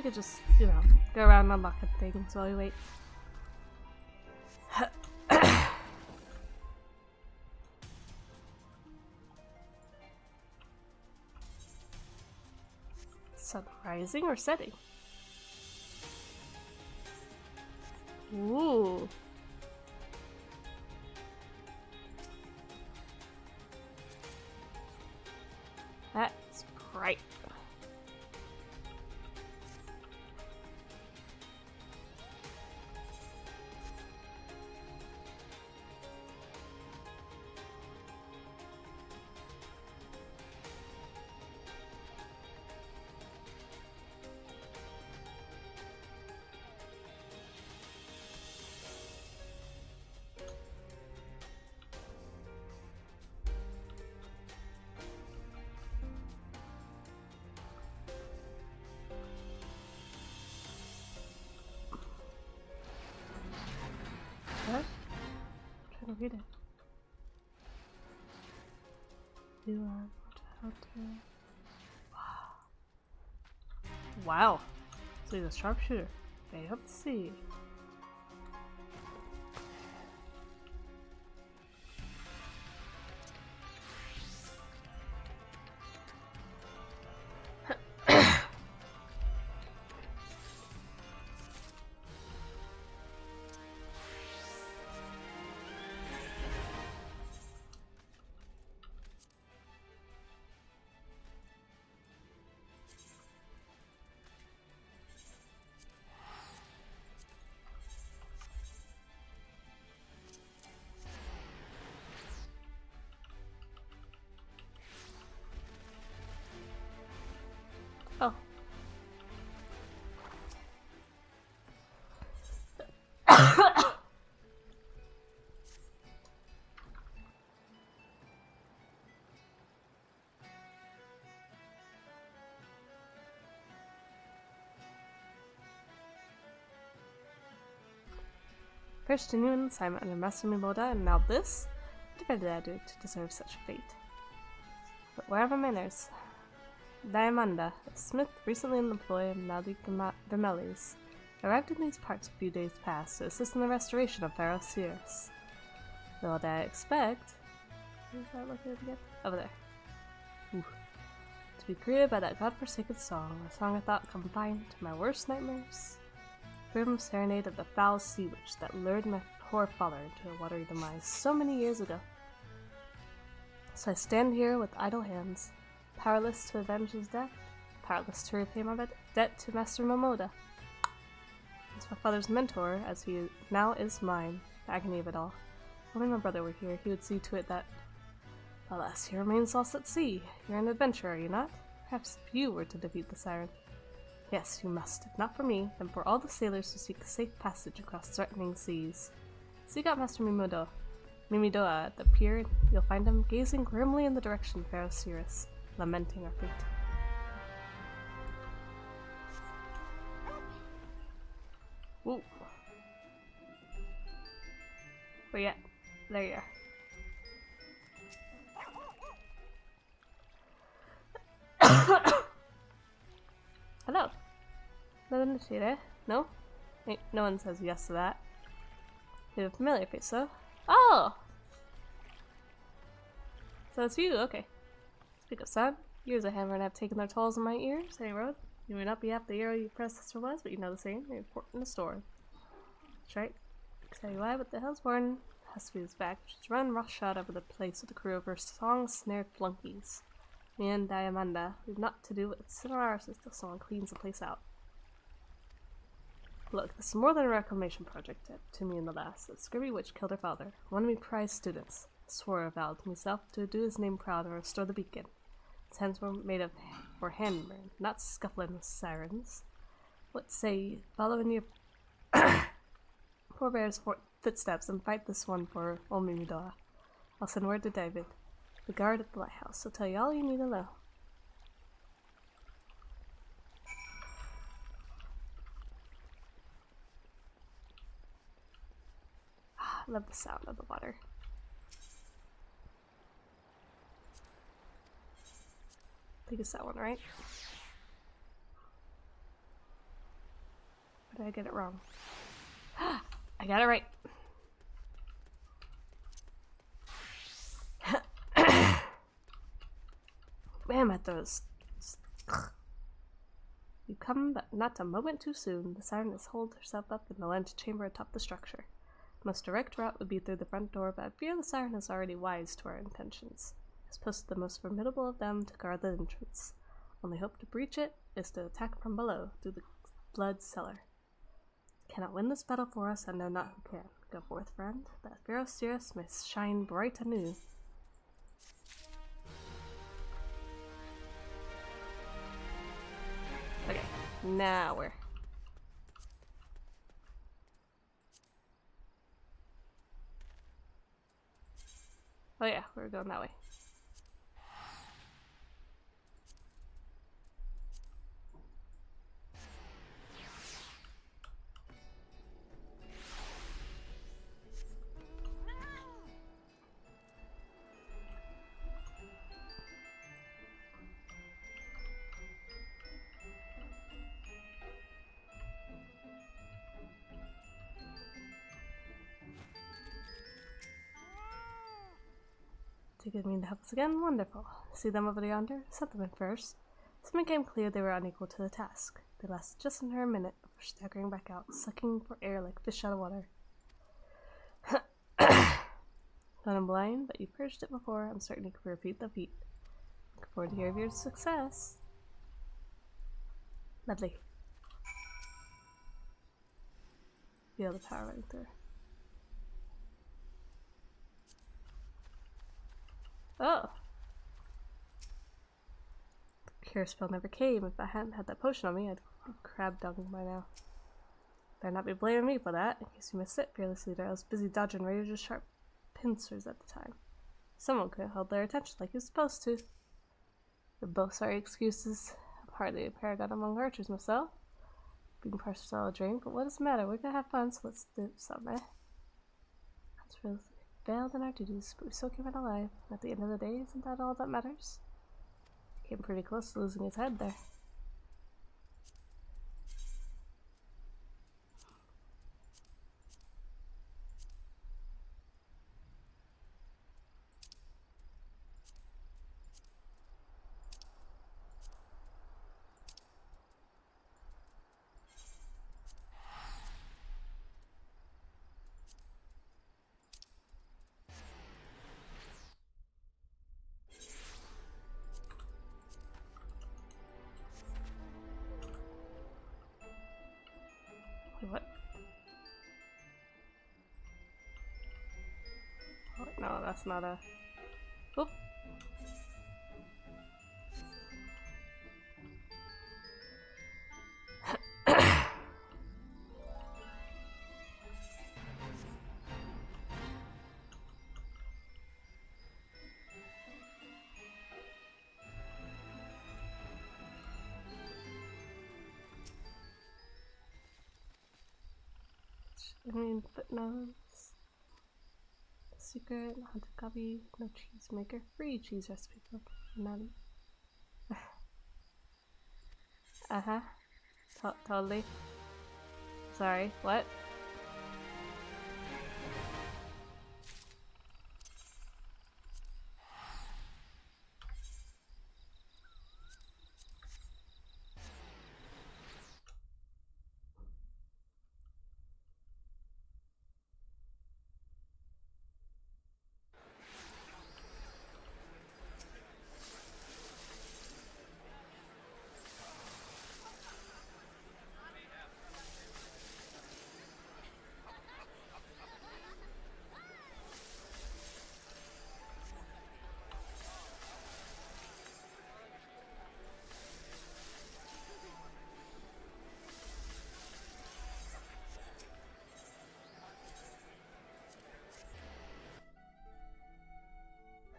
could just, you know, go around unlocking things while we wait. Sun rising or setting? Ooh. That's bright. What? I'm trying to read it. You are out there. Wow. So he's a sharpshooter. Fancy. Oh. First a new assignment under Master Mimoda, and now this? What did I do to deserve such a fate? But wherever manners. Diamanda, a smith recently in the employ of Nadi Vermelis, arrived in these parts a few days past to assist in the restoration of Pharaoh Sirius. Though I expect... Where's that located again? Over there. Ooh. To be greeted by that godforsaken song, a song I thought confined to my worst nightmares. Grim serenade of the foul sea witch that lured my poor father into a watery demise so many years ago. So I stand here with idle hands, powerless to avenge his death, powerless to repay my debt to Master Momoda. As my father's mentor, as he now is mine, the agony of it all. If only my brother were here, he would see to it that... Alas, he remains lost at sea. You're an adventurer, are you not? Perhaps if you were to defeat the siren. Yes, you must, if not for me, then for all the sailors who seek safe passage across threatening seas. Seek out Master Mimidoa at the pier, and you'll find him gazing grimly in the direction of Pharaoh Sirius, lamenting our fate. Ooh. Where you at? There you are. Hello. Nothing to see there? No? Wait, no one says yes to that. You have a familiar face, though. Oh! So it's you, okay. Speak of son, years of hammering have taken their tolls on my ears. Hey, Road, you may not be half the hero your predecessor was, but you know the same. You're important in the story. That's right. I'll tell you why, but the Hellsborn has to be his back, which is run roughshod over the place with the crew of her song-snared flunkies. Me and Diamanda, we've not to do but sit on our assist till someone cleans the place out. Look, this is more than a reclamation project to me in the last. The scurvy witch killed her father, one of me prized students. I swore a vow to myself to do his name proud and restore the beacon. His hands were hand-burned, not scuffling with sirens. What say you? Follow in your forebears' footsteps and fight this one for old Mimidoa. I'll send word to David, the guard at the lighthouse. He'll tell you all you need to know. I love the sound of the water. I think it's that one, right? Or did I get it wrong? I got it right. Man, my throat's... You come, but not a moment too soon. The siren has holed herself up in the lunch chamber atop the structure. The most direct route would be through the front door, but I fear the siren is already wise to our intentions. It has posted the most formidable of them to guard the entrance. Only hope to breach it is to attack from below, through the blood cellar. Cannot win this battle for us, and know not who can. Go forth, friend, that Pharaoh Sirius may shine bright anew. Okay, now we're... Oh yeah, we're going that way. Do you mean to help us again? Wonderful. See them over yonder? Set them in first. Soon it became clear they were unequal to the task. They lasted just under a minute before staggering back out, sucking for air like fish out of water. Not I'm blind, but you've purged it before. I'm certain you can repeat the feat. Looking forward to hear of your success. Lovely. Feel the power running through. Oh! The cure spell never came. If I hadn't had that potion on me, I'd have crab dung by now. Better not be blaming me for that. In case you missed it, fearless leader, I was busy dodging Rage's sharp pincers at the time. Someone could hold their attention like you're supposed to. They're both sorry excuses. I'm hardly a paragon among archers myself. Being partial to a drink, but what does it matter? We're gonna have fun, so let's do something, eh? That's really failed in our duties, but we still came out alive. At the end of the day, isn't that all that matters? Came pretty close to losing his head there. What? Oh, no, that's not a... Oop. I mean, footnotes. Secret, haunted copy, no cheese maker, free cheese recipe book. None. Uh-huh. Totally. Sorry, what?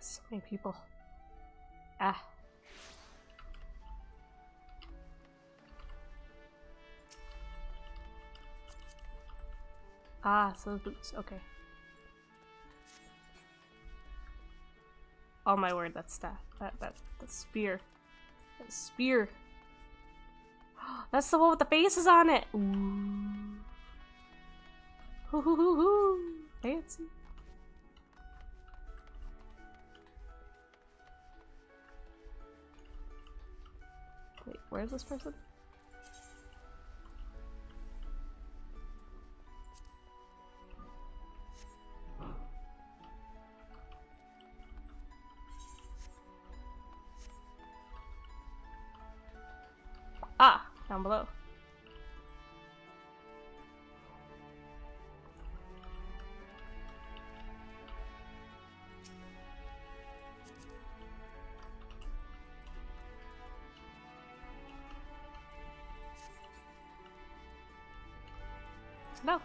So many people. Ah. Ah, so those boots. Okay. Oh my word, that staff. That spear. That spear. That's the one with the faces on it! Ooh. Hoo hoo hoo hoo! Fancy. Wait, where's this person? Ah! Down below. No.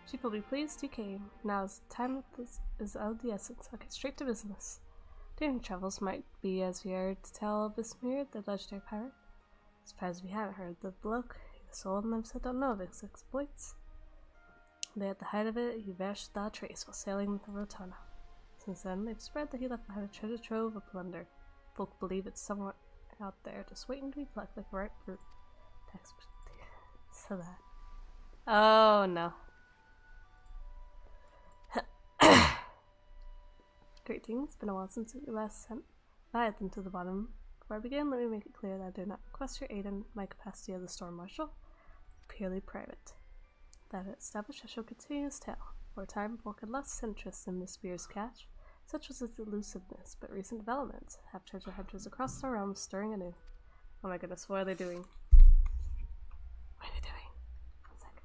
Sheep will be pleased you came. Now's time is of the essence. I'll get straight to business. During travels might be as we are to tell of Bismir, the legendary pirate. Surprised we haven't heard the bloke. The soul and them said don't know of his exploits. They at the height of it, he vanished without trace while sailing with the Rotana. Since then, they've spread that he left behind a treasure trove of plunder. Folk believe it's somewhere out there, just waiting to be plucked like ripe fruit. So that. Oh no. Greetings. It's been a while since we last sent Leviathan to the bottom. Before I begin, let me make it clear that I do not request your aid in my capacity as the Storm Marshal. Purely private. That established, I shall continue his tale. For a time, folk had lost interest in Miss Spear's catch. Such was its elusiveness, but recent developments have treasure hunters across the realm stirring anew. Oh my goodness, what are they doing? What are they doing? One sec.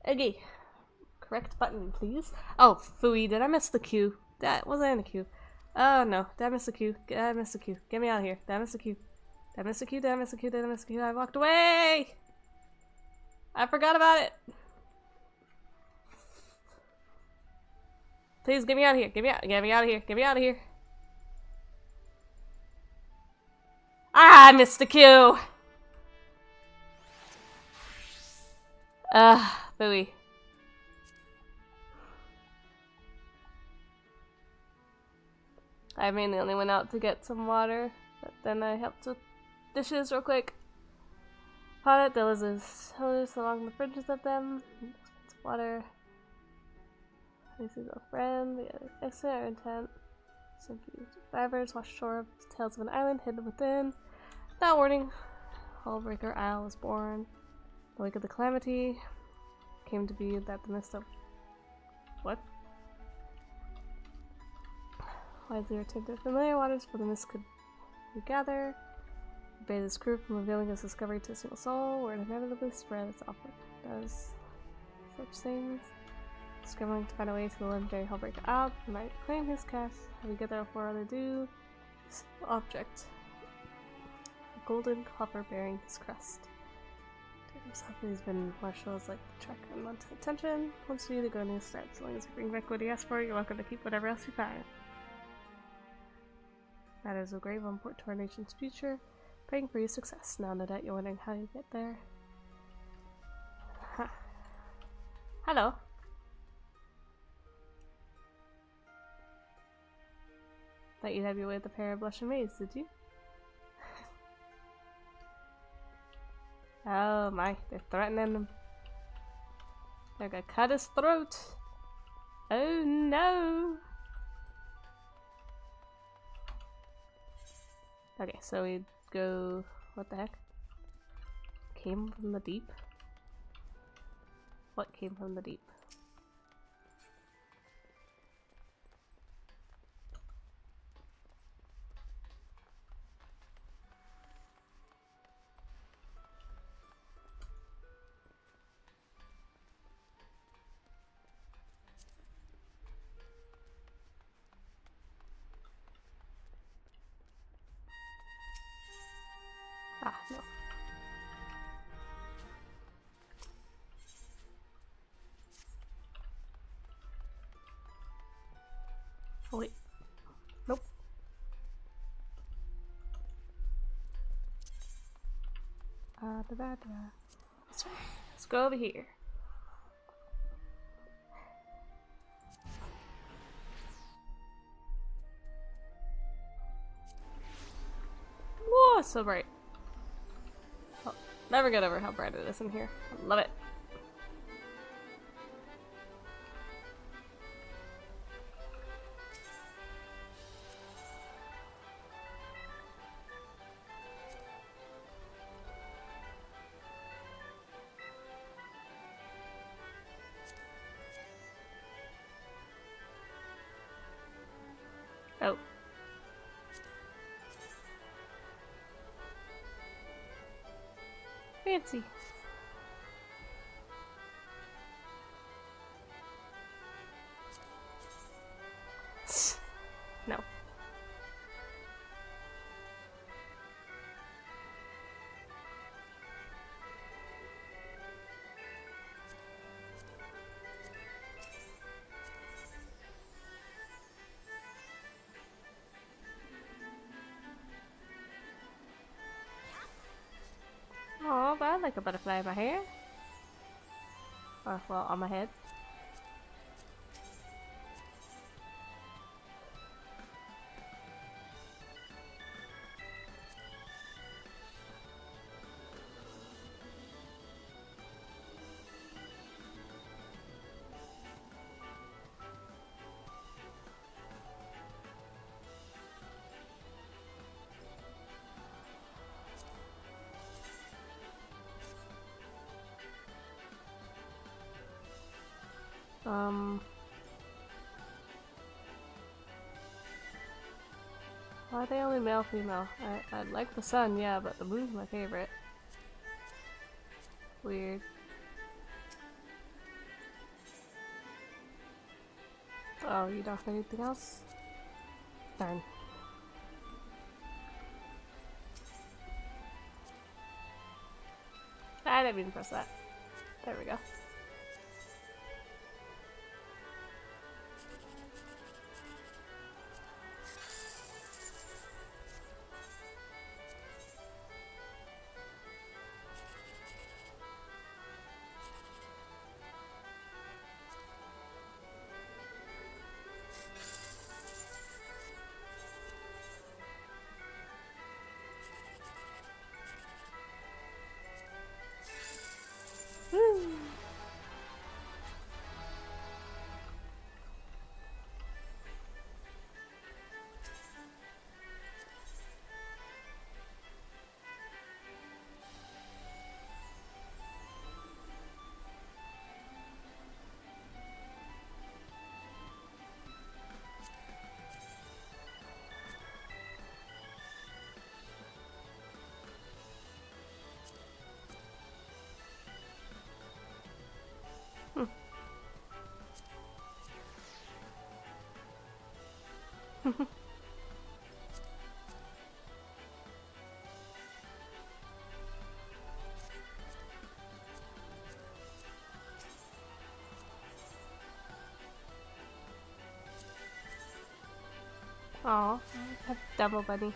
Okay. Correct button, please. Oh, phooey, did I miss the queue? That wasn't in the queue. Oh no, did I miss the queue? Did I miss the queue? Get me out of here. Did I miss the queue? Did I miss the queue? Did I miss the queue? Did I miss the queue? I walked away! I forgot about it! Please get me out of here. Get me out of here. Get me out of here. Ah, I missed the queue! Phooey. I mainly only went out to get some water, but then I helped with dishes real quick. Pot it, there was a hose along the fringes of them. Water. This is a friend. We had an accident or intent. Some survivors washed ashore of the tails of an island hidden within. Without warning, Hullbreaker Isle was born. The wake of the calamity came to be that the mist of what? Wisely returned to familiar waters where the mist could regather. Obey this crew from revealing his discovery to a single soul, where it inevitably spread its offer. Does such things. Scrambling to find a way to the legendary Hullbreaker Isle, he might claim his cash. How we get there before they do? This object. A golden copper bearing his crest. He's been marshals like to track unwanted attention. Once you do, the going to start. As long as you bring back what he asked for, you're welcome to keep whatever else you find. Matters of grave import to our nation's future. Praying for your success. Now, no doubt you're wondering how you get there. Huh. Hello. Thought you'd have your way with a pair of blushing maids, did you? Oh my, they're threatening him. They're gonna cut his throat. Oh no. Okay, so we go. What the heck? Came from the deep? What came from the deep? Ah, no. Oh, wait. Nope. That's right. Let's go over here. Whoa, it's so bright. Oh, never get over how bright it is in here. I love it. Oh. Fancy. No. Oh, but I like a butterfly in my hair. Or, well, on my head. Why are they only male female? I like the sun, yeah, but the moon's my favorite. Weird. Oh, you don't have anything else? Darn. I didn't mean to press that. There we go. Woo! Aw, I have Demo Bunny.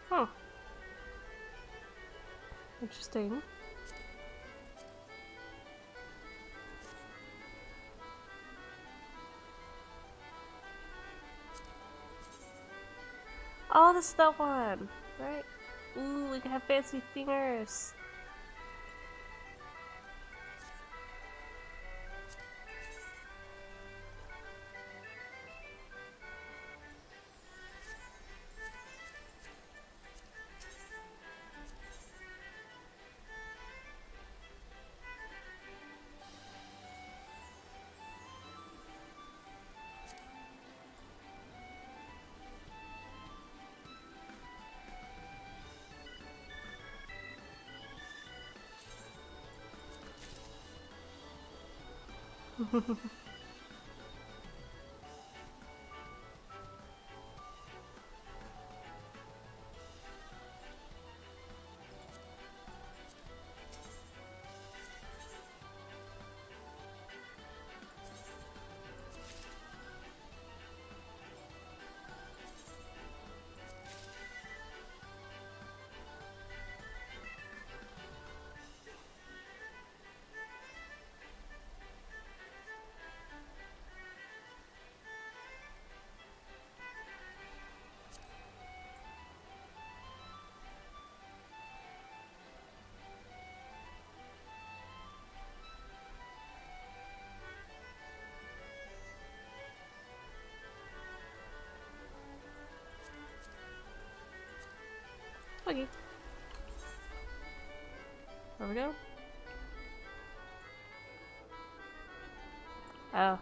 Huh. Interesting. Oh, the stealth one! Right? Ooh, we can have fancy fingers! Okay. Where we go? Oh.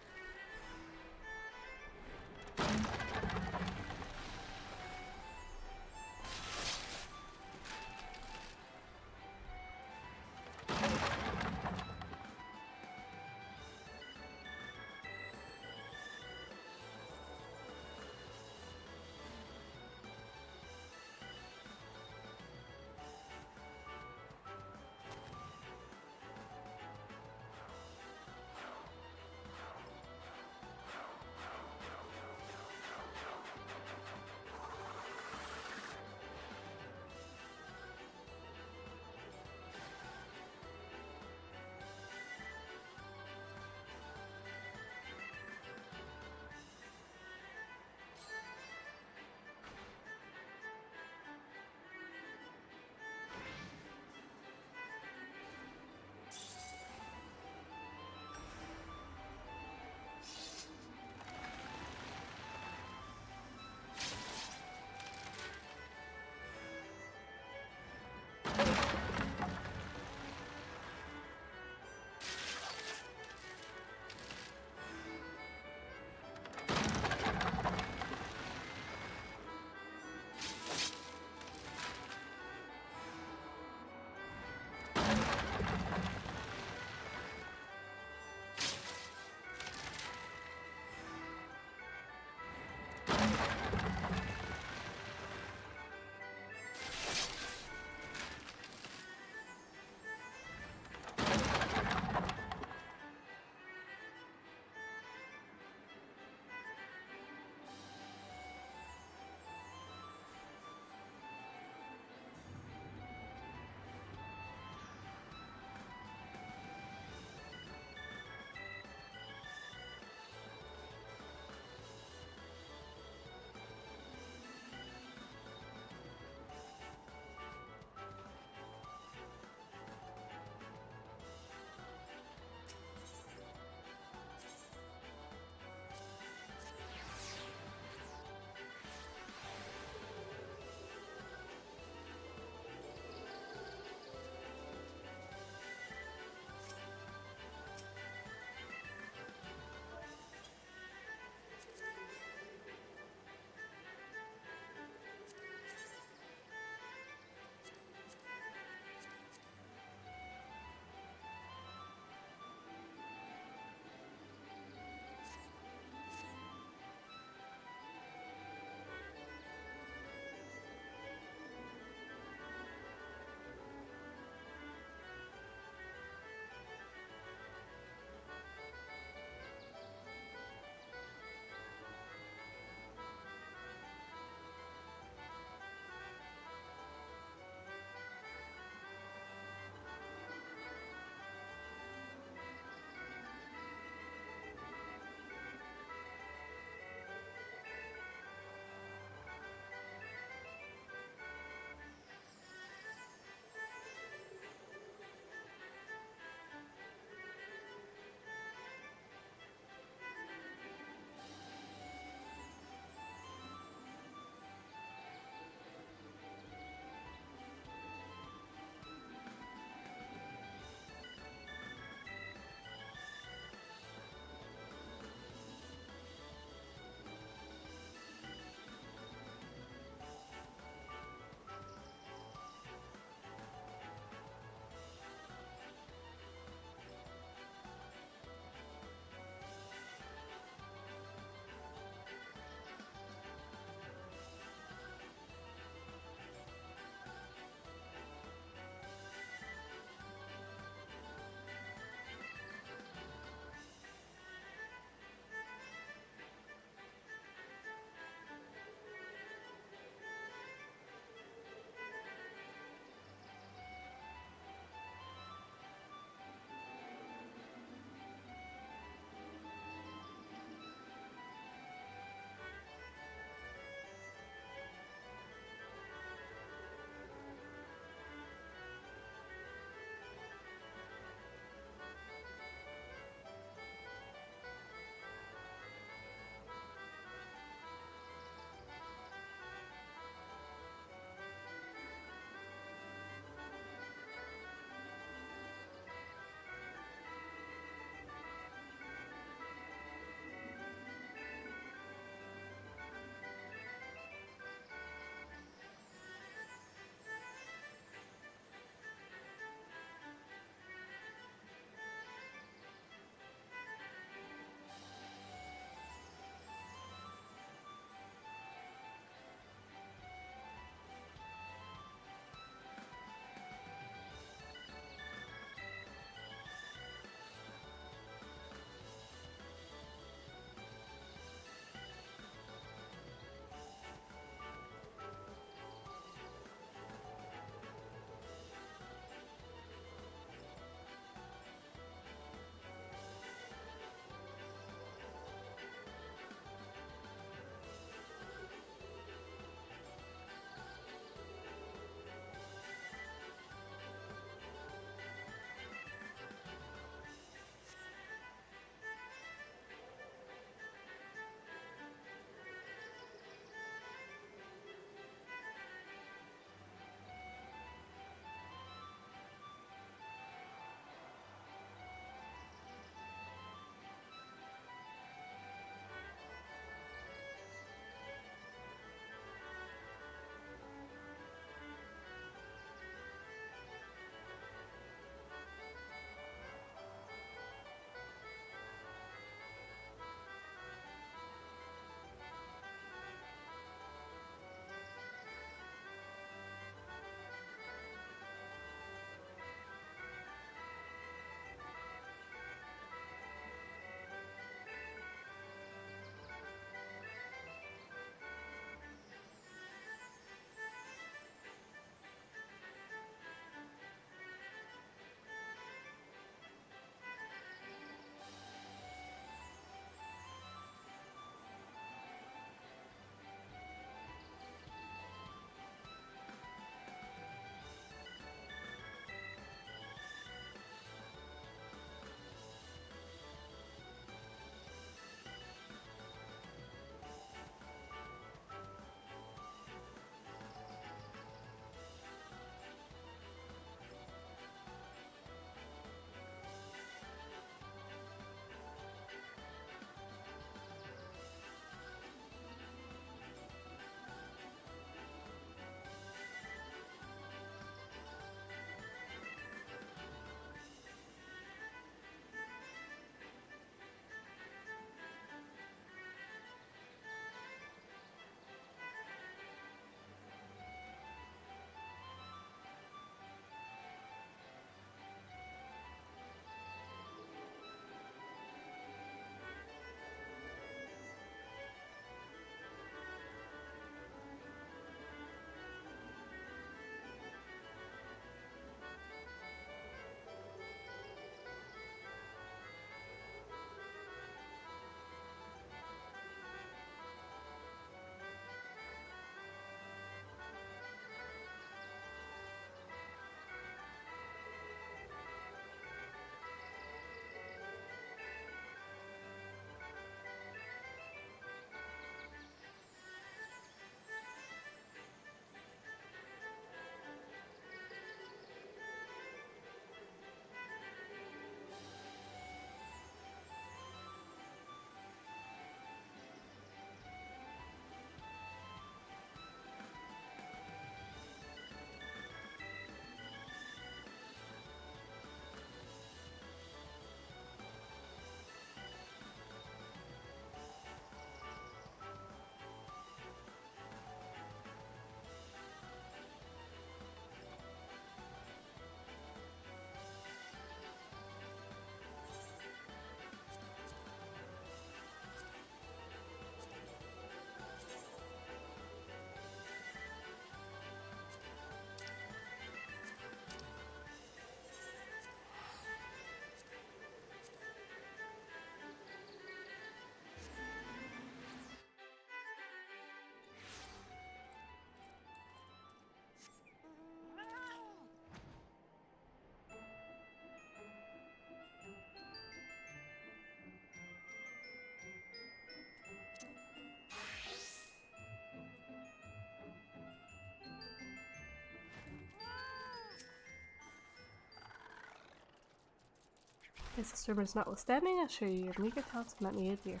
Racist rumors notwithstanding, I assure you your meager talents have met me a dear.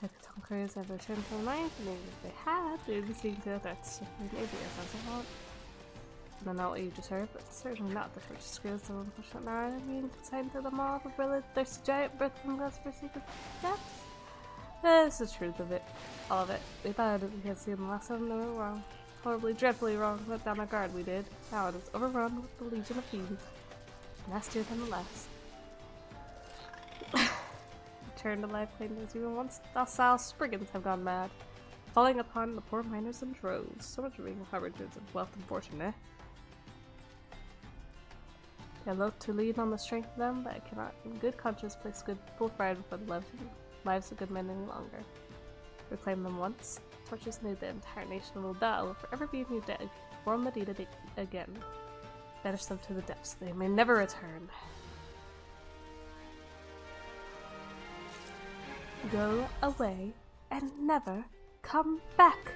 Had the conquerors ever returned from the mines, and even if they had, they would be seeing to the threats to free navy as I want. I don't know what you deserve, but certainly not the first screws of unfortunate narrow being consigned to the maw of a brilliant thirsty giant birth from God's forsaken depths. That's the truth of it. All of it. We thought it because the last time they were wrong. Horribly, dreadfully wrong. Let down our guard, we did. Now it is overrun with the legion of fiends. Nastier than the last. Return to life claimed as even once docile spriggans have gone mad, falling upon the poor miners in droves. So much for being harbingers of wealth and fortune, eh? I loathe to lean on the strength of them, but I cannot in good conscience place good full pride before the lives of good men any longer. Reclaim them once, torches new, the entire nation will die, will forever be new dead, form the deed again. Banish them to the depths, they may never return. Go away and never come back.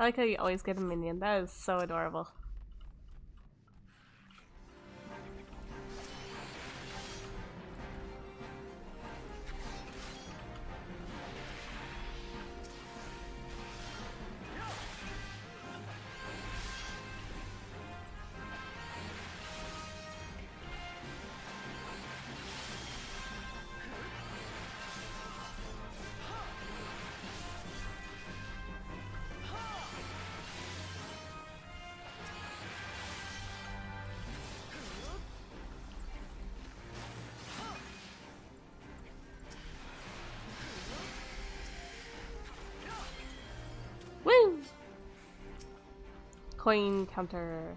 I like how you always get a minion. That is so adorable. Woo! Coin counter.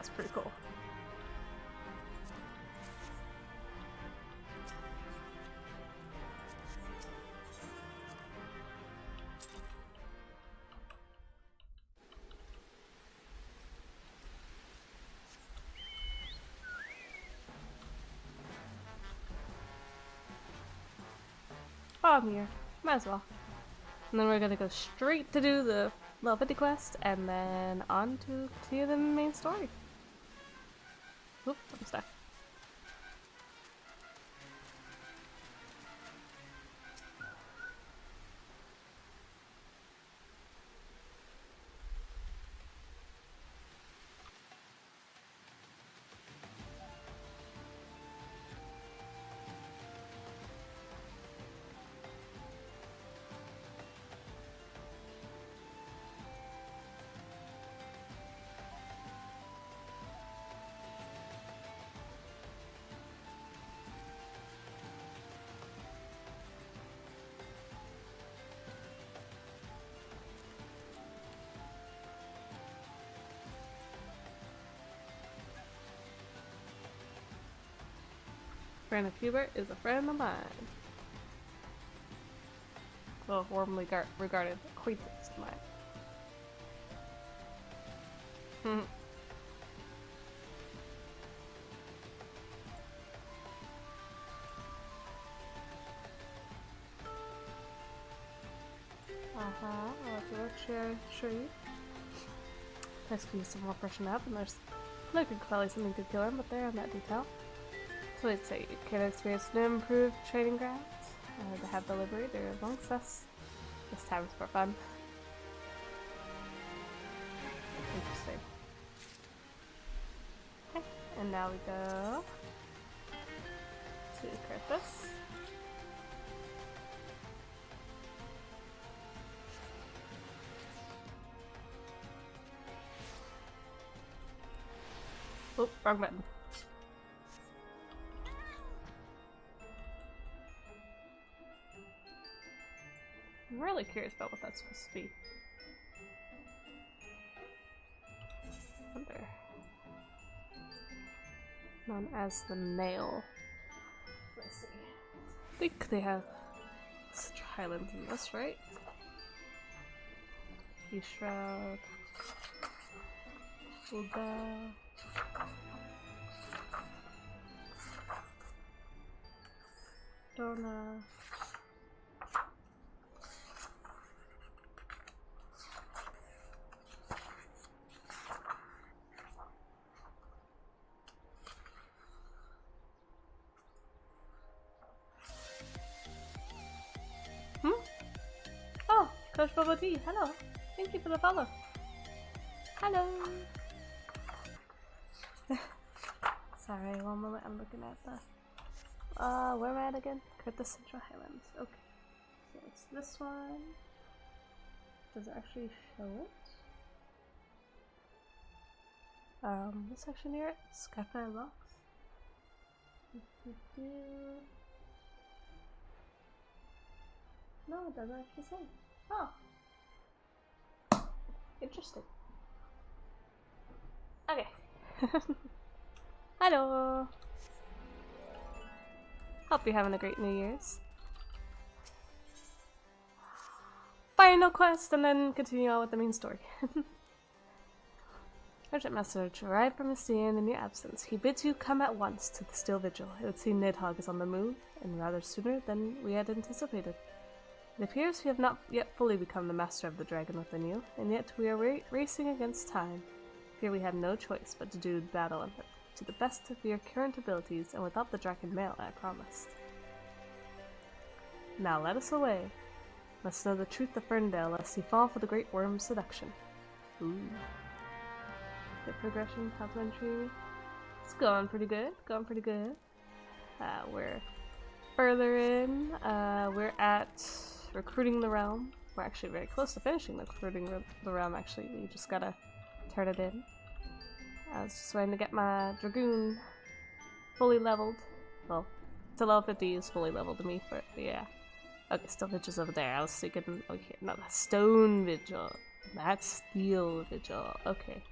That's pretty cool. Oh, I'm here. Might as well. And then we're gonna go straight to do the level 50 quest, and then on to continue the main story. Oop, I'm stuck. Friend of Hubert is a friend of mine. Well, warmly regarded acquaintance of mine. I'll show you. Let's give you some more freshen up, and there's could probably something to kill him, but they're on that detail. So let's say you can experience new improved training grounds. They have the liberator amongst us. This time is for fun. Interesting. Okay, and now we go to Curtis. Oh, wrong button. I'm really curious about what that's supposed to be. Wonder. Known as the nail. Let's see. I think they have such highlands in this, right? Key shroud. Uda. Donna. Oh, Coach Bubble Tea, hello. Thank you for the follow. Hello. Sorry, one moment, I'm looking at the where am I at again? Curtis Central Highlands. Okay. So it's this one. Does it actually show it? This section here, Skyfire Rocks. No, it doesn't actually say. Oh. Interesting. Okay. Hello. Hope you're having a great New Year's. Final quest and then continue on with the main story. Urgent message arrived from Estienne in your absence. He bids you come at once to the Steel Vigil. It would seem Nidhogg is on the move, and rather sooner than we had anticipated. It appears you have not yet fully become the master of the dragon within you, and yet we are racing against time. Here we have no choice but to do battle to the best of your current abilities and without the dragon mail I promised. Now let us away. Must know the truth of Ferndale lest he fall for the great worm's seduction. Ooh. Good progression, complimentary. It's going pretty good, we're further in. We're at recruiting the realm. We're actually very close to finishing recruiting the realm, actually. We just gotta turn it in. I was just waiting to get my Dragoon fully leveled. Well, to level 50 is fully leveled to me, but yeah. Okay, Steel Vigil's over there. I was thinking, okay, no, that's Stone Vigil. That's Steel Vigil. Okay.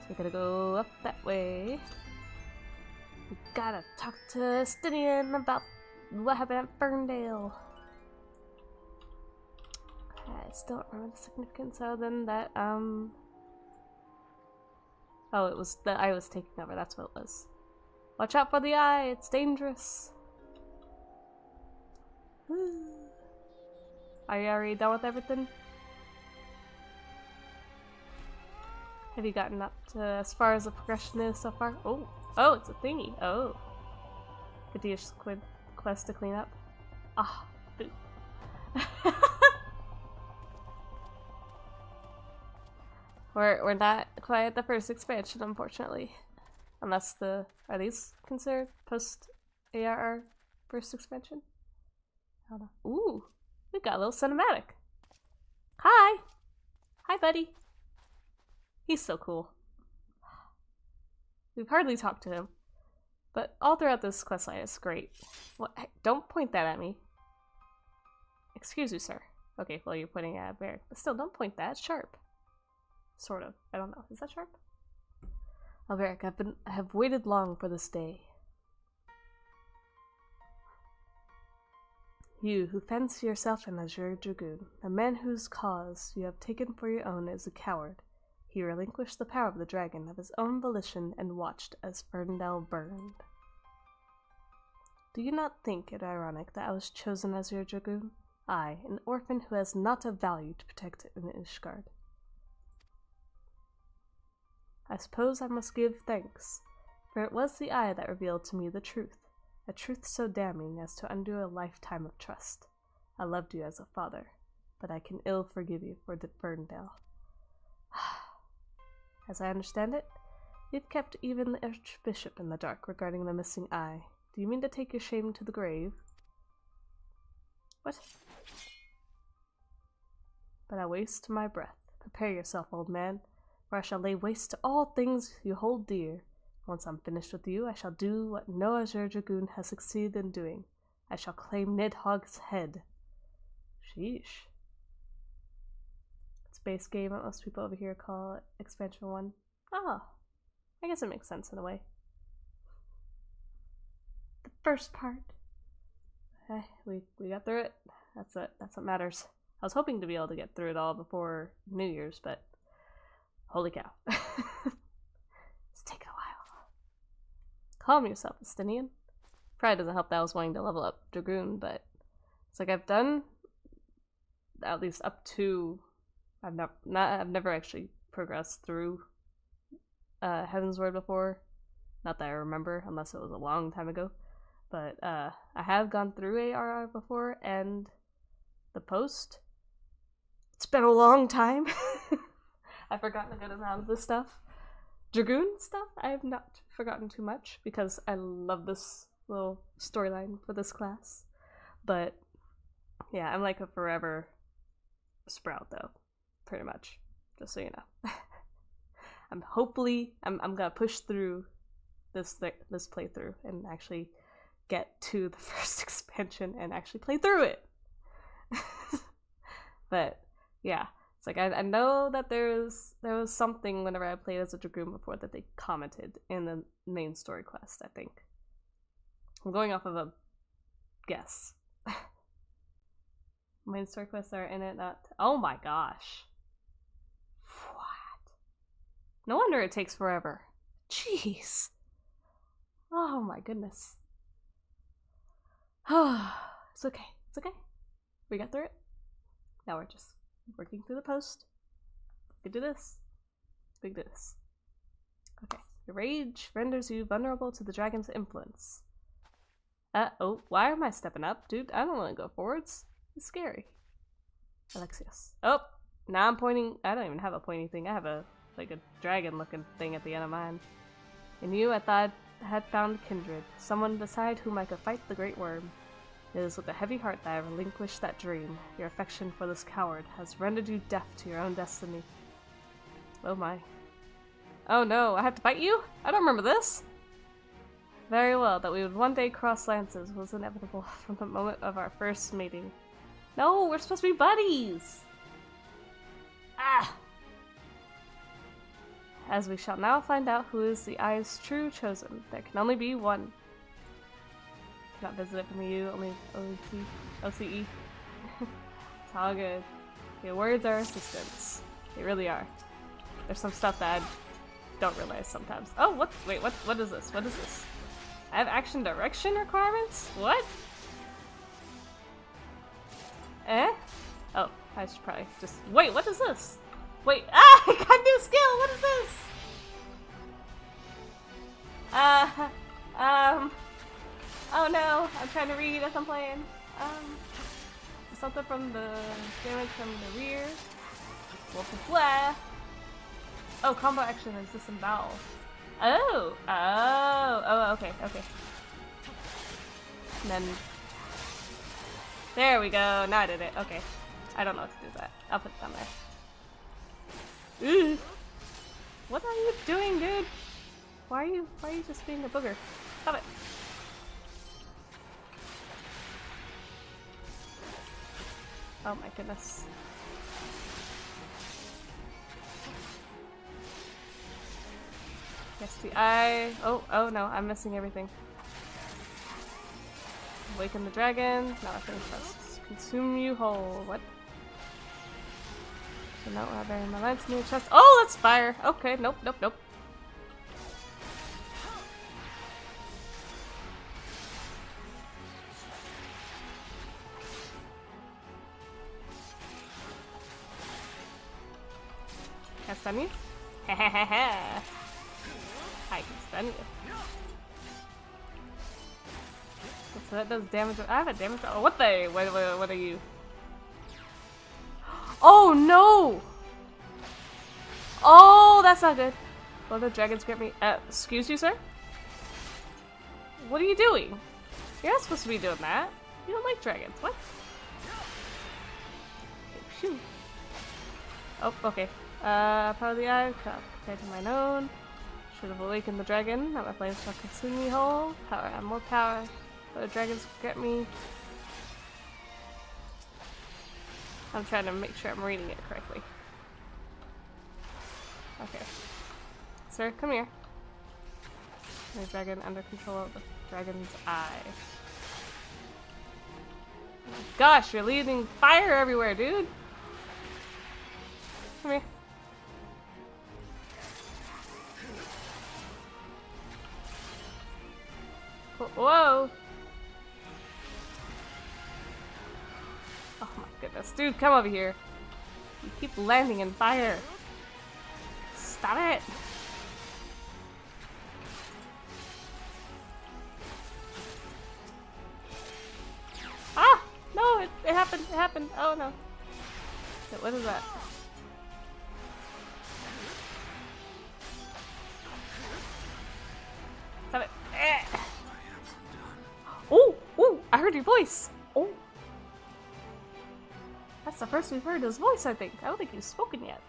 we gotta go up that way. We gotta talk to Stinian about what happened at Ferndale. I still don't remember the significance other than that, oh, it was the eye was taking over, that's what it was. Watch out for the eye, it's dangerous. Are you already done with everything? Have you gotten up to as far as the progression is so far? Oh, it's a thingy. Oh. Kadish's quest to clean up. Ah, boo. We're not quite at the first expansion, unfortunately. Unless are these considered post-ARR first expansion? I don't know. Ooh, we got a little cinematic. Hi! Hi, buddy. He's so cool. We've hardly talked to him, but all throughout this questline is great. What? Don't point that at me. Excuse you, sir. Okay, well, you're pointing at a bear, but still, don't point that. It's sharp. Sort of. I don't know. Is that sharp? Alberic, I have waited long for this day. You, who fancy yourself an Azure Dragoon, a man whose cause you have taken for your own, is a coward. He relinquished the power of the dragon of his own volition and watched as Ferndale burned. Do you not think it ironic that I was chosen as your dragoon? I, an orphan who has not a value to protect in Ishgard. I suppose I must give thanks, for it was the eye that revealed to me the truth, a truth so damning as to undo a lifetime of trust. I loved you as a father, but I can ill forgive you for Ferndale. As I understand it, you've kept even the Archbishop in the dark regarding the missing eye. Do you mean to take your shame to the grave? What? But I waste my breath. Prepare yourself, old man, for I shall lay waste to all things you hold dear. Once I'm finished with you, I shall do what no Azure Dragoon has succeeded in doing. I shall claim Nidhogg's head. Sheesh. It's base game, what most people over here call it Expansion 1. Ah, I guess it makes sense in a way. The first part. We got through it. That's what matters. I was hoping to be able to get through it all before New Year's, but holy cow. It's taken a while. Calm yourself, Estinian. Probably doesn't help that I was wanting to level up Dragoon, but it's like I've done at least up to I've never actually progressed through Heaven's Word before. Not that I remember, unless it was a long time ago. But I have gone through ARR before, and the Post. It's been a long time. I've forgotten a good amount of this stuff. Dragoon stuff, I have not forgotten too much, because I love this little storyline for this class. But yeah, I'm like a forever Sprout, though. Pretty much, just so you know. I'm gonna push through this playthrough and actually get to the first expansion and actually play through it. But yeah, it's like I know that there was something whenever I played as a Dragoon before that they commented in the main story quest. I think I'm going off of a guess. Main story quests are in it. Not. Oh my gosh. What? No wonder it takes forever. Jeez. Oh my goodness. It's okay. It's okay. We got through it. Now we're just working through the Post. We can do this. We can do this. Okay. Your rage renders you vulnerable to the dragon's influence. Oh, why am I stepping up? Dude, I don't want to go forwards. It's scary. Alexios. Oh, now I'm pointing. I don't even have a pointy thing. I have a dragon looking thing at the end of mine. In you, I thought I had found kindred, someone beside whom I could fight the great worm. It is with a heavy heart that I relinquished that dream. Your affection for this coward has rendered you deaf to your own destiny. Oh my. Oh no, I have to fight you? I don't remember this. Very well, that we would one day cross lances was inevitable from the moment of our first meeting. No, we're supposed to be buddies! Ah! as we shall now find out who is the Eye's true chosen. There can only be one. Cannot visit it from you, only OCE. It's all good. Your words are assistants. They really are. There's some stuff that I don't realize sometimes. Oh, what? Wait, what is this? What is this? I have action direction requirements? What? Eh? Oh, I should probably just... Wait, what is this? Wait, I got a new skill! What is this? Oh no, I'm trying to read as I'm playing. Something from the damage from the rear. Wolf of Flare. Oh, combo action is disembowel. Oh, okay. And then there we go. Now I did it. Okay, I don't know what to do with that. I'll put it down there. Ooh. What are you doing, dude? Why are you just being a booger? Stop it. Oh my goodness. Yes, the eye. Oh no, I'm missing everything. Awaken the dragon. No, I think that's consume you whole. What? So now we're burying my lance in your chest. Oh, that's fire. Okay, nope. Can I stun you? I can stun you. So that does damage. I have a damage. Oh, what the? What are you? Oh no! Oh, that's not good. Well, the dragons grant me. Excuse you, sir? What are you doing? You're not supposed to be doing that. You don't like dragons. What? Shoot. Oh, okay. Power of the eye, compared to mine own. Should have awakened the dragon. Now my flames shall consume me whole. Power, have more power. But the dragons get me. I'm trying to make sure I'm reading it correctly. Okay. Sir, come here. The dragon under control of the dragon's eye. Oh my gosh, you're leaving fire everywhere, dude! Come here. Whoa! Oh my goodness. Dude, come over here. You keep landing in fire. Stop it! Ah! No, it happened. It happened. Oh no. Wait, what is that? Stop it. Oh! Oh! I heard your voice! Oh! That's the first we've heard his voice, I think. I don't think he's spoken yet.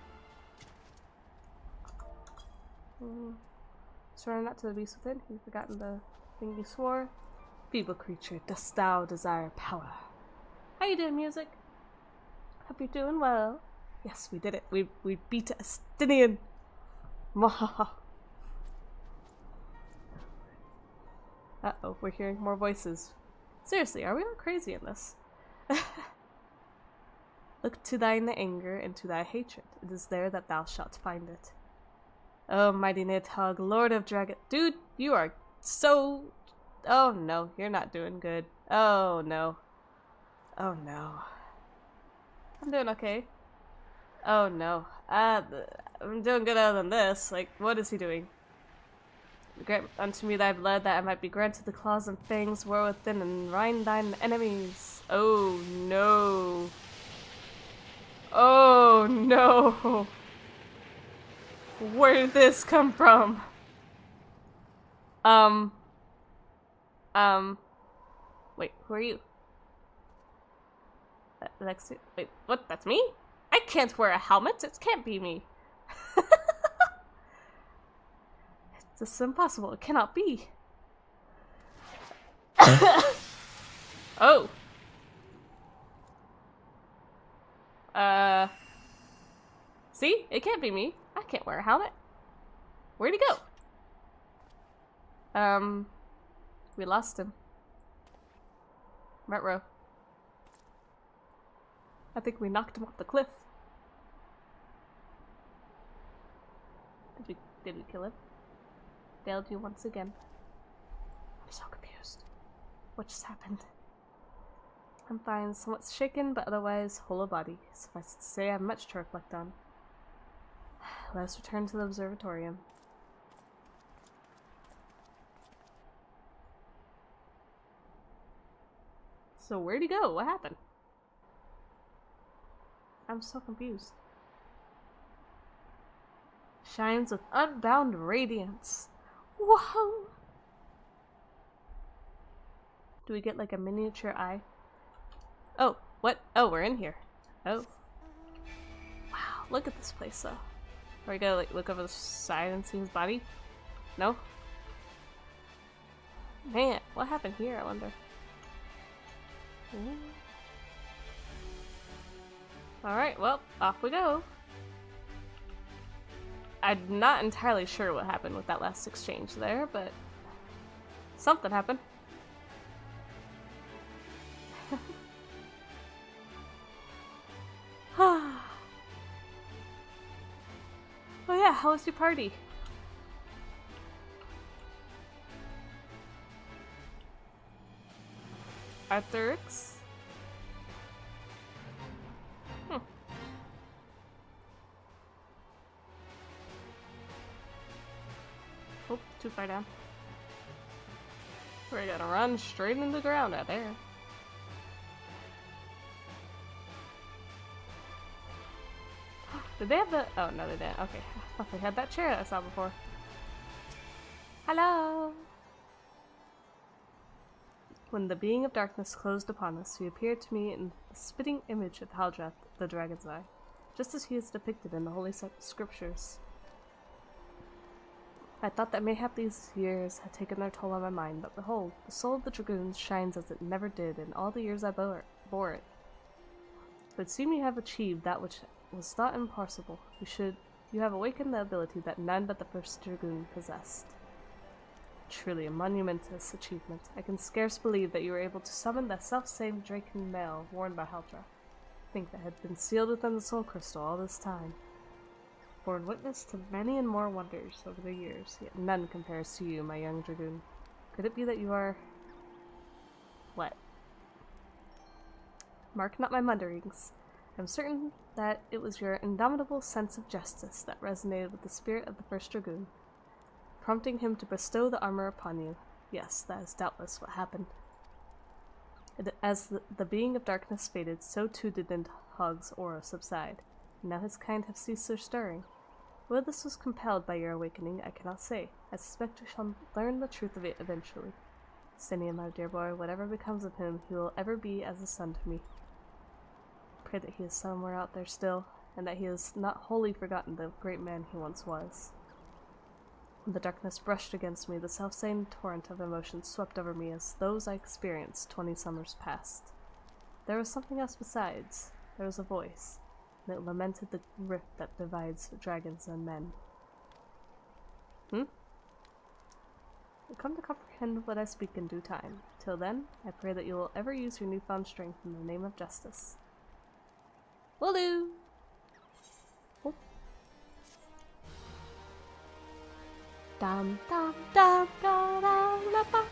Swear not to the beast within. He's forgotten the thing you swore. Feeble creature, dost thou desire power? How you doing, music? Hope you're doing well. Yes, we did it. We beat Astinian. Mwahaha. Uh-oh, we're hearing more voices. Seriously, are we all crazy in this? Look to thine anger and to thy hatred. It is there that thou shalt find it. Oh, mighty Nidhogg, Lord of Dragon. Dude, you are so... Oh no, you're not doing good. Oh no. Oh no. I'm doing okay. Oh no. I'm doing good other than this. Like, what is he doing? Grant unto me thy blood, that I might be granted the claws and fangs war within and rind thine enemies. Oh no. Oh no. Where did this come from? Wait, who are you? Lexi, wait, what? That's me? I can't wear a helmet. It can't be me. This is impossible. It cannot be. Oh. See? It can't be me. I can't wear a helmet. Where'd he go? We lost him. Retro. I think we knocked him off the cliff. Did we kill him? Failed you once again. I'm so confused. What just happened? I'm fine, somewhat shaken, but otherwise whole of body. Suffice it to say, I have much to reflect on. Let us return to the observatorium. So where'd he go? What happened? I'm so confused. Shines with unbound radiance. Whoa! Do we get like a miniature eye? Oh, what? Oh, we're in here. Oh. Wow, look at this place though. Are we gonna like look over the side and see his body? No? Man, what happened here, I wonder? Alright, well, off we go. I'm not entirely sure what happened with that last exchange there, but something happened. Oh yeah, how was your party? Arthurix? Oh, too far down. We're gonna run straight into the ground out there. Did they have the— oh no they didn't. Okay, I thought they had that chair that I saw before. Hello! When the being of darkness closed upon us, he appeared to me in the spitting image of Haldrath, the Dragon's Eye, just as he is depicted in the Holy Scriptures. I thought that mayhap these years had taken their toll on my mind, but behold, the soul of the dragoons shines as it never did in all the years I bore it. It would seem you have achieved that which was thought impossible. You have awakened the ability that none but the first dragoon possessed. Truly a monumentous achievement. I can scarce believe that you were able to summon the self-same Draken mail worn by Haldrath. Think that had been sealed within the soul crystal all this time. Born witness to many and more wonders over the years, yet none compares to you, my young dragoon. Could it be that you are— what? Mark not my mutterings. I am certain that it was your indomitable sense of justice that resonated with the spirit of the first dragoon, prompting him to bestow the armor upon you. Yes, that is doubtless what happened. As the being of darkness faded, so too did Nidhogg's aura subside. Now his kind have ceased their stirring. Whether this was compelled by your awakening, I cannot say. I suspect we shall learn the truth of it eventually. Sinia, my dear boy, whatever becomes of him, he will ever be as a son to me. Pray that he is somewhere out there still, and that he has not wholly forgotten the great man he once was. When the darkness brushed against me, the selfsame torrent of emotions swept over me as those I experienced 20 summers past. There was something else besides. There was a voice. It lamented the rift that divides dragons and men. I come to comprehend what I speak in due time. Till then, I pray that you will ever use your newfound strength in the name of justice. Will do! Oh. Dum dum dum dum dum dum.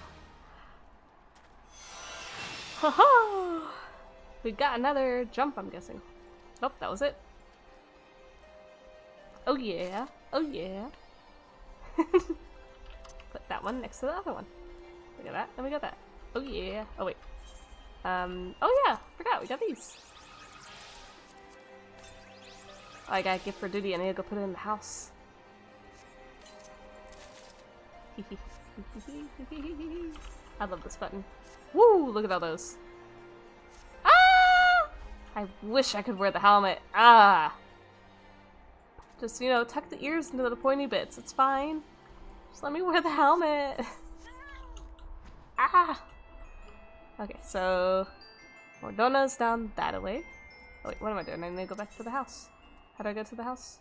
Ha ha! We got another jump, I'm guessing. Nope, that was it. Oh yeah, oh yeah. Put that one next to the other one. We got that, and we got that. Oh yeah. Oh wait. Oh yeah, forgot, we got these. Oh, I got a gift for duty, I need to go put it in the house. I love this button. Woo, look at all those. I wish I could wear the helmet. Just, you know, tuck the ears into the pointy bits. It's fine. Just let me wear the helmet. Okay, so Mordona's down that way. Oh wait, what am I doing? I need to go back to the house. How do I go to the house?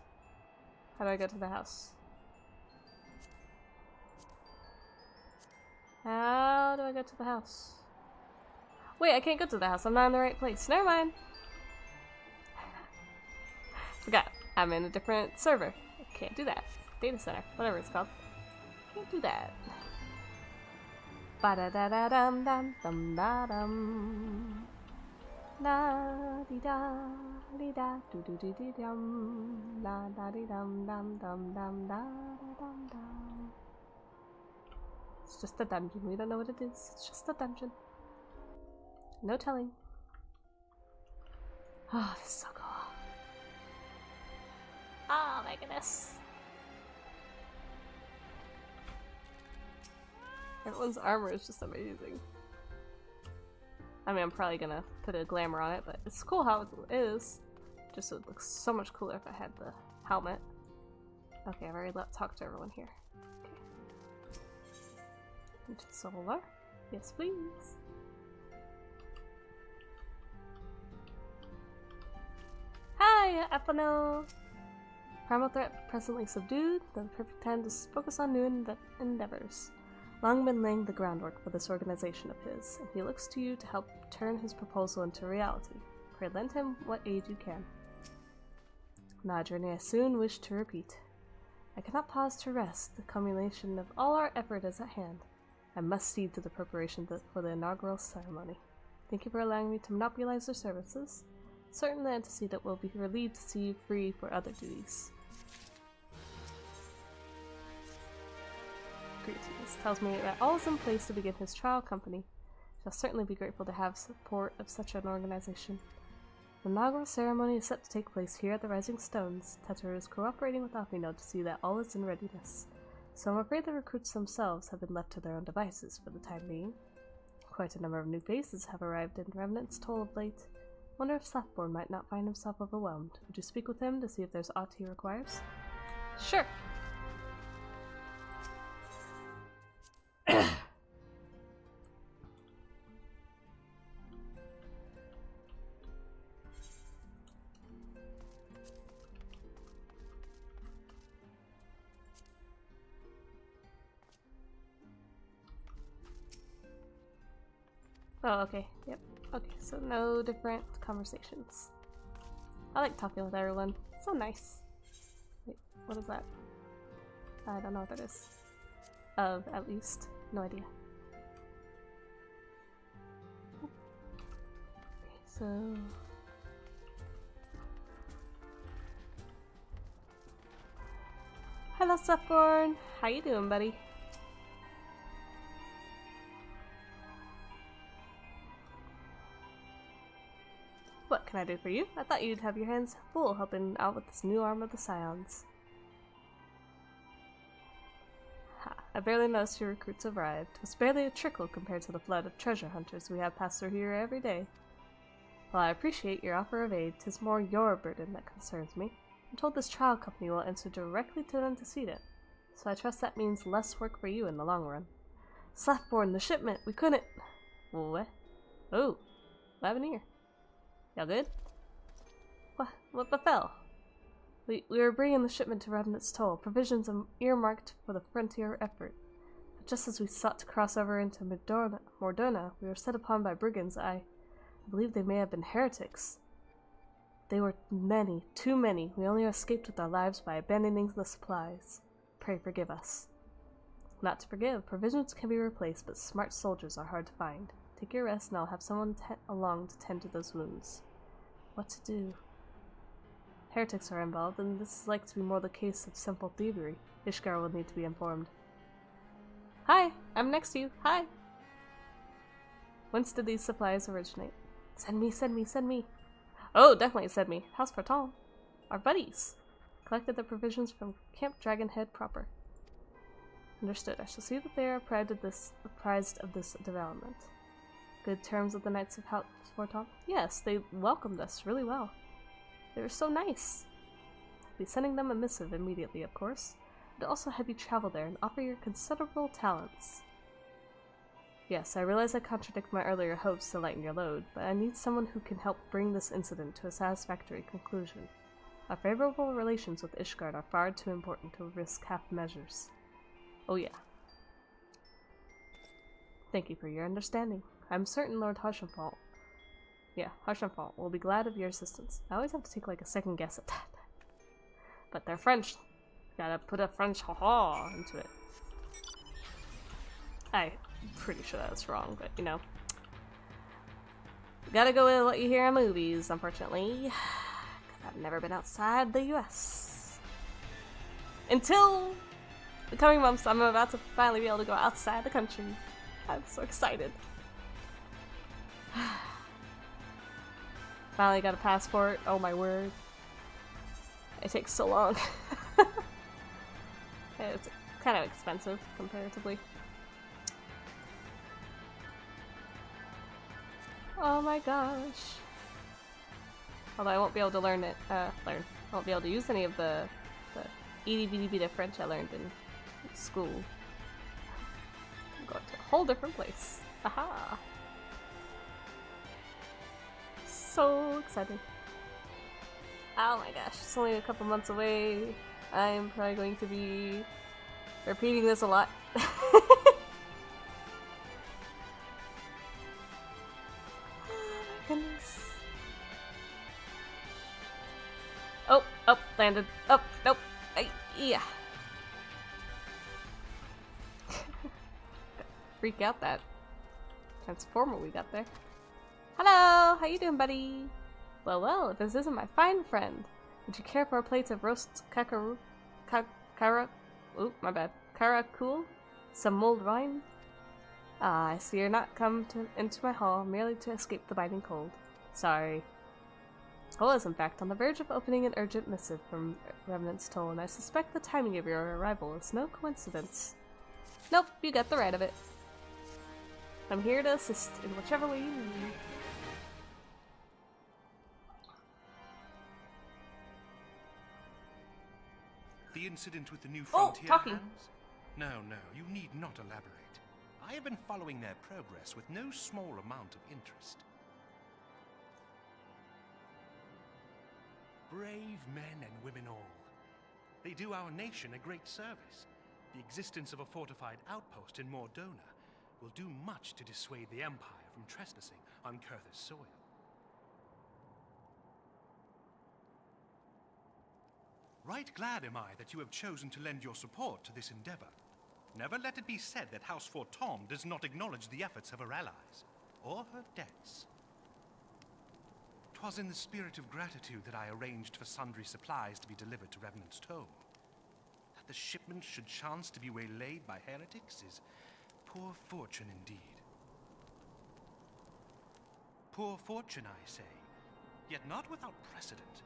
How do I go to the house? get to the house? Wait, I can't go to the house. I'm not in the right place. Never mind. Forgot. I'm in a different server. I can't do that. Data center. Whatever it's called. Can't do that. Ba-da-da-da-dum dum dum da dum. La di da di da do do do do dum. La da di dum dum dum dum da da dum dum. It's just a dungeon. We don't know what it is. It's just a dungeon. No telling. Oh, this is so cool. Oh my goodness. Everyone's armor is just amazing. I mean, I'm probably gonna put a glamour on it, but it's cool how it is. Just so it looks so much cooler if I had the helmet. Okay, I've already talked to everyone here. Okay. Into the solar. Yes, please. Hi, Epano! Primal threat presently subdued, the perfect time to focus on new endeavors. Long been laying the groundwork for this organization of his, and he looks to you to help turn his proposal into reality. Pray lend him what aid you can. Now a journey I soon wish to repeat. I cannot pause to rest. The culmination of all our effort is at hand. I must see to the preparation for the inaugural ceremony. Thank you for allowing me to monopolize their services. Certainly antecedent will be relieved to see you free for other duties. Greetings. Tells me that all is in place to begin his trial company. Shall certainly be grateful to have support of such an organization. The inaugural ceremony is set to take place here at the Rising Stones. Tetra is cooperating with Alphino to see that all is in readiness. So I'm afraid the recruits themselves have been left to their own devices for the time being. Quite a number of new faces have arrived in Remnant's Toll of late. Wonder if Slackborn might not find himself overwhelmed. Would you speak with him to see if there's aught he requires? Sure! Oh, okay. Yep. Okay, so no different conversations. I like talking with everyone. It's so nice. Wait, what is that? I don't know what that is. At least. No idea. Okay, so... Hello, Stuffborn! How you doing, buddy? What can I do for you? I thought you'd have your hands full helping out with this new arm of the Scions. Ha, I barely noticed your recruits arrived. It was barely a trickle compared to the flood of treasure hunters we have pass through here every day. While I appreciate your offer of aid, 'tis more your burden that concerns me. I'm told this trial company will answer directly to an antecedent, so I trust that means less work for you in the long run. Slackborn, the shipment! We couldn't... What? Oh, what happened here? Y'all good? What befell? We were bringing the shipment to Remnant's Toll, provisions earmarked for the frontier effort. But just as we sought to cross over into Mordona, we were set upon by brigands. I believe they may have been heretics. They were many, too many. We only escaped with our lives by abandoning the supplies. Pray forgive us. Not to forgive. Provisions can be replaced, but smart soldiers are hard to find. Take your rest, and I'll have someone along to tend to those wounds. What to do? Heretics are involved, and this is likely to be more the case of simple thievery. Ishgar will need to be informed. Hi! I'm next to you. Hi! Whence did these supplies originate? Send me, send me, send me! Oh, definitely send me. House Parton. Our buddies. Collected the provisions from Camp Dragonhead proper. Understood. I shall see that they are apprised of this development. Good terms with the Knights of House Parton? Yes, they welcomed us really well. They were so nice. I'll be sending them a missive immediately, of course, but also have you travel there and offer your considerable talents. Yes, I realize I contradict my earlier hopes to lighten your load, but I need someone who can help bring this incident to a satisfactory conclusion. Our favorable relations with Ishgard are far too important to risk half measures. Oh yeah. Thank you for your understanding. I'm certain Lord Harshenfalt, Harshenfalt will be glad of your assistance. I always have to take like a second guess at that. But they're French. Gotta put a French ha-ha into it. I'm pretty sure that's wrong, but you know. Gotta go with what you hear in movies, unfortunately. Because I've never been outside the US. Until the coming months, I'm about to finally be able to go outside the country. I'm so excited. Finally got a passport. Oh my word. It takes so long. It's kind of expensive comparatively. Oh my gosh. Although I won't be able to learn it, I won't be able to use any of the itty bitty bit of French I learned in school. I'm going to a whole different place. Aha! So excited. Oh my gosh, it's only a couple months away. I'm probably going to be repeating this a lot. Goodness. Oh, landed. Oh, nope. Yeah. Freak out that transformer we got there. Hello, how you doing, buddy? Well, if this isn't my fine friend, would you care for a plate of roast kakaru? Karakul? Some mulled wine? Ah, I see you're not come into my hall merely to escape the biting cold. Sorry. I was, in fact, on the verge of opening an urgent missive from Revenant's Toll, and I suspect the timing of your arrival is no coincidence. Nope, you got the right of it. I'm here to assist in whichever way you need. The incident with the new frontier hands? No, you need not elaborate. I have been following their progress with no small amount of interest. Brave men and women all. They do our nation a great service. The existence of a fortified outpost in Mordona will do much to dissuade the Empire from trespassing on Kurth's soil. Right glad am I that you have chosen to lend your support to this endeavor. Never let it be said that House Fortom does not acknowledge the efforts of her allies, or her debts. 'Twas in the spirit of gratitude that I arranged for sundry supplies to be delivered to Revenant's Toll. That the shipment should chance to be waylaid by heretics is poor fortune indeed. Poor fortune, I say, yet not without precedent.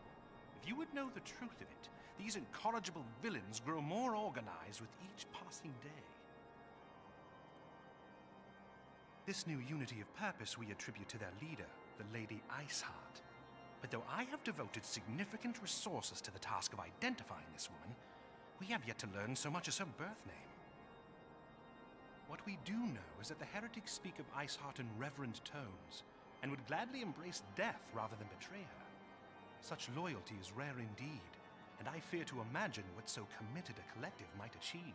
If you would know the truth of it, these incorrigible villains grow more organized with each passing day. This new unity of purpose we attribute to their leader, the Lady Iceheart. But though I have devoted significant resources to the task of identifying this woman, we have yet to learn so much as her birth name. What we do know is that the heretics speak of Iceheart in reverent tones, and would gladly embrace death rather than betray her. Such loyalty is rare indeed, and I fear to imagine what so committed a collective might achieve.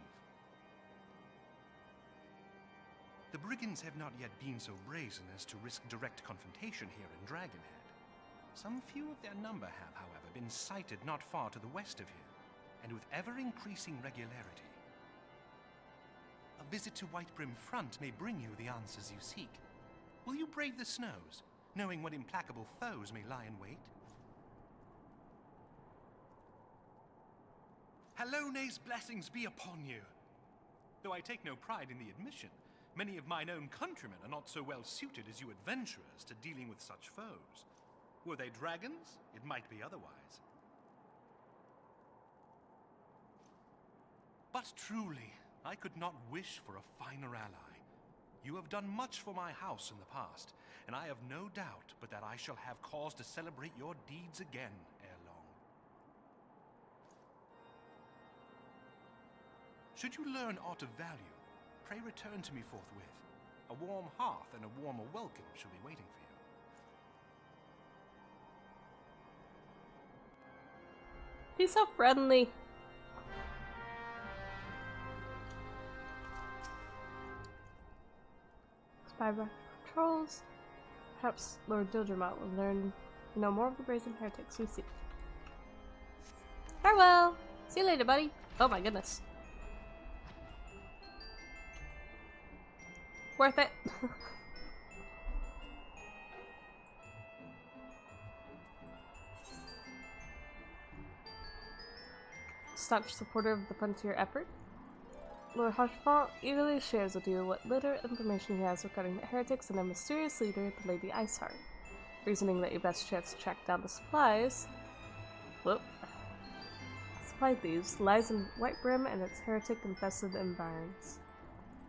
The brigands have not yet been so brazen as to risk direct confrontation here in Dragonhead. Some few of their number have, however, been sighted not far to the west of here, and with ever-increasing regularity. A visit to Whitebrim Front may bring you the answers you seek. Will you brave the snows, knowing what implacable foes may lie in wait? Halone's blessings be upon you! Though I take no pride in the admission, many of mine own countrymen are not so well suited as you adventurers to dealing with such foes. Were they dragons, it might be otherwise. But truly, I could not wish for a finer ally. You have done much for my house in the past, and I have no doubt but that I shall have cause to celebrate your deeds again ere long. Should you learn aught of value, pray return to me forthwith. A warm hearth and a warmer welcome shall be waiting for you. He's so friendly. spy back patrols. Perhaps Lord Dildramont will learn to know more of the brazen heretics we seek. Farewell! See you later, buddy! Oh my goodness. Worth it! Staunch supporter of the frontier effort, Lord Harchefort eagerly shares with you what little information he has regarding the heretics and their mysterious leader, the Lady Iceheart, reasoning that your best chance to track down the supply thieves lies in Whitebrim and its heretic-infested environs.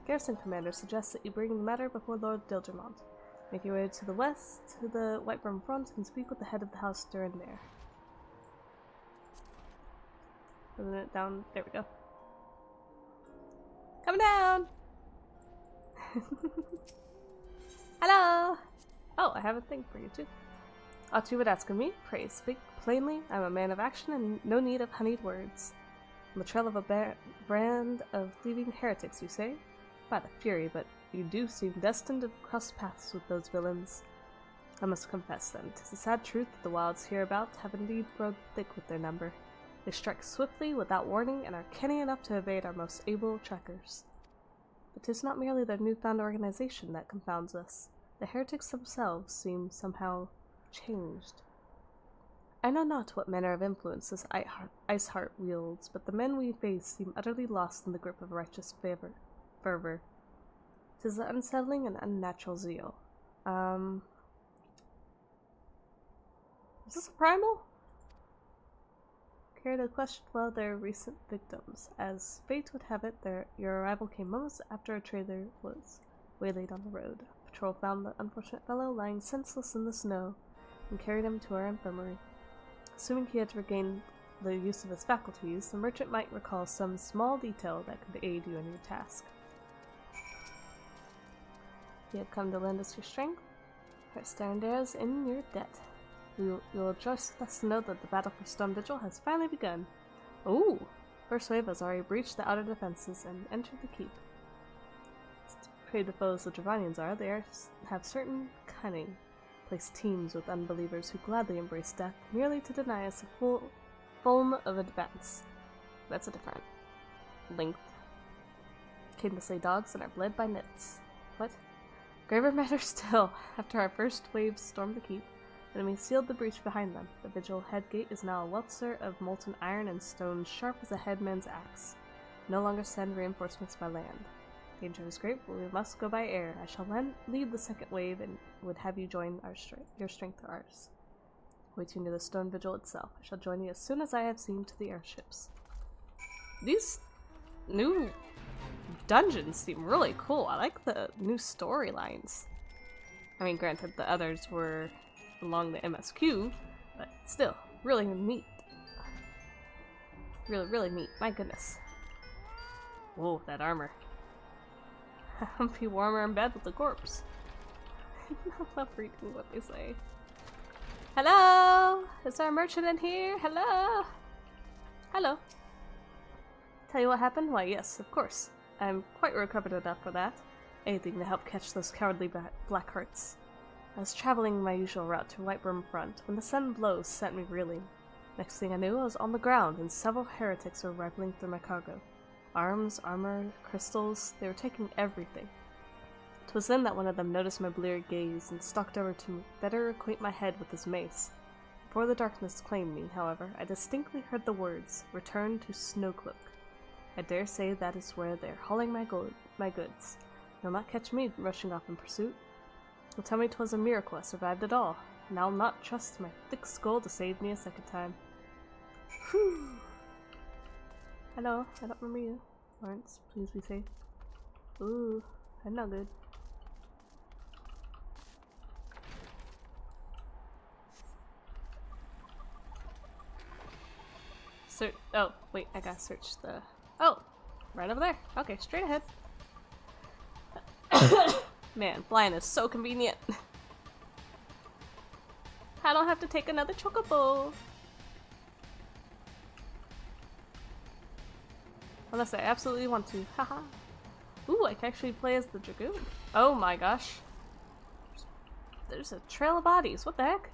Garrison Commander suggests that you bring the matter before Lord Dildramont. Make your way to the west, to the Whitebrim front, and speak with the head of the house Durin there. Isn't it down? There we go. Coming down! Hello! Oh, I have a thing for you too. Aught you would ask of me? Pray speak plainly. I'm a man of action and no need of honeyed words. On the trail of a brand of thieving heretics, you say? By the fury, but you do seem destined to cross paths with those villains. I must confess then, 'tis a sad truth that the wilds hereabout have indeed grown thick with their number. They strike swiftly, without warning, and are canny enough to evade our most able trackers. But 'tis not merely their newfound organization that confounds us. The heretics themselves seem somehow changed. I know not what manner of influence this Iceheart wields, but the men we face seem utterly lost in the grip of righteous fervor. 'Tis an unsettling and unnatural zeal. Is this a primal? Care to question well their recent victims. As fate would have it, your arrival came moments after a trader was waylaid on the road. Patrol found the unfortunate fellow lying senseless in the snow and carried him to our infirmary. Assuming he had regained the use of his faculties, the merchant might recall some small detail that could aid you in your task. You have come to lend us your strength. Our Starendale is in your debt. You will rejoice with us to know that the battle for Stone Vigil has finally begun. Ooh! First wave has already breached the outer defenses and entered the keep. Afraid the foes the Dravanians are, they have certain cunning. Place teams with unbelievers who gladly embrace death merely to deny us a full foam of advance. That's a different length. Came to slay dogs and are bled by nits. What? Graver matter still. After our first wave stormed the keep, enemies sealed the breach behind them. The vigil head gate is now a welter of molten iron and stone sharp as a headman's axe. No longer send reinforcements by land. Danger is great, but we must go by air. I shall lead the second wave and would have you join your strength to ours. Wait till near the stone vigil itself. I shall join you as soon as I have seen to the airships. These new dungeons seem really cool. I like the new storylines. I mean, granted, the others were along the MSQ, but still, really neat. Really, really neat. My goodness. Whoa, that armor. I'll be warmer in bed with the corpse. I love reading what they say. Hello! Is there a merchant in here? Hello! Hello. Tell you what happened? Why, yes, of course. I'm quite recovered enough for that. Anything to help catch those cowardly black hearts. I was traveling my usual route to Whitebrim Front when the sudden blows sent me reeling. Next thing I knew, I was on the ground and several heretics were rifling through my cargo. Arms, armor, crystals, they were taking everything. 'Twas then that one of them noticed my bleared gaze and stalked over to better acquaint my head with his mace. Before the darkness claimed me, however, I distinctly heard the words, "Return to Snowcloak." I dare say that is where they're hauling my goods. They'll not catch me rushing off in pursuit. They'll tell me 'twas a miracle I survived it all, and I'll not trust my thick skull to save me a second time. Whew. Hello, I don't remember you. Lawrence, please be safe. Ooh, I'm not good. Oh, wait, I gotta search the... Oh! Right over there. Okay, straight ahead. Man, flying is so convenient. I don't have to take another chocobo. Unless I absolutely want to. Haha. Ooh, I can actually play as the Dragoon. Oh my gosh. There's a trail of bodies. What the heck?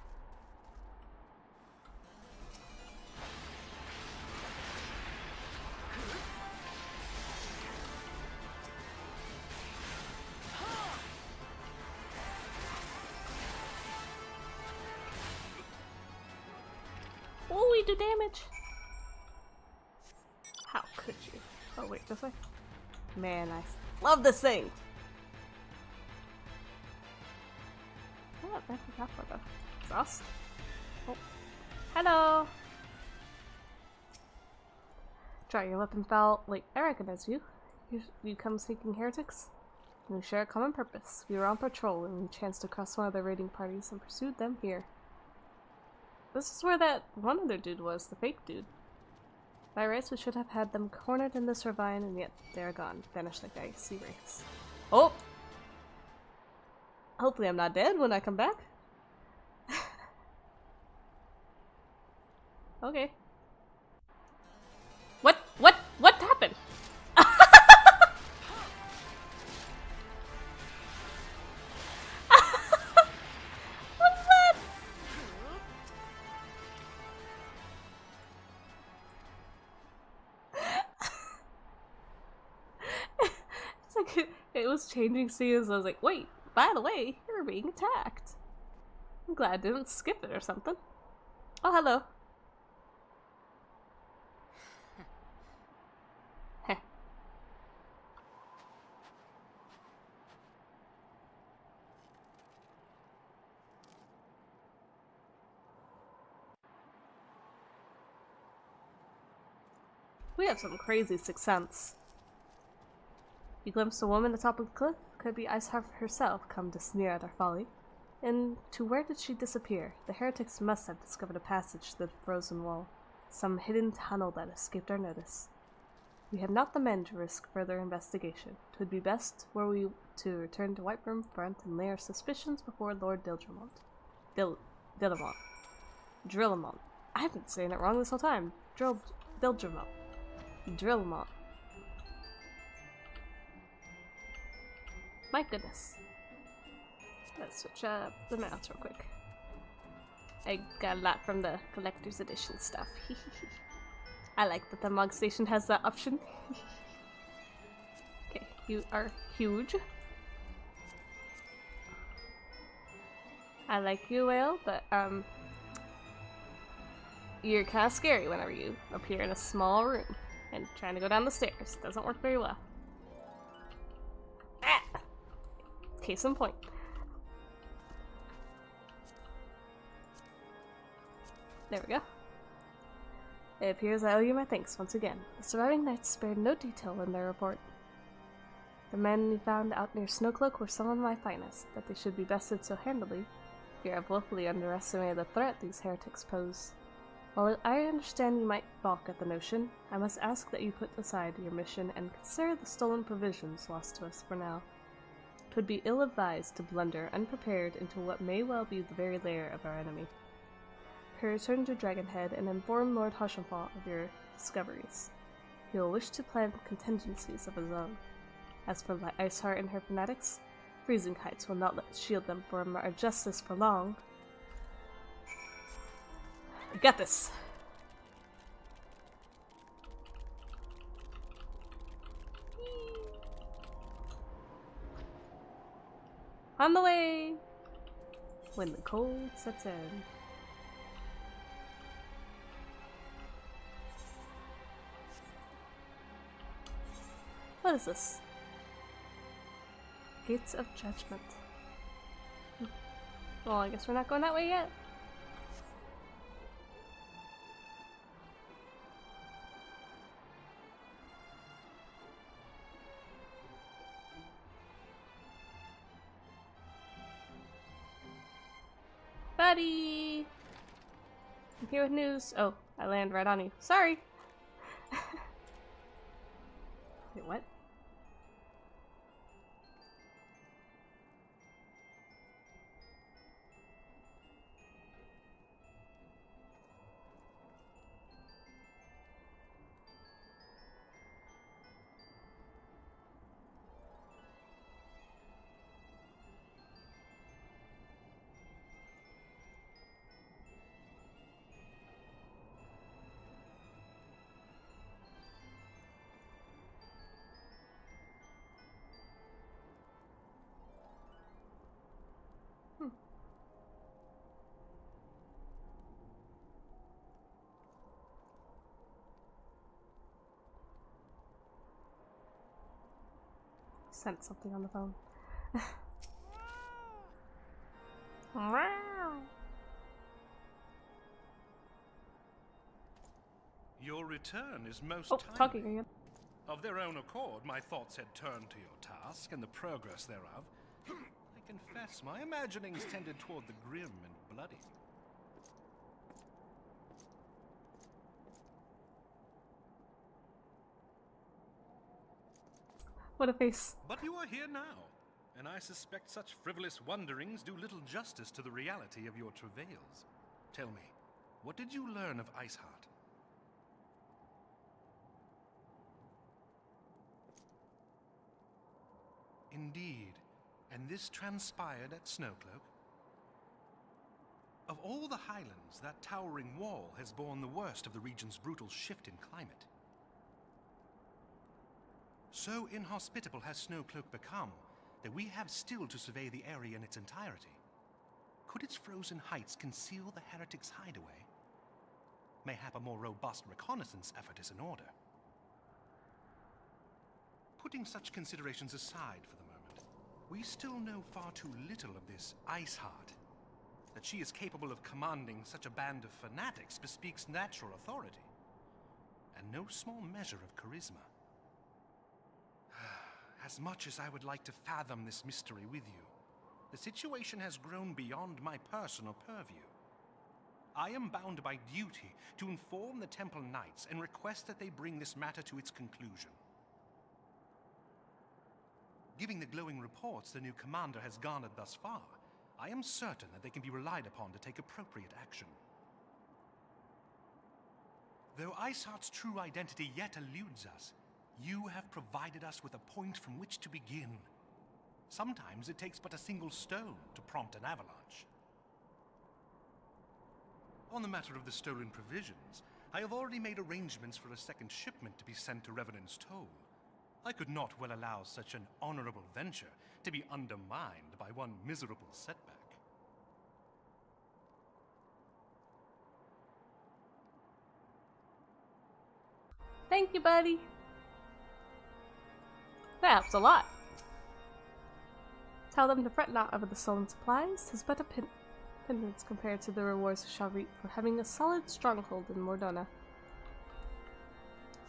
Oh, we do damage. How could you? Oh wait, this way? Man, I love this thing! Oh, that's that for the exhaust. Oh. Hello! Try your weapon foul. Wait, I recognize you. You come seeking heretics? We share a common purpose. We were on patrol and we chanced to cross one of the raiding parties and pursued them here. This is where that one other dude was, the fake dude. By rights, we should have had them cornered in this ravine, and yet they're gone, vanished like icy wraiths. Oh! Hopefully I'm not dead when I come back. Okay. What happened? What's that? It's like it was changing scenes. I was like, wait, by the way, you're being attacked. I'm glad I didn't skip it or something. Oh, hello. Heh. We have some crazy sixth sense. You glimpsed a woman atop of the cliff? Could be Iceheart herself come to sneer at our folly. And to where did she disappear? The heretics must have discovered a passage to the frozen wall. Some hidden tunnel that escaped our notice. We have not the men to risk further investigation. 'Twould be best were we to return to Whiteroom Front and lay our suspicions before Lord Dilgermont. Drillamont. I've been saying it wrong this whole time. Dilgermont. Drillamont. My goodness. Let's switch up the mouse real quick. I got a lot from the collector's edition stuff. I like that the Mog Station has that option. Okay, you are huge. I like you, Whale, but you're kind of scary whenever you appear in a small room and trying to go down the stairs. Doesn't work very well. Ah! Case in point. There we go. It appears I owe you my thanks once again. The surviving knights spared no detail in their report. The men we found out near Snowcloak were some of my finest. That they should be bested so handily, fear I've woefully underestimated the threat these heretics pose. While I understand you might balk at the notion, I must ask that you put aside your mission and consider the stolen provisions lost to us for now. 'Twould be ill-advised to blunder unprepared into what may well be the very lair of our enemy. Return to Dragonhead and inform Lord Hushempont of your discoveries. He will wish to plan contingencies of his own. As for Iceheart and her fanatics, freezing heights will not shield them from our justice for long. I got this! On the way! When the cold sets in. What is this? Gates of Judgment. Well, I guess we're not going that way yet. Buddy! I'm here with news. Oh, I land right on you. Sorry! Wait, what? sent something on the phone. Your return is most Oh, timely. talking again. Of their own accord, my thoughts had turned to your task and the progress thereof. I confess, my imaginings tended toward the grim and bloody. What a face. But you are here now, and I suspect such frivolous wonderings do little justice to the reality of your travails. Tell me, what did you learn of Iceheart? Indeed, and this transpired at Snowcloak? Of all the highlands, that towering wall has borne the worst of the region's brutal shift in climate. So inhospitable has Snowcloak become that we have still to survey the area in its entirety. Could its frozen heights conceal the heretics' hideaway? Mayhap a more robust reconnaissance effort is in order. Putting such considerations aside for the moment, we still know far too little of this Iceheart. That she is capable of commanding such a band of fanatics bespeaks natural authority, and no small measure of charisma. As much as I would like to fathom this mystery with you, the situation has grown beyond my personal purview. I am bound by duty to inform the Temple Knights and request that they bring this matter to its conclusion. Given the glowing reports the new commander has garnered thus far, I am certain that they can be relied upon to take appropriate action. Though Iceheart's true identity yet eludes us, you have provided us with a point from which to begin. Sometimes it takes but a single stone to prompt an avalanche. On the matter of the stolen provisions, I have already made arrangements for a second shipment to be sent to Revenant's Toll. I could not well allow such an honorable venture to be undermined by one miserable setback. Thank you, buddy. That helps a lot. Tell them to fret not over the stolen supplies. 'Tis but a pittance compared to the rewards we shall reap for having a solid stronghold in Mordona.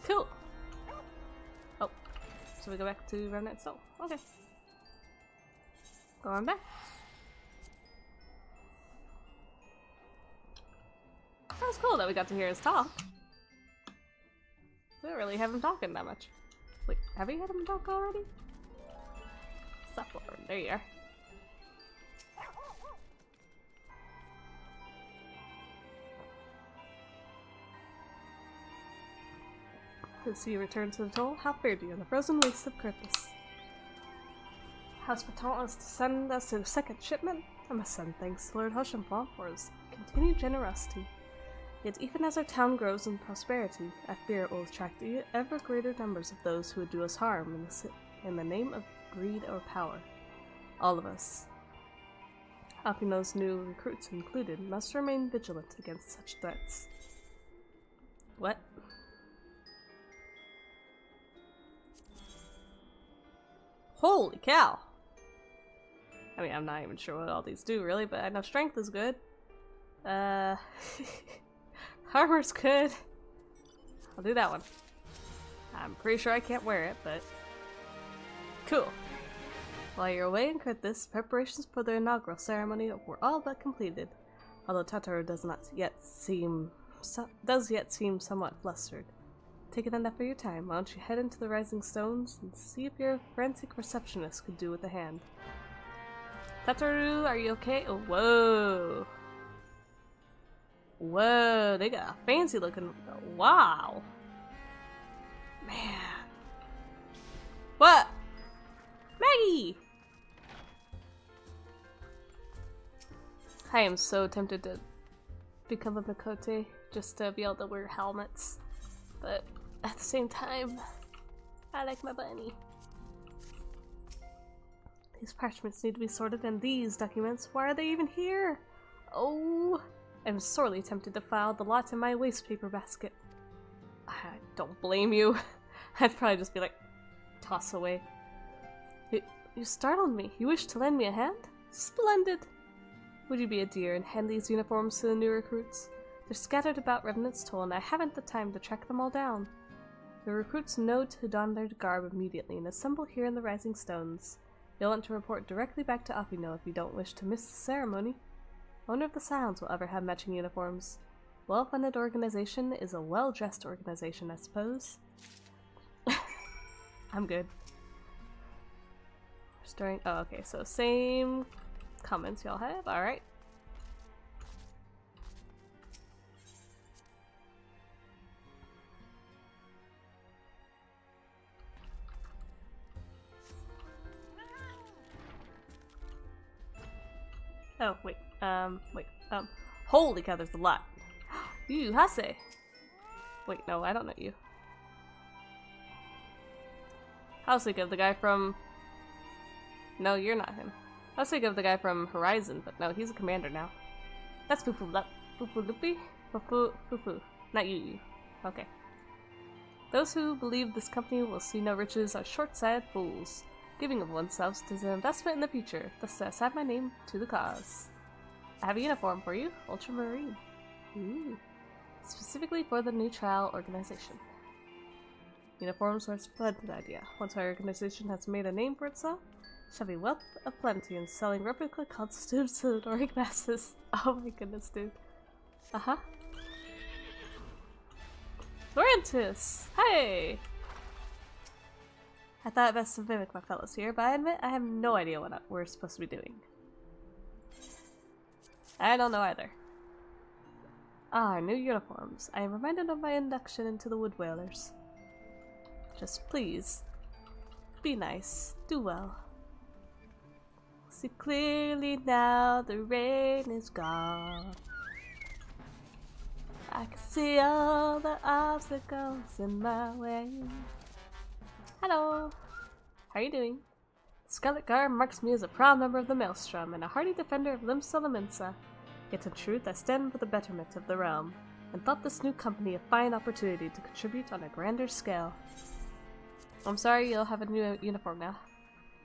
Cool. Oh, so we go back to Remnant Soul. Okay. Going back. That was cool that we got to hear his talk. We don't really have him talking that much. Wait, have we had him talk already? Stop over. There you are. As you return to the toll, how fared you on the frozen wastes of Kirthis? House Baton wants to send us a second shipment. I must send thanks to Lord Hushenfall for his continued generosity. Yet even as our town grows in prosperity, I fear it will attract ever greater numbers of those who would do us harm in the name of greed or power. All of us, Alpino's new recruits included, must remain vigilant against such threats. What? Holy cow! I mean, I'm not even sure what all these do, really, but I know strength is good. Armor's good. I'll do that one. I'm pretty sure I can't wear it, but... Cool. While you're away in Kirthis, preparations for the inaugural ceremony were all but completed, although Tataru does yet seem somewhat flustered. Taking enough of your time, why don't you head into the Rising Stones and see if your forensic receptionist could do with a hand. Tataru, are you okay? Oh, whoa. Whoa, they got a fancy looking... Wow. Man. What? Maggie! I am so tempted to become a Mikote just to be able to wear helmets. But at the same time, I like my bunny. These parchments need to be sorted, and these documents, why are they even here? Oh, I'm sorely tempted to file the lot in my waste paper basket. I don't blame you. I'd probably just be like, toss away. You startled me. You wish to lend me a hand? Splendid! Would you be a dear and hand these uniforms to the new recruits? They're scattered about Remnant's Toll, and I haven't the time to track them all down. The recruits know to don their garb immediately and assemble here in the Rising Stones. You'll want to report directly back to Apino if you don't wish to miss the ceremony. I wonder if the Scions will ever have matching uniforms. Well-funded organization is a well-dressed organization, I suppose. I'm good. Restoring. Oh, okay, so same comments y'all have. Alright. Oh, wait. Holy cow, there's a lot. You, Hase! Wait, no, I don't know you. I was thinking of the guy from... No, you're not him. I was thinking of the guy from Horizon, but no, he's a commander now. That's Fufu Lupi? Fufu. Not you. Okay. Those who believe this company will see no riches are short-sighted fools. Giving of oneself is an investment in the future, thus I assign my name to the cause. I have a uniform for you, Ultramarine. Ooh. Specifically for the new trial organization. Uniforms are a splendid idea. Once our organization has made a name for itself, it shall be wealth of plenty in selling replica costumes to the adoring masses. Oh my goodness, dude. Uh-huh. Laurentis! Hey! I thought it best to mimic my fellows here, but I admit I have no idea what we're supposed to be doing. I don't know either. Ah, new uniforms. I am reminded of my induction into the Wood Whalers. Just please, be nice, do well. See clearly now the rain is gone. I can see all the obstacles in my way. Hello! How are you doing? The Scarlet Garb marks me as a proud member of the Maelstrom and a hardy defender of Limsa Laminsa. Yet in truth, I stand for the betterment of the realm, and thought this new company a fine opportunity to contribute on a grander scale. I'm sorry, you'll have a new uniform now.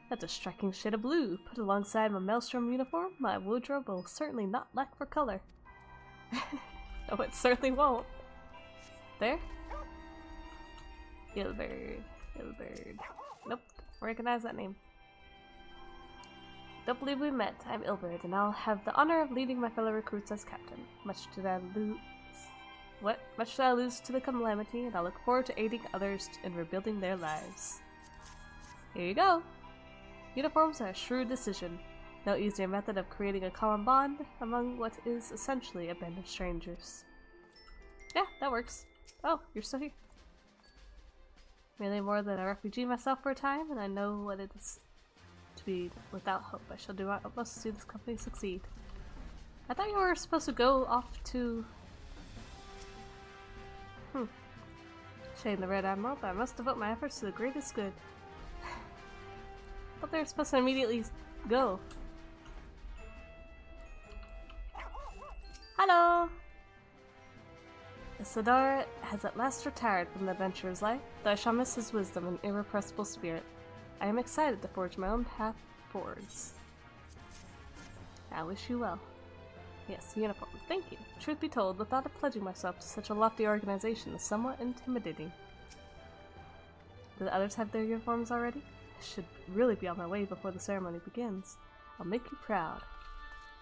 That's a striking shade of blue. Put alongside my Maelstrom uniform, my wardrobe will certainly not lack for color. No, it certainly won't. There? Ilbird. Nope, recognize that name. Don't believe we met. I'm Ilbird, and I'll have the honor of leading my fellow recruits as captain. Much did I lose to the calamity, and I look forward to aiding others in rebuilding their lives. Here you go. Uniforms are a shrewd decision. No easier method of creating a common bond among what is essentially a band of strangers. Yeah, that works. Oh, you're still here. Merely more than a refugee myself for a time, and I know what it is to be without hope. I shall do my utmost to see this company succeed. I thought you were supposed to go off to... Shame the Red Admiral, but I must devote my efforts to the greatest good. I thought they were supposed to immediately go. Hello! The Sadar has at last retired from the adventurer's life, though I shall miss his wisdom and irrepressible spirit. I am excited to forge my own path forwards. I wish you well. Yes, uniform. Thank you. Truth be told, the thought of pledging myself to such a lofty organization is somewhat intimidating. Do the others have their uniforms already? I should really be on my way before the ceremony begins. I'll make you proud.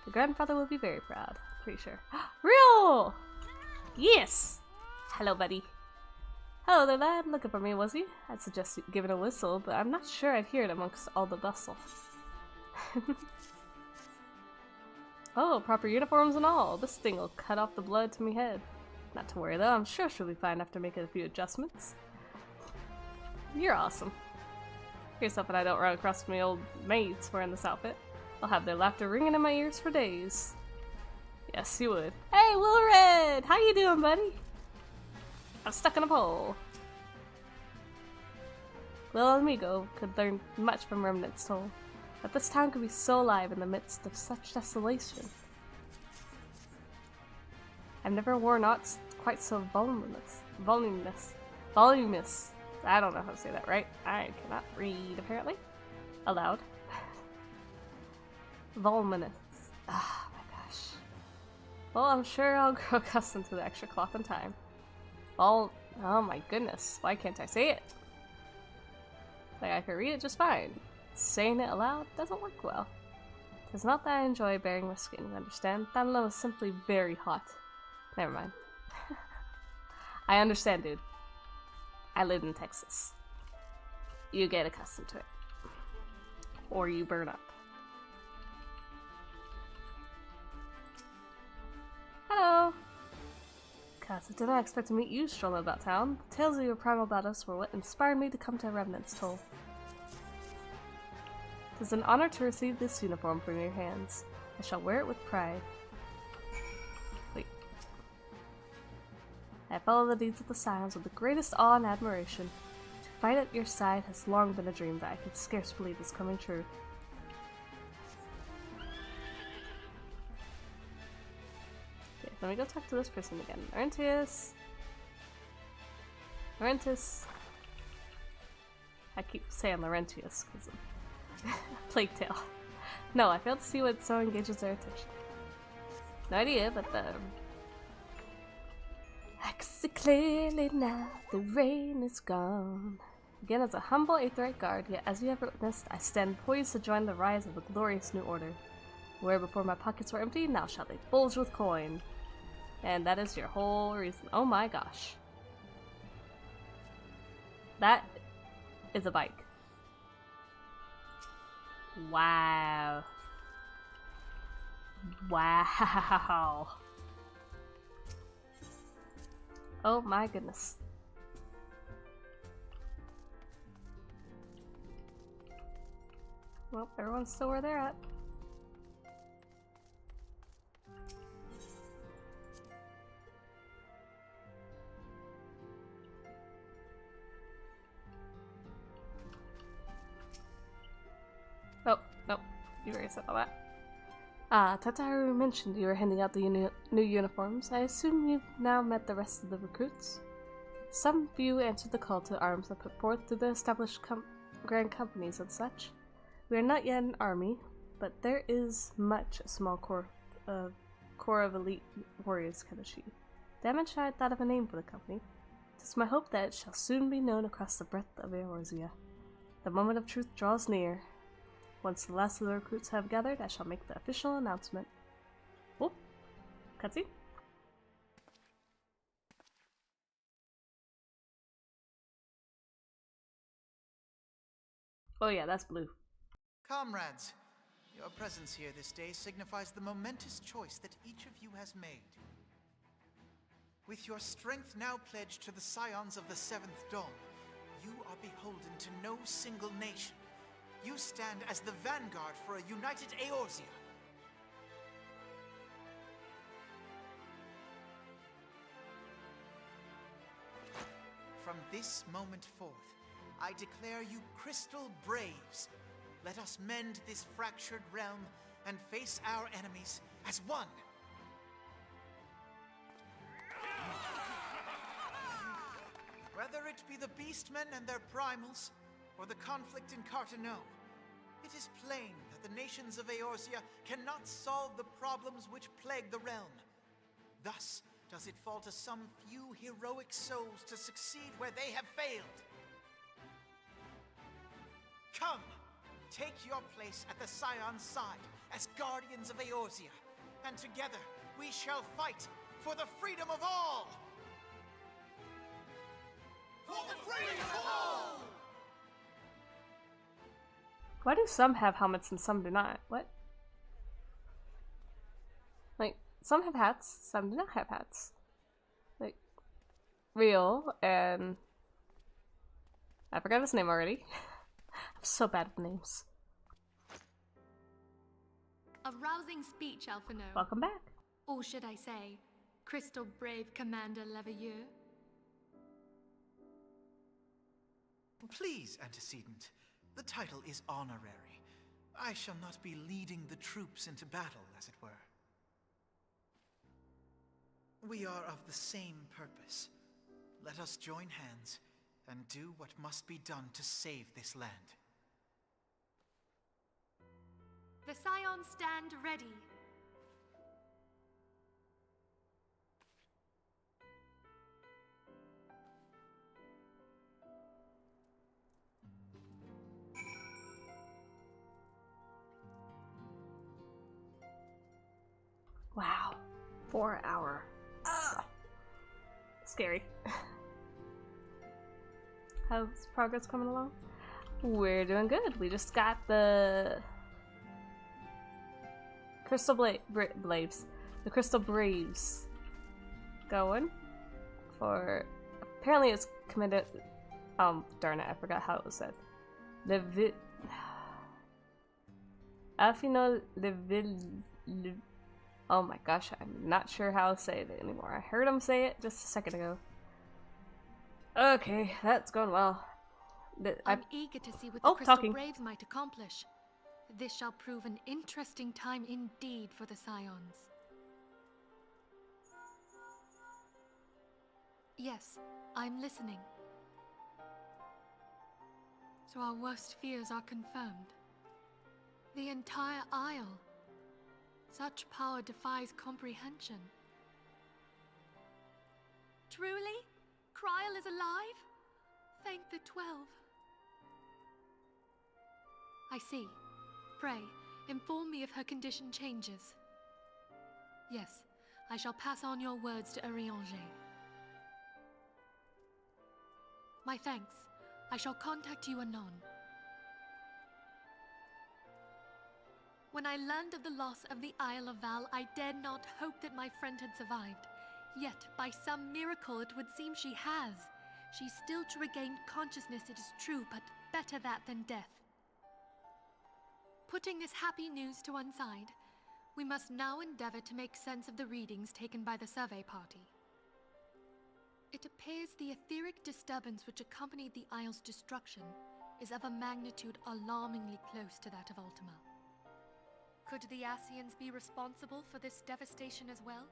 Your grandfather will be very proud. Pretty sure. Real! Yes! Hello, buddy. Hello there, lad. Looking for me, was he? I'd suggest giving a whistle, but I'm not sure I'd hear it amongst all the bustle. Oh, proper uniforms and all. This thing will cut off the blood to me head. Not to worry though, I'm sure she'll be fine after making a few adjustments. You're awesome. Here's something I don't run across my old mates wearing this outfit. I'll have their laughter ringing in my ears for days. Yes, you would. Hey, Will Red! How you doing, buddy? I'm stuck in a pole. Little amigo could learn much from Remnant's Toll, but this town could be so alive in the midst of such desolation. I've never worn aught quite so voluminous. I don't know how to say that right. I cannot read, apparently. Aloud. voluminous. Ah, my gosh. Well, I'm sure I'll grow accustomed to the extra cloth in time. Oh my goodness, why can't I say it? Like, I can read it just fine. Saying it aloud doesn't work well. It's not that I enjoy bearing my skin, you understand? That alone is simply very hot. Never mind. I understand, dude. I live in Texas. You get accustomed to it. Or you burn up. Hello! Cuz I did not expect to meet you strolling about town. The tales of your primal battles were what inspired me to come to Remnant's Toll. It is an honor to receive this uniform from your hands. I shall wear it with pride. Wait. I follow the deeds of the Scions with the greatest awe and admiration. To fight at your side has long been a dream that I could scarce believe is coming true. Okay, let me go talk to this person again. Laurentius. I keep saying Laurentius because Plague Tale. No, I failed to see what so engages their attention. No idea, but I can see clearly now, the rain is gone. Again as a humble Aetherite guard, yet as you have witnessed, I stand poised to join the rise of a glorious new order. Where before my pockets were empty, now shall they bulge with coin. And that is your whole reason. Oh my gosh. That is a bike. Wow. Wow. Oh my goodness. Well, everyone's still where they're at. Oh, no. You already said all that. Tataru mentioned you were handing out the new uniforms. I assume you've now met the rest of the recruits? Some few answered the call to arms and put forth through the established grand companies and such. We are not yet an army, but there is much a small core of elite warriors can achieve. Damage I had thought of a name for the company. It is my hope that it shall soon be known across the breadth of Eorzea. The moment of truth draws near. Once the last of the recruits have gathered, I shall make the official announcement. Oh, cutscene. Oh yeah, that's blue. Comrades, your presence here this day signifies the momentous choice that each of you has made. With your strength now pledged to the Scions of the Seventh Dawn, you are beholden to no single nation. You stand as the vanguard for a united Eorzea. From this moment forth, I declare you Crystal Braves. Let us mend this fractured realm and face our enemies as one. Whether it be the Beastmen and their primals, or the conflict in Carteneau, it is plain that the nations of Eorzea cannot solve the problems which plague the realm. Thus does it fall to some few heroic souls to succeed where they have failed. Come, take your place at the Scion's side as guardians of Eorzea, and together we shall fight for the freedom of all! For the freedom of all! Why do some have helmets and some do not? What? Like, some have hats, some do not have hats. Like, Real and... I forgot his name already. I'm so bad with names. A rousing speech, Alphino. Welcome back. Or should I say, Crystal Brave Commander Leveilleur? Please, Antecedent. The title is honorary. I shall not be leading the troops into battle, as it were. We are of the same purpose. Let us join hands and do what must be done to save this land. The Scions stand ready. Wow. 4 hour. Ugh. Scary. How's progress coming along? We're doing good. We just got the Crystal Braves. The Crystal Braves going for... Apparently it's committed... darn it, I forgot how it was said. Oh my gosh, I'm not sure how to say it anymore. I heard him say it just a second ago. Okay, that's going well. I'm eager to see what the Crystal talking. Braves might accomplish. This shall prove an interesting time indeed for the Scions. Yes, I'm listening. So our worst fears are confirmed. The entire Isle. Such power defies comprehension. Truly? Kryl is alive? Thank the 12. I see. Pray, inform me if her condition changes. Yes, I shall pass on your words to Urianger. My thanks. I shall contact you anon. When I learned of the loss of the Isle of Val, I dared not hope that my friend had survived. Yet, by some miracle, it would seem she has. She's still to regain consciousness, it is true, but better that than death. Putting this happy news to one side, we must now endeavor to make sense of the readings taken by the survey party. It appears the etheric disturbance which accompanied the Isle's destruction is of a magnitude alarmingly close to that of Ultima. Could the Ascians be responsible for this devastation as well?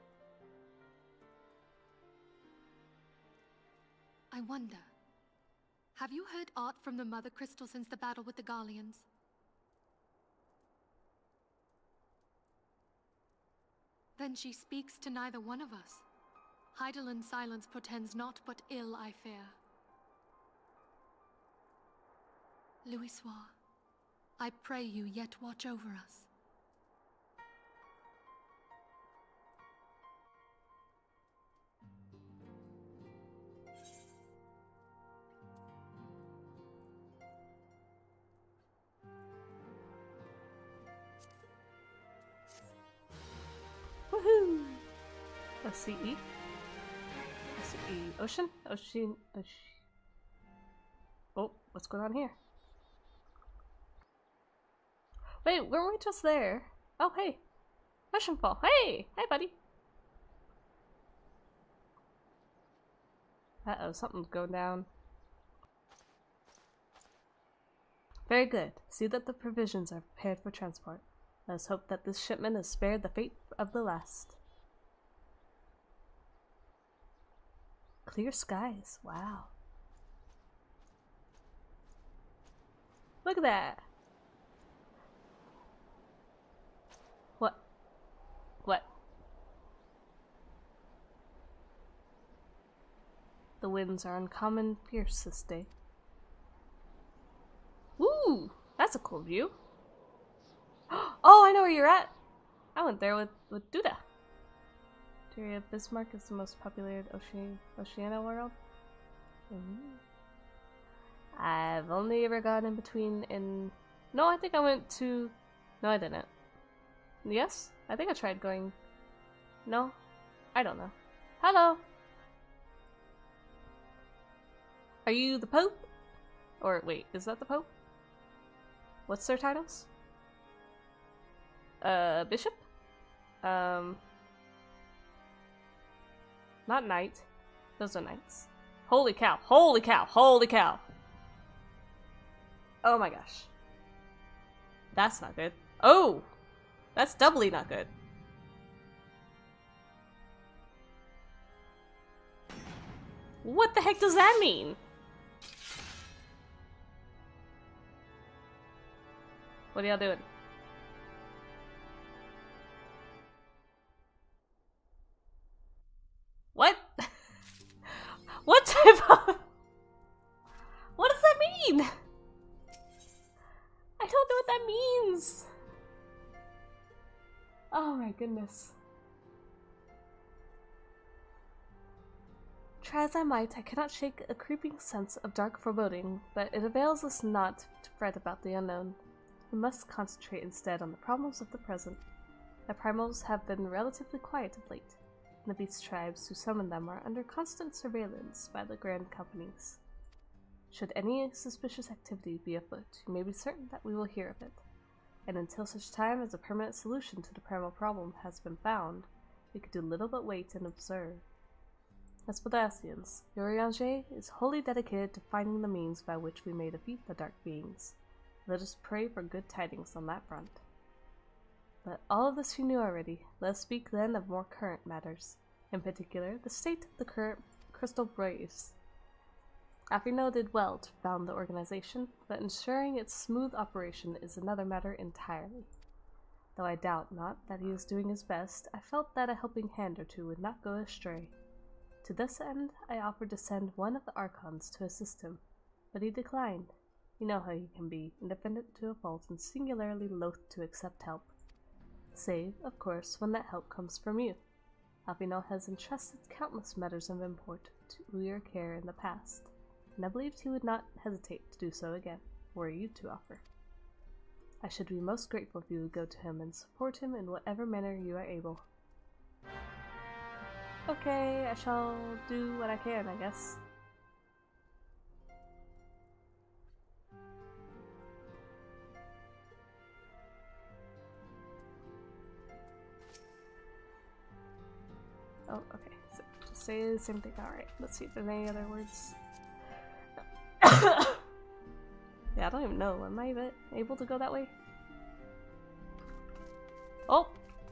I wonder, have you heard aught from the Mother Crystal since the battle with the Garleans? Then she speaks to neither one of us. Heidelin's silence portends naught but ill, I fear. Louisoix, I pray you yet watch over us. Woohoo! A CE? CE. Ocean? Ocean. Oh, what's going on here? Wait, weren't we just there? Oh, hey. Oceanfall. Hey! Hey, buddy. Uh-oh, something's going down. Very good. See that the provisions are prepared for transport. Let us hope that this shipment is spared the fate of the last. Clear skies. Wow. Look at that. What? What? The winds are uncommon fierce this day. Ooh, that's a cool view. Oh, I know where you're at. I went there with Duda. Tyria Bismarck is the most populated Oceania world. I've only ever gone in between in... No, I think I went to... No, I didn't. Yes? I think I tried going... No? I don't know. Hello! Are you the Pope? Or wait, is that the Pope? What's their titles? Bishop? Not knight. Those are knights. Holy cow, holy cow, holy cow! Oh my gosh. That's not good. Oh! That's doubly not good. What the heck does that mean? What are y'all doing? Oh my goodness. Try as I might, I cannot shake a creeping sense of dark foreboding, but it avails us not to fret about the unknown. We must concentrate instead on the problems of the present. The primals have been relatively quiet of late, and the beast tribes who summon them are under constant surveillance by the grand companies. Should any suspicious activity be afoot, you may be certain that we will hear of it, and until such time as a permanent solution to the primal problem has been found, we could do little but wait and observe. As for the Ascians, Urianger is wholly dedicated to finding the means by which we may defeat the dark beings. Let us pray for good tidings on that front. But all of this you knew already. Let us speak then of more current matters, in particular the state of the current Crystal Braves. Afino did well to found the organization, but ensuring its smooth operation is another matter entirely. Though I doubt not that he is doing his best, I felt that a helping hand or two would not go astray. To this end, I offered to send one of the Archons to assist him, but he declined. You know how he can be, independent to a fault and singularly loath to accept help. Save, of course, when that help comes from you. Alpino has entrusted countless matters of import to your care in the past, and I believed he would not hesitate to do so again, were you to offer. I should be most grateful if you would go to him and support him in whatever manner you are able. Okay, I shall do what I can, I guess. Oh, okay. So just say the same thing. Alright, let's see if there's any other words. Yeah, I don't even know. Am I even able to go that way? Oh!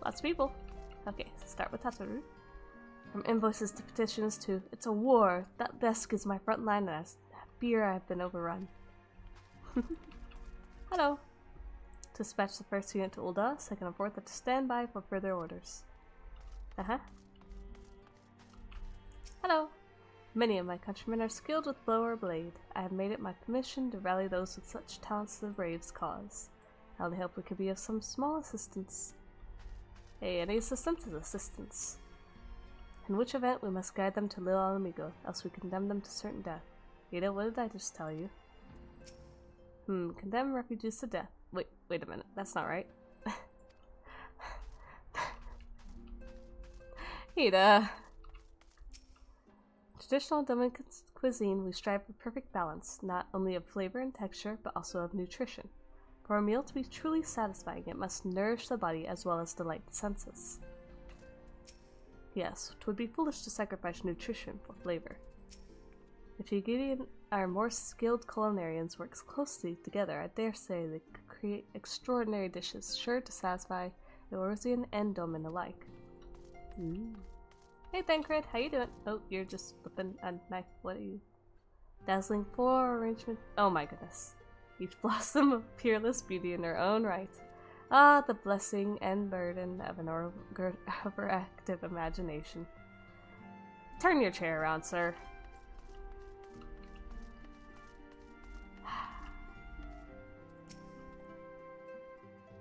Lots of people. Okay, so start with Tataru. From invoices to petitions to, it's a war. That desk is my front line and I fear I have been overrun. Hello. Dispatch the first unit to Ulda, second and fourth are to stand by for further orders. Uh-huh. Hello. Many of my countrymen are skilled with bow or blade. I have made it my commission to rally those with such talents to the Braves' cause. I only hope we could be of some small assistance. Hey, any assistance is assistance. In which event we must guide them to Lil Alamigo, else we condemn them to certain death. Ada, what did I just tell you? Condemn refugees to death. Wait a minute, that's not right. Ada. Traditional Dominican cuisine, we strive for perfect balance, not only of flavor and texture, but also of nutrition. For a meal to be truly satisfying, it must nourish the body as well as delight the senses. Yes, 'twould be foolish to sacrifice nutrition for flavor. If Yugiri and our more skilled culinarians work closely together, I dare say they could create extraordinary dishes sure to satisfy Eorzean and Domin alike. Hey Thancred, how you doing? Oh, you're just flipping a knife. What are you? Dazzling floral arrangement. Oh my goodness. Each blossom of peerless beauty in her own right. Ah, the blessing and burden of an overactive imagination. Turn your chair around, sir.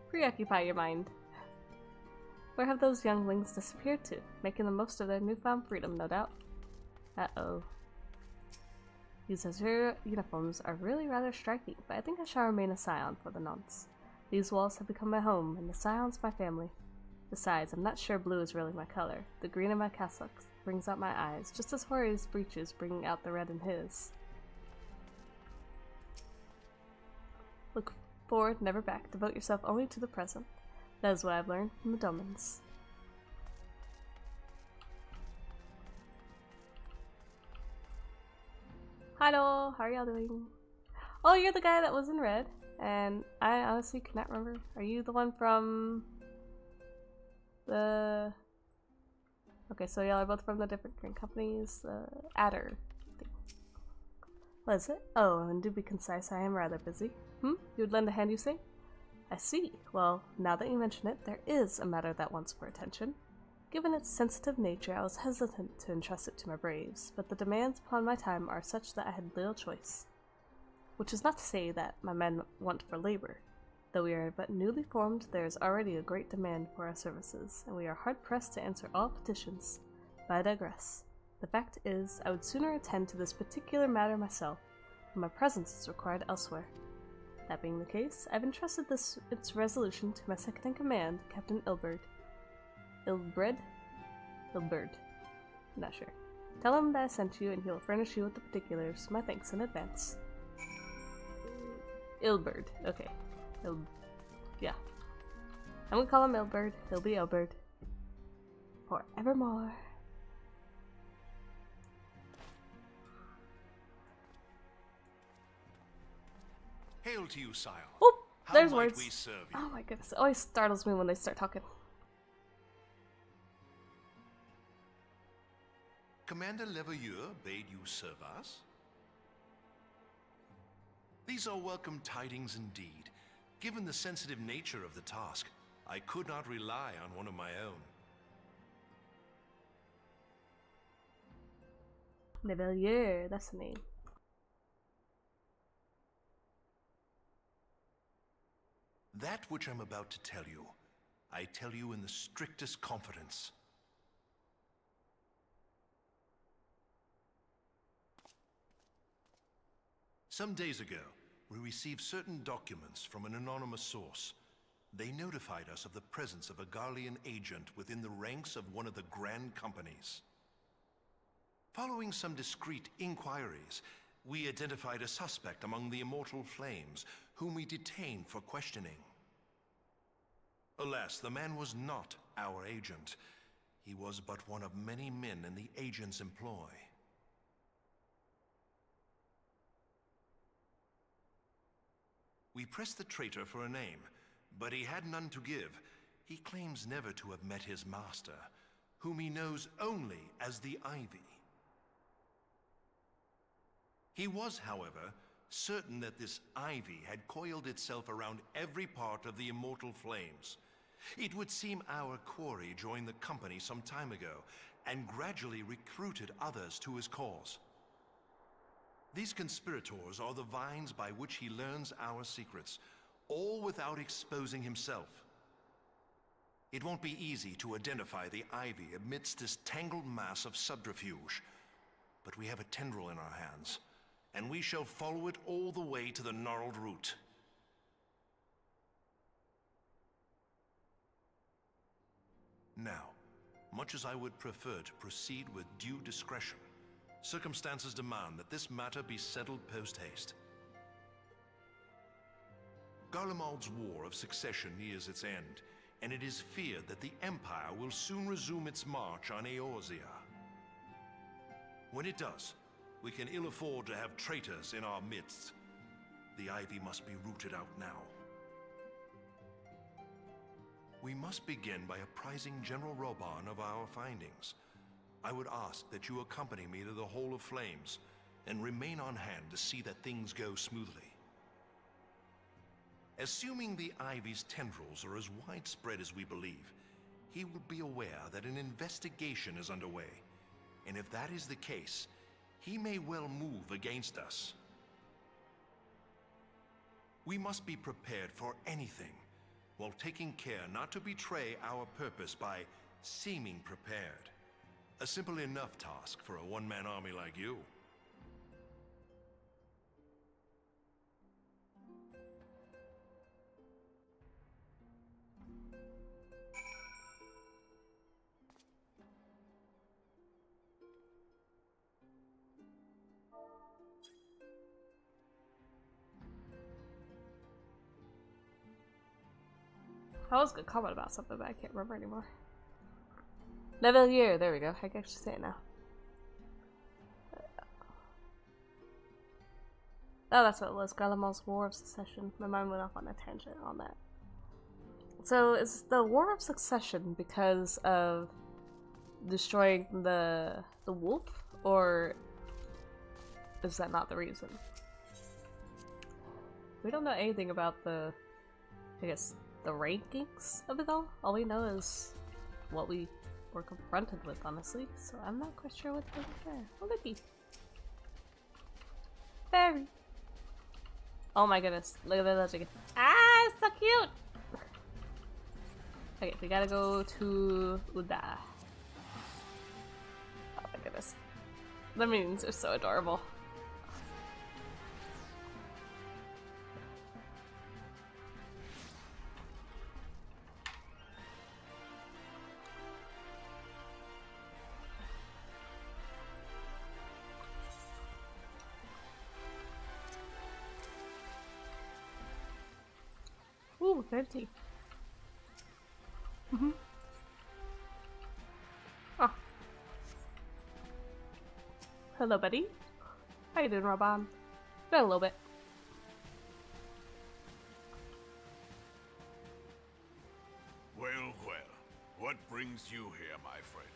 Preoccupy your mind. Where have those younglings disappeared to? Making the most of their newfound freedom, no doubt. Uh-oh. These azure uniforms are really rather striking, but I think I shall remain a scion for the nonce. These walls have become my home, and the scions my family. Besides, I'm not sure blue is really my color. The green in my cassock brings out my eyes, just as Hori's breeches bring out the red in his. Look forward, never back. Devote yourself only to the present. That is what I've learned from the Domins. Hello, how are y'all doing? Oh, you're the guy that was in red, and I honestly cannot remember. Are you the one from the... Okay, so y'all are both from the different green companies. Adder thing. What is it? Oh, and do be concise, I am rather busy. You would lend a hand, you say? I see. Well, now that you mention it, there is a matter that wants for attention. Given its sensitive nature, I was hesitant to entrust it to my braves, but the demands upon my time are such that I had little choice. Which is not to say that my men want for labor. Though we are but newly formed, there is already a great demand for our services, and we are hard-pressed to answer all petitions. But I digress. The fact is, I would sooner attend to this particular matter myself, and my presence is required elsewhere. That being the case, I've entrusted its resolution to my second-in-command, Captain Ilberd. Ilberd? Ilberd. Not sure. Tell him that I sent you, and he'll furnish you with the particulars. My thanks in advance. Ilberd. Okay. Yeah. I'm gonna call him Ilberd. He'll be Ilberd. Forevermore. Hail to you, sire. Oop! How There's might words. we serve you? Oh my goodness. It always startles me when they start talking. Commander Leveilleur bade you serve us? These are welcome tidings indeed. Given the sensitive nature of the task, I could not rely on one of my own. Leveilleur, that's the name. That which I'm about to tell you, I tell you in the strictest confidence. Some days ago, we received certain documents from an anonymous source. They notified us of the presence of a Garlean agent within the ranks of one of the Grand Companies. Following some discreet inquiries, we identified a suspect among the Immortal Flames, whom we detained for questioning. Alas, the man was not our agent. He was but one of many men in the agent's employ. We pressed the traitor for a name, but he had none to give. He claims never to have met his master, whom he knows only as the Ivy. He was, however, certain that this Ivy had coiled itself around every part of the Immortal Flames. It would seem our quarry joined the company some time ago, and gradually recruited others to his cause. These conspirators are the vines by which he learns our secrets, all without exposing himself. It won't be easy to identify the Ivy amidst this tangled mass of subterfuge, but we have a tendril in our hands, and we shall follow it all the way to the gnarled root. Now, much as I would prefer to proceed with due discretion, circumstances demand that this matter be settled post-haste. Garlemald's War of Succession nears its end, and it is feared that the Empire will soon resume its march on Eorzea. When it does, we can ill afford to have traitors in our midst. The Ivy must be rooted out now. We must begin by apprising General Roban of our findings. I would ask that you accompany me to the Hall of Flames, and remain on hand to see that things go smoothly. Assuming the Ivy's tendrils are as widespread as we believe, he will be aware that an investigation is underway, and if that is the case, he may well move against us. We must be prepared for anything, while taking care not to betray our purpose by seeming prepared. A simple enough task for a one-man army like you. I was gonna comment about something, but I can't remember anymore. Leveilleur, there we go. I can actually say it now. Oh, that's what it was. Garlemald's War of Succession. My mind went off on a tangent on that. So, is the War of Succession because of destroying the wolf, or is that not the reason? We don't know anything about the, I guess, the rankings of it all. All we know is what we were confronted with, honestly, so I'm not quite sure what they're there. Oh, looky. Fairy. Oh my goodness. Look at that logic. Ah, it's so cute! Okay, we gotta go to Uda. Oh my goodness. The minions are so adorable. Ooh, 30. Oh. Hello, buddy. How you doing, Robon? Been a little bit. Well, well. What brings you here, my friend?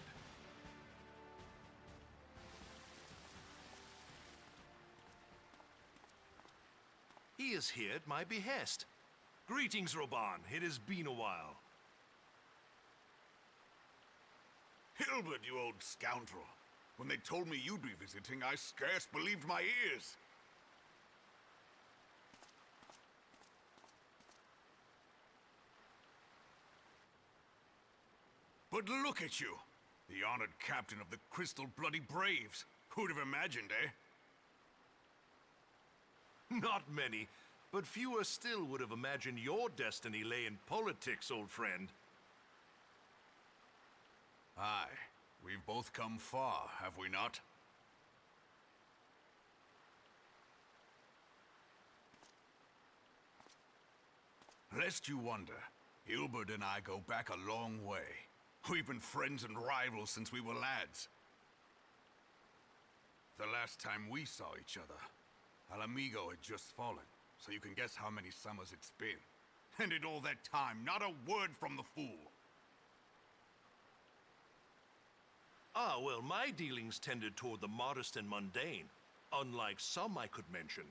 He is here at my behest. Greetings, Roban. It has been a while. Hilbert, you old scoundrel. When they told me you'd be visiting, I scarce believed my ears. But look at you, the honored captain of the Crystal Bloody Braves. Who'd have imagined, eh? Not many, but fewer still would have imagined your destiny lay in politics, old friend. Aye, we've both come far, have we not? Lest you wonder, Hilbert and I go back a long way. We've been friends and rivals since we were lads. The last time we saw each other, Alamigo had just fallen, so you can guess how many summers it's been. And in all that time, not a word from the fool. Ah, well, my dealings tended toward the modest and mundane, unlike some I could mention.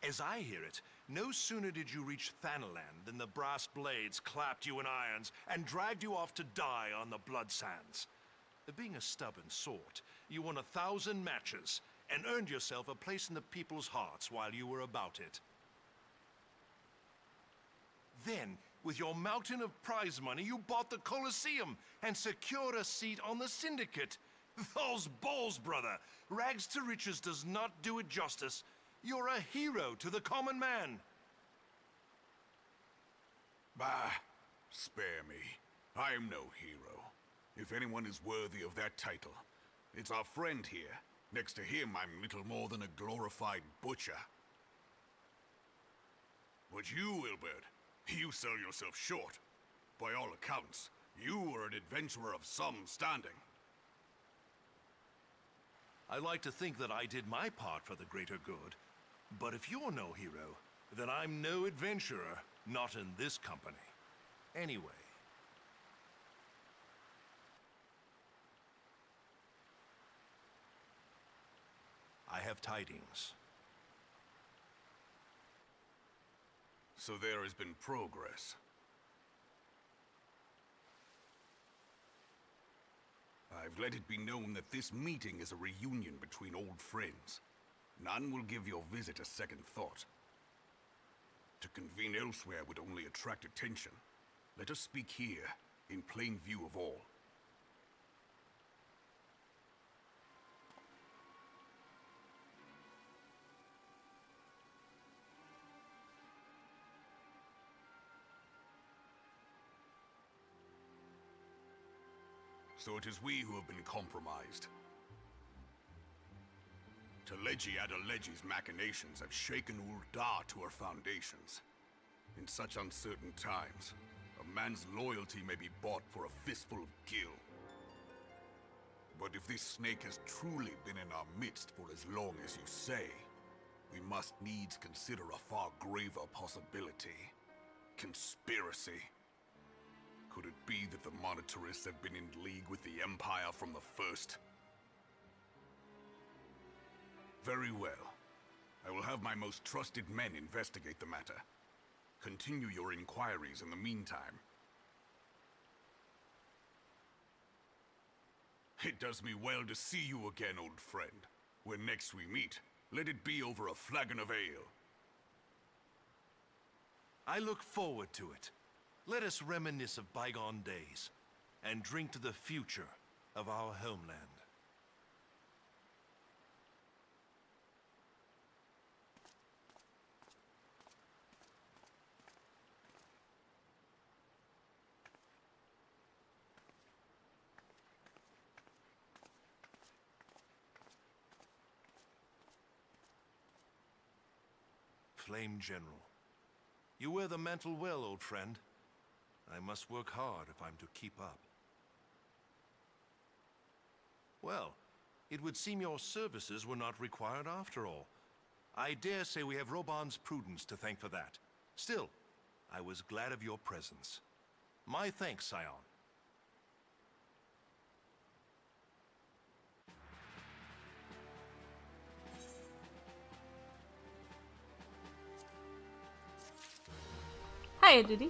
As I hear it, no sooner did you reach Thanalan than the brass blades clapped you in irons and dragged you off to die on the blood sands. Being a stubborn sort, you won 1,000 matches and earned yourself a place in the people's hearts while you were about it. Then, with your mountain of prize money, you bought the Colosseum and secured a seat on the Syndicate. Those balls, brother! Rags to riches does not do it justice. You're a hero to the common man. Bah, spare me. I am no hero. If anyone is worthy of that title, it's our friend here. Next to him, I'm little more than a glorified butcher. But you, Wilbert, you sell yourself short. By all accounts, you are an adventurer of some standing. I like to think that I did my part for the greater good. But if you're no hero, then I'm no adventurer, not in this company. Anyway. I have tidings. So there has been progress. I've let it be known that this meeting is a reunion between old friends. None will give your visit a second thought. To convene elsewhere would only attract attention. Let us speak here, in plain view of all. So it is we who have been compromised. Teleji Adeleji's machinations have shaken Ul'dah to her foundations. In such uncertain times, a man's loyalty may be bought for a fistful of gil. But if this snake has truly been in our midst for as long as you say, we must needs consider a far graver possibility. Conspiracy. Could it be that the Monitarists have been in league with the Empire from the first? Very well. I will have my most trusted men investigate the matter. Continue your inquiries in the meantime. It does me well to see you again, old friend. When next we meet, let it be over a flagon of ale. I look forward to it. Let us reminisce of bygone days and drink to the future of our homeland. Flame General, you wear the mantle well, old friend. I must work hard if I'm to keep up. Well, it would seem your services were not required after all. I dare say we have Roban's prudence to thank for that. Still, I was glad of your presence. My thanks, Scion. Hiya, Duty.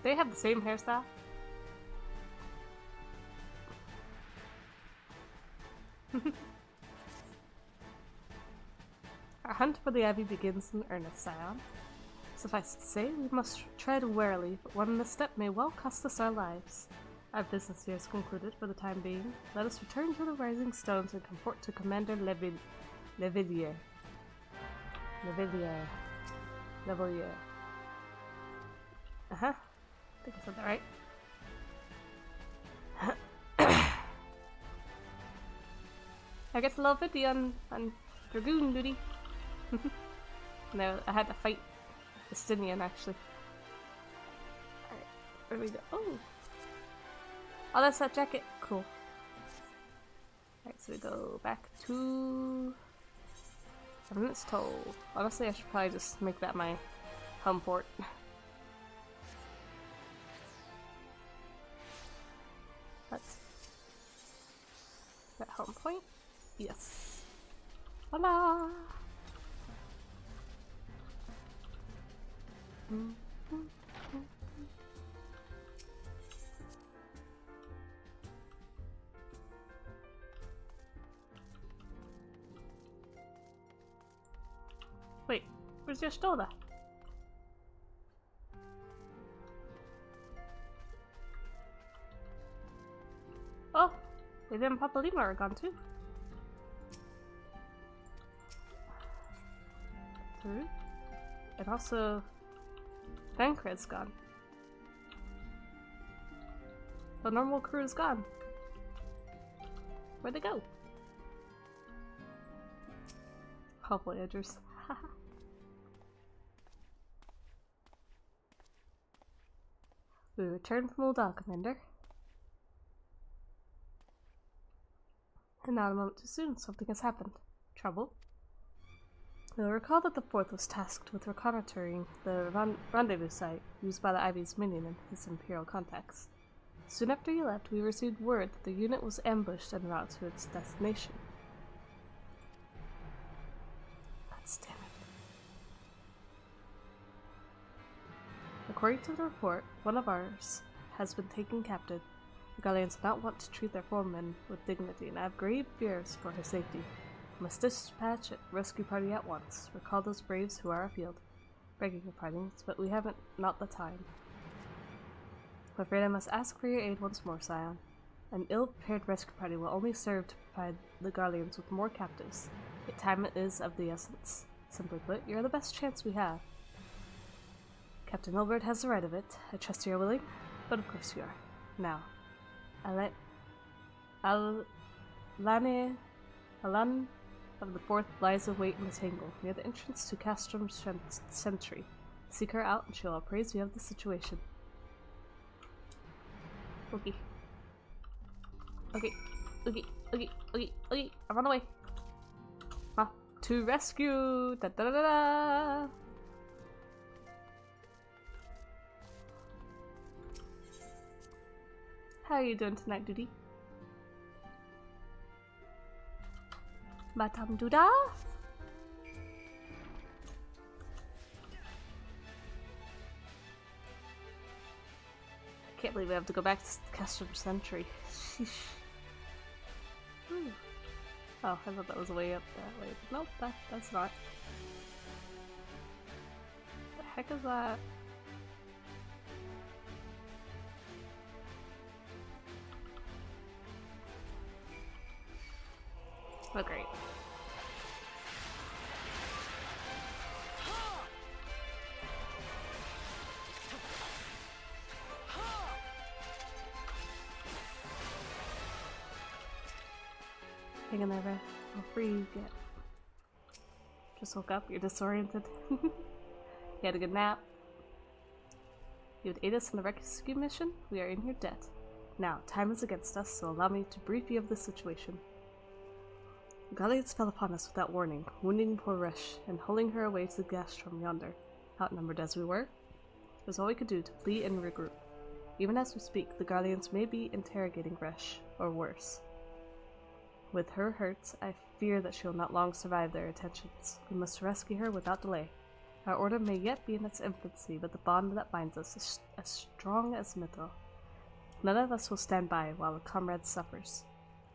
They have the same hairstyle. Our hunt for the Abbey begins in earnest, Scion. Suffice to say, we must tread warily, but one misstep may well cost us our lives. Our business here is concluded for the time being. Let us return to the Rising Stones and comport to Commander Levelier. Uh-huh. I think I said that right. I guess a level 50 on Dragoon duty. No, I had to fight Estinian actually. Alright, where do we go? Oh, that's that jacket. Cool. Alright, so we go back to Eminence Toll. Honestly, I should probably just make that my home port. That's that home point? Yes. Voila! Wait, where's your Stola? Oh, Lady and Papa Lima are gone too. Through. And also, Tancred's gone. The normal crew is gone. Where'd they go? Oh, Voyagers. We return from Ul'dah, Commander. And not a moment too soon, something has happened. Trouble? You'll recall that the Fourth was tasked with reconnoitering the rendezvous site used by the Ivy's minion and his Imperial contacts. Soon after you left, we received word that the unit was ambushed en route to its destination. God's damn it. According to the report, one of ours has been taken captive. The Galleons do not want to treat their foreman with dignity, and I have grave fears for her safety. We must dispatch a rescue party at once. Recall those braves who are afield. Begging your pardons, but we haven't not the time. I'm afraid I must ask for your aid once more, Scion. An ill-prepared rescue party will only serve to provide the Guardians with more captives. Yet time is of the essence. Simply put, you're the best chance we have. Captain Ilbert has the right of it. I trust you are willing, but of course you are. Now, Alan of the Fourth lies await in the tangle, near the entrance to Castrom's Sentry. Seek her out and she will appraise you of the situation. Okay. I'm on the way. To rescue! Da da da da! How are you doing tonight, Duty? Madame Duda? Can't believe we have to go back to the Custom Sentry. Sheesh. Ooh. Oh, I thought that was way up that way. Nope, that's not. The heck is that? Oh, great. Hang in there, Beth. Feel free you get. Just woke up, you're disoriented. You had a good nap. You would aid us in the rescue mission? We are in your debt. Now, time is against us, so allow me to brief you of the situation. The Guardians fell upon us without warning, wounding poor Resh and hauling her away to the Gastrom yonder. Outnumbered as we were, it was all we could do to flee and regroup. Even as we speak, the Guardians may be interrogating Resh, or worse. With her hurts, I fear that she will not long survive their attentions. We must rescue her without delay. Our order may yet be in its infancy, but the bond that binds us is as strong as Mithril. None of us will stand by while a comrade suffers.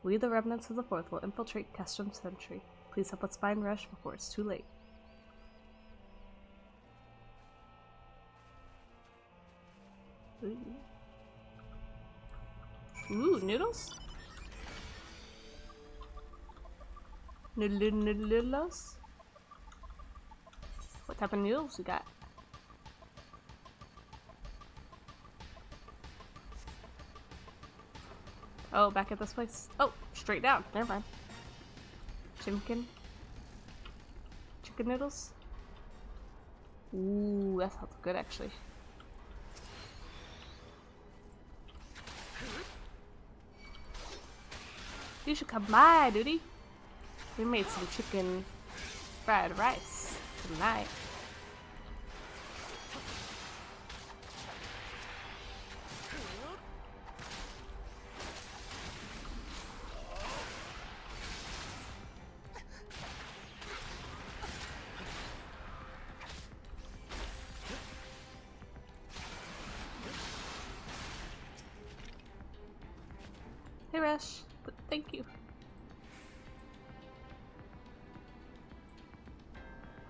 We, the remnants of the Fourth, will infiltrate Castrum Sentry. Please help us find Resh before it's too late. Ooh, noodles? Noodles? What type of noodles we got? Oh, back at this place. Oh, straight down. Never mind. Chicken noodles? Ooh, that sounds good actually. You should come by, duty. We made some chicken fried rice tonight. Hey, Resh. Thank you.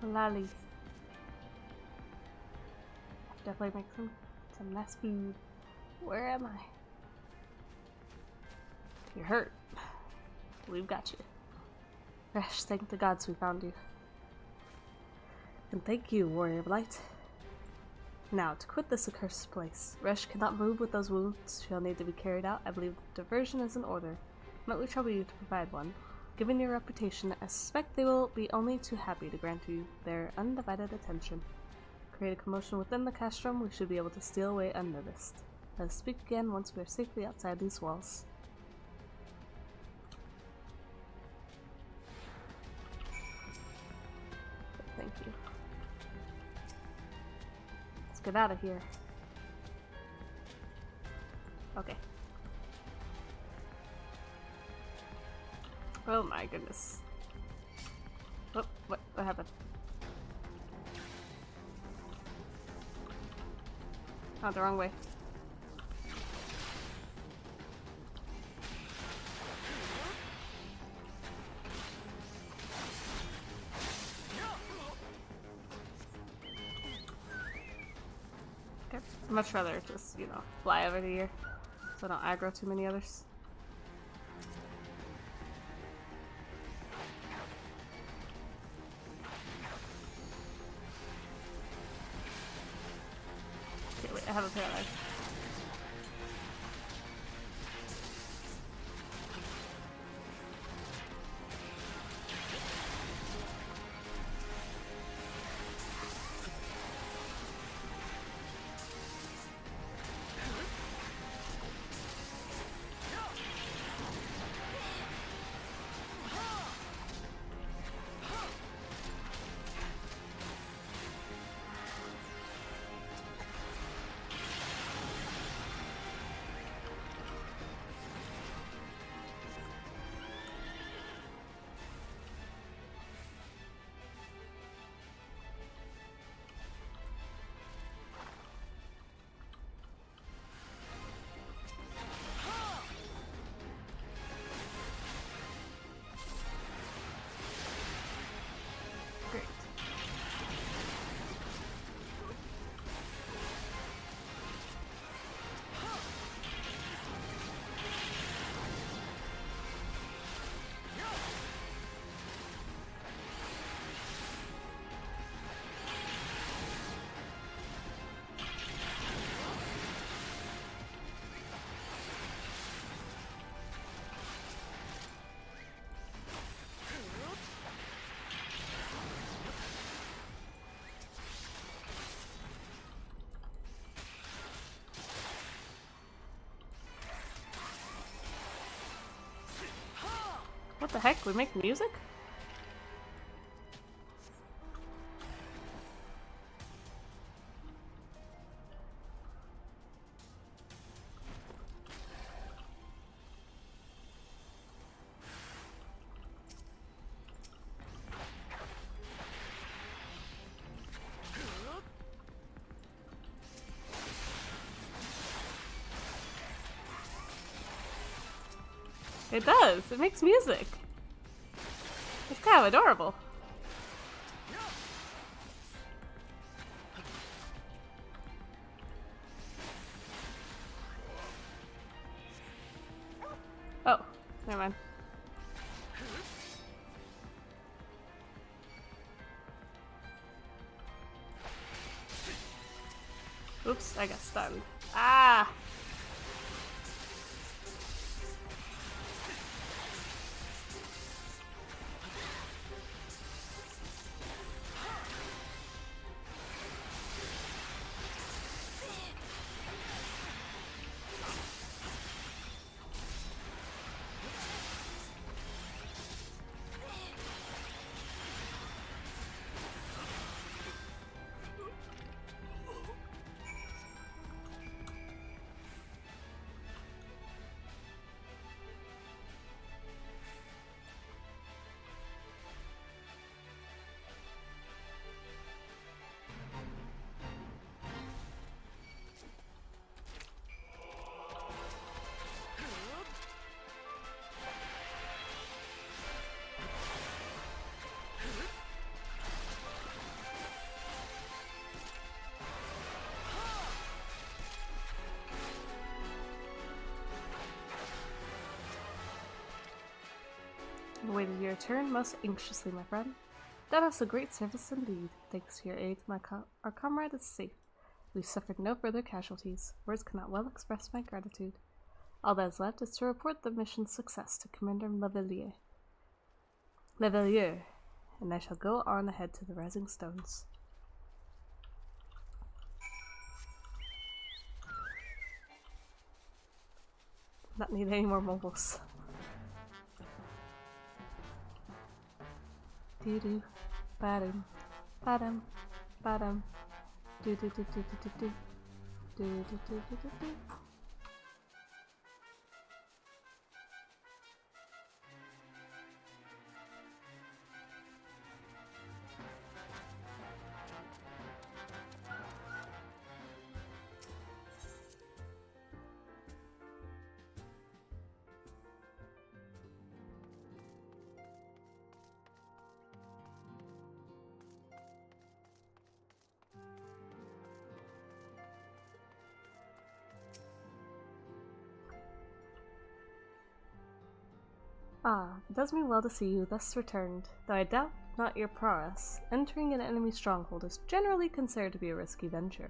Lolly. Definitely make some nice food. Where am I? You're hurt. We've got you. Resh, thank the gods we found you. And thank you, Warrior of Light. Now, to quit this accursed place. Resh cannot move with those wounds. She'll need to be carried out. I believe diversion is in order. Might we trouble you to provide one? Given your reputation, I suspect they will be only too happy to grant you their undivided attention. Create a commotion within the castrum, we should be able to steal away unnoticed. Let us speak again once we are safely outside these walls. Thank you. Let's get out of here. Okay. Oh my goodness. Oh, what happened? Oh, the wrong way. Okay. I'd much rather just, fly over here so I don't aggro too many others. I have a paralyze. The heck? We make music? It does. It makes music. It's kind of adorable. Oh, never mind. Oops, I got stunned. Ah! Awaited your turn most anxiously, my friend. That was a great service indeed. Thanks to your aid, our comrade is safe. We've suffered no further casualties. Words cannot well express my gratitude. All that is left is to report the mission's success to Commander Lavalier, and I shall go on ahead to the Rising Stones. Not need any more mobiles. Do do, ba-dum, ba-dum, ba-dum, do do do do do do do do do do do do do. Ah, it does me well to see you thus returned, though I doubt not your prowess. Entering an enemy stronghold is generally considered to be a risky venture.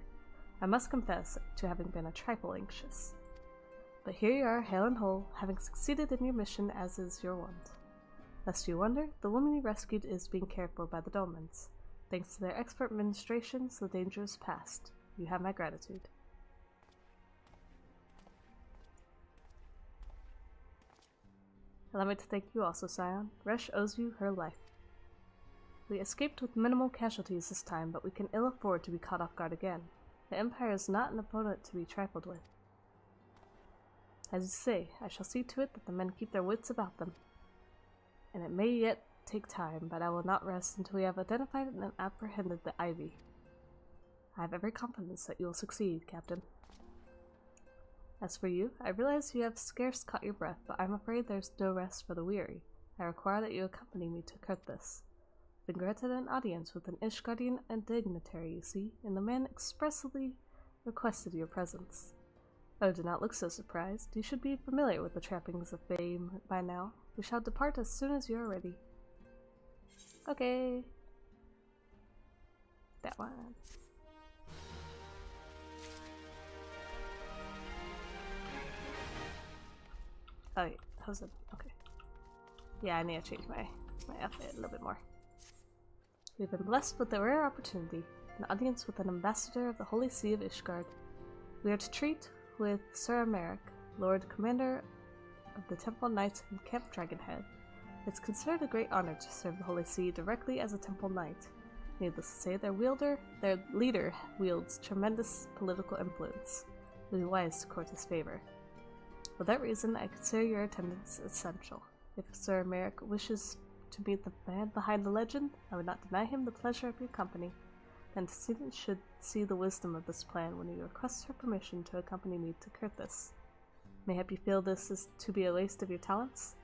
I must confess to having been a trifle anxious. But here you are, hale and whole, having succeeded in your mission as is your wont. Lest you wonder, the woman you rescued is being cared for by the Dolmens. Thanks to their expert ministrations, the danger is past. You have my gratitude. Allow me to thank you also, Scion. Resh owes you her life. We escaped with minimal casualties this time, but we can ill afford to be caught off guard again. The Empire is not an opponent to be trifled with. As you say, I shall see to it that the men keep their wits about them. And it may yet take time, but I will not rest until we have identified and apprehended the Ivy. I have every confidence that you will succeed, Captain. As for you, I realize you have scarce caught your breath, but I'm afraid there's no rest for the weary. I require that you accompany me to Kurthis. I've been granted an audience with an Ishgardian and dignitary, you see, and the man expressly requested your presence. Oh, do not look so surprised. You should be familiar with the trappings of fame by now. We shall depart as soon as you are ready. Okay. That one. Oh, yeah. How's it? Okay. Yeah, I need to change my outfit a little bit more. We've been blessed with a rare opportunity, an audience with an ambassador of the Holy See of Ishgard. We are to treat with Sir Merrick, Lord Commander of the Temple Knights in Camp Dragonhead. It's considered a great honor to serve the Holy See directly as a temple knight. Needless to say, their leader wields tremendous political influence. It would be wise to court his favor. For that reason, I consider your attendance essential. If Sir Merrick wishes to meet the man behind the legend, I would not deny him the pleasure of your company. The antecedent should see the wisdom of this plan when he requests her permission to accompany me to Kurthis. Mayhap you feel this is to be a waste of your talents,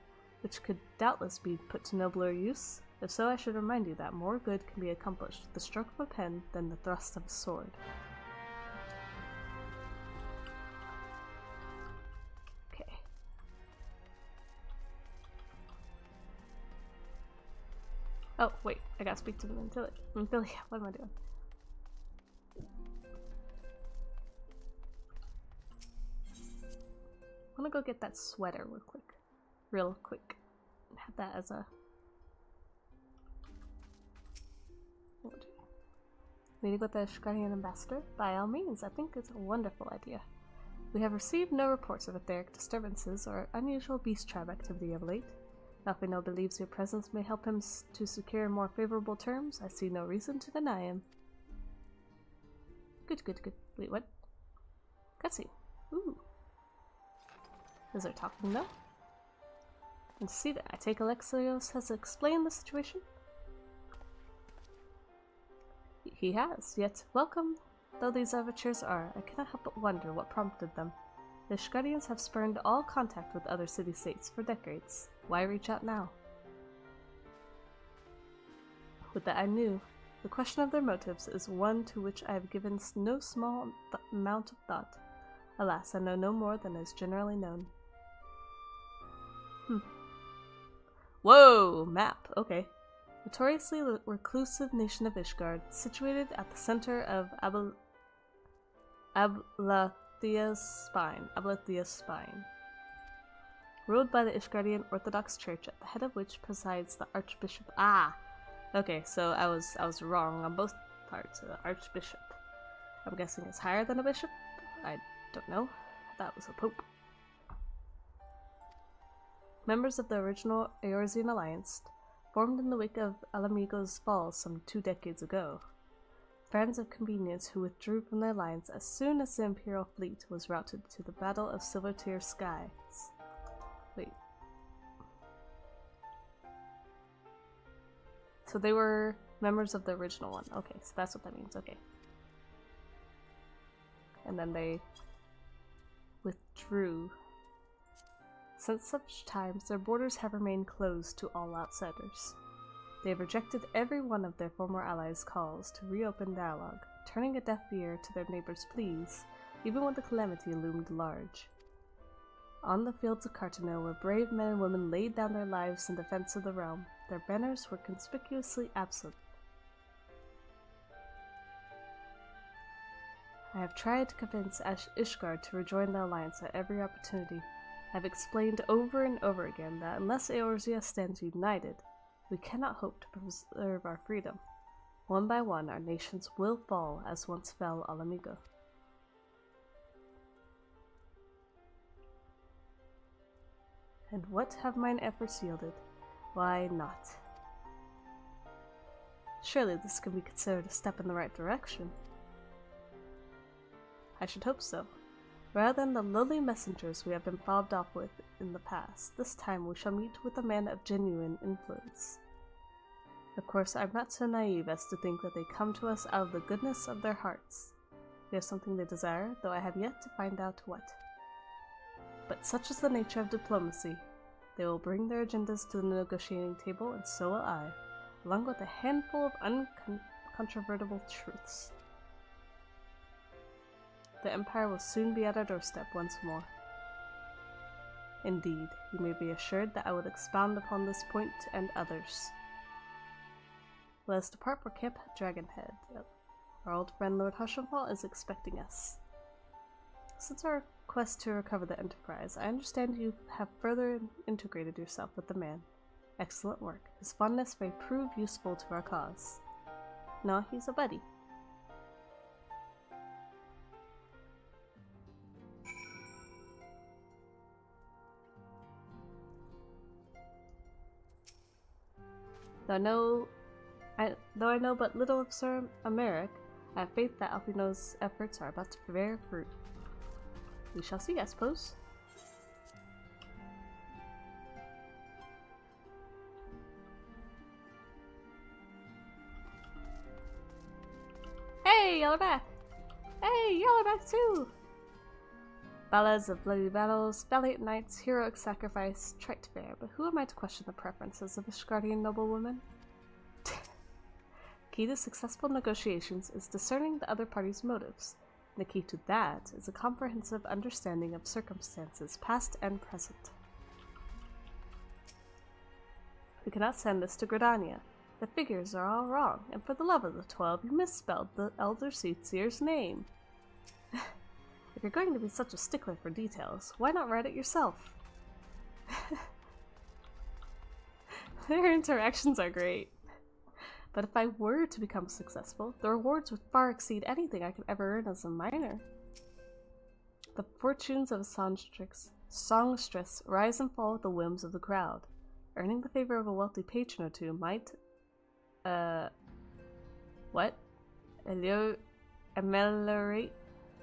which could doubtless be put to nobler use? If so, I should remind you that more good can be accomplished with the stroke of a pen than the thrust of a sword. Okay. Oh, wait, I gotta speak to them until what am I doing? I'm gonna go get that sweater real quick, and have that as a meeting with the Ishgarian ambassador. By all means, I think it's a wonderful idea. We have received no reports of etheric disturbances or unusual beast tribe activity of late. Alphino believes your presence may help him to secure more favorable terms. I see no reason to deny him. Good. Wait, what? Cutscene. Ooh. Is there talking though? And to see that, I take Alexios has explained the situation? He has, yet welcome though these overtures are, I cannot help but wonder what prompted them. The Ishgarians have spurned all contact with other city-states for decades. Why reach out now? With that I knew, the question of their motives is one to which I have given no small amount of thought. Alas, I know no more than is generally known. Whoa! Map. Okay. Notoriously reclusive nation of Ishgard, situated at the center of Ablathia's spine. Ruled by the Ishgardian Orthodox Church, at the head of which presides the Archbishop. Okay, so I was wrong on both parts. The Archbishop, I'm guessing, is higher than a bishop. I don't know. That was a pope. Members of the original Eorzean Alliance, formed in the wake of Alamigo's fall some 2 decades ago. Friends of convenience who withdrew from the alliance as soon as the Imperial fleet was routed to the Battle of Silvertear Skies. Wait. So they were members of the original one. Okay, so that's what that means. Okay. And then they withdrew. Since such times, their borders have remained closed to all outsiders. They have rejected every one of their former allies' calls to reopen dialogue, turning a deaf ear to their neighbors' pleas, even when the calamity loomed large. On the fields of Cartano, where brave men and women laid down their lives in defense of the realm, their banners were conspicuously absent. I have tried to convince Ishgard to rejoin the alliance at every opportunity. I have explained over and over again that unless Eorzea stands united, we cannot hope to preserve our freedom. One by one, our nations will fall as once fell Alamigo. And what have mine efforts yielded? Why, naught. Surely this can be considered a step in the right direction. I should hope so. Rather than the lowly messengers we have been fobbed off with in the past, this time we shall meet with a man of genuine influence. Of course, I am not so naive as to think that they come to us out of the goodness of their hearts. They have something they desire, though I have yet to find out what. But such is the nature of diplomacy. They will bring their agendas to the negotiating table, and so will I, along with a handful of uncontrovertible truths. The Empire will soon be at our doorstep once more. Indeed, you may be assured that I will expound upon this point and others. Let us depart for Camp Dragonhead. Our old friend Lord Hushemfall is expecting us. Since our quest to recover the Enterprise, I understand you have further integrated yourself with the man. Excellent work. His fondness may prove useful to our cause. No, he's a buddy. Though I know but little of Sir Americ, I have faith that Alpino's efforts are about to bear fruit. We shall see, I suppose. Hey, y'all are back! Hey, y'all are back too! Ballads of bloody battles, valiant knights, heroic sacrifice, trite fare, but who am I to question the preferences of a Shkardian noblewoman? Key to successful negotiations is discerning the other party's motives. The key to that is a comprehensive understanding of circumstances, past and present. We cannot send this to Gridania. The figures are all wrong, and for the love of the 12, you misspelled the Elder Seatseer's name. If you're going to be such a stickler for details, why not write it yourself? Their interactions are great. But if I were to become successful, the rewards would far exceed anything I could ever earn as a minor. The fortunes of a songstress rise and fall with the whims of the crowd. Earning the favor of a wealthy patron or two might, what?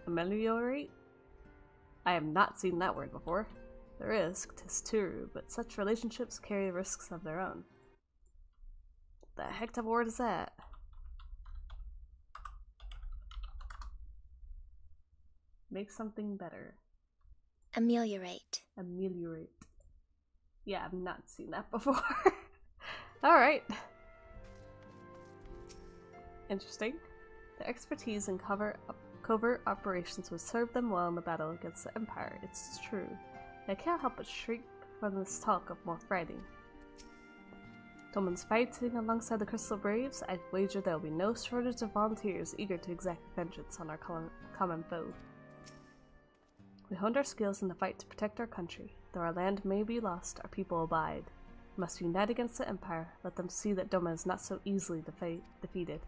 Ameliorate? I have not seen that word before. The risk, 'tis true, but such relationships carry risks of their own. The heck of a word is that? Make something better. Ameliorate. Ameliorate. Yeah, I've not seen that before. Alright. Interesting. Their expertise in covert operations would serve them well in the battle against the Empire, it's true. I can't help but shrink from this talk of more fighting. Doman's fighting alongside the Crystal Braves, I'd wager there will be no shortage of volunteers eager to exact vengeance on our common foe. We honed our skills in the fight to protect our country. Though our land may be lost, our people abide. We must unite against the Empire, let them see that Doma is not so easily defeated.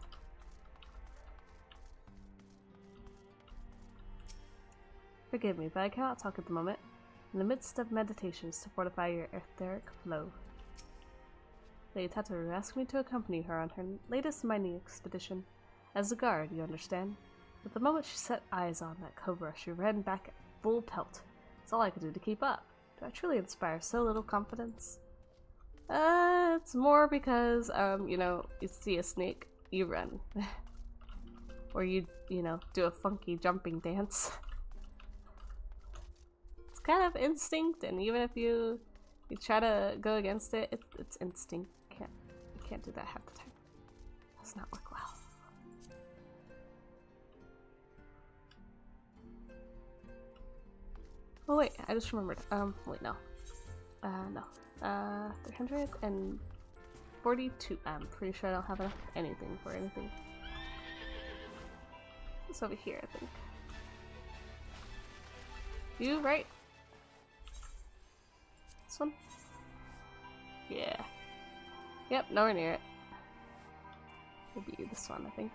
Forgive me, but I cannot talk at the moment. In the midst of meditations to fortify your etheric flow. Lady Tataru asked me to accompany her on her latest mining expedition. As a guard, you understand. But the moment she set eyes on that cobra, she ran back at full pelt. It's all I could do to keep up. Do I truly inspire so little confidence? It's more because, you know, you see a snake, you run. Or you know, do a funky jumping dance. It's kind of instinct, and even if you try to go against it, it's instinct. You can't do that half the time. Does not work well. Oh wait, I just remembered. Wait, no. No. 342. I'm pretty sure I don't have anything for anything. It's over here, I think. You, right? This one? Yeah. Yep, nowhere near it. It'll be this one, I think.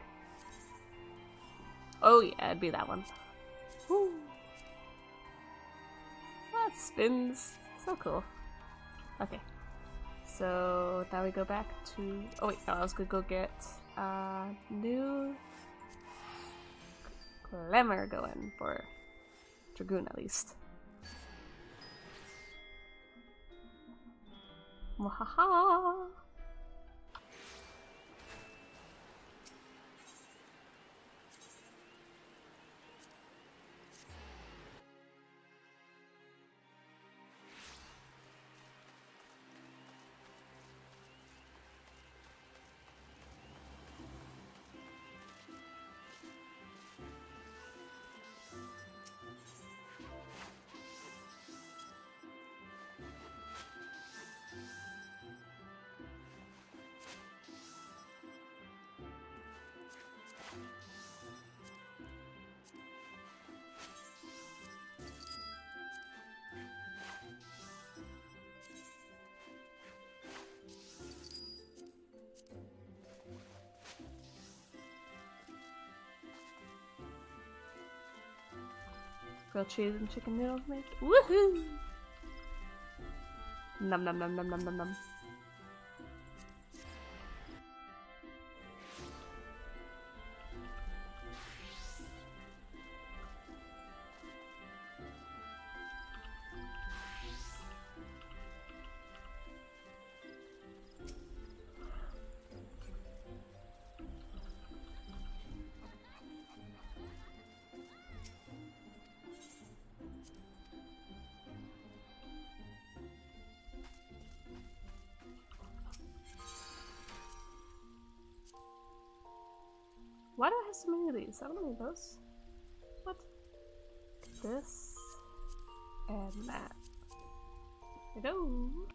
Oh yeah, it'd be that one. Woo! That spins. So cool. Okay. So now we go back to... Oh wait, no, I was gonna go get new glamour going for Dragoon at least. Wahaha! Grilled cheese and chicken noodles made. Woohoo! Num num num num num num num. Why do I have so many of these? I don't need those. What? This and that. Hello.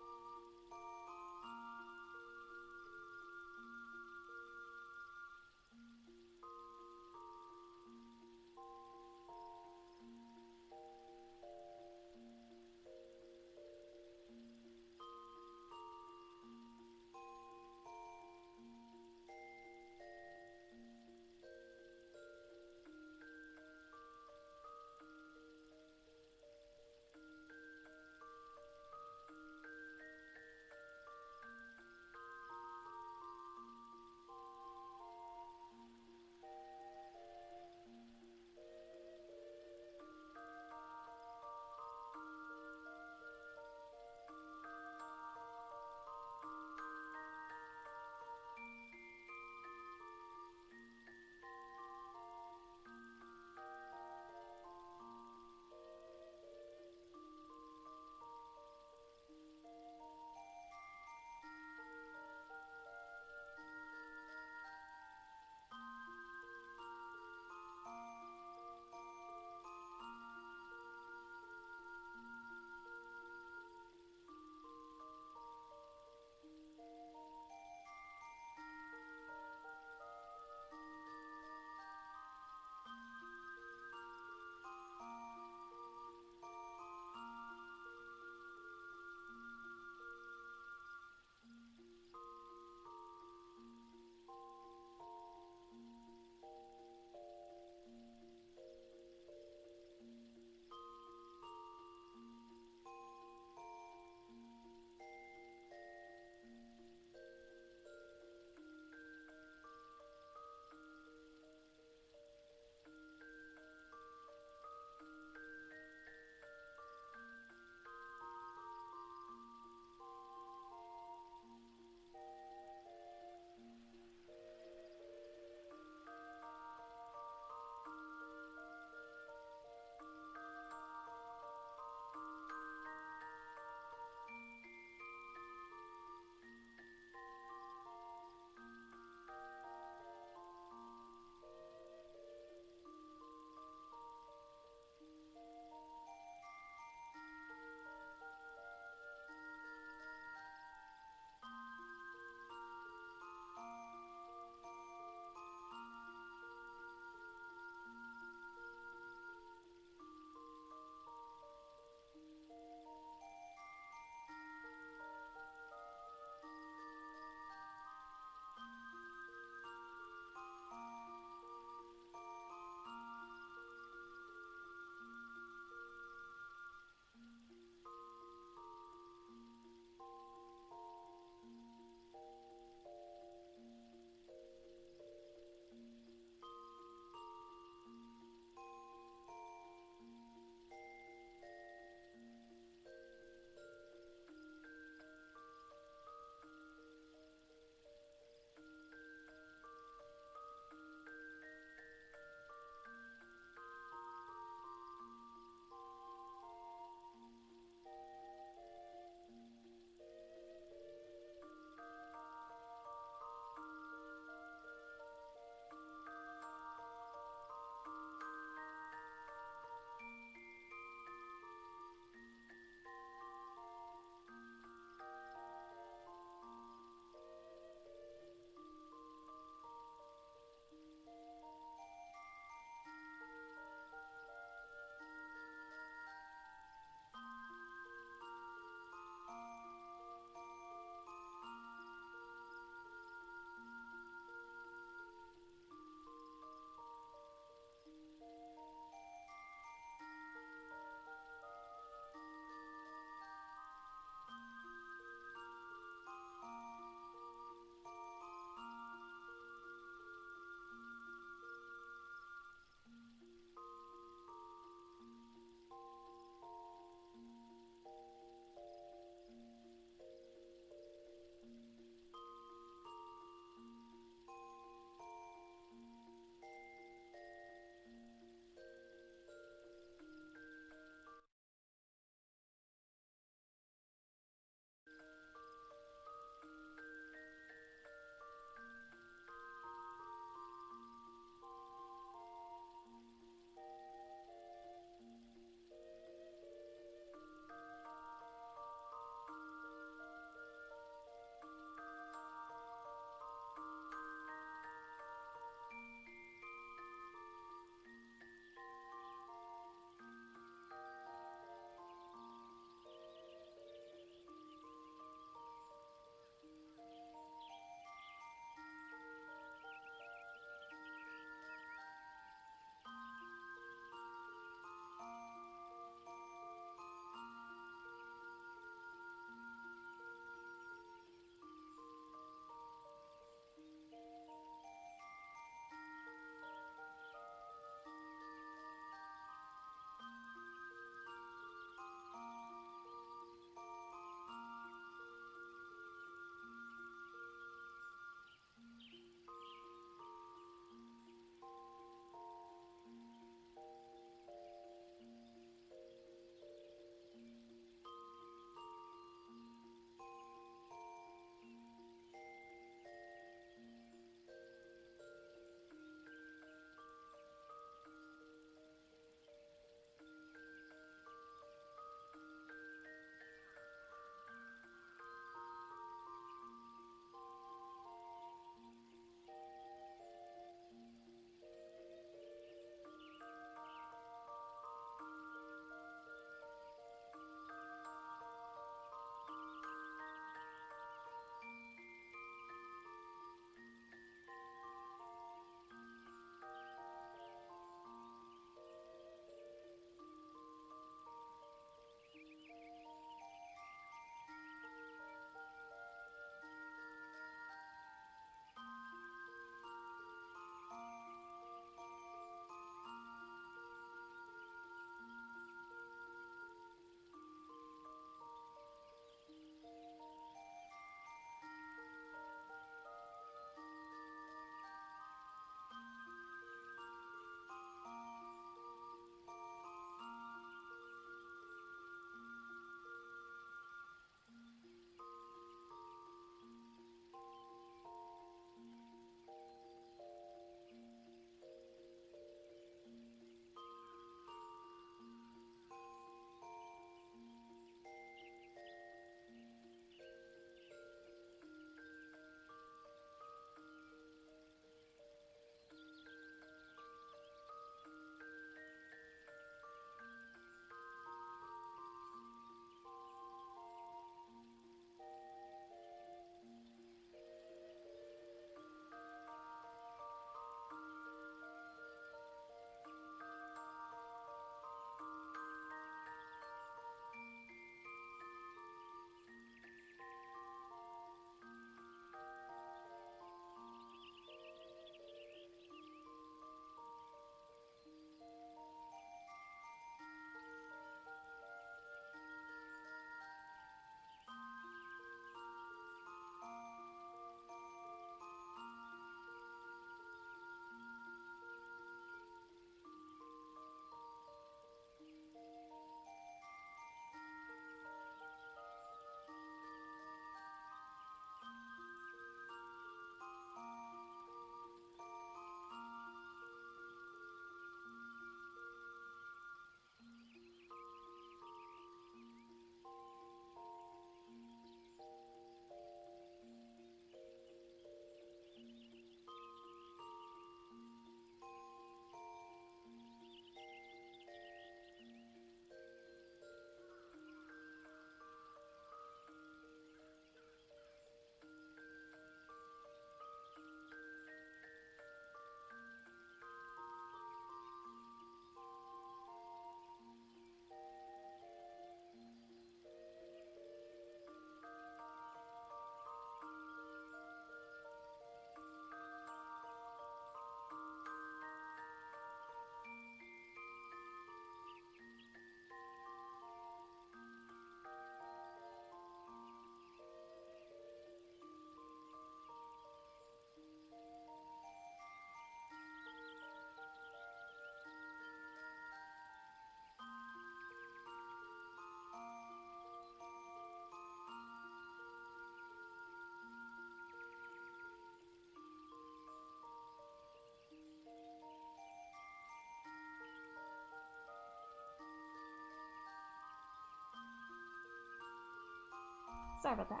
Sorry about that.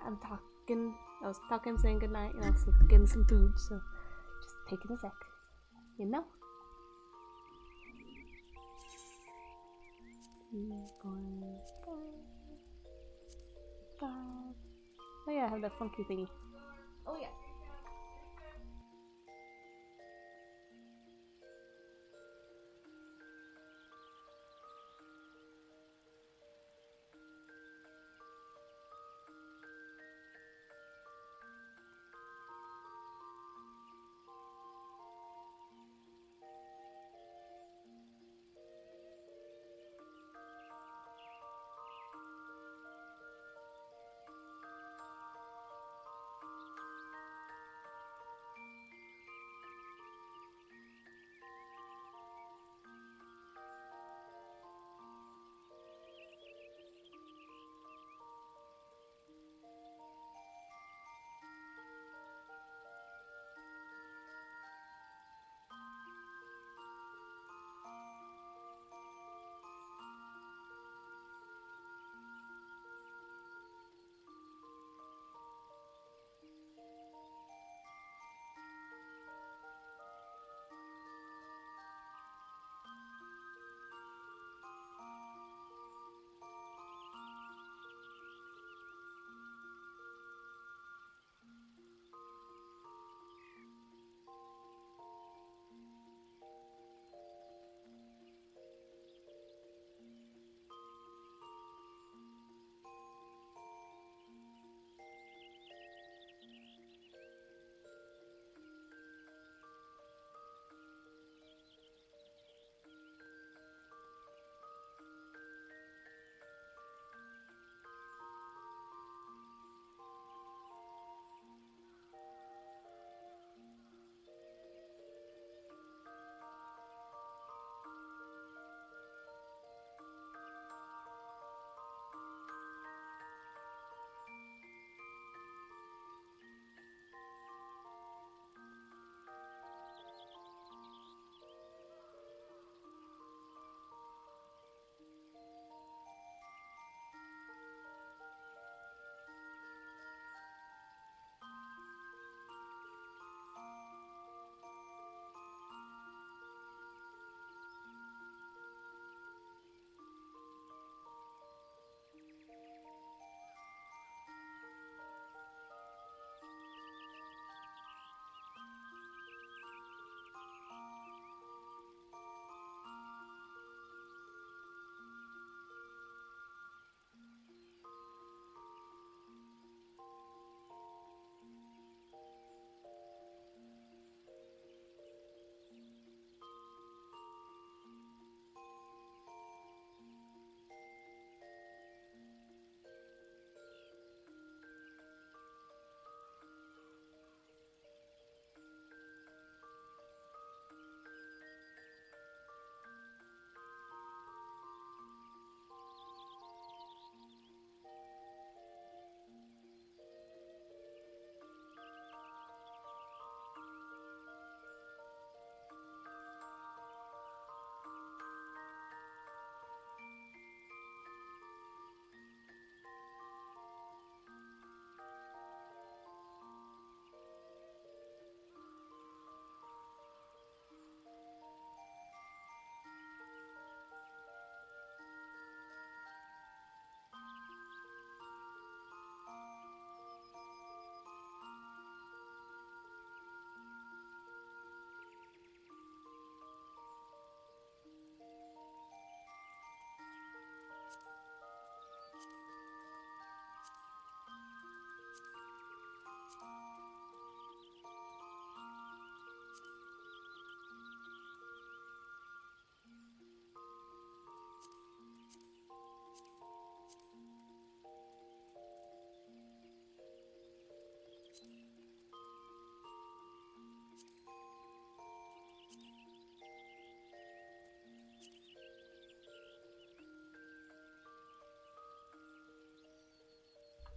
I was talking, saying goodnight, and also getting some food, so just taking a sec. You know? 3.5. Oh yeah, I have that funky thingy. Oh yeah.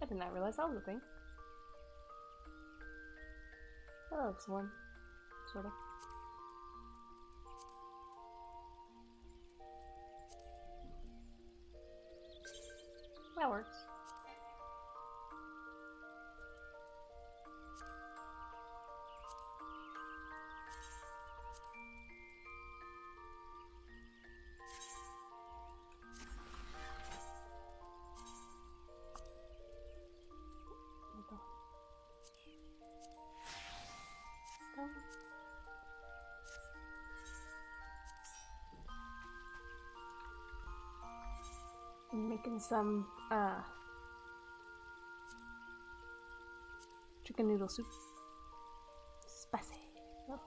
I did not realize that was a thing. That looks warm. Sort of. That works. Making some chicken noodle soup. Spicy. Oh.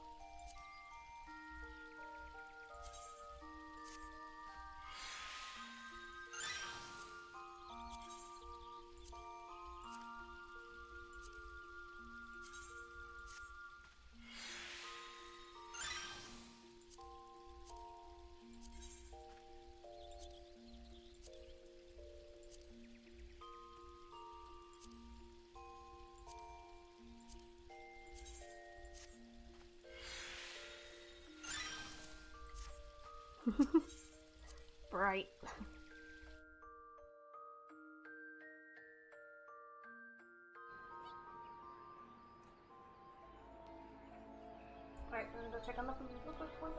Bright. Alright, I'm gonna go check on the food real quick for you.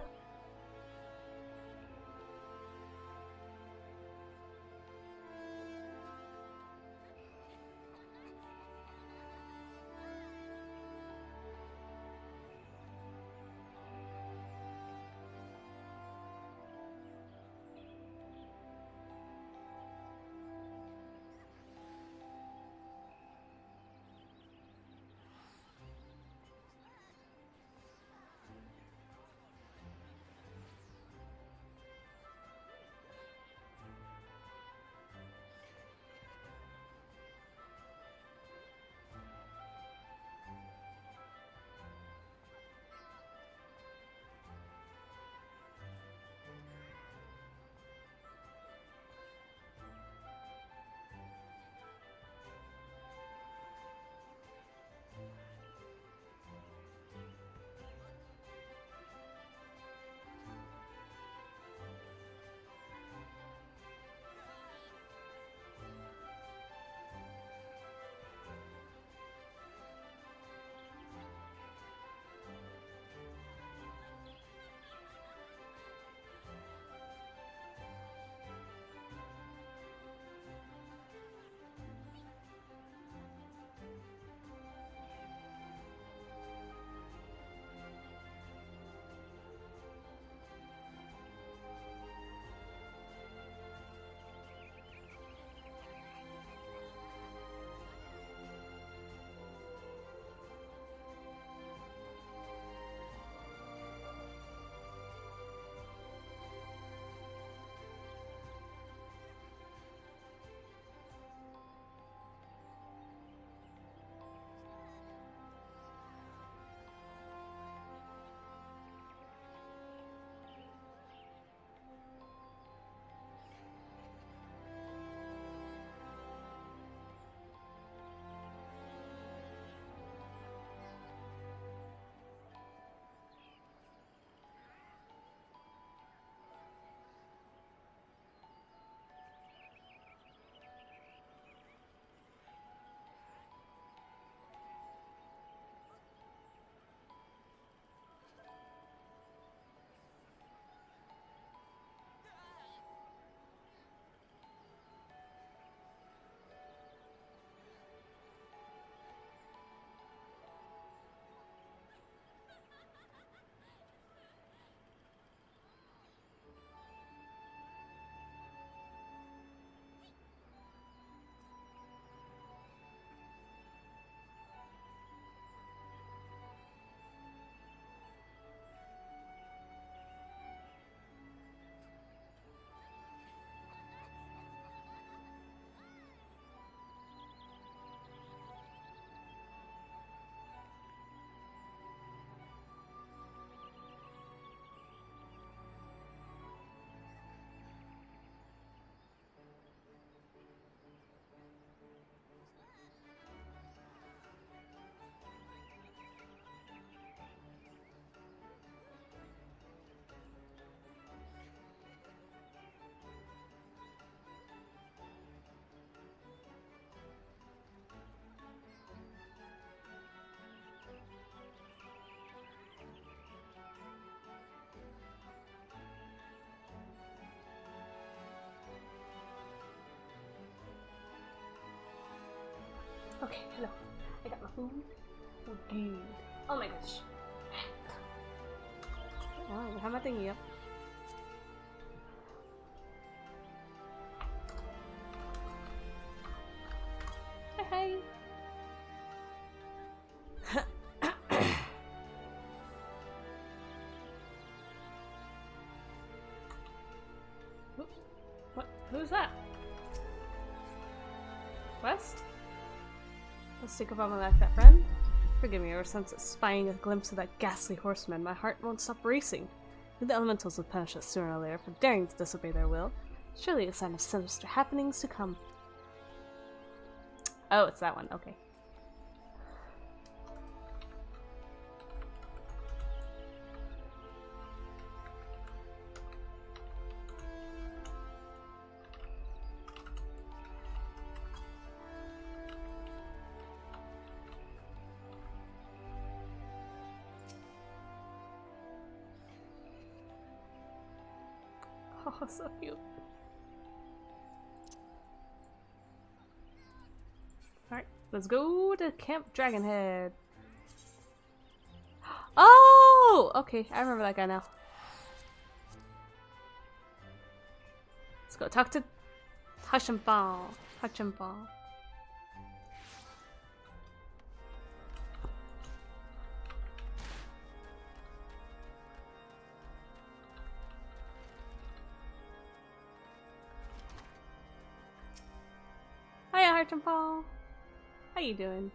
Okay, hello. I got my food. We're good. Oh my gosh. Oh, I have my thingy up. Let's think about my like that friend. Forgive me, ever since spying a glimpse of that ghastly horseman, my heart won't stop racing. The elementals would punish us sooner or later for daring to disobey their will. Surely a sign of sinister happenings to come. Oh, it's that one. Okay. Oh, so cute. Alright, let's go to Camp Dragonhead. Oh! Okay, I remember that guy now. Let's go talk to Touch and Ball. Touch and Ball. Hiya, Heart and Paul. How you doing?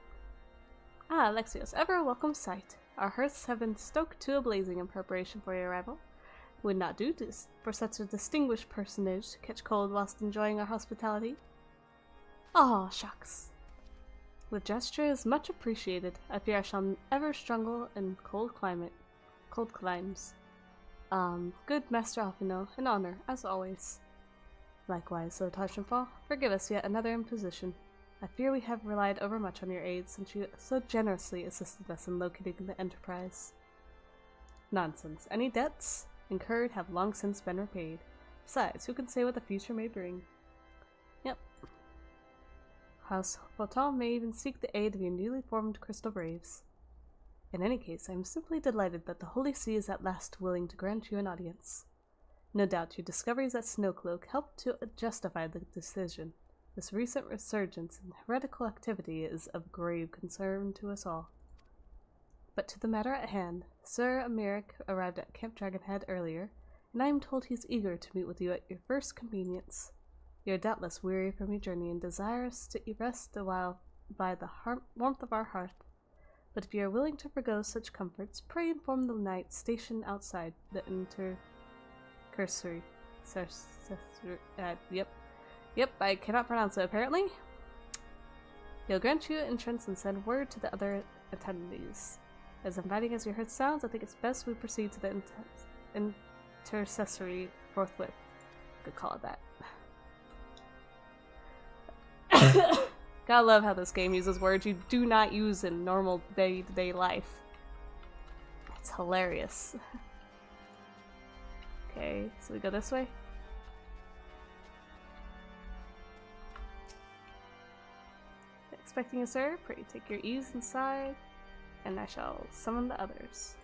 Ah, Alexios, ever a welcome sight. Our hearths have been stoked to a blazing in preparation for your arrival. Would not do this for such a distinguished personage to catch cold whilst enjoying our hospitality. Oh, shucks. The gesture is much appreciated. I fear I shall ever struggle in cold climes. Good Master Alphino, an honor, as always. Likewise, so Tarshanfall, forgive us yet another imposition. I fear we have relied overmuch on your aid since you so generously assisted us in locating the Enterprise. Nonsense. Any debts incurred have long since been repaid. Besides, who can say what the future may bring? Yep. House Photon may even seek the aid of your newly formed Crystal Braves. In any case, I am simply delighted that the Holy See is at last willing to grant you an audience. No doubt your discoveries at Snowcloak helped to justify the decision. This recent resurgence in heretical activity is of grave concern to us all. But to the matter at hand, Sir Amiric arrived at Camp Dragonhead earlier, and I am told he is eager to meet with you at your first convenience. You are doubtless weary from your journey and desirous to rest a while by the warmth of our hearth. But if you are willing to forgo such comforts, pray inform the knight stationed outside the cursory. Yep, I cannot pronounce it apparently. He'll grant you entrance and send word to the other attendees. As inviting as your heart sounds, I think it's best we proceed to the intercessory forthwith. Could call it that. Gotta love how this game uses words you do not use in normal day-to-day life. It's hilarious. Okay, so we go this way. Expecting you, sir. Pray take your ease inside, and I shall summon the others.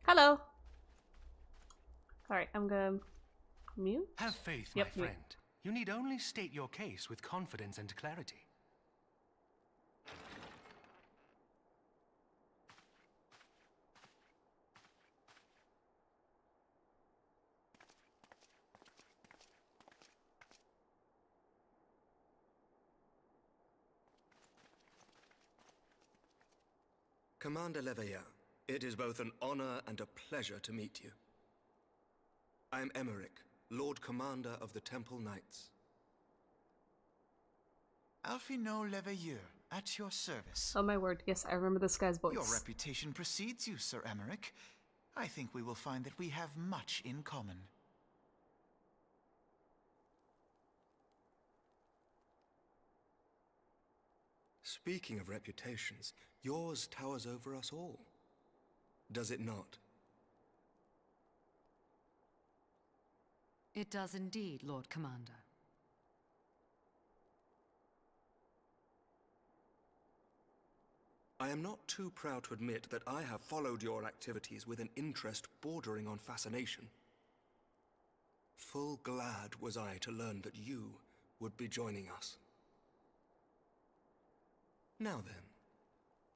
Hello. Alright, I'm gonna mute. Have faith, my friend. You need only state your case with confidence and clarity. Commander Leveilleur, it is both an honor and a pleasure to meet you. I am Emmerich, Lord Commander of the Temple Knights. Alphino Leveilleur, at your service. Oh my word, yes, I remember this guy's voice. Your reputation precedes you, Sir Emmerich. I think we will find that we have much in common. Speaking of reputations, yours towers over us all. Does it not? It does indeed, Lord Commander. I am not too proud to admit that I have followed your activities with an interest bordering on fascination. Full glad was I to learn that you would be joining us. Now then,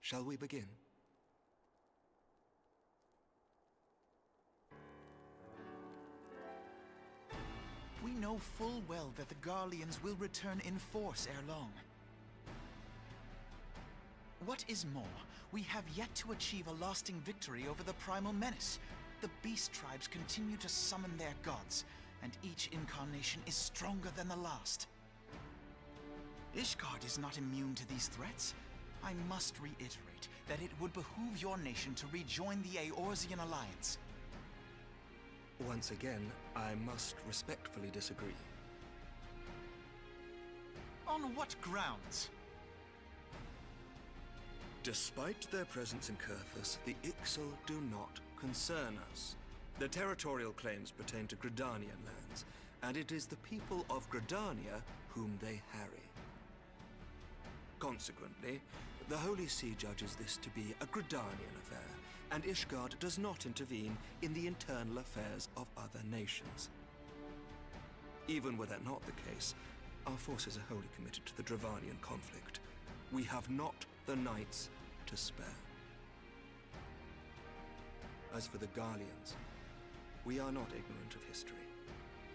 shall we begin? We know full well that the Garleans will return in force ere long. What is more, we have yet to achieve a lasting victory over the primal menace. The beast tribes continue to summon their gods, and each incarnation is stronger than the last. Ishgard is not immune to these threats. I must reiterate that it would behoove your nation to rejoin the Eorzean alliance. Once again, I must respectfully disagree. On what grounds? Despite their presence in Kurthus, the Ixal do not concern us. Their territorial claims pertain to Gridanian lands, and it is the people of Gridania whom they harry. Consequently, the Holy See judges this to be a Gridanian affair, and Ishgard does not intervene in the internal affairs of other nations. Even were that not the case, our forces are wholly committed to the Dravanian conflict. We have not the knights to spare. As for the Garleans, we are not ignorant of history.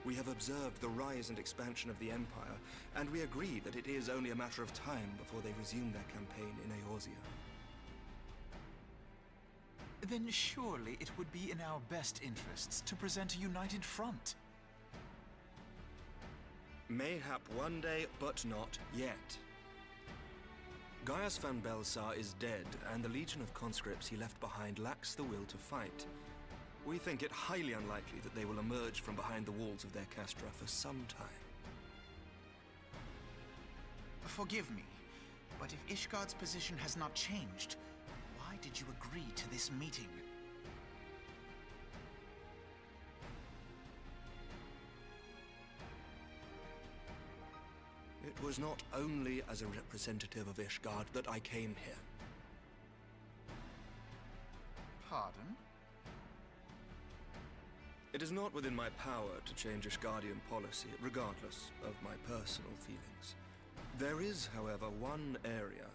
We have observed the rise and expansion of the Empire, and we agree that it is only a matter of time before they resume their campaign in Eorzea. Then surely it would be in our best interests to present a united front. Mayhap one day, but not yet. Gaius van Belsar is dead, and the legion of conscripts he left behind lacks the will to fight. We think it highly unlikely that they will emerge from behind the walls of their castra for some time. Forgive me, but if Ishgard's position has not changed, why did you agree to this meeting? It was not only as a representative of Ishgard that I came here. Pardon? It is not within my power to change Ishgardian policy, regardless of my personal feelings. There is, however, one area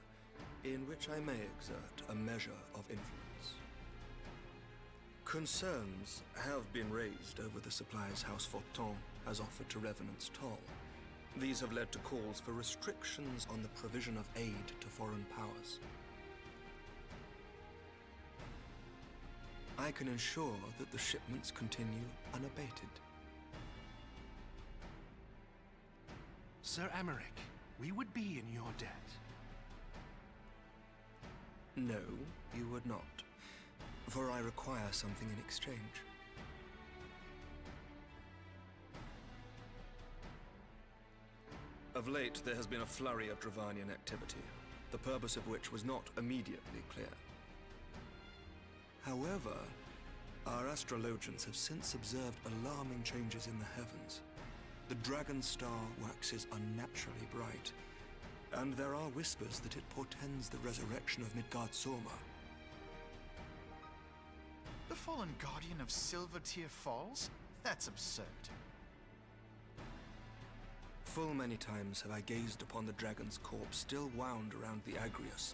in which I may exert a measure of influence. Concerns have been raised over the supplies House Forton has offered to Revenant's Toll. These have led to calls for restrictions on the provision of aid to foreign powers. I can ensure that the shipments continue unabated. Sir Emmerich, we would be in your debt. No, you would not, for I require something in exchange. Of late, there has been a flurry of Dravanian activity, the purpose of which was not immediately clear. However, our astrologians have since observed alarming changes in the heavens. The dragon star waxes unnaturally bright, and there are whispers that it portends the resurrection of Midgard-Sorma. The fallen guardian of Silvertear Falls? That's absurd. Full many times have I gazed upon the dragon's corpse still wound around the Agrius,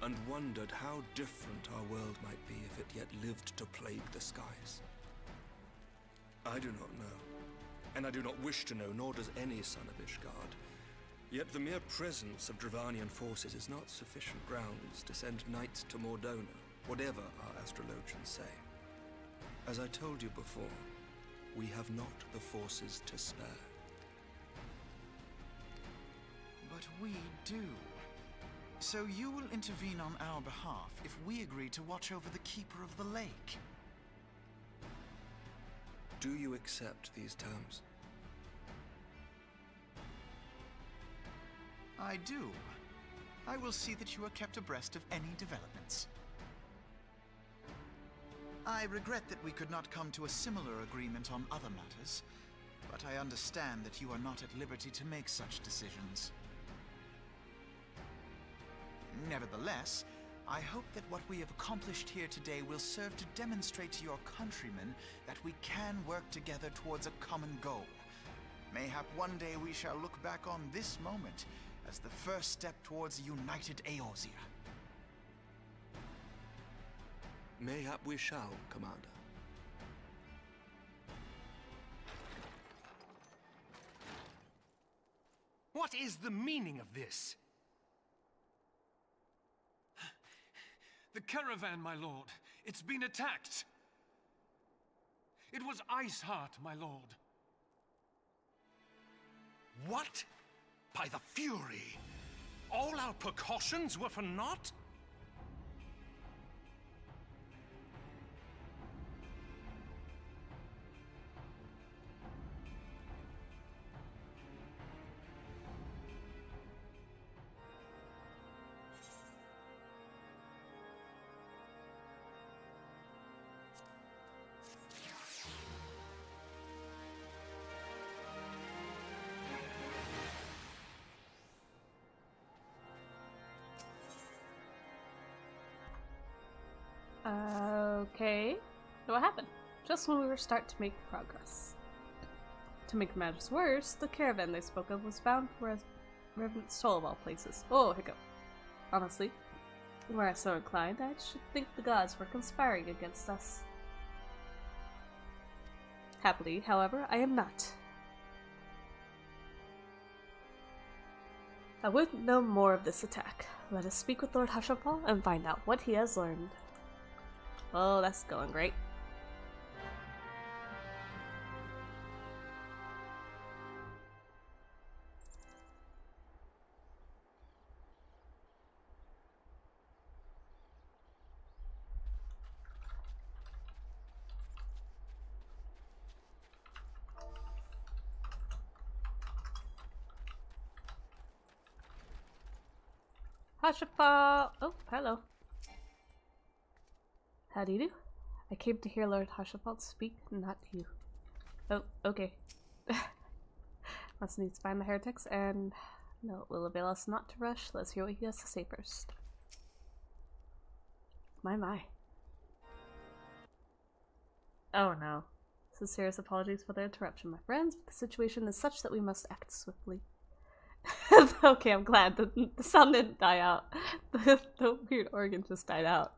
and wondered how different our world might be if it yet lived to plague the skies. I do not know, and I do not wish to know, nor does any son of Ishgard. Yet the mere presence of Dravanian forces is not sufficient grounds to send knights to Mordona, whatever our astrologians say. As I told you before, we have not the forces to spare. But we do. So you will intervene on our behalf if we agree to watch over the Keeper of the Lake. Do you accept these terms? I do. I will see that you are kept abreast of any developments. I regret that we could not come to a similar agreement on other matters, but I understand that you are not at liberty to make such decisions. Nevertheless, I hope that what we have accomplished here today will serve to demonstrate to your countrymen that we can work together towards a common goal. Mayhap one day we shall look back on this moment as the first step towards a united Eorzea. Mayhap we shall, Commander. What is the meaning of this? The caravan, my lord. It's been attacked. It was Iceheart, my lord. What? By the Fury? All our precautions were for naught? Okay. So what happened? Just when we were starting to make progress. To make matters worse, the caravan they spoke of was bound for Revenant Soul of all places. Oh, hiccup. Honestly, were I so inclined, I should think the gods were conspiring against us. Happily, however, I am not. I would know more of this attack. Let us speak with Lord Hushapal and find out what he has learned. Oh, that's going great. Hushapal! Oh, hello. How do you do? I came to hear Lord Hushapal speak, not you. Oh, okay. Must needs find the heretics, and no, it will avail us not to rush. Let's hear what he has to say first. My. Oh no. Sincerest apologies for the interruption, my friends, but the situation is such that we must act swiftly. Okay, I'm glad the sound didn't die out. The weird organ just died out.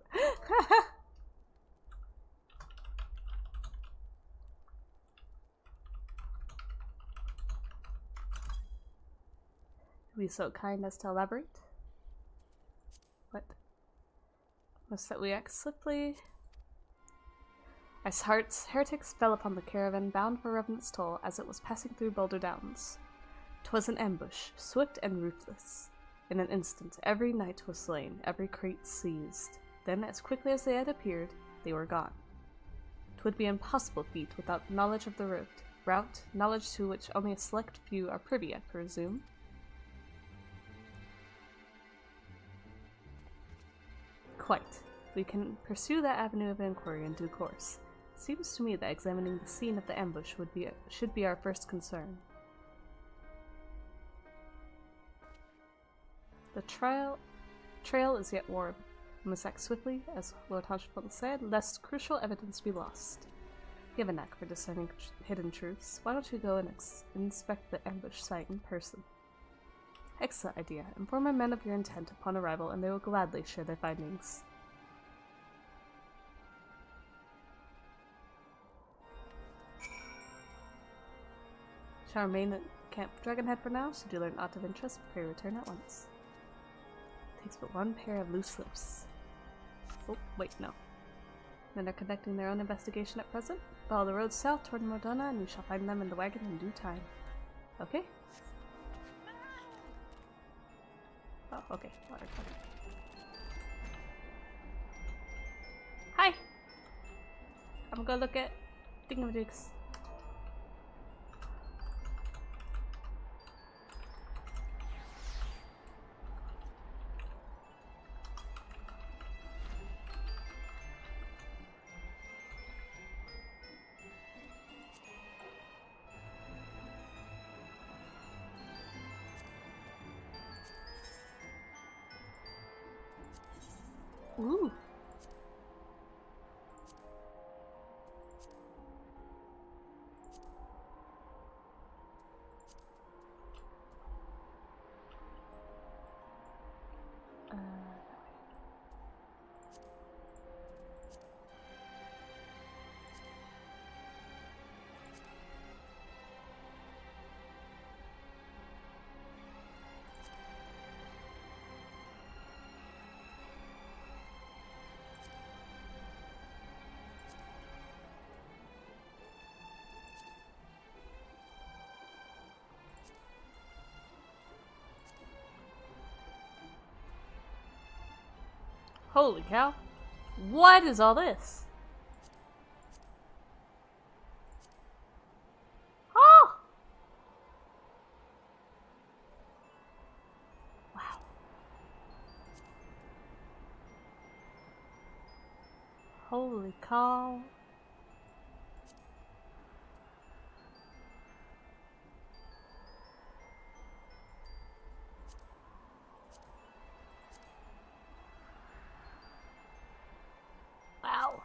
Be so kind as to elaborate. What? Must that we act swiftly? Iceheart's heretics fell upon the caravan bound for Revenant's Toll as it was passing through Boulder Downs. 'Twas an ambush, swift and ruthless. In an instant, every knight was slain, every crate seized. Then, as quickly as they had appeared, they were gone. 'Twould be an impossible feat without knowledge of the route, knowledge to which only a select few are privy, I presume. Quite. We can pursue that avenue of inquiry in due course. Seems to me that examining the scene of the ambush should be our first concern. The trail is yet warm. We must act swiftly, as Lord Hushapal said, lest crucial evidence be lost. You have a knack for discerning hidden truths. Why don't you go and inspect the ambush site in person? Excellent idea. Inform my men of your intent upon arrival, and they will gladly share their findings. Shall remain at Camp Dragonhead for now, should you learn aught of interest, pray return at once. Takes but one pair of loose lips. Oh, wait, no. Men are conducting their own investigation at present. Follow the road south toward Modona, and you shall find them in the wagon in due time. Okay? Oh, okay. Water. Hi! I'm gonna go look at thingamajigs. Ooh. Holy cow. What is all this? Oh! Wow. Holy cow. Wow.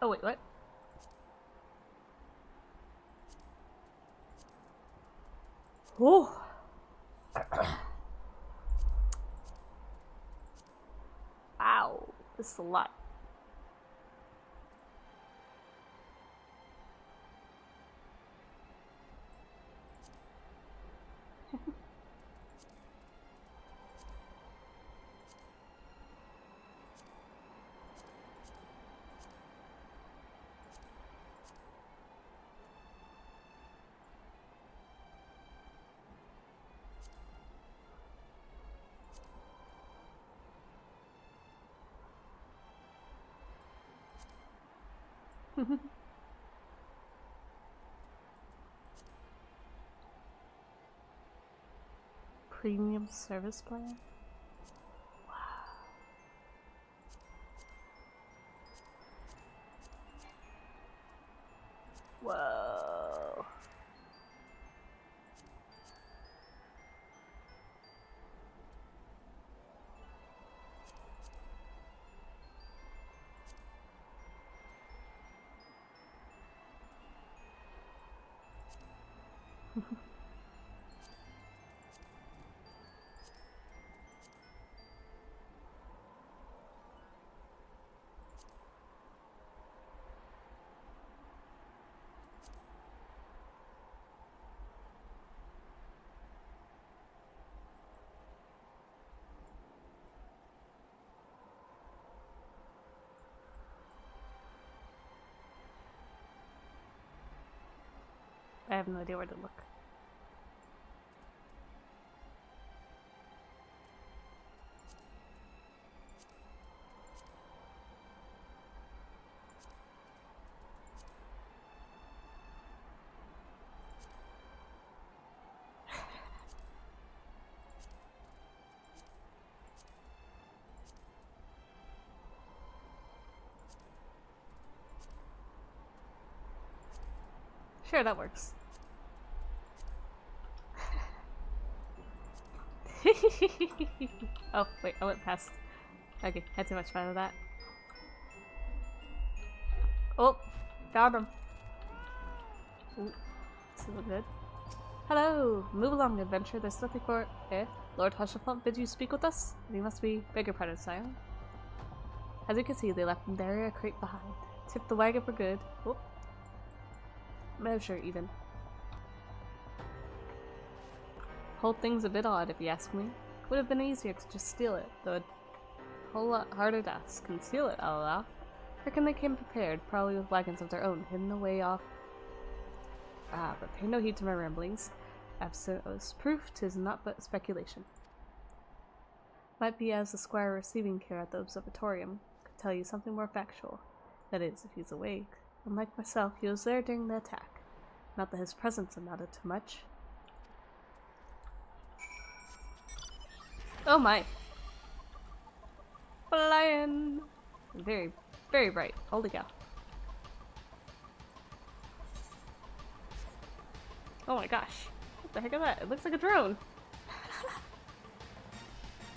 Oh wait, what? Oh. Wow, this is a lot. Premium service plan? Whoa. I have no idea where to look. Sure, that works. Oh, wait, I went past. Okay, had too much fun with that. Oh, found him. Ooh, this is good. Hello! Move along, adventure. There's nothing for it. Eh? Lord Hushafont bid you speak with us? He must be bigger pardon, sire. As you can see, they left the area crate behind. Tip the wagon for good. Whoop. Measure, even. Whole thing's a bit odd, if you ask me. Would have been easier to just steal it, though a whole lot harder to conceal it, I'll allow. Reckon they came prepared, probably with wagons of their own, hidden away off. But pay no heed to my ramblings. Absent as proof, 'tis not but speculation. Might be as the squire receiving care at the observatorium could tell you something more factual. That is, if he's awake. Unlike myself, he was there during the attack. Not that his presence amounted to much. Oh my! Flying! Very, very bright. Holy cow. Oh my gosh. What the heck is that? It looks like a drone.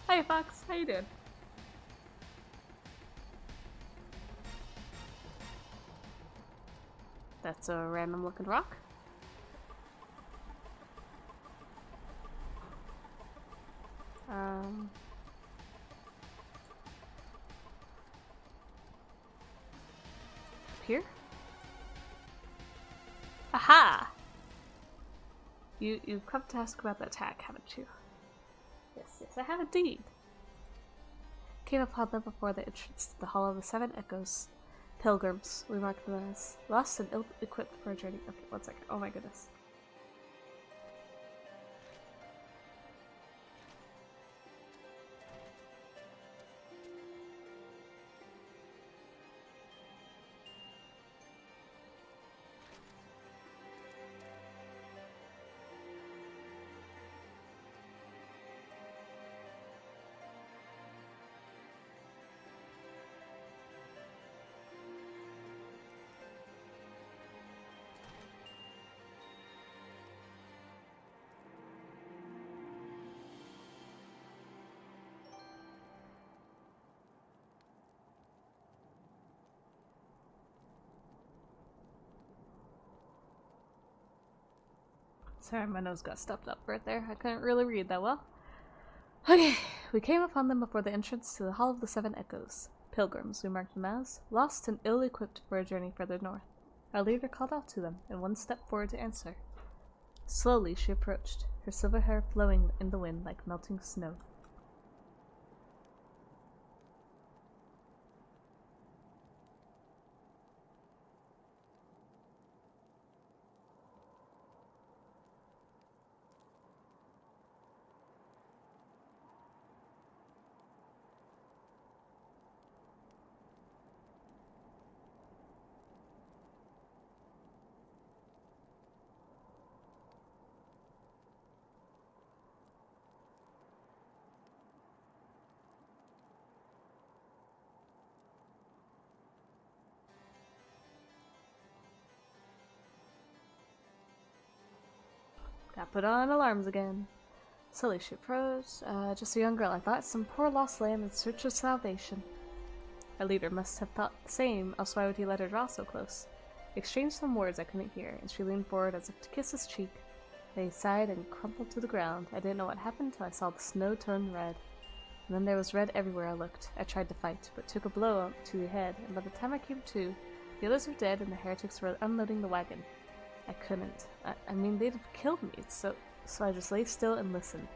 Hi Fox, how you doing? That's a random looking rock. Here? Aha! You've come to ask about the attack, haven't you? Yes, I have indeed. came upon them before the entrance to the Hall of the Seven Echoes. Pilgrims, we marked them as. Lost and ill-equipped for a journey. Okay, 1 second. Oh my goodness. Sorry, my nose got stuffed up right there. I couldn't really read that well. Okay, we came upon them before the entrance to the Hall of the Seven Echoes. Pilgrims, we marked them as, lost and ill-equipped for a journey further north. Our leader called out to them, and one stepped forward to answer. Slowly she approached, her silver hair flowing in the wind like melting snow. Got put on alarms again. Slowly she approached. Just a young girl, I thought. Some poor lost lamb in search of salvation. Our leader must have thought the same, else why would he let her draw so close? We exchanged some words I couldn't hear, and she leaned forward as if to kiss his cheek. They sighed and crumpled to the ground. I didn't know what happened till I saw the snow turn red. And then there was red everywhere I looked. I tried to fight, but took a blow up to the head, and by the time I came to, the others were dead and the heretics were unloading the wagon. I couldn't. I mean, they'd have killed me, so I just lay still and listened.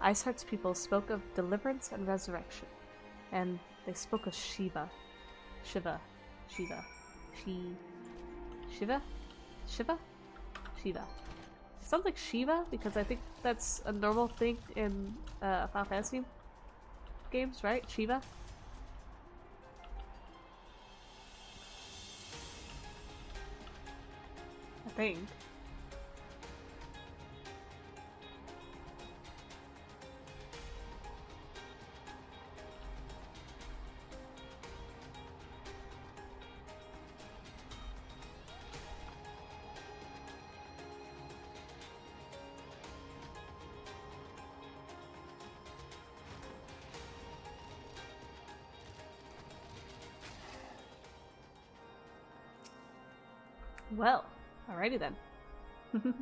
Iceheart's people spoke of deliverance and resurrection, and they spoke of Shiva. Shiva. Shiva. Shiva? Shiva? Shiva. It sounds like Shiva, because I think that's a normal thing in Final Fantasy games, right? Shiva? I think. Well, alrighty then. You've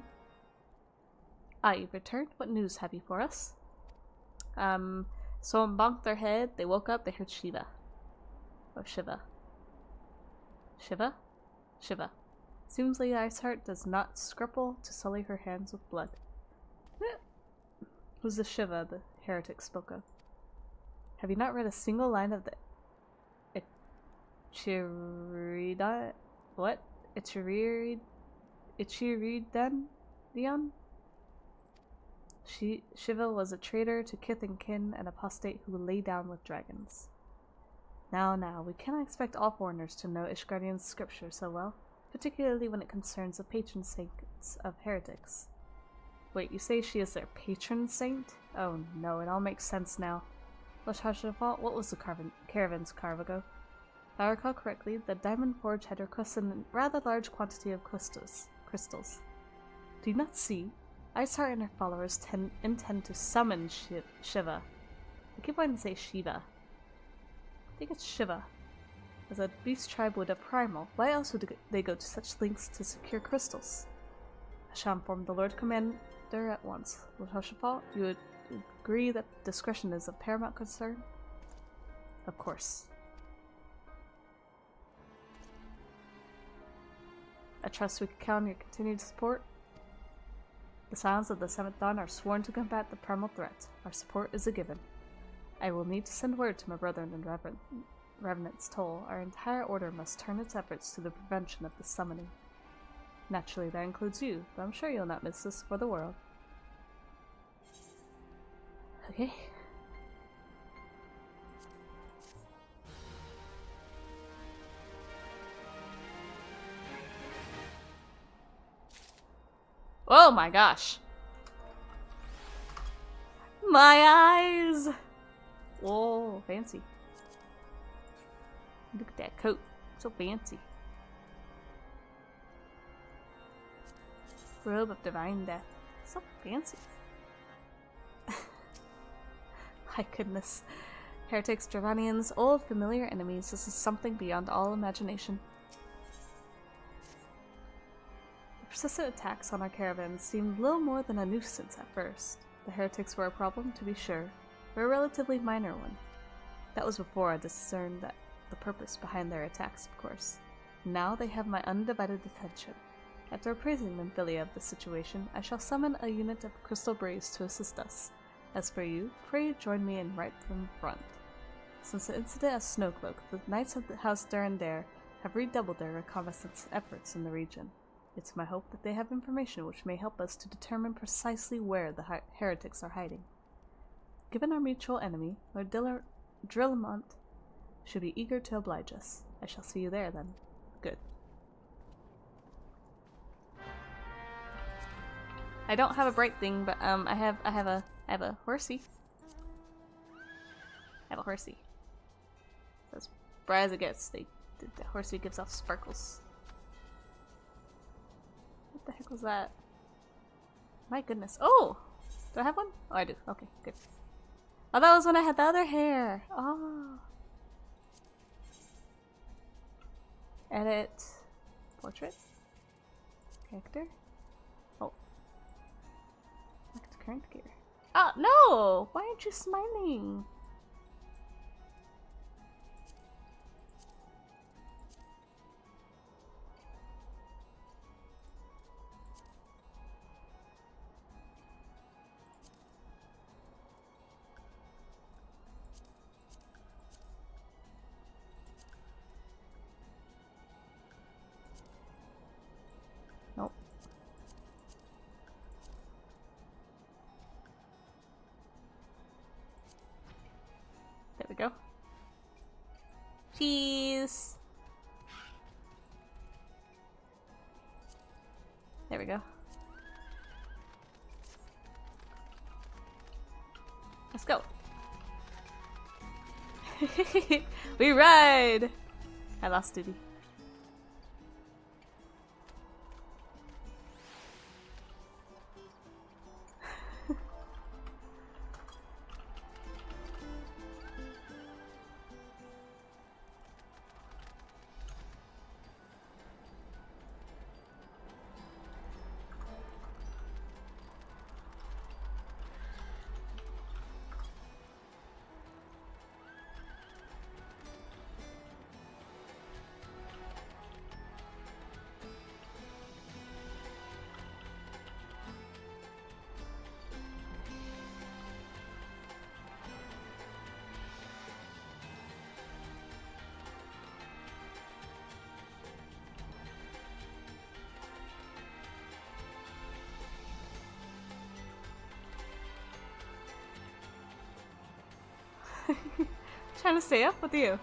returned. What news have you for us? Someone bonked their head, they woke up, they heard Shiva. Or Shiva. Shiva? Shiva. Seems Lady Iceheart does not scruple to sully her hands with blood. Who's the Shiva the heretic spoke of? Have you not read a single line of the Ichirida? What? Ichiridan? Dion? Shiva was a traitor to kith and kin, an apostate who lay down with dragons. Now, we cannot expect all foreigners to know Ishgardian's scripture so well, particularly when it concerns the patron saints of heretics. Wait, you say she is their patron saint? Oh no, it all makes sense now. Lashashafal, what was the caravan's cargo? If I recall correctly, the Diamond Forge had requested a rather large quantity of crystals. Do you not see? Iceheart and her followers intend to summon Shiva. I keep wanting to say Shiva. I think it's Shiva. As a beast tribe would a primal, why else would they go to such lengths to secure crystals? Hashem informed the Lord Commander at once. Lord Hoshapal, you would agree that discretion is of paramount concern? Of course. I trust we can count on your continued support. The Scions of the Seventh Dawn are sworn to combat the primal threat. Our support is a given. I will need to send word to my brethren in Revenant's Toll. Our entire order must turn its efforts to the prevention of the summoning. Naturally, that includes you, but I'm sure you'll not miss this for the world. Okay. Oh my gosh. My eyes! Whoa, fancy. Look at that coat. So fancy. Robe of Divine Death. So fancy. My goodness. Heretics, Dravanians, old familiar enemies. This is something beyond all imagination. The persistent attacks on our caravans seemed little more than a nuisance at first. The heretics were a problem, to be sure, but a relatively minor one. That was before I discerned the purpose behind their attacks, of course. Now they have my undivided attention. After appraising Nymphilia of the situation, I shall summon a unit of crystal braves to assist us. As for you, pray join me in right from front. Since the incident at Snowcloak, the Knights of the House Durandare have redoubled their reconnaissance efforts in the region. It's my hope that they have information which may help us to determine precisely where the heretics are hiding. Given our mutual enemy, Lord Drillamont should be eager to oblige us. I shall see you there, then. Good. I don't have a bright thing, but I have a horsey. I have a horsey. So as bright as it gets, the horsey gives off sparkles. What the heck was that? My goodness. Oh! Do I have one? Oh, I do. Okay, good. Oh, that was when I had the other hair. Oh. Edit. Portrait. Character. Oh. Back to current gear. Ah, no! Why aren't you smiling? Nope. There we go. Cheese! There we go. Let's go. We ride! I lost duty. Trying to stay up with you.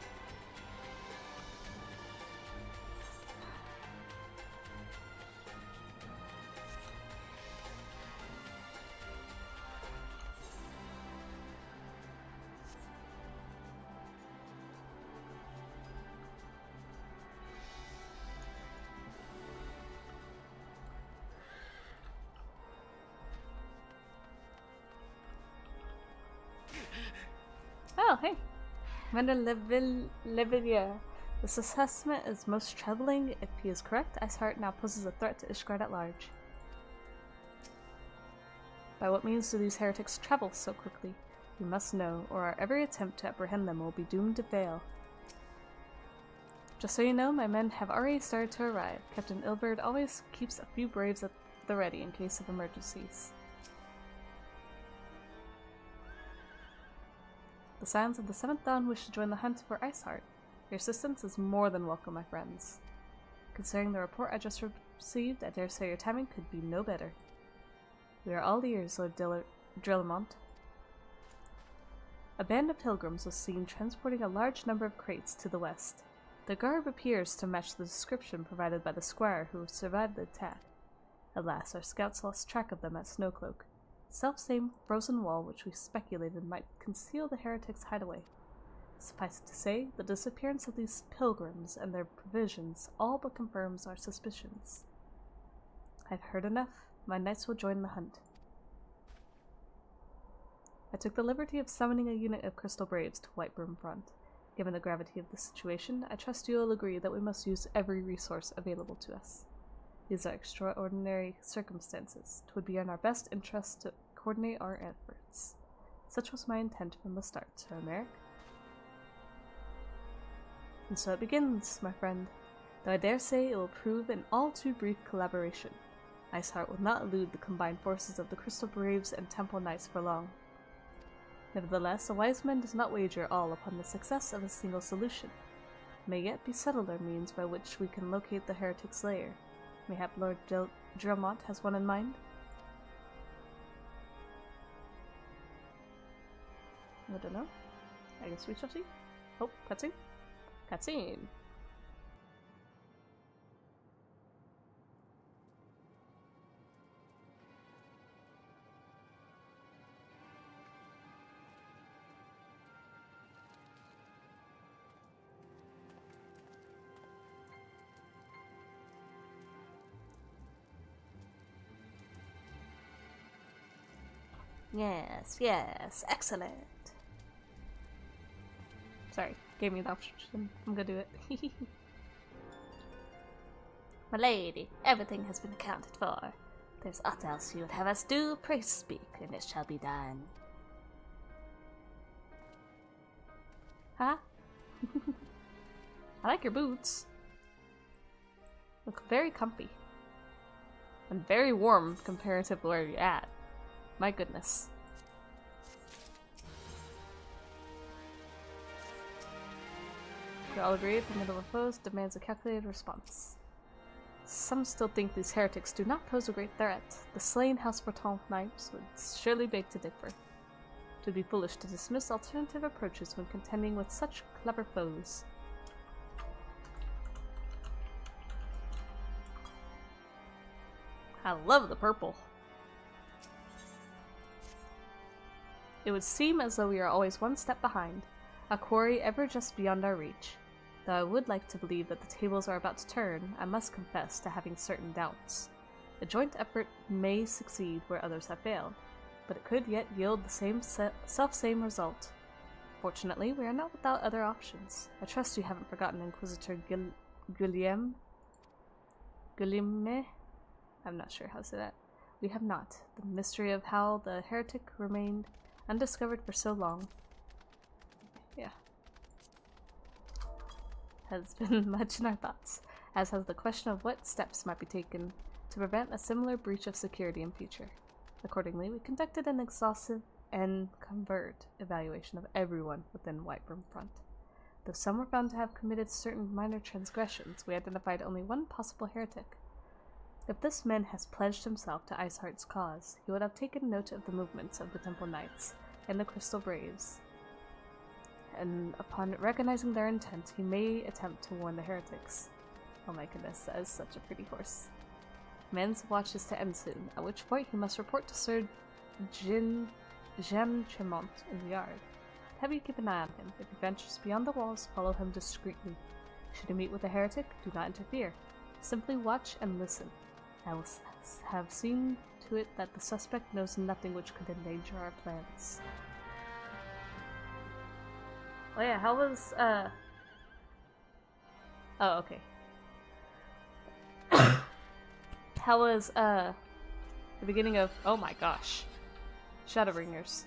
Oh, hey. Commander Levelia. This assessment is most troubling. If he is correct, Iceheart now poses a threat to Ishgard at large. By what means do these heretics travel so quickly? We must know, or our every attempt to apprehend them will be doomed to fail. Just so you know, my men have already started to arrive. Captain Ilberd always keeps a few braves at the ready in case of emergencies. The Scions of the Seventh Dawn wish to join the hunt for Iceheart. Your assistance is more than welcome, my friends. Considering the report I just received, I dare say your timing could be no better. We are all ears, Lord Drillamont. A band of pilgrims was seen transporting a large number of crates to the west. Their garb appears to match the description provided by the squire who survived the attack. Alas, our scouts lost track of them at Snowcloak. Self-same frozen wall which we speculated might conceal the heretics' hideaway. Suffice it to say, the disappearance of these pilgrims and their provisions all but confirms our suspicions. I've heard enough. My knights will join the hunt. I took the liberty of summoning a unit of Crystal Braves to Whitebrim Front. Given the gravity of the situation, I trust you will agree that we must use every resource available to us. These are extraordinary circumstances. It would be in our best interest to coordinate our efforts. Such was my intent from the start, Sir Merrick. And so it begins, my friend, though I dare say it will prove an all too brief collaboration. Iceheart will not elude the combined forces of the Crystal Braves and Temple Knights for long. Nevertheless, a wise man does not wager all upon the success of a single solution. It may yet be subtler means by which we can locate the heretic's lair. Mayhap Lord Drillamont has one in mind? I don't know. I guess we shall see. Oh, cutscene. Cutscene. Yes, yes, excellent. Sorry, gave me the option. I'm gonna do it. My lady, everything has been accounted for. If there's aught else you would have us do, pray speak, and it shall be done. Huh? I like your boots. Look very comfy. And very warm comparative to where you're at. My goodness. We all agree the middle of foes demands a calculated response. Some still think these heretics do not pose a great threat. The slain House Breton knights would surely beg to differ. It would be foolish to dismiss alternative approaches when contending with such clever foes. I love the purple. It would seem as though we are always one step behind, a quarry ever just beyond our reach. Though I would like to believe that the tables are about to turn, I must confess to having certain doubts. A joint effort may succeed where others have failed, but it could yet yield the self-same result. Fortunately, we are not without other options. I trust you haven't forgotten Inquisitor Guillaume? I'm not sure how to say that. We have not. The mystery of how the heretic remained undiscovered for so long. Yeah. Has been much in our thoughts, as has the question of what steps might be taken to prevent a similar breach of security in future. Accordingly, we conducted an exhaustive and covert evaluation of everyone within Whitebrim Front. Though some were found to have committed certain minor transgressions, we identified only one possible heretic. If this man has pledged himself to Iceheart's cause, he would have taken note of the movements of the Temple Knights and the Crystal Braves, and upon recognizing their intent, he may attempt to warn the heretics. Oh my goodness, that is such a pretty horse. Man's watch is to end soon, at which point he must report to Sir Jean Tremont in the yard. Have you keep an eye on him. If he ventures beyond the walls, follow him discreetly. Should you meet with a heretic, do not interfere. Simply watch and listen. I will have seen to it that the suspect knows nothing which could endanger our plans. Oh yeah, how was, Oh, okay. How was, the beginning of... Oh my gosh. Shadowbringers.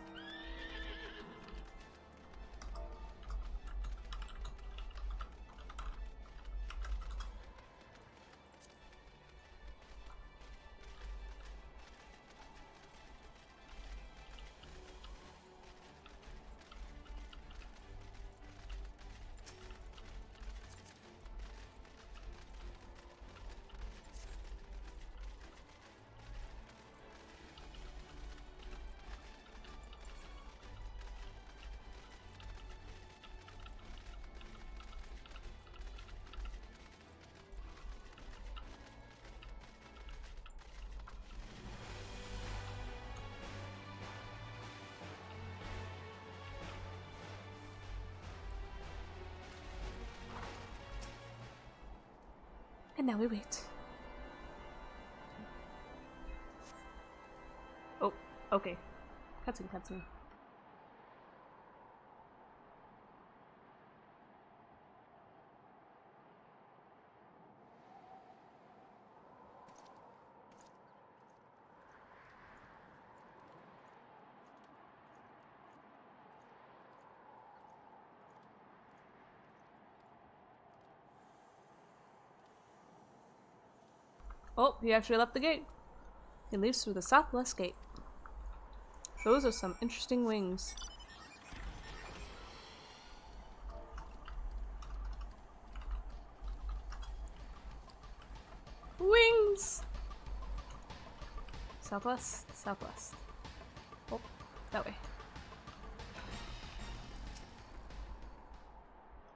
And now we wait. Oh, okay. Cutscene, cutscene. Oh, he actually left the gate. He leaves through the southwest gate. Those are some interesting wings. Wings! Southwest, southwest. Oh, that way.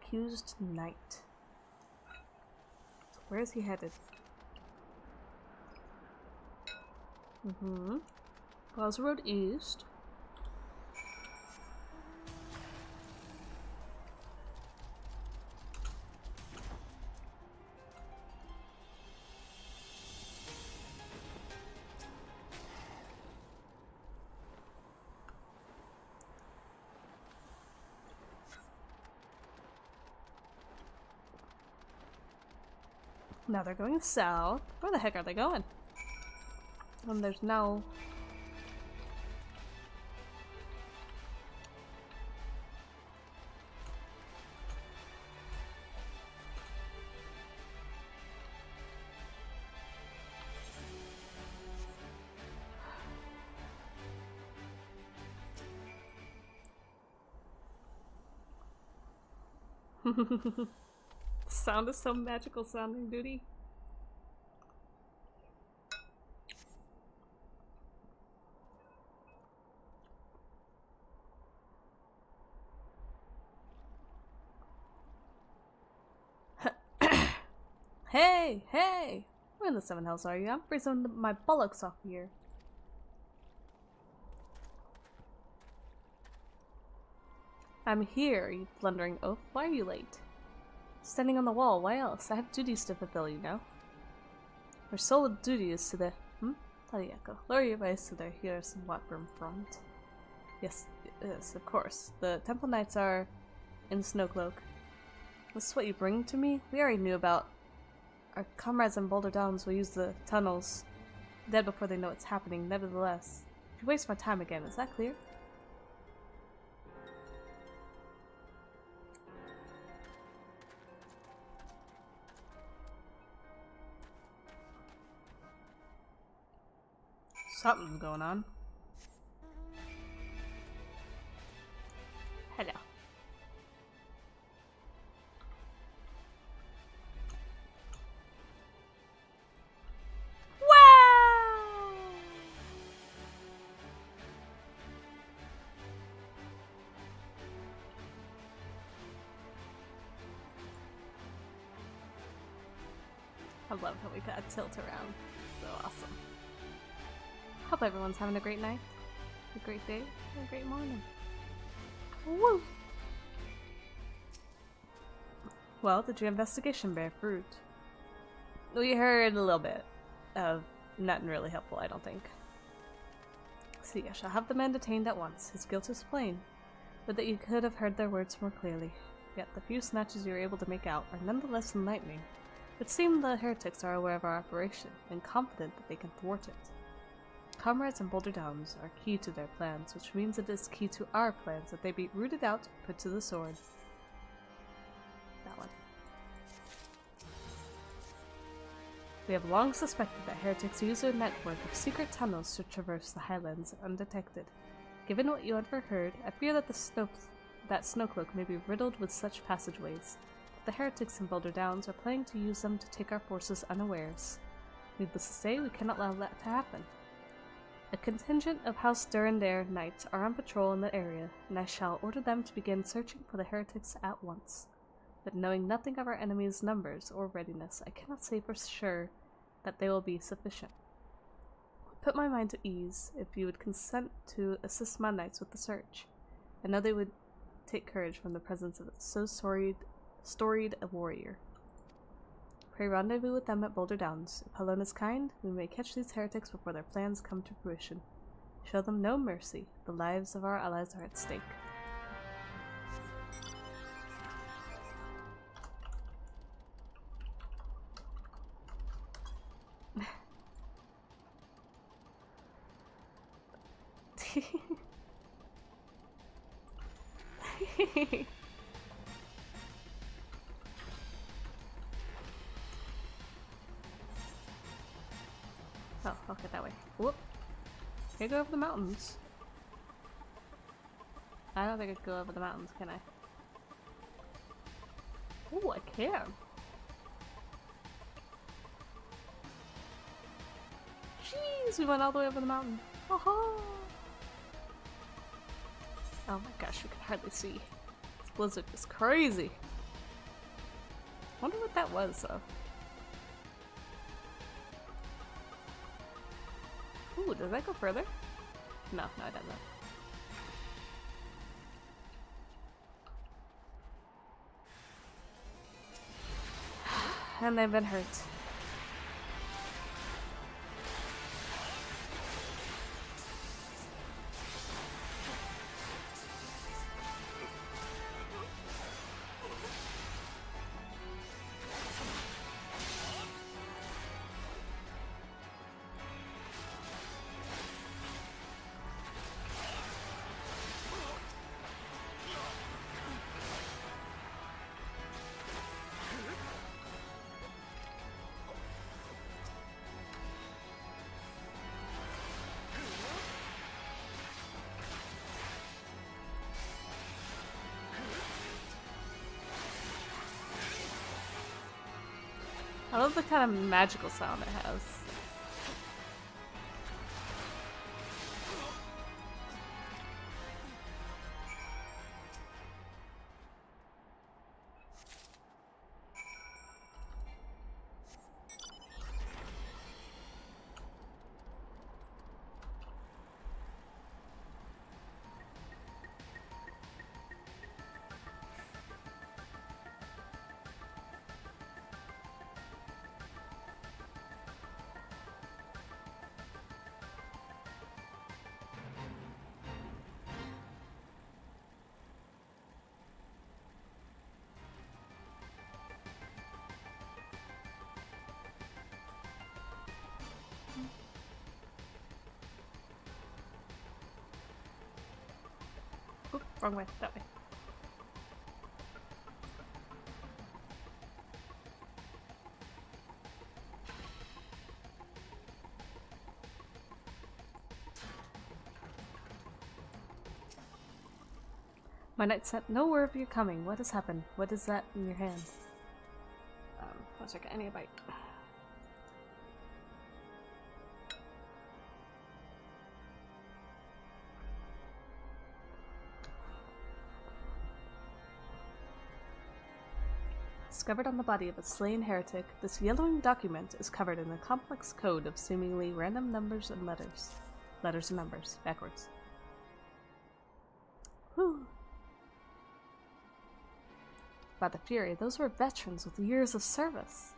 Accused Knight. So where is he headed? Plaza Road East. Now they're going south. Where the heck are they going? And there's no... Sound is so magical sounding, duty. Hey, hey! Where in the seven hells are you? I'm freezing my bullocks off here. I'm here, you blundering oaf. Why are you late? Standing on the wall, why else? I have duties to fulfill, you know. Our sole duty is to the... Talieko. Lower your voice so they hear somewhat from front. Yes, yes, of course. The Temple Knights are in Snowcloak. This is what you bring to me? We already knew about. Our comrades in Boulder Downs will use the tunnels. Dead before they know what's happening, nevertheless. If you waste my time again, is that clear? Something's going on. Hello. Wow! I love how we got a tilt around. So awesome. Hope everyone's having a great night, a great day, and a great morning. Woo! Well, did your investigation bear fruit? We heard a little bit of nothing really helpful, I don't think. See, I shall have the man detained at once. His guilt is plain, but that you could have heard their words more clearly. Yet the few snatches you were able to make out are nonetheless enlightening. It seems the heretics are aware of our operation, and confident that they can thwart it. Comrades in Boulder Downs are key to their plans, which means it is key to our plans that they be rooted out, put to the sword. That one. We have long suspected that heretics use a network of secret tunnels to traverse the highlands undetected. Given what you overheard, I fear that Snowcloak may be riddled with such passageways. The heretics in Boulder Downs are planning to use them to take our forces unawares. Needless to say, we cannot allow that to happen. A contingent of House Durandare knights are on patrol in the area, and I shall order them to begin searching for the heretics at once. But knowing nothing of our enemies' numbers or readiness, I cannot say for sure that they will be sufficient. Put my mind at ease if you would consent to assist my knights with the search. I know they would take courage from the presence of so storied a warrior. Pray rendezvous with them at Boulder Downs. If Helon is kind, we may catch these heretics before their plans come to fruition. Show them no mercy. The lives of our allies are at stake. Oh, okay, that way. Whoop. Can I go over the mountains? I don't think I can go over the mountains, can I? Oh, I can. Jeez, we went all the way over the mountain. Oh my gosh, we can hardly see. This blizzard is crazy. Wonder what that was, though. Ooh, does that go further? No, it doesn't. And they've been hurt. I love the kind of magical sound it has. Oop, wrong way, that way. My knight sent no word of your coming. What has happened? What is that in your hand? One second, I need a bite. Discovered on the body of a slain heretic, this yellowing document is covered in a complex code of seemingly random numbers and letters. Letters and numbers, backwards. Whew. By the Fury, those were veterans with years of service.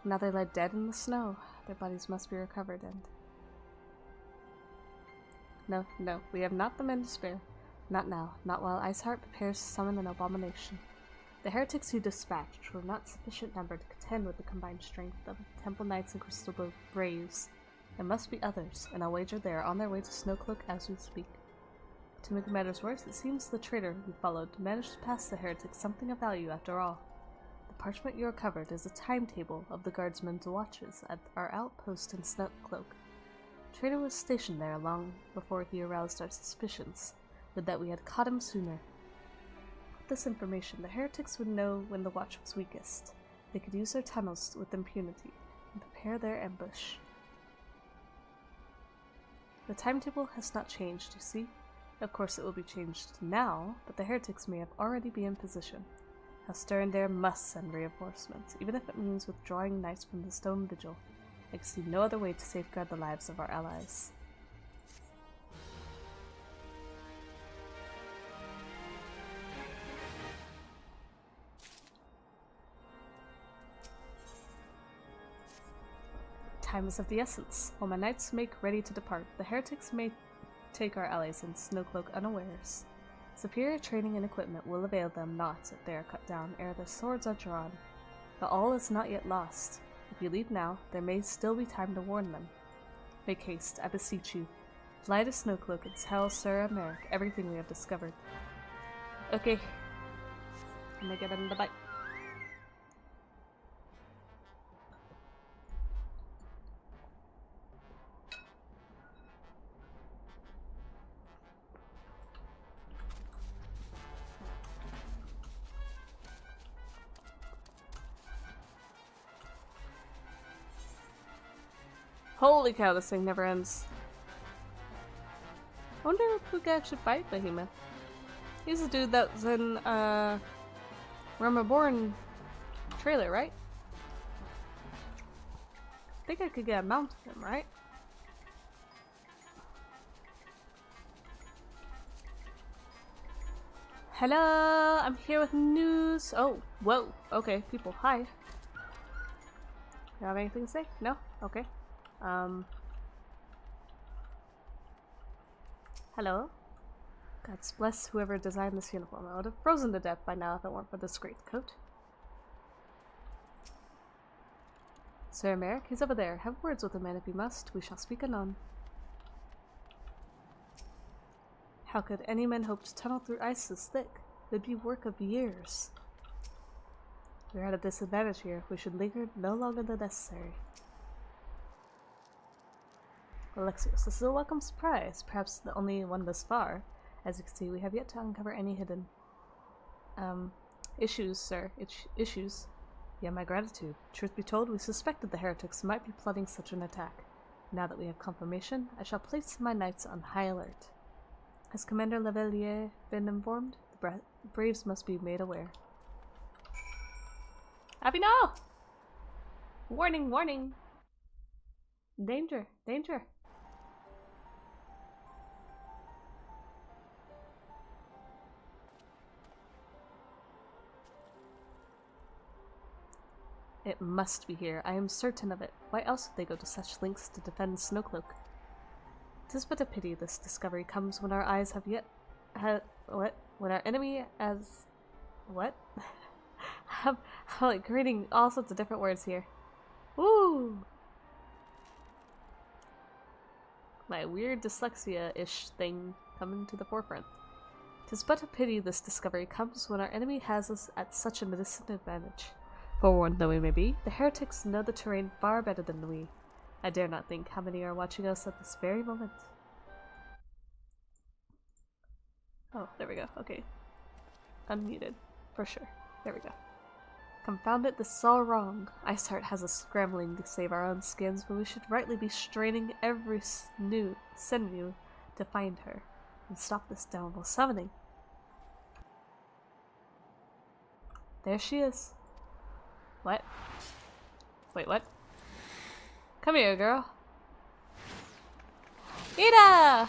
Now they lie dead in the snow. Their bodies must be recovered and... No, we have not the men to spare. Not now, not while Iceheart prepares to summon an abomination. The heretics who dispatched were not sufficient number to contend with the combined strength of Temple Knights and Crystal Braves. There must be others, and I'll wager they are on their way to Snowcloak as we speak. To make matters worse, it seems the traitor we followed managed to pass the heretics something of value after all. The parchment you recovered is a timetable of the guardsmen's watches at our outpost in Snowcloak. The traitor was stationed there long before he aroused our suspicions. Would that we had caught him sooner. With this information, the heretics would know when the watch was weakest. They could use their tunnels with impunity and prepare their ambush. The timetable has not changed, you see. Of course it will be changed now, but the heretics may have already been in position. Stern must send reinforcements, even if it means withdrawing knights from the Stone Vigil. I can see no other way to safeguard the lives of our allies. Time is of the essence. While my knights make ready to depart, the heretics may take our allies in Snowcloak unawares. Superior training and equipment will avail them not if they are cut down ere their swords are drawn. But all is not yet lost. If you leave now, there may still be time to warn them. Make haste, I beseech you. Fly to Snowcloak and tell Sir Merrick everything we have discovered. Okay. I'm gonna get in the bite. Holy cow, this thing never ends. I wonder who could actually fight Behemoth. He's the dude that was in Realm Reborn trailer, right? I think I could get a mount of him, right? Hello, I'm here with news. Oh, whoa. Okay, people, hi. You have anything to say? No? Okay. Hello? God bless whoever designed this uniform. I would have frozen to death by now if it weren't for this great coat. Sir Merrick, he's over there. Have words with the man if you must. We shall speak anon. How could any man hope to tunnel through ice this thick? It would be work of years. We are at a disadvantage here. We should linger no longer than necessary. Alexios, this is a welcome surprise, perhaps the only one thus far. As you can see, we have yet to uncover any hidden issues, sir. Issues. Yeah, my gratitude. Truth be told, we suspected the heretics might be plotting such an attack. Now that we have confirmation, I shall place my knights on high alert. Has Commander Lavelier been informed? The Braves must be made aware. Happy now! Warning, warning! Danger, danger! It must be here. I am certain of it. Why else would they go to such lengths to defend Snowcloak? 'Tis but a pity this discovery comes when our eyes have yet what? When our enemy has what? I'm like reading all sorts of different words here. Woo! My weird dyslexia-ish thing coming to the forefront. 'Tis but a pity this discovery comes when our enemy has us at such a disadvantage. Forewarned though we may be, the heretics know the terrain far better than we. I dare not think how many are watching us at this very moment. Oh, there we go. Okay. Unmuted. For sure. There we go. Confound it, this is all wrong. Iceheart has us scrambling to save our own skins, but we should rightly be straining every sinew to find her and stop this damnable summoning. There she is. What? Wait, what? Come here, girl. Ada!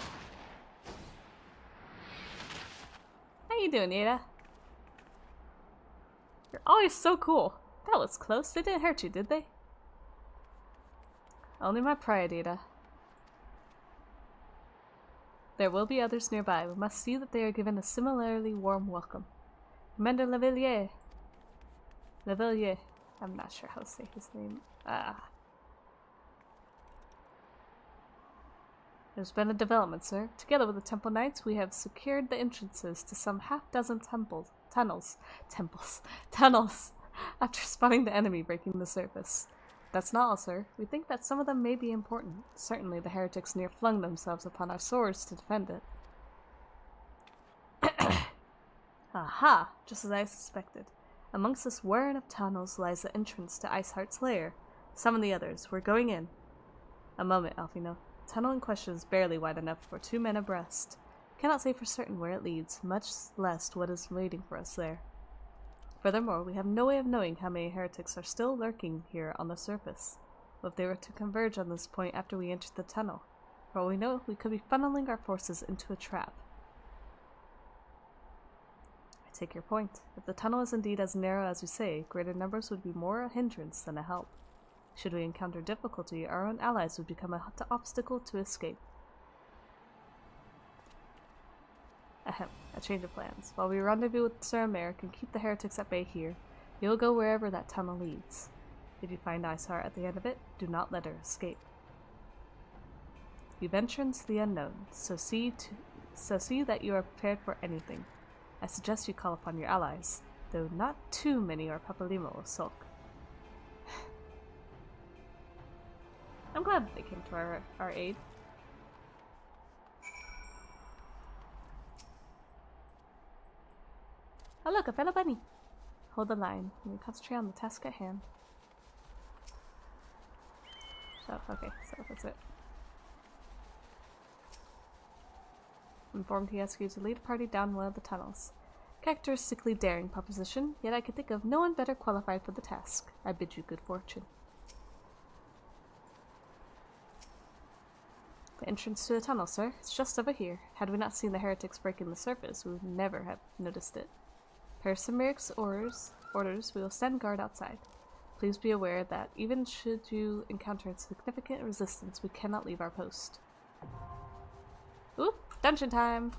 How you doing, Ada? You're always so cool. That was close. They didn't hurt you, did they? Only my pride, Ada. There will be others nearby. We must see that they are given a similarly warm welcome. Commander Lavelier. Lavelier. I'm not sure how to say his name. There's been a development, sir. Together with the Temple Knights, we have secured the entrances to some half-dozen tunnels, after spotting the enemy breaking the surface. That's not all, sir. We think that some of them may be important. Certainly the heretics near flung themselves upon our swords to defend it. Aha! Just as I suspected. Amongst this whirring of tunnels lies the entrance to Iceheart's lair. Summon the others. We're going in. A moment, Alfino. The tunnel in question is barely wide enough for 2 men abreast. Cannot say for certain where it leads, much less what is waiting for us there. Furthermore, we have no way of knowing how many heretics are still lurking here on the surface. What if they were to converge on this point after we enter the tunnel? For all we know, we could be funneling our forces into a trap. I take your point. If the tunnel is indeed as narrow as you say, greater numbers would be more a hindrance than a help. Should we encounter difficulty, our own allies would become an obstacle to escape. Ahem, a change of plans. While we rendezvous with Sir Americ and keep the heretics at bay here, you'll go wherever that tunnel leads. If you find Isar at the end of it, do not let her escape. You venture into the unknown, so see that you are prepared for anything. I suggest you call upon your allies, though not too many or Papalimo will sulk. I'm glad they came to our aid. Oh look, a fellow bunny! Hold the line, and concentrate on the task at hand. Oh, okay, so that's it. Informed he asks you to lead a party down one of the tunnels. Characteristically daring proposition, yet I could think of no one better qualified for the task. I bid you good fortune. The entrance to the tunnel, sir. It's just over here. Had we not seen the heretics breaking the surface, we would never have noticed it. Per Sir Americ's orders, we will stand guard outside. Please be aware that even should you encounter significant resistance, we cannot leave our post. Oop! Dungeon time!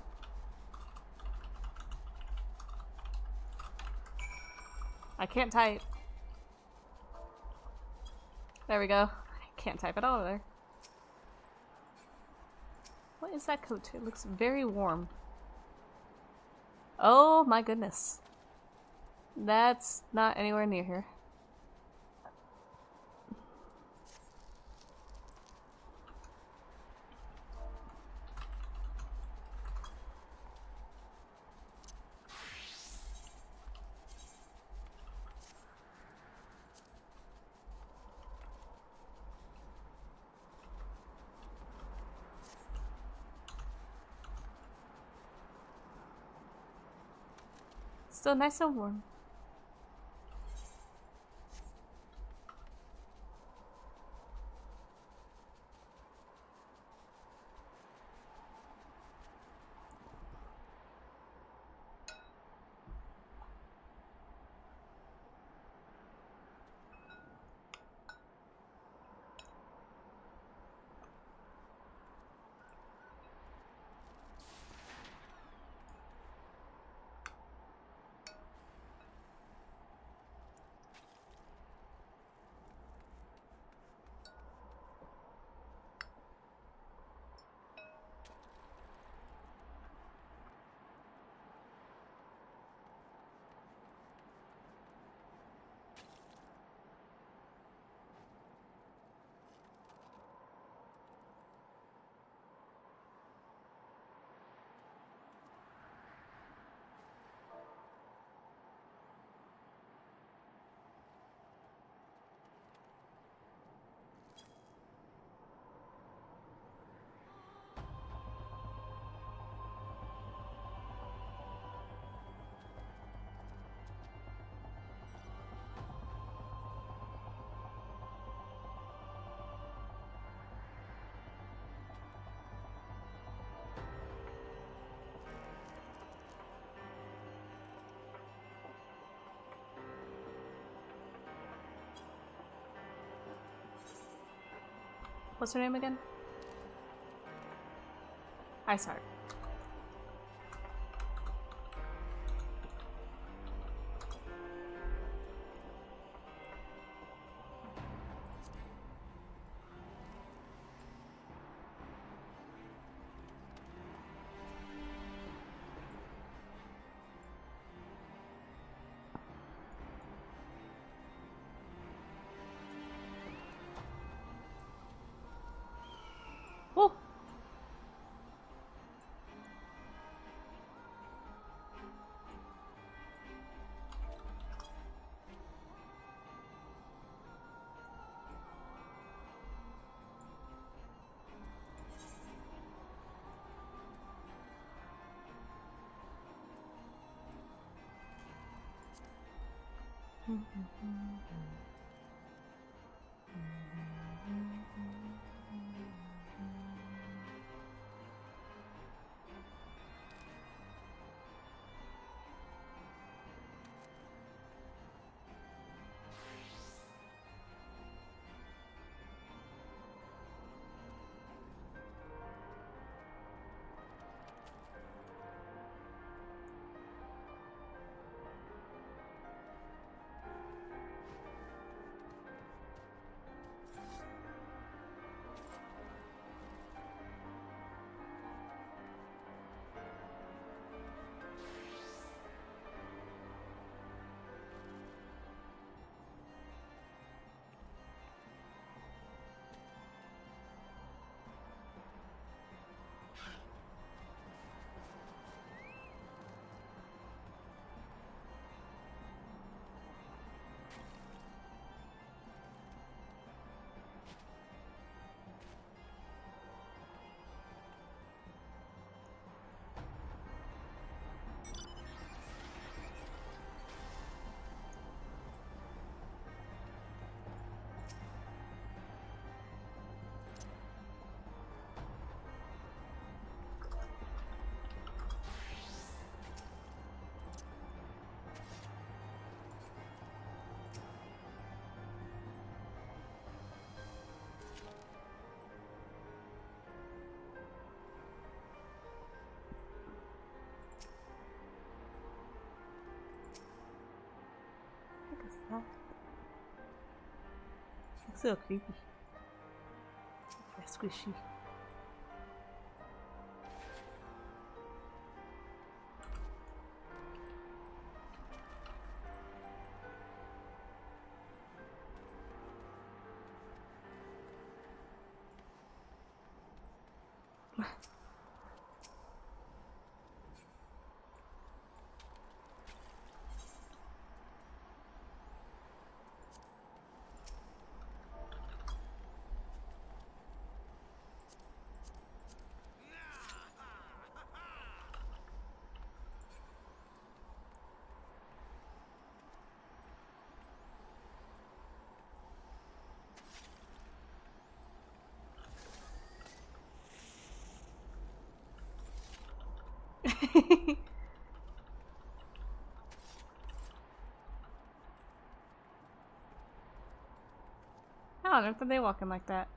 I can't type. There we go. I can't type at all there. What is that coat? It looks very warm. Oh my goodness. That's not anywhere near here. Still nice and warm. What's her name again? Iceheart. Oh! that? Looks a little creepy. Very squishy. How on earth are they walking like that?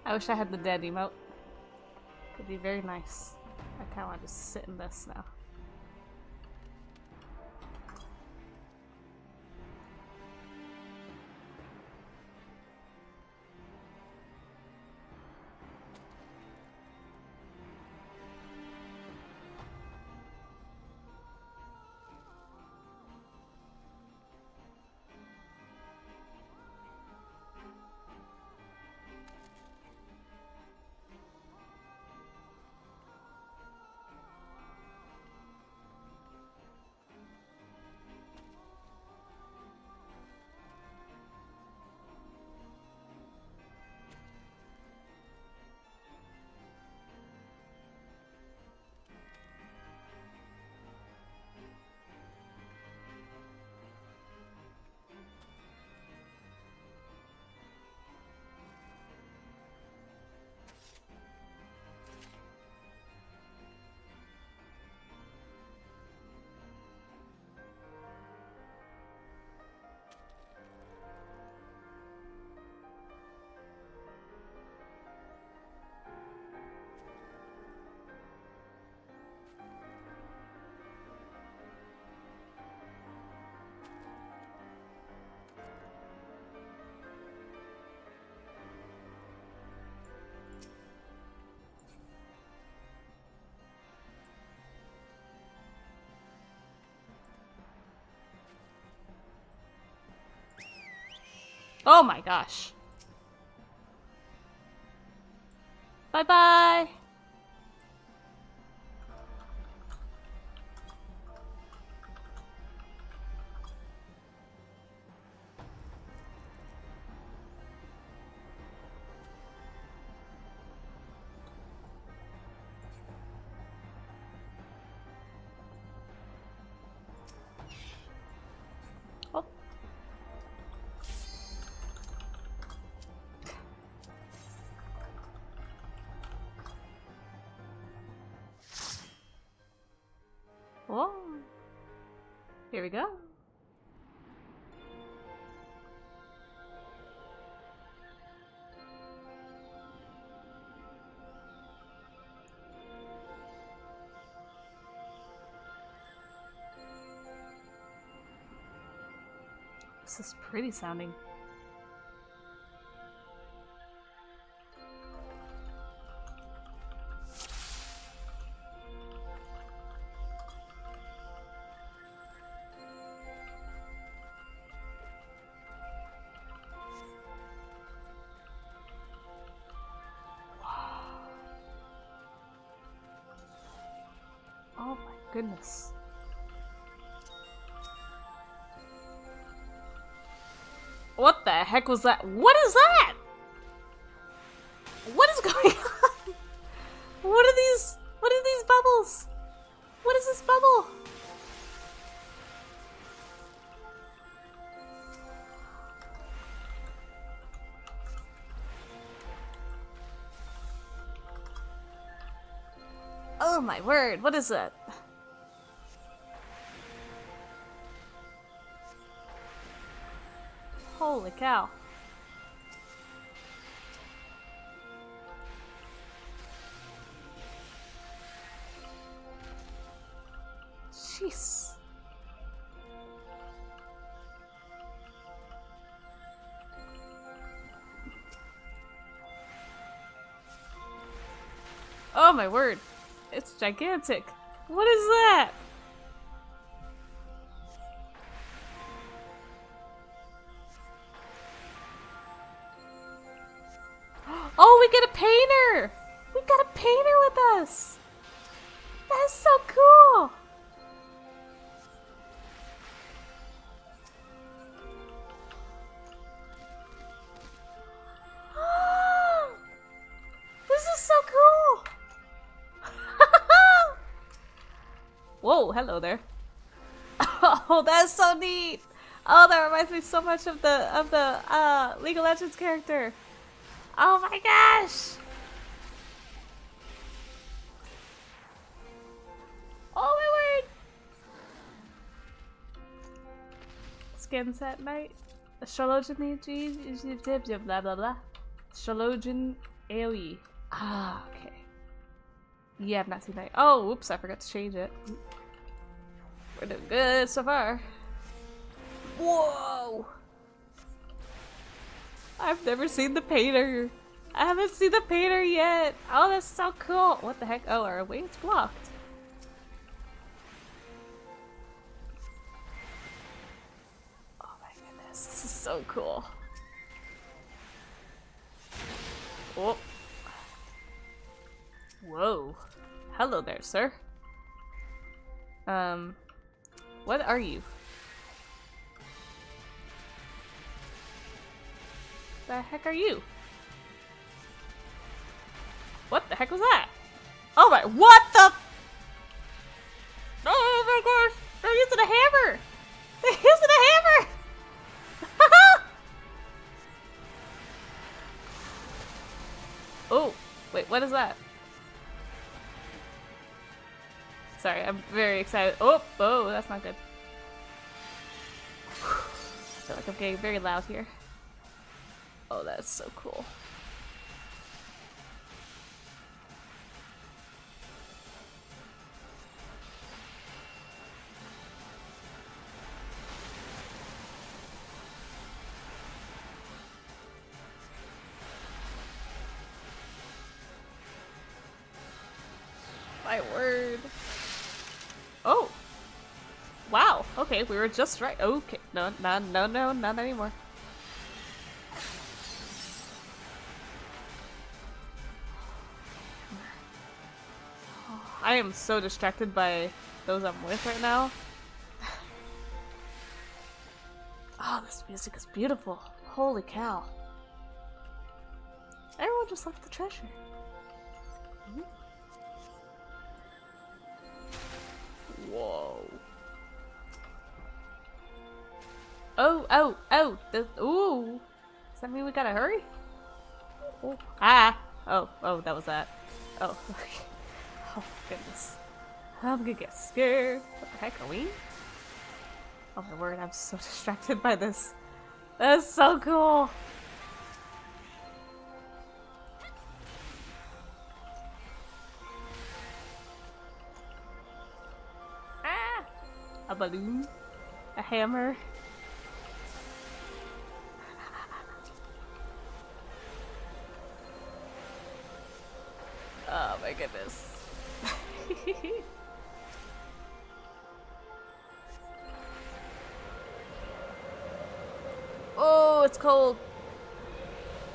I wish I had the dead emote. It'd be very nice. I kinda want to just sit in this now. Oh my gosh. Bye bye. Oh. Here we go. This is pretty sounding. Oh my goodness. What the heck was that? What is that? What is going on? What are these bubbles? What is this bubble? Oh my word, what is that? Holy cow. Jeez. Oh my word. It's gigantic. What is that? Oh, we get a painter! We got a painter with us! That's so cool! This is so cool! Whoa, hello there. Oh, that's so neat! Oh, that reminds me so much of the League of Legends character. Oh my gosh! Oh my word! Skin set night. Astrologian AOE. Blah blah blah. Astrologian AOE. Ah, okay. Yeah, I've not seen that. Oh, whoops, I forgot to change it. We're doing good so far. Whoa! I've never seen the painter. I haven't seen the painter yet. Oh, that's so cool. What the heck? Oh, our way's blocked. Oh my goodness, this is so cool. Oh. Whoa. Hello there, sir. What are you? The heck are you? What the heck was that? Oh my, what the? Oh my gosh, they're using a hammer! They're using a hammer! Oh, wait, what is that? Sorry, I'm very excited. Oh, that's not good. I feel like I'm getting very loud here. Oh, that's so cool. My word. Oh. Wow. Okay, we were just right. Okay. No, not anymore. I am so distracted by those I'm with right now. Oh, this music is beautiful. Holy cow. Everyone just left the treasure. Mm-hmm. Whoa. Oh. Ooh. Does that mean we gotta hurry? Oh, that was that. Oh, okay. Oh, goodness. I'm gonna get scared. What the heck, are we? Oh my word, I'm so distracted by this. That's so cool! Ah! A balloon. A hammer. Oh my goodness. Oh, it's cold.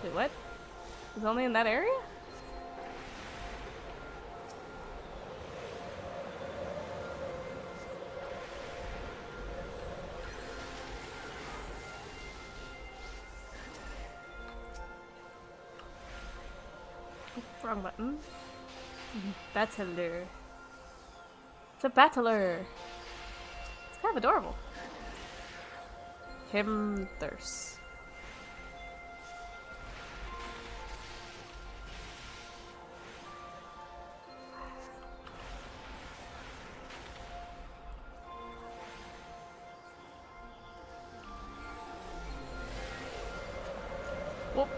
Wait, what? It's only in that area? Wrong button. Battler. It's a battler. It's kind of adorable. Him thirst. Whoop.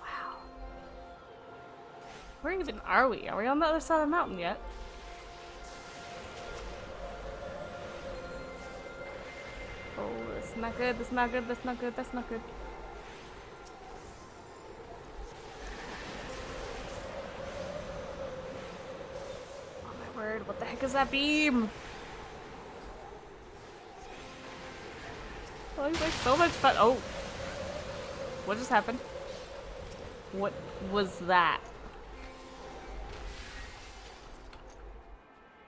Wow. Where even are we? Are we on the other side of the mountain yet? Oh, that's not good, that's not good, that's not good, that's not good. Oh my word, what the heck is that beam? Oh, he's like so much fun. Oh. What just happened? What was that?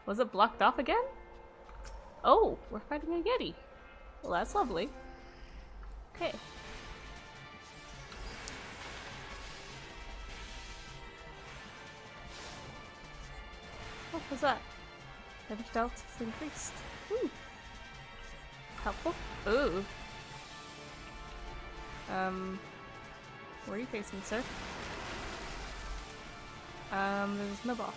Was it blocked off again? Oh, we're fighting a Yeti. Well, that's lovely. Okay. What was that? Damage dealt is increased. Ooh. Helpful. Ooh. Where are you facing, sir? There's no ball.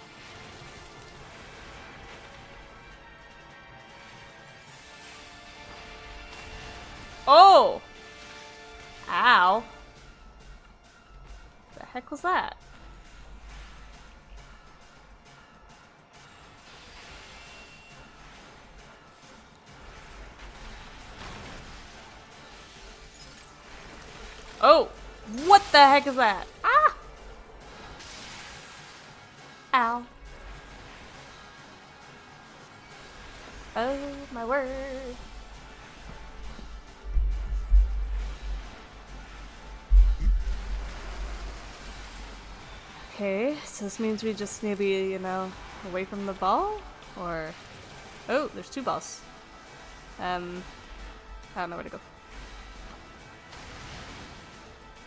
Oh! Ow. The heck was that? Oh! What the heck is that? Ah! Ow. Oh my word. Okay, so this means we just need to be, you know, away from the ball? Or... Oh, there's two balls. I don't know where to go.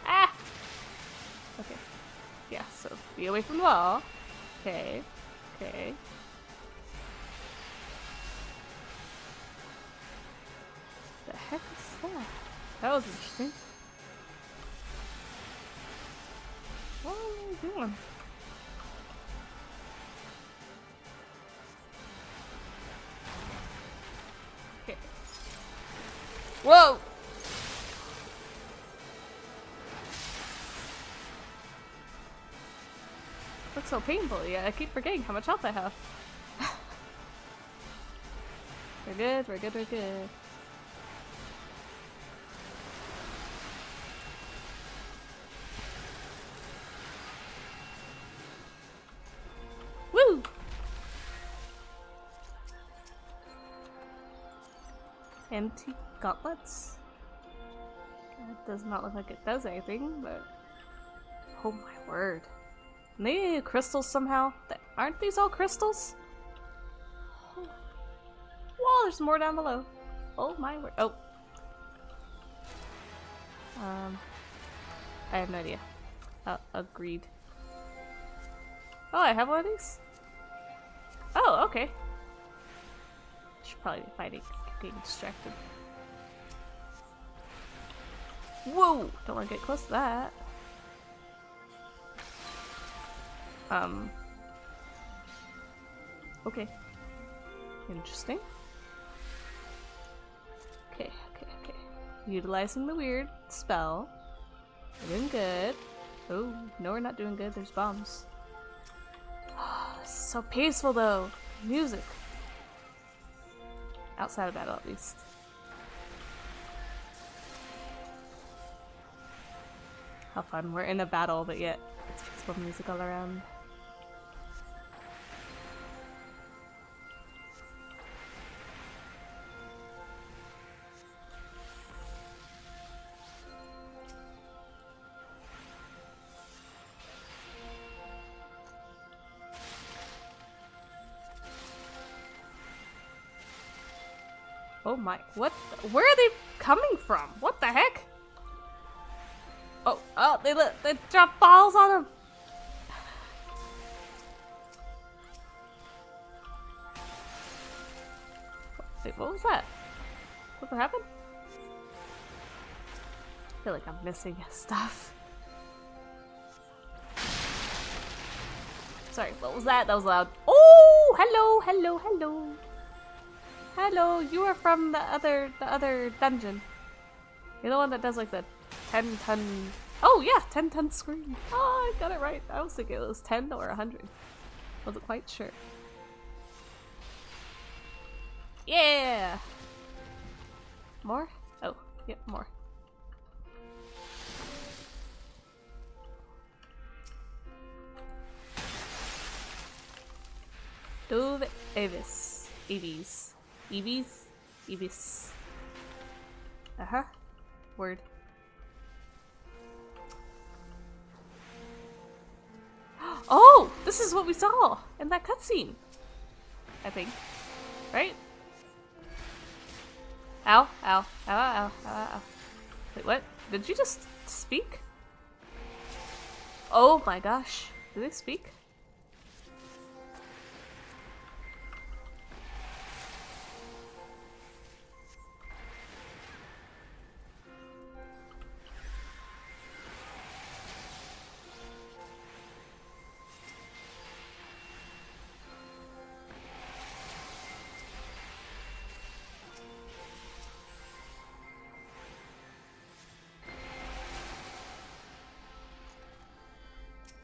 Ah! Okay. Yeah, so be away from the ball. Okay. Okay. The heck is that? That was interesting. What are you doing? Okay. Whoa! Looks so painful. Yeah, I keep forgetting how much health I have. We're good, we're good, we're good. Woo! Empty gauntlets? That does not look like it does anything, but... Oh my word. Maybe crystals somehow? Aren't these all crystals? Oh. Whoa, there's more down below. Oh my word. Oh. I have no idea. Agreed. Oh, I have one of these? Oh, okay. Should probably be fighting. Getting distracted. Whoa! Don't want to get close to that. Okay. Interesting. Okay. Utilizing the weird spell. We're doing good. Oh, no, we're not doing good. There's bombs. So peaceful though. Music. Outside of battle, at least. How fun. We're in a battle, but yet it's peaceful music all around. Oh my, what? Where are they coming from? What the heck? Oh, they drop balls on him. Wait, what was that? What happened? I feel like I'm missing stuff. Sorry, what was that? That was loud. Oh, hello. Hello, you are from the other dungeon. You're the one that does like the 10-ton. Oh yeah, 10-ton scream. Oh, I got it right. I was thinking it was 10 or 100. Wasn't quite sure. Yeah. More? Oh, yep, more. Dove Avis. Evis. Uh-huh. Word. Oh! This is what we saw in that cutscene. I think. Right? Ow. Wait, what? Did you just speak? Oh my gosh. Did they speak?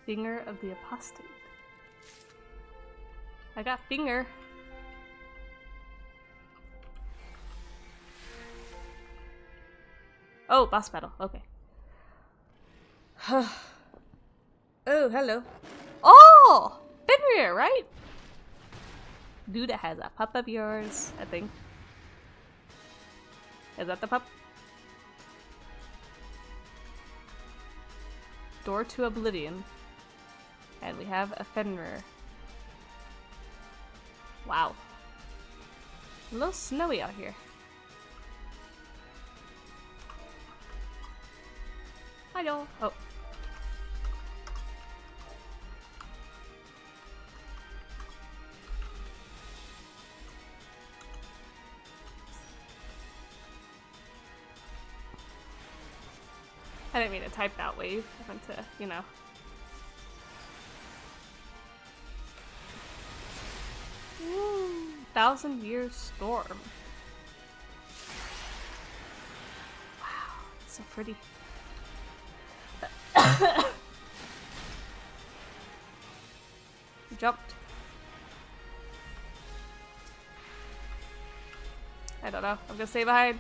Finger of the Apostate. I got finger. Oh, boss battle. Okay. Oh, hello. Oh! Fenrir, right? Dude that has a pup of yours, I think. Is that the pup? Door to Oblivion. And we have a Fenrir. Wow. A little snowy out here. Hello. Oh. I didn't mean to type that wave. I meant to, you know. Woo! 1,000-year storm. Wow, it's so pretty. Jumped. I don't know. I'm gonna stay behind.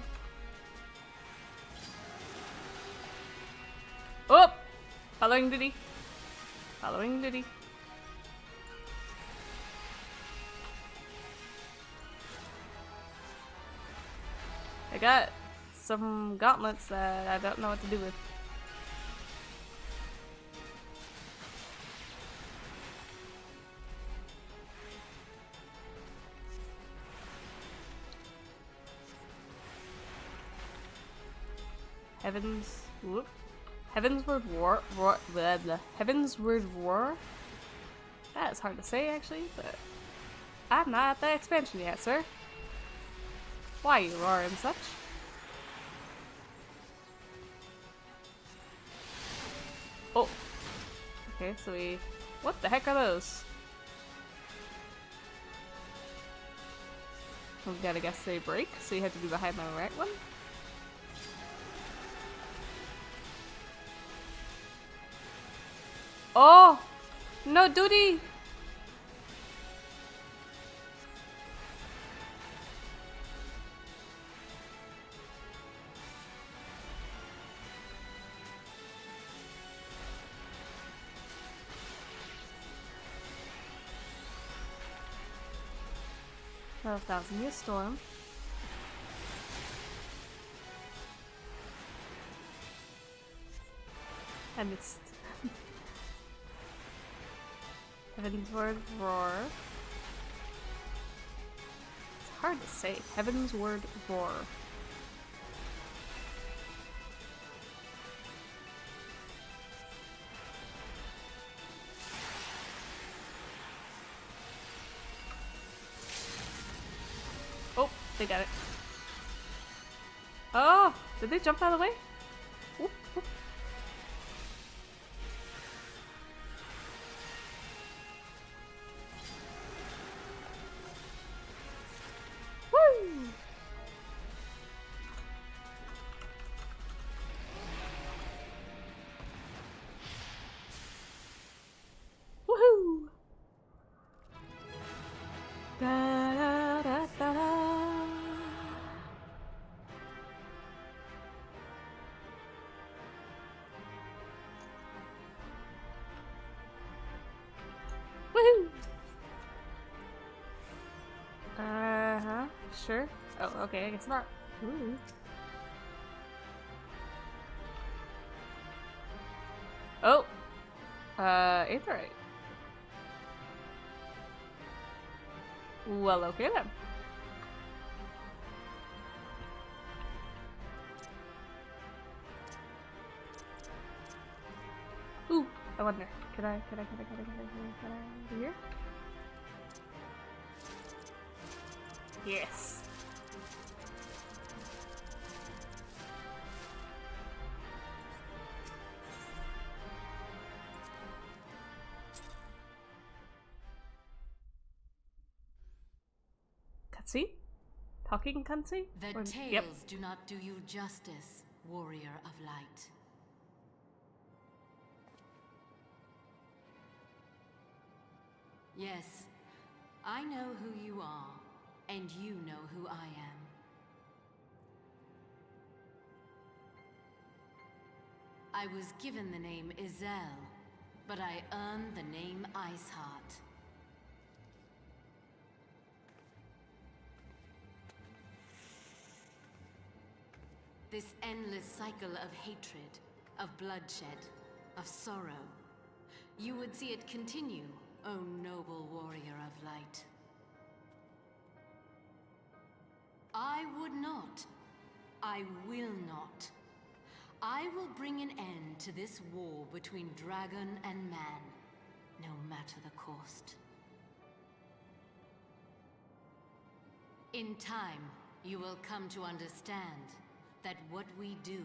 Oh! Following Diddy. Following Diddy. I got some gauntlets that I don't know what to do with. Heavensward War? That is hard to say actually, but I'm not at the expansion yet, sir. Why you roar and such? Oh. Okay, so we What the heck are those? I'm gonna guess they break, so you have to be behind my right one? Oh! No duty! A 1,000-year storm. I missed. Heaven's Word Roar. It's hard to say. Heaven's Word Roar. Oh, they got it. Oh, did they jump out of the way? Oop, oop. Woo! Woohoo! Da da da da da. Woohoo! Uh-huh. Sure. Oh, okay, I guess not. Ooh. Oh! It's alright. Well, okay then. Ooh, I wonder. Can I do here? Yes. Cutscene? Talking cutscene? The Or- tales Yep. do not do you justice, warrior of light. Yes, I know who you are, and you know who I am. I was given the name Izel, but I earned the name Iceheart. This endless cycle of hatred, of bloodshed, of sorrow. You would see it continue, O noble warrior of light. I would not. I will not. I will bring an end to this war between dragon and man, no matter the cost. In time, you will come to understand that what we do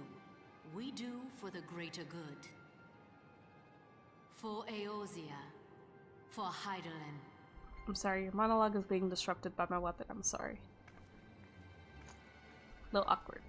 for the greater good. For Eorzea, for Hydaelyn. I'm sorry, your monologue is being disrupted by my weapon. I'm sorry. A little awkward.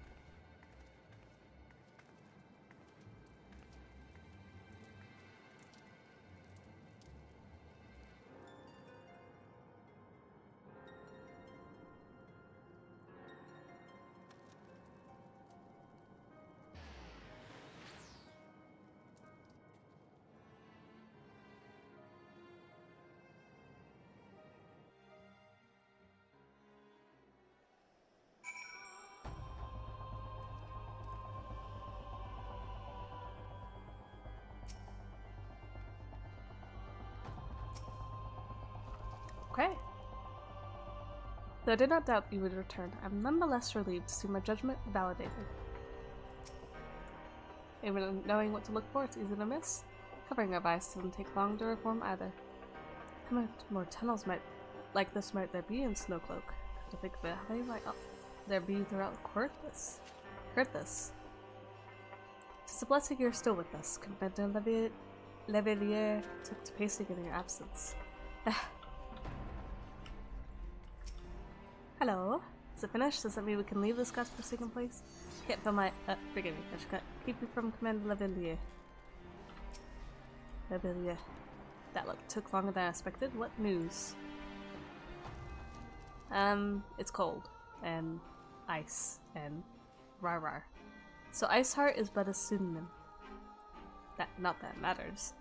Okay. Though I did not doubt you would return, I'm nonetheless relieved to see my judgment validated. Even knowing what to look for, it's easy to miss. Covering a bias doesn't take long to reform either. How much more tunnels like this might there be in Snowcloak? To think of it, how many might there be throughout Coerthas? Tis a blessing you're still with us. Content to alleviate Levelier took to pacing in your absence. Hello? Is it finished? Does that mean we can leave this godforsaken place? Can't feel my. Forgive me. I should keep you from Commander Levelier. Levelier. That took longer than I expected. What news? It's cold. And ice. And rah-rah. So Iceheart is but a pseudonym. Not that it matters.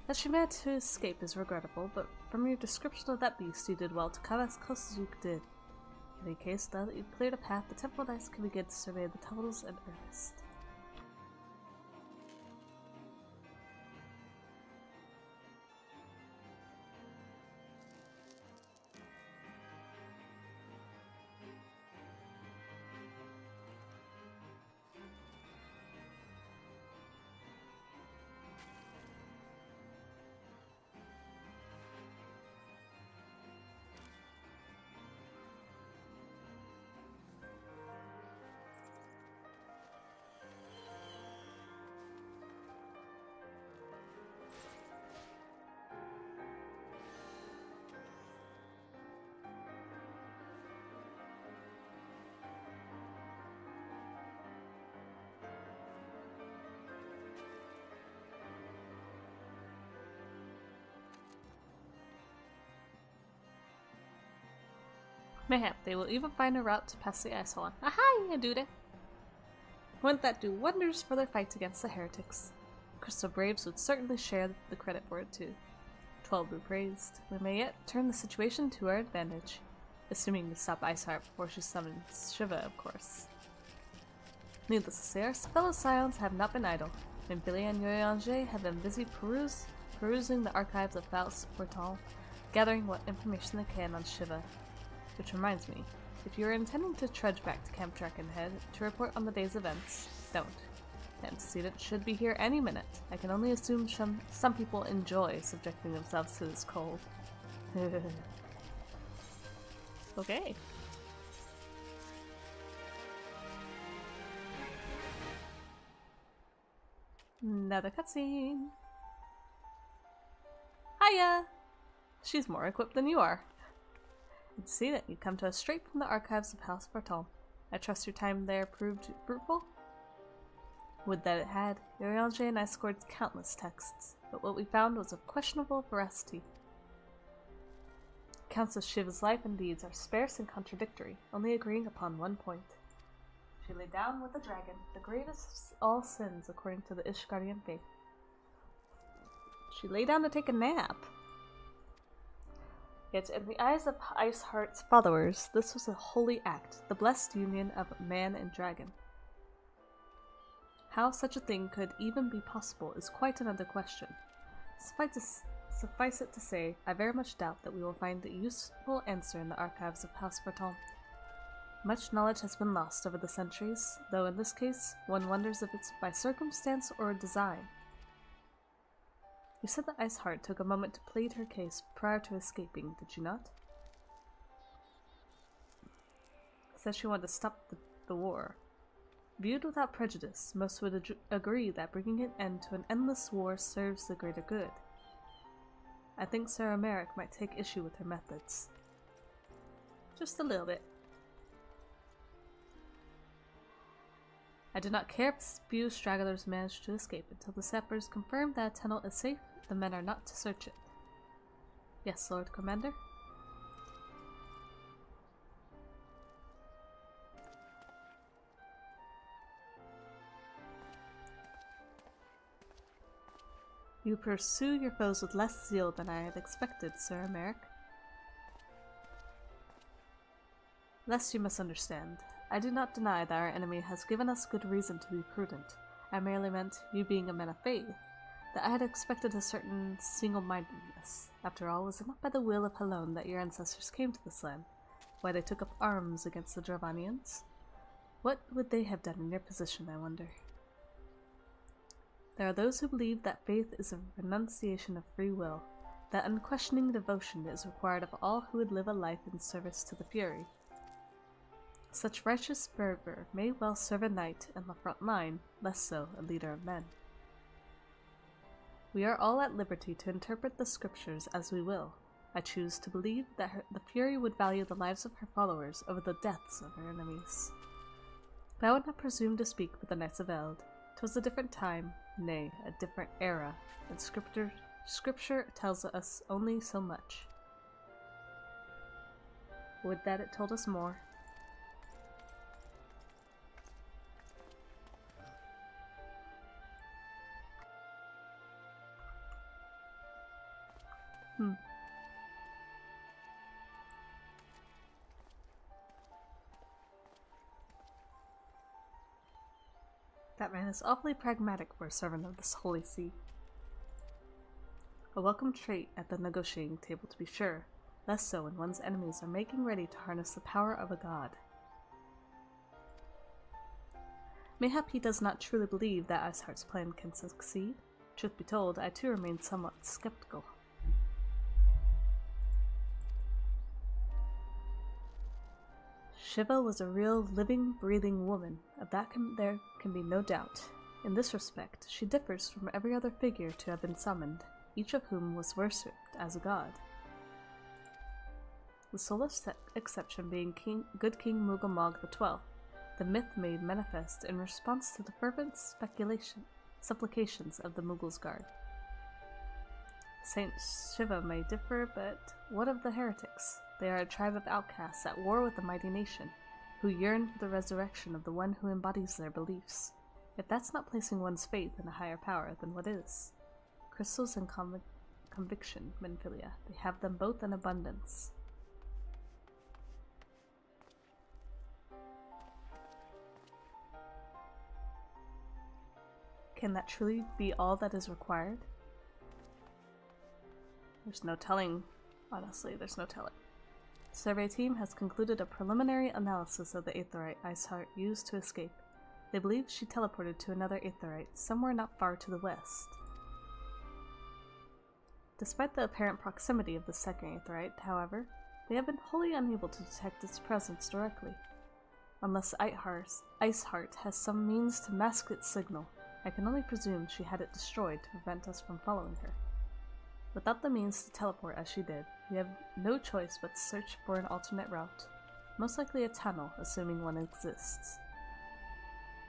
That she managed to escape is regrettable, but from your description of that beast, you did well to come as close as you did. In any case, now that you've cleared a path, the Temple Knights can begin to survey the tunnels in earnest. Mayhap they will even find a route to pass the ice hole on. Aha, do they? Wouldn't that do wonders for their fight against the heretics? Crystal Braves would certainly share the credit for it too. 12 be praised. We may yet turn the situation to our advantage. Assuming we stop Iceheart before she summons Shiva, of course. Needless to say, our fellow Scions have not been idle, and Billy and Yoyange have been busy perusing the archives of Faust Portal, gathering what information they can on Shiva. Which reminds me, if you are intending to trudge back to Camp Drakenhead to report on the day's events, don't. The antecedent should be here any minute. I can only assume some people enjoy subjecting themselves to this cold. Okay. Another cutscene. Hiya! She's more equipped than you are. To see that you come to us straight from the archives of House Bartol. I trust your time there proved fruitful? Would that it had. Yoyange and I scored countless texts, but what we found was of questionable veracity. Accounts of Shiva's life and deeds are sparse and contradictory, only agreeing upon one point. She lay down with the dragon, the greatest of all sins according to the Ishgardian faith. She lay down to take a nap. Yet in the eyes of Iceheart's followers, this was a holy act, the blessed union of man and dragon. How such a thing could even be possible is quite another question. Suffice it to say, I very much doubt that we will find a useful answer in the archives of House Bartol. Much knowledge has been lost over the centuries, though in this case, one wonders if it's by circumstance or design. You said that Iceheart took a moment to plead her case prior to escaping, did you not? Said she wanted to stop the war. Viewed without prejudice, most would agree that bringing an end to an endless war serves the greater good. I think Sir Emeric might take issue with her methods. Just a little bit. I do not care if few stragglers manage to escape until the sappers confirm that a tunnel is safe. The men are not to search it. Yes, Lord Commander? You pursue your foes with less zeal than I had expected, Sir Emeric. Lest you misunderstand, I do not deny that our enemy has given us good reason to be prudent. I merely meant, you being a man of faith, that I had expected a certain single-mindedness. After all, was it not by the will of Helone that your ancestors came to this land? Why they took up arms against the Dravanians? What would they have done in your position, I wonder? There are those who believe that faith is a renunciation of free will, that unquestioning devotion is required of all who would live a life in service to the Fury. Such righteous fervor may well serve a knight in the front line, less so a leader of men. We are all at liberty to interpret the scriptures as we will. I choose to believe that the Fury would value the lives of her followers over the deaths of her enemies. But I would not presume to speak for the Knights of Eld. 'Twas a different time, nay, a different era, and scripture tells us only so much. Would that it told us more. That man is awfully pragmatic for a servant of this holy see. A welcome trait at the negotiating table, to be sure, less so when one's enemies are making ready to harness the power of a god. Mayhap he does not truly believe that Iceheart's plan can succeed. Truth be told, I too remain somewhat skeptical. Shiva was a real, living, breathing woman. Of that there can be no doubt. In this respect, she differs from every other figure to have been summoned, each of whom was worshipped as a god. The sole exception being good King Mugamog XII, the myth made manifest in response to the fervent supplications of the Mughals' guard. Saint Shiva may differ, but what of the heretics? They are a tribe of outcasts at war with the mighty nation, who yearn for the resurrection of the one who embodies their beliefs. If that's not placing one's faith in a higher power, then what is? Crystals and conviction, Menphilia. They have them both in abundance. Can that truly be all that is required? There's no telling. Honestly, there's no telling. The survey team has concluded a preliminary analysis of the Aetheryte Iceheart used to escape. They believe she teleported to another Aetheryte, somewhere not far to the west. Despite the apparent proximity of the second Aetheryte, however, they have been wholly unable to detect its presence directly. Unless Iceheart has some means to mask its signal, I can only presume she had it destroyed to prevent us from following her. Without the means to teleport as she did, we have no choice but to search for an alternate route, most likely a tunnel, assuming one exists.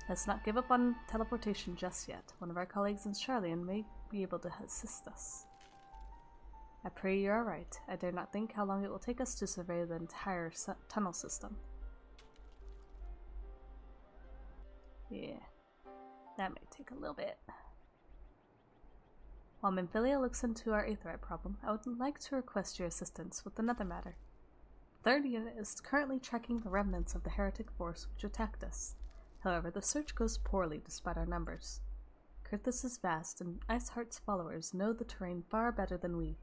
Let's not give up on teleportation just yet. One of our colleagues in Charlian may be able to assist us. I pray you are right. I dare not think how long it will take us to survey the entire tunnel system. Yeah, that may take a little bit. While Menphilia looks into our Aetheryte problem, I would like to request your assistance with another matter. The 3rd unit is currently tracking the remnants of the heretic force which attacked us. However, the search goes poorly despite our numbers. Kurthus is vast, and Iceheart's followers know the terrain far better than we.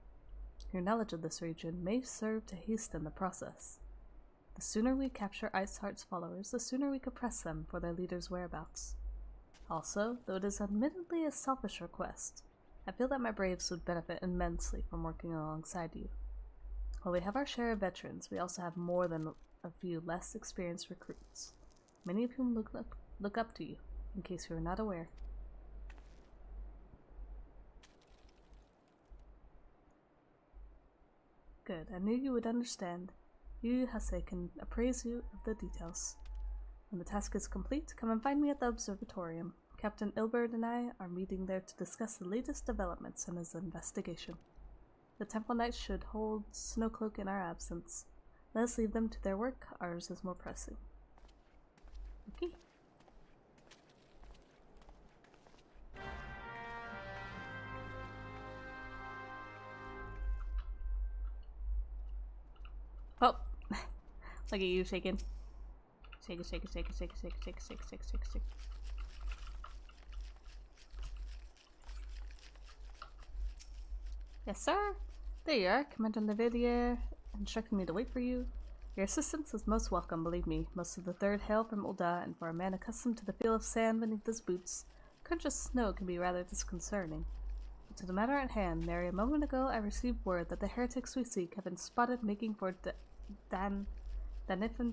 Your knowledge of this region may serve to hasten the process. The sooner we capture Iceheart's followers, the sooner we can press them for their leader's whereabouts. Also, though it is admittedly a selfish request, I feel that my braves would benefit immensely from working alongside you. While we have our share of veterans, we also have more than a few less experienced recruits, many of whom look up to you, in case you are not aware. Good, I knew you would understand. You, Hase, can appraise you of the details. When the task is complete, come and find me at the observatorium. Captain Ilbert and I are meeting there to discuss the latest developments in his investigation. The Temple Knights should hold Snowcloak in our absence. Let us leave them to their work, ours is more pressing. Okay. Oh! Look at you shaking. Shake it, shake it, shake it, shake it, shake it, shake it, shake it, shake it, shake it, shake it. Yes, sir. There you are, Commander Levillier, instructing me to wait for you. Your assistance is most welcome, believe me. Most of the 3rd hail from Ul'dah, and for a man accustomed to the feel of sand beneath his boots, crunch of snow can be rather disconcerting. But to the matter at hand, nary a moment ago I received word that the heretics we seek have been spotted making for Danifan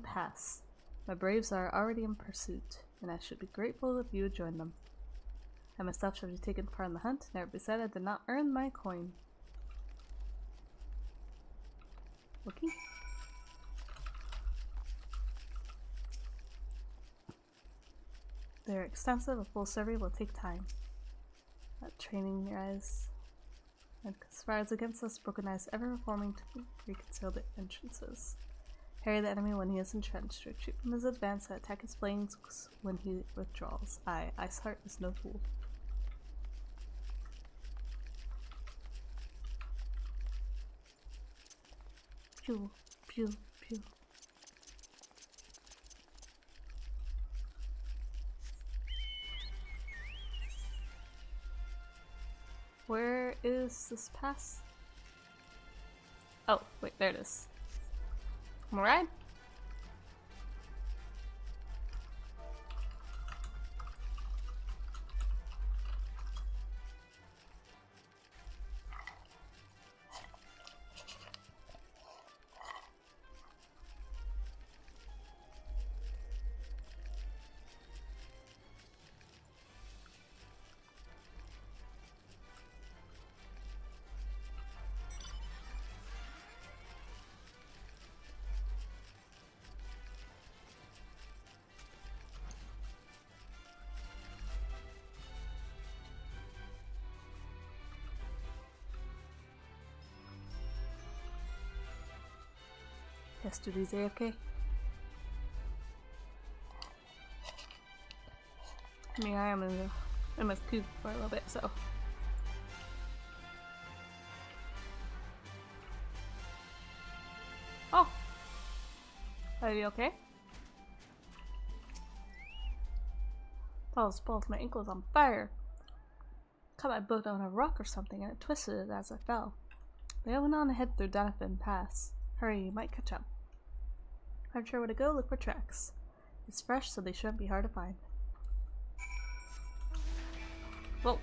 Pass. My braves are already in pursuit, and I should be grateful if you would join them. I myself should have taken part in the hunt, never be said I did not earn my coin. Okay. They're extensive, a full survey will take time. Training your eyes and conspires against us, broken eyes ever reforming to reconceal the entrances. Harry the enemy when he is entrenched, retreat from his advance, and attack his flanks when he withdraws. Iceheart is no fool. Pew, pew, pew. Where is this pass? Oh, wait, there it is. Wanna ride? Yes, duty's AFK. I mean, I am in my coop for a little bit, so. Oh! Are you okay? Those both my ankles on fire. Caught my boot on a rock or something and it twisted it as I fell. They went on ahead through Doniphan Pass. Hurry, you might catch up. Aren't sure where to go, look for tracks. It's fresh, so they shouldn't be hard to find. Whoa.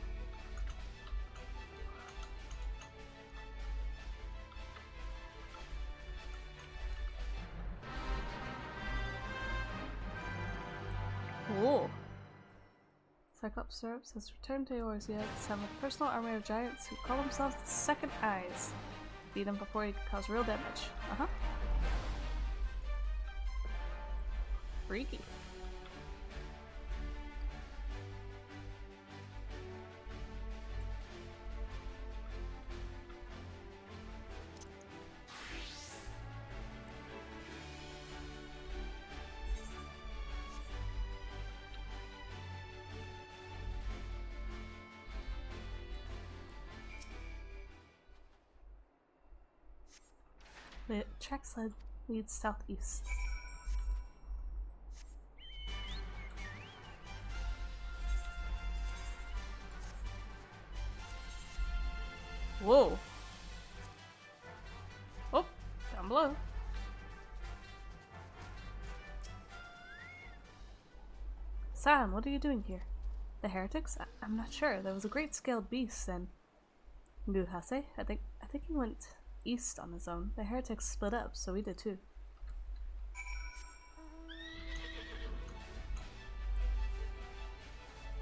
Whoa. Cyclops Syrups has returned to Eorzea to summon a personal army of giants who call themselves the Second Eyes. Beat him before he could cause real damage. Uh-huh. Freaky. The track sled leads southeast. Whoa. Oh, down below. Sam, what are you doing here? The heretics? I'm not sure. There was a great scaled beast and Guhase? I think he went east on his own. The heretics split up, so we did too.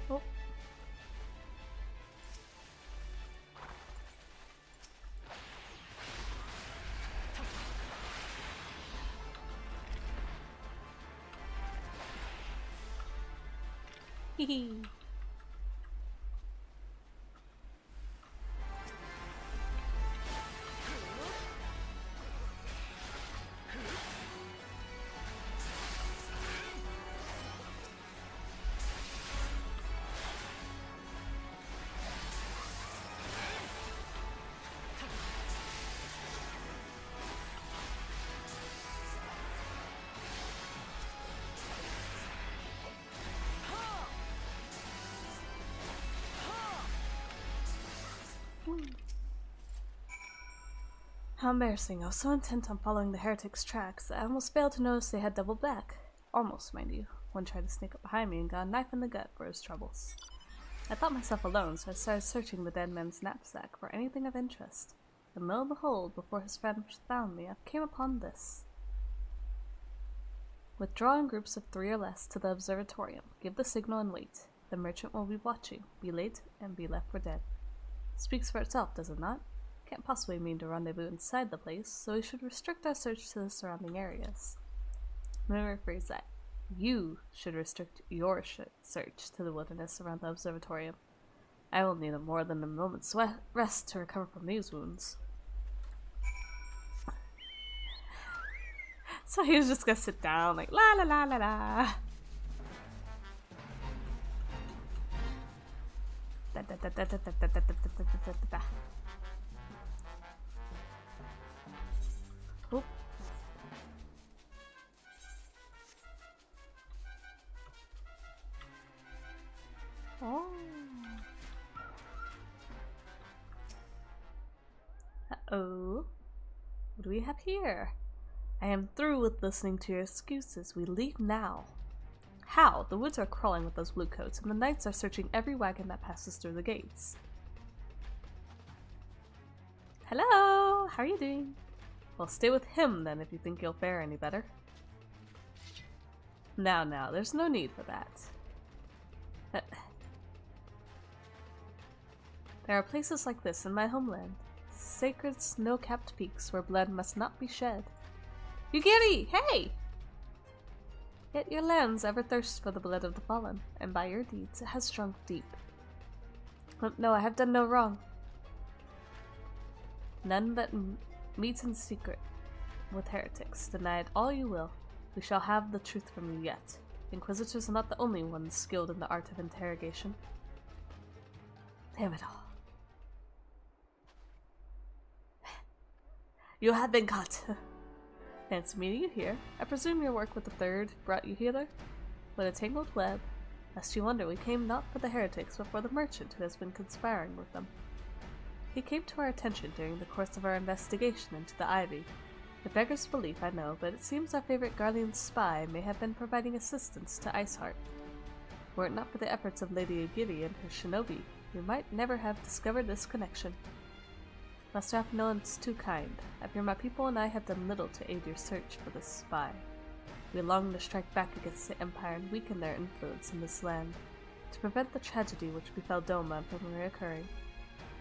Oh. Hee. How embarrassing. I was so intent on following the heretics' tracks that I almost failed to notice they had doubled back. Almost, mind you. One tried to sneak up behind me and got a knife in the gut for his troubles. I thought myself alone, so I started searching the dead man's knapsack for anything of interest. And lo and behold, before his friend found me, I came upon this. Withdraw in groups of 3 or less to the observatorium. Give the signal and wait. The merchant will be watching, be late, and be left for dead. Speaks for itself, does it not? Can't possibly mean to rendezvous inside the place, so we should restrict our search to the surrounding areas. Let me rephrase that. You should restrict your search to the wilderness around the observatorium. I will need more than a moment's rest to recover from these wounds. So he was just gonna sit down like la la la la la. Da, da, da, da, da, da, da, da, da, da, da, da. Oop. Oh. Uh-oh. What do we have here? I am through with listening to your excuses. We leave now. How? The woods are crawling with those bluecoats, and the knights are searching every wagon that passes through the gates. Hello! How are you doing? Well, stay with him then if you think you'll fare any better. Now, there's no need for that. There are places like this in my homeland. Sacred snow-capped peaks where blood must not be shed. Yugiri! Hey! Yet your lands ever thirst for the blood of the fallen, and by your deeds it has shrunk deep. No, I have done no wrong. None but meets in secret with heretics. Deny it all you will. We shall have the truth from you yet. Inquisitors are not the only ones skilled in the art of interrogation. Damn it all. You have been caught. Fancy meeting you here. I presume your work with the Third brought you hither? With a tangled web. Lest you wonder, we came not for the heretics, but for the merchant who has been conspiring with them. He came to our attention during the course of our investigation into the Ivy. It beggars belief, I know, but it seems our favorite Guardian spy may have been providing assistance to Iceheart. Were it not for the efforts of Lady Agiri and her shinobi, we might never have discovered this connection. Master Appenellan is too kind. I fear my people and I have done little to aid your search for this spy. We long to strike back against the Empire and weaken their influence in this land, to prevent the tragedy which befell Doma from reoccurring.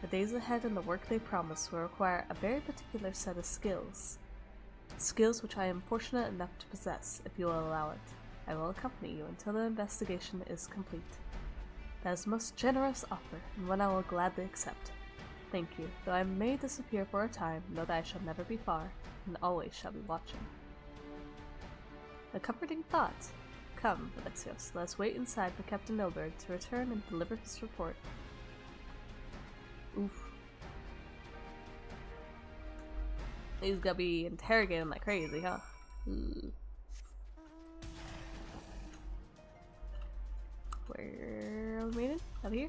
The days ahead and the work they promise will require a very particular set of skills. Skills which I am fortunate enough to possess, if you will allow it. I will accompany you until the investigation is complete. That is a most generous offer, and one I will gladly accept. Thank you. Though I may disappear for a time, know that I shall never be far, and always shall be watching. A comforting thought. Come, Alexios, let us wait inside for Captain Milberg to return and deliver his report. Oof. He's gonna be interrogating like crazy, huh? Ooh. Where are we meeting? Up here?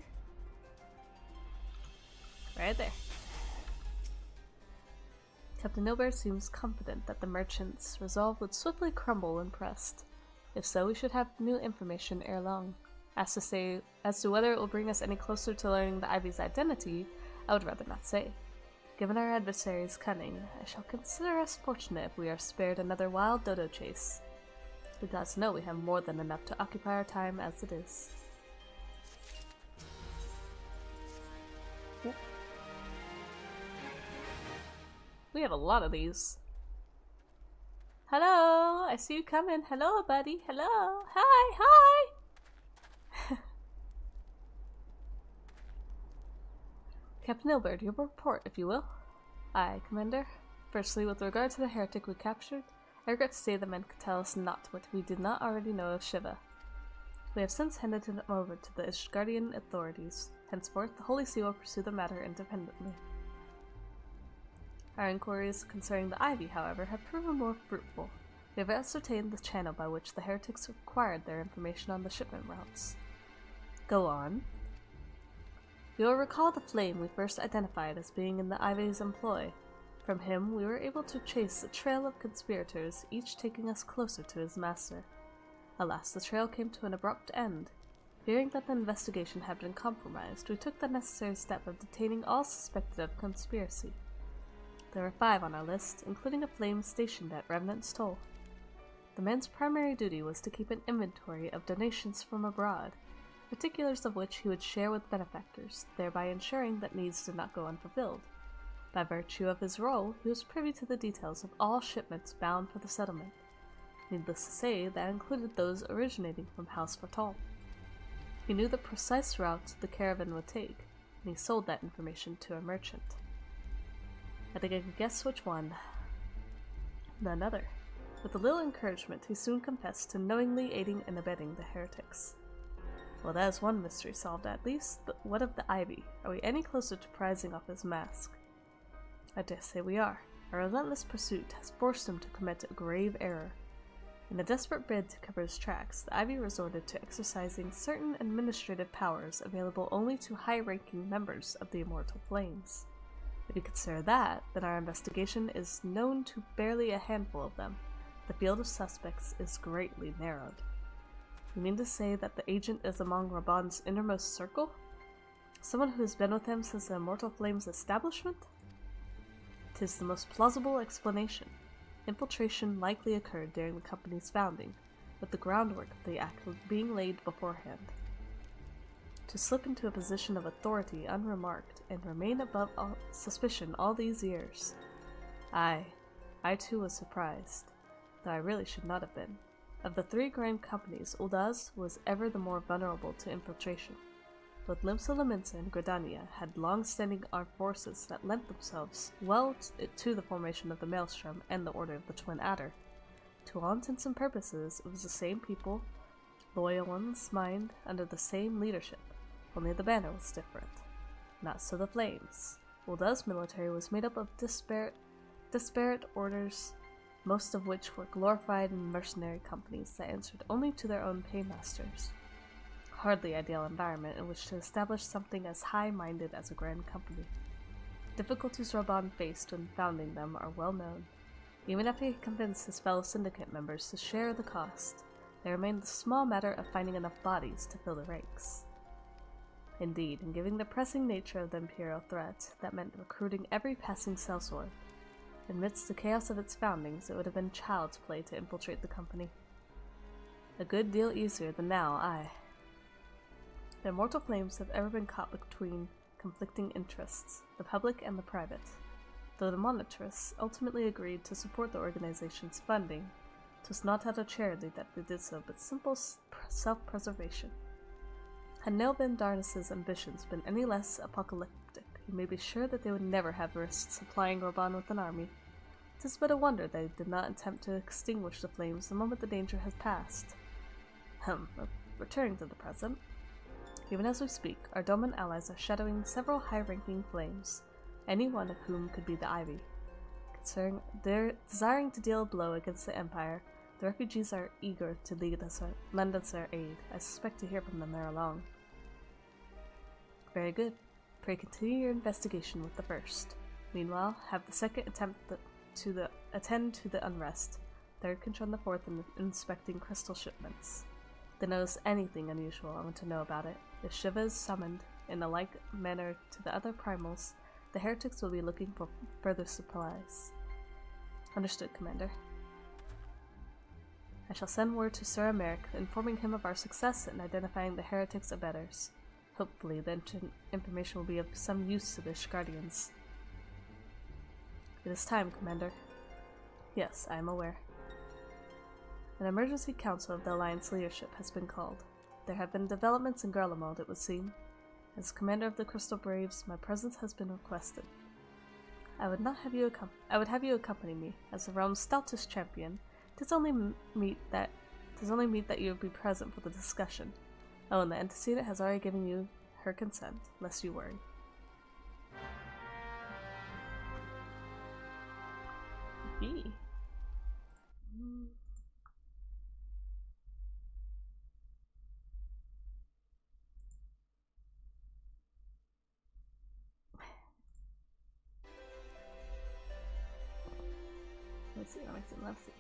Right there. Captain Milberg seems confident that the merchant's resolve would swiftly crumble when pressed. If so, we should have new information ere long. As to whether it will bring us any closer to learning the Ivy's identity, I would rather not say. Given our adversary's cunning, I shall consider us fortunate if we are spared another wild dodo chase. The gods know we have more than enough to occupy our time as it is. Oop. We have a lot of these. Hello, I see you coming. Hello, buddy. Hello. Hi, hi. Captain Ilbert, your report, if you will. Aye, Commander. Firstly, with regard to the heretic we captured, I regret to say the men could tell us not what we did not already know of Shiva. We have since handed him over to the Ishgardian authorities. Henceforth, the Holy See will pursue the matter independently. Our inquiries concerning the Ivy, however, have proven more fruitful. We have ascertained the channel by which the heretics acquired their information on the shipment routes. Go on. You will recall the flame we first identified as being in the Ivy's employ. From him, we were able to trace a trail of conspirators, each taking us closer to his master. Alas, the trail came to an abrupt end. Fearing that the investigation had been compromised, we took the necessary step of detaining all suspected of conspiracy. There were 5 on our list, including a flame stationed at Revenant's Toll. The man's primary duty was to keep an inventory of donations from abroad. particulars of which he would share with benefactors, thereby ensuring that needs did not go unfulfilled. By virtue of his role, he was privy to the details of all shipments bound for the settlement. Needless to say, that included those originating from House Fatal. He knew the precise route the caravan would take, and he sold that information to a merchant. I think I could guess which one. None other. With a little encouragement, he soon confessed to knowingly aiding and abetting the heretics. Well, that is one mystery solved at least, but what of the Ivy? Are we any closer to prizing off his mask? I dare say we are. Our relentless pursuit has forced him to commit a grave error. In a desperate bid to cover his tracks, the Ivy resorted to exercising certain administrative powers available only to high-ranking members of the Immortal Flames. If you consider that, then our investigation is known to barely a handful of them. The field of suspects is greatly narrowed. You mean to say that the agent is among Raban's innermost circle? Someone who has been with him since the Immortal Flames' establishment? 'Tis the most plausible explanation. Infiltration likely occurred during the company's founding, with the groundwork of the act being laid beforehand. To slip into a position of authority unremarked and remain above suspicion all these years. I too was surprised, though I really should not have been. Of the three grand companies, Uldaz was ever the more vulnerable to infiltration. Both Limsa and Gridania had long-standing armed forces that lent themselves well to the formation of the Maelstrom and the Order of the Twin Adder. To all intents and purposes, it was the same people, loyal ones, mined under the same leadership, only the banner was different. Not so the Flames. Uldaz's military was made up of disparate orders, most of which were glorified mercenary companies that answered only to their own paymasters. Hardly ideal environment in which to establish something as high-minded as a grand company. Difficulties Raban faced when founding them are well known. Even after he convinced his fellow syndicate members to share the cost, there remained the small matter of finding enough bodies to fill the ranks. Indeed, in given the pressing nature of the Imperial threat, that meant recruiting every passing sellsword. Amidst the chaos of its foundings, it would have been child's play to infiltrate the company. A good deal easier than now, aye. The Immortal Flames have ever been caught between conflicting interests, the public and the private. Though the monetarists ultimately agreed to support the organization's funding, it was not out of charity that they did so, but simple self-preservation. Had Nelvin Darnas's ambitions been any less apocalyptic, you may be sure that they would never have risked supplying Raban with an army. It is but a wonder that they did not attempt to extinguish the flames the moment the danger had passed. Returning to the present. Even as we speak, our Doman allies are shadowing several high-ranking flames, any one of whom could be the Ivy. Desiring to deal a blow against the Empire, the refugees are eager to lend us their aid. I suspect to hear from them ere long. Very good. Pray continue your investigation with the first. Meanwhile, have the second attend to the unrest. Third control the fourth in inspecting crystal shipments. If they notice anything unusual, I want to know about it. If Shiva is summoned in a like manner to the other primals, the heretics will be looking for further supplies. Understood, Commander. I shall send word to Sir Americ, informing him of our success in identifying the heretics' abettors. Hopefully, the information will be of some use to the Shgardians. It is time, Commander. Yes, I am aware. An emergency council of the Alliance leadership has been called. There have been developments in Garlemald, it would seem. As commander of the Crystal Braves, my presence has been requested. I would have you accompany me as the realm's stoutest champion. Tis only meet that you would be present for the discussion. Oh, and the antecedent has already given you her consent, lest you worry. Yee. Let's see.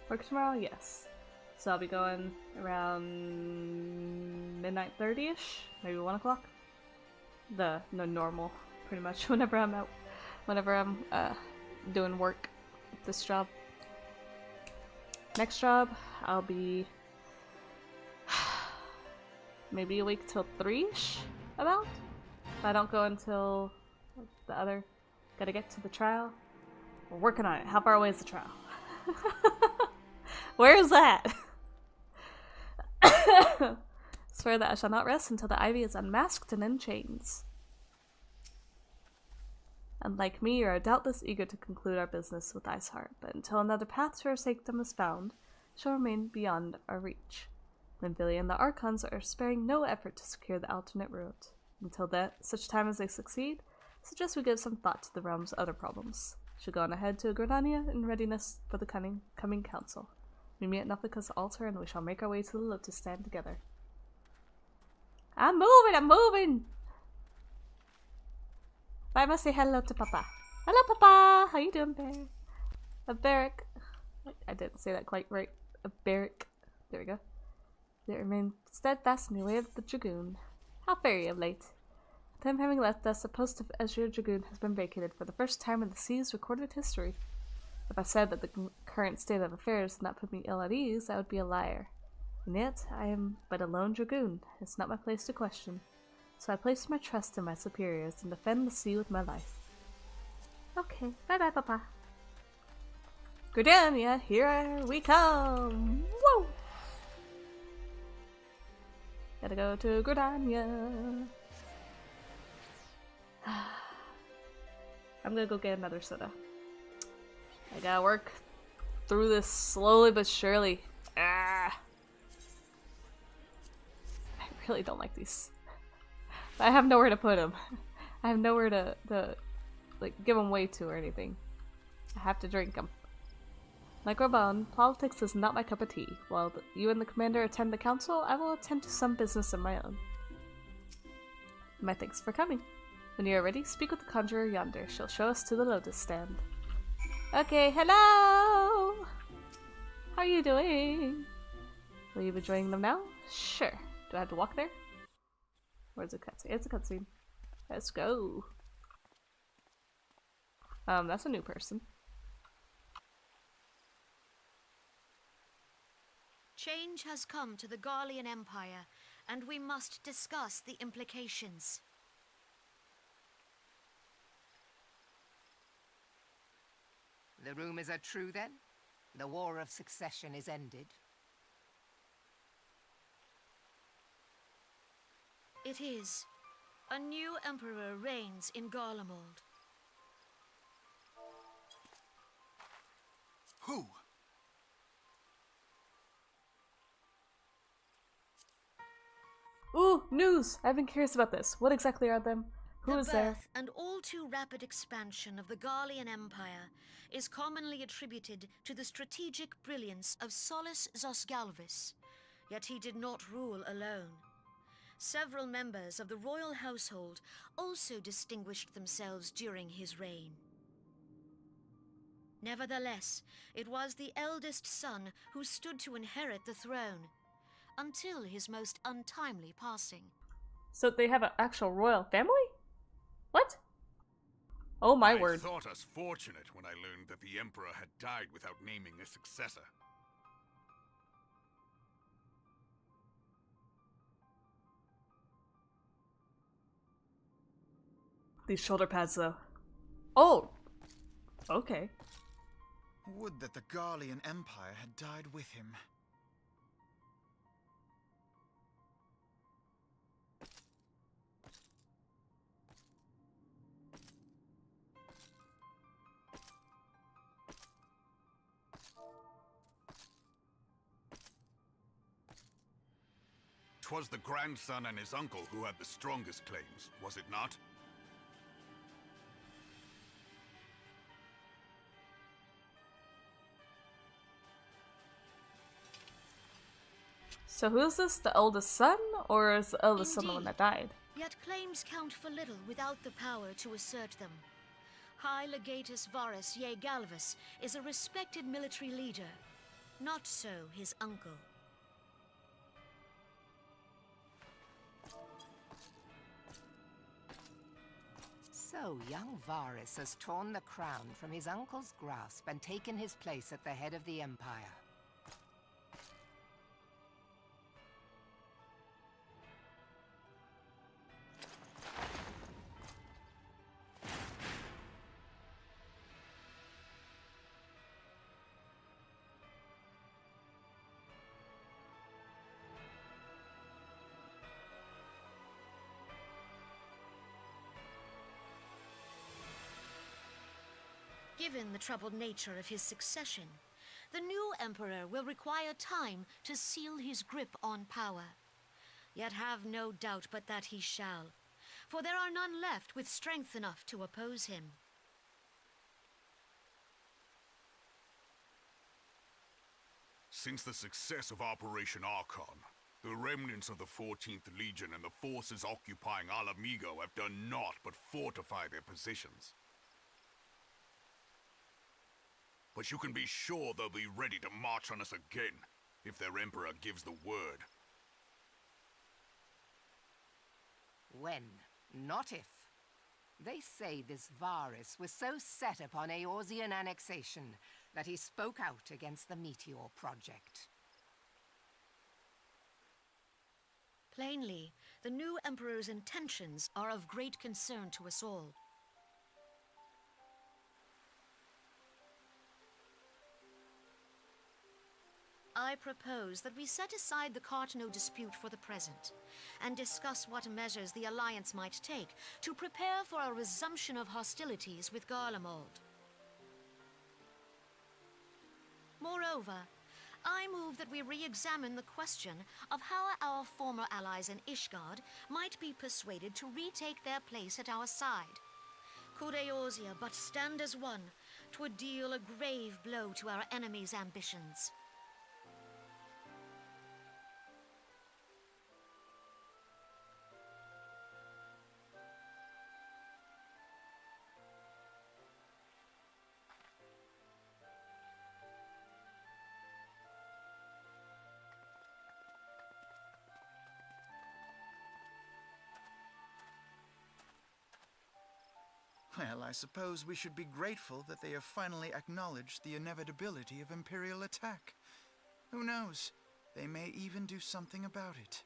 Work tomorrow? Yes. So I'll be going around midnight 30-ish, maybe 1 o'clock. The normal, pretty much, whenever I'm out, whenever I'm doing work at this job. Next job, I'll be maybe awake till 3-ish, about. If I don't go until the other, gotta get to the trial. We're working on it. How far away is the trial? Where is that? Swear that I shall not rest until the ivy is unmasked and in chains. And like me, you are doubtless eager to conclude our business with Iceheart, but until another path to our sanctum is found, shall remain beyond our reach. Linvillia and the Archons are sparing no effort to secure the alternate route. Until that, such time as they succeed, suggest we give some thought to the realm's other problems. Should go on ahead to Gridania in readiness for the coming council. Meet me at Nuffica's altar and we shall make our way to the Lotus Stand together. I'm moving! I must say hello to Papa. Hello, Papa! How you doing, Bear? A barrack. I didn't say that quite right. A barrack. There we go. They remain steadfast in the way of the Dragoon. How fare you of late? Them having left us, the post of Ezreal Dragoon has been vacated for the first time in the sea's recorded history. If I said that the current state of affairs did not put me ill at ease, I would be a liar. And yet, I am but a lone Dragoon. It's not my place to question. So I place my trust in my superiors and defend the sea with my life. Okay, bye-bye, Papa. Gridania, here we come! Woo! Gotta go to Gridania. I'm gonna go get another soda. I gotta work through this slowly but surely. I really don't like these. I have nowhere to put them. I have nowhere to like give them way to or anything. I have to drink them. Like Raban, politics is not my cup of tea. While you and the commander attend the council, I will attend to some business of my own. My thanks for coming. When you are ready, speak with the conjurer yonder. She'll show us to the Lotus Stand. Okay, hello! How are you doing? Will you be joining them now? Sure. Do I have to walk there? Where's the cutscene? It's a cutscene. Let's go. That's a new person. Change has come to the Garlean Empire, and we must discuss the implications. The rumors are true, then? The War of Succession is ended? It is. A new emperor reigns in Garlemald. Who? Ooh, news! I've been curious about this. What exactly are them? Who is there? The birth and all too rapid expansion of the Garlean Empire is commonly attributed to the strategic brilliance of Solus Zosgalvis, yet he did not rule alone. Several members of the royal household also distinguished themselves during his reign. Nevertheless, it was the eldest son who stood to inherit the throne, until his most untimely passing. So they have an actual royal family? What? Oh my word. I thought us fortunate when I learned that the Emperor had died without naming a successor. These shoulder pads, though. Oh! Okay. Would that the Garlean Empire had died with him. Twas the grandson and his uncle who had the strongest claims, was it not? So who's this? The eldest son? Or is the eldest son the one that died? Yet claims count for little without the power to assert them. High Legatus Varus Ye Galvus is a respected military leader. Not so his uncle. So young Varys has torn the crown from his uncle's grasp and taken his place at the head of the Empire. Given the troubled nature of his succession, the new emperor will require time to seal his grip on power. Yet have no doubt but that he shall, for there are none left with strength enough to oppose him. Since the success of Operation Archon, the remnants of the 14th Legion and the forces occupying Alamigo have done naught but fortify their positions. But you can be sure they'll be ready to march on us again, if their Emperor gives the word. When, not if. They say this Varys was so set upon Eorzean annexation that he spoke out against the Meteor Project. Plainly, the new emperor's intentions are of great concern to us all. I propose that we set aside the Cartno dispute for the present, and discuss what measures the Alliance might take to prepare for a resumption of hostilities with Garlemald. Moreover, I move that we re-examine the question of how our former allies in Ishgard might be persuaded to retake their place at our side. Could Eorzea but stand as one, 'twould deal a grave blow to our enemies' ambitions. Well, I suppose we should be grateful that they have finally acknowledged the inevitability of Imperial attack. Who knows? They may even do something about it.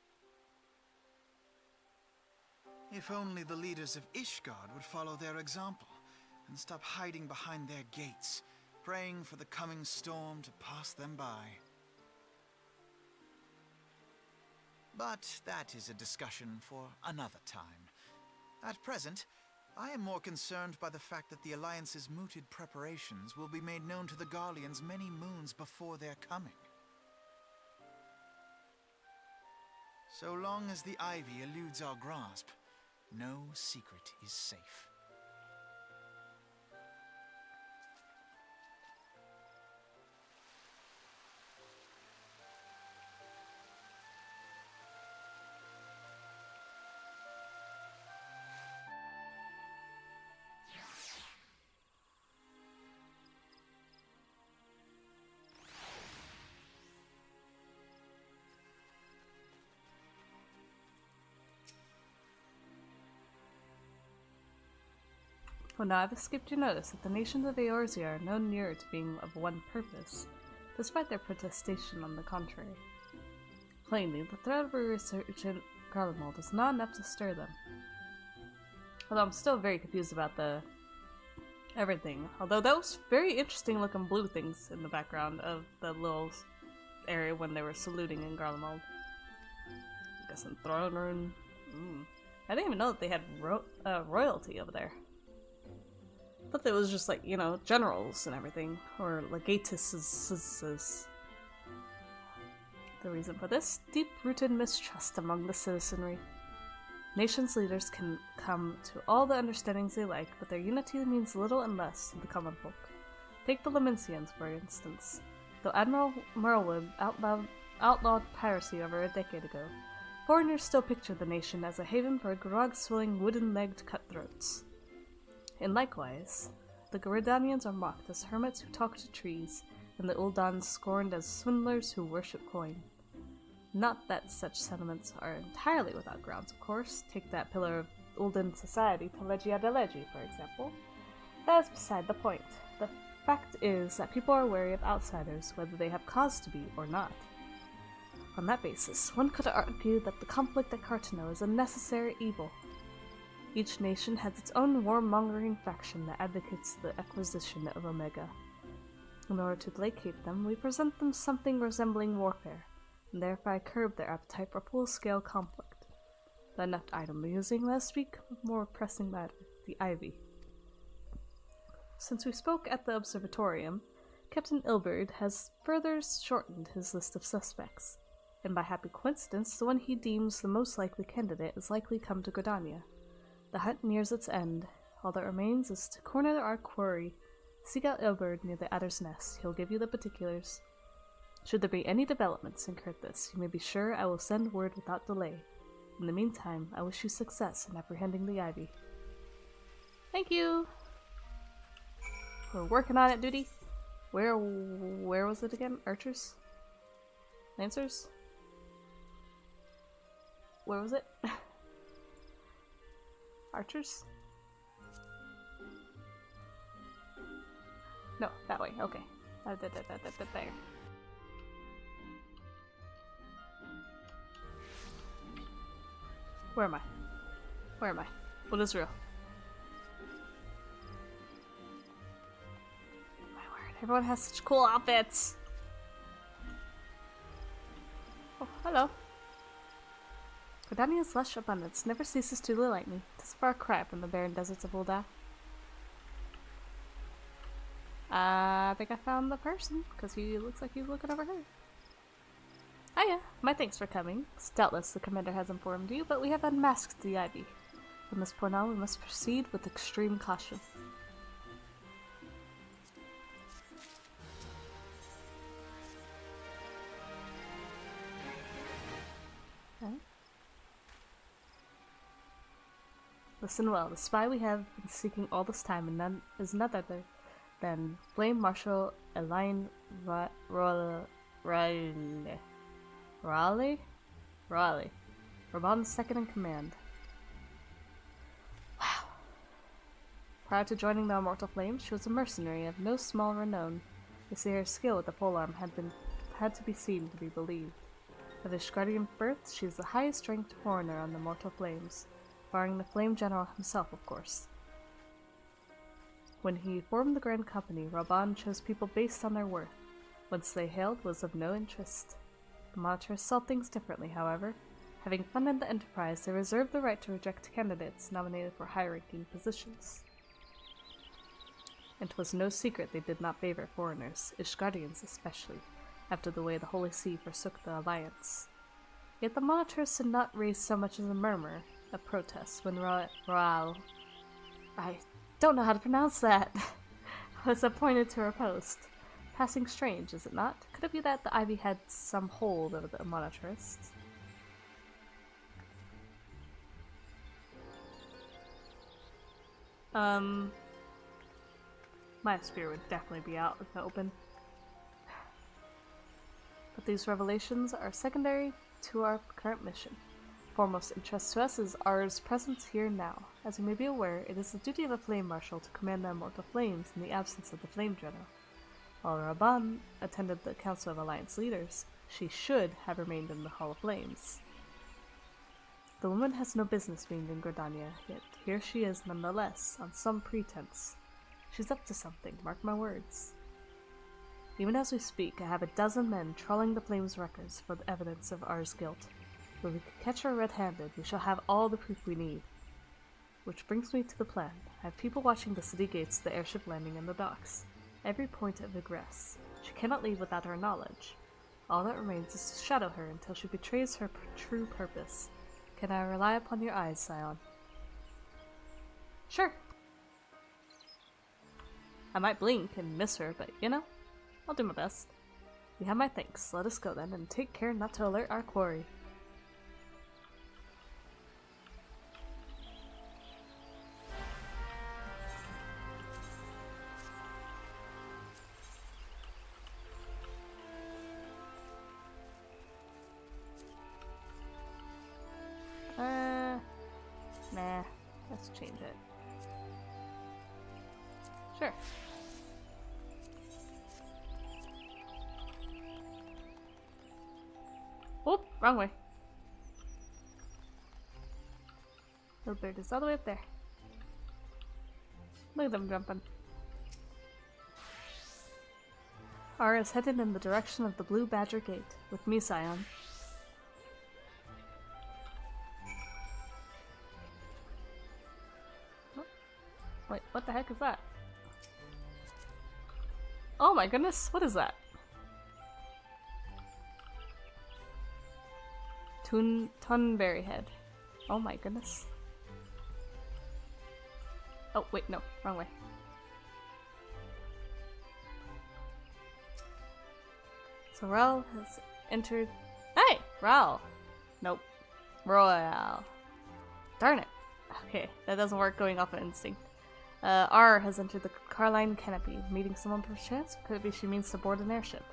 If only the leaders of Ishgard would follow their example and stop hiding behind their gates, praying for the coming storm to pass them by. But that is a discussion for another time. At present, I am more concerned by the fact that the Alliance's mooted preparations will be made known to the Garleans many moons before their coming. So long as the Ivy eludes our grasp, no secret is safe. Well, now I've escaped your notice that the nations of Eorzea are no nearer to being of one purpose, despite their protestation on the contrary. Plainly, the threat of a resurgent Garlemald is not enough to stir them. Although I'm still very confused about the everything. Although those very interesting looking blue things in the background of the little area when they were saluting in Garlemald. I guess in throne room. I didn't even know that they had royalty over there. I thought it was just like, you know, generals and everything, or legatuses. The reason for this? Deep-rooted mistrust among the citizenry. Nations' leaders can come to all the understandings they like, but their unity means little unless to the common folk. Take the Lamensians, for instance. Though Admiral Merlewood outlawed piracy over a decade ago, foreigners still picture the nation as a haven for grog-swilling, wooden-legged cutthroats. And likewise, the Garidanians are mocked as hermits who talk to trees, and the Uldans scorned as swindlers who worship coin. Not that such sentiments are entirely without grounds, of course. Take that pillar of Uldan society, Telegia de Legi, for example. That is beside the point. The fact is that people are wary of outsiders, whether they have cause to be or not. On that basis, one could argue that the conflict at Cartano is a necessary evil. Each nation has its own warmongering faction that advocates the acquisition of Omega. In order to placate them, we present them something resembling warfare, and thereby curb their appetite for full-scale conflict. But enough idle musing, let us speak of more pressing matter, the Ivy. Since we spoke at the Observatorium, Captain Ilberd has further shortened his list of suspects, and by happy coincidence, the one he deems the most likely candidate is likely come to Gridania. The hunt nears its end. All that remains is to corner our quarry. Seek out Ilberd near the Adder's Nest. He'll give you the particulars. Should there be any developments in Kurthis, you may be sure I will send word without delay. In the meantime, I wish you success in apprehending the Ivy. Thank you! We're working on it, duty. Where was it again? Archers? Lancers? Where was it? Archers? No, that way. Okay. There. Where am I? Where am I? What is real? My word, everyone has such cool outfits! Oh, hello. Gridania's lush abundance never ceases to delight me. 'Tis a far cry from the barren deserts of Ulda. I think I found the person, because he looks like he's looking over here. Hiya, my thanks for coming. Doubtless the commander has informed you, but we have unmasked the Ivy. From this point on, we must proceed with extreme caution. Okay. Listen well, the spy we have been seeking all this time is none other than Flame Marshal Elaine Raleigh? Raban's second in command. Wow. Prior to joining the Immortal Flames, she was a mercenary of no small renown. They say her skill with the polearm had to be seen to be believed. Of Ishgardian birth, she is the highest-ranked foreigner on the Immortal Flames, barring the Flame General himself, of course. When he formed the Grand Company, Raban chose people based on their worth. Whence they hailed was of no interest. The monitors saw things differently, however. Having funded the enterprise, they reserved the right to reject candidates nominated for high-ranking positions. And 'twas no secret they did not favor foreigners, Ishgardians especially, after the way the Holy See forsook the Alliance. Yet the monitors did not raise so much as a murmur, a protest, when Raal, I don't know how to pronounce that, was appointed to her post. Passing strange, is it not? Could it be that the Ivy had some hold over the monitorists? My spear would definitely be out in the open. But these revelations are secondary to our current mission. Foremost interest to us is ours presence here now. As you may be aware, it is the duty of a Flame Marshal to command the Immortal Flames in the absence of the Flame General. While Raban attended the Council of Alliance Leaders, she should have remained in the Hall of Flames. The woman has no business being in Gridania, yet here she is nonetheless, on some pretense. She's up to something, mark my words. Even as we speak, I have a dozen men trawling the Flames' records for the evidence of R's guilt. If we can catch her red-handed, we shall have all the proof we need. Which brings me to the plan. I have people watching the city gates, the airship landing, and the docks. Every point of egress. She cannot leave without our knowledge. All that remains is to shadow her until she betrays her true purpose. Can I rely upon your eyes, Scion? Sure. I might blink and miss her, but you know, I'll do my best. You have my thanks. Let us go then, and take care not to alert our quarry. change it. Sure. Oh, wrong way. Little bird is all the way up there. Look at them jumping. R is headed in the direction of the Blue Badger Gate, with me, Scion. Oh. Wait, what the heck is that? Oh my goodness, what is that? Tunberry head. Oh my goodness. Oh wait, no, wrong way. So Ral has entered. Hey! Ral! Nope. Royale. Darn it. Okay, that doesn't work going off of instinct. R has entered the Carline Canopy. Meeting someone perchance? Could it be she means to board an airship?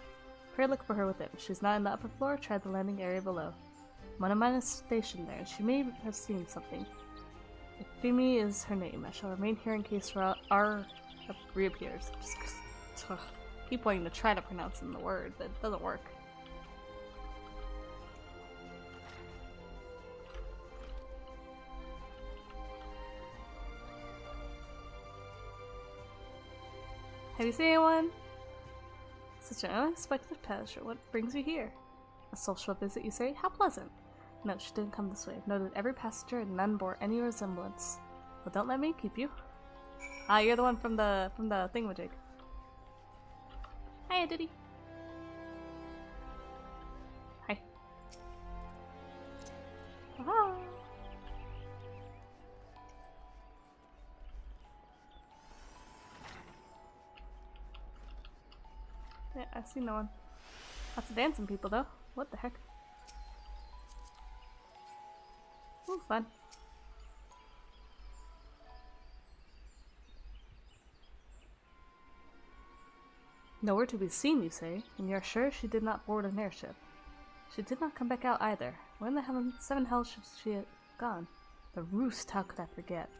Pray look for her within. If she's not in the upper floor, try the landing area below. One of mine is stationed there, and she may have seen something. If Fimi is her name, I shall remain here in case R reappears. Keep wanting to try to pronounce in the word, but it doesn't work. Have you seen anyone? Such an unexpected pleasure. What brings you here? A social visit, you say? How pleasant. No, she didn't come this way. I've noted every passenger and none bore any resemblance. Well, don't let me keep you. Ah, you're the one from the thingamajig. Hiya, Diddy. Hi. Ah. Yeah, I see no one. Lots of dancing people, though. What the heck? Ooh, fun. Nowhere to be seen, you say? And you're sure she did not board an airship? She did not come back out either. Where in the seven hells should she have gone? The roost, how could I forget?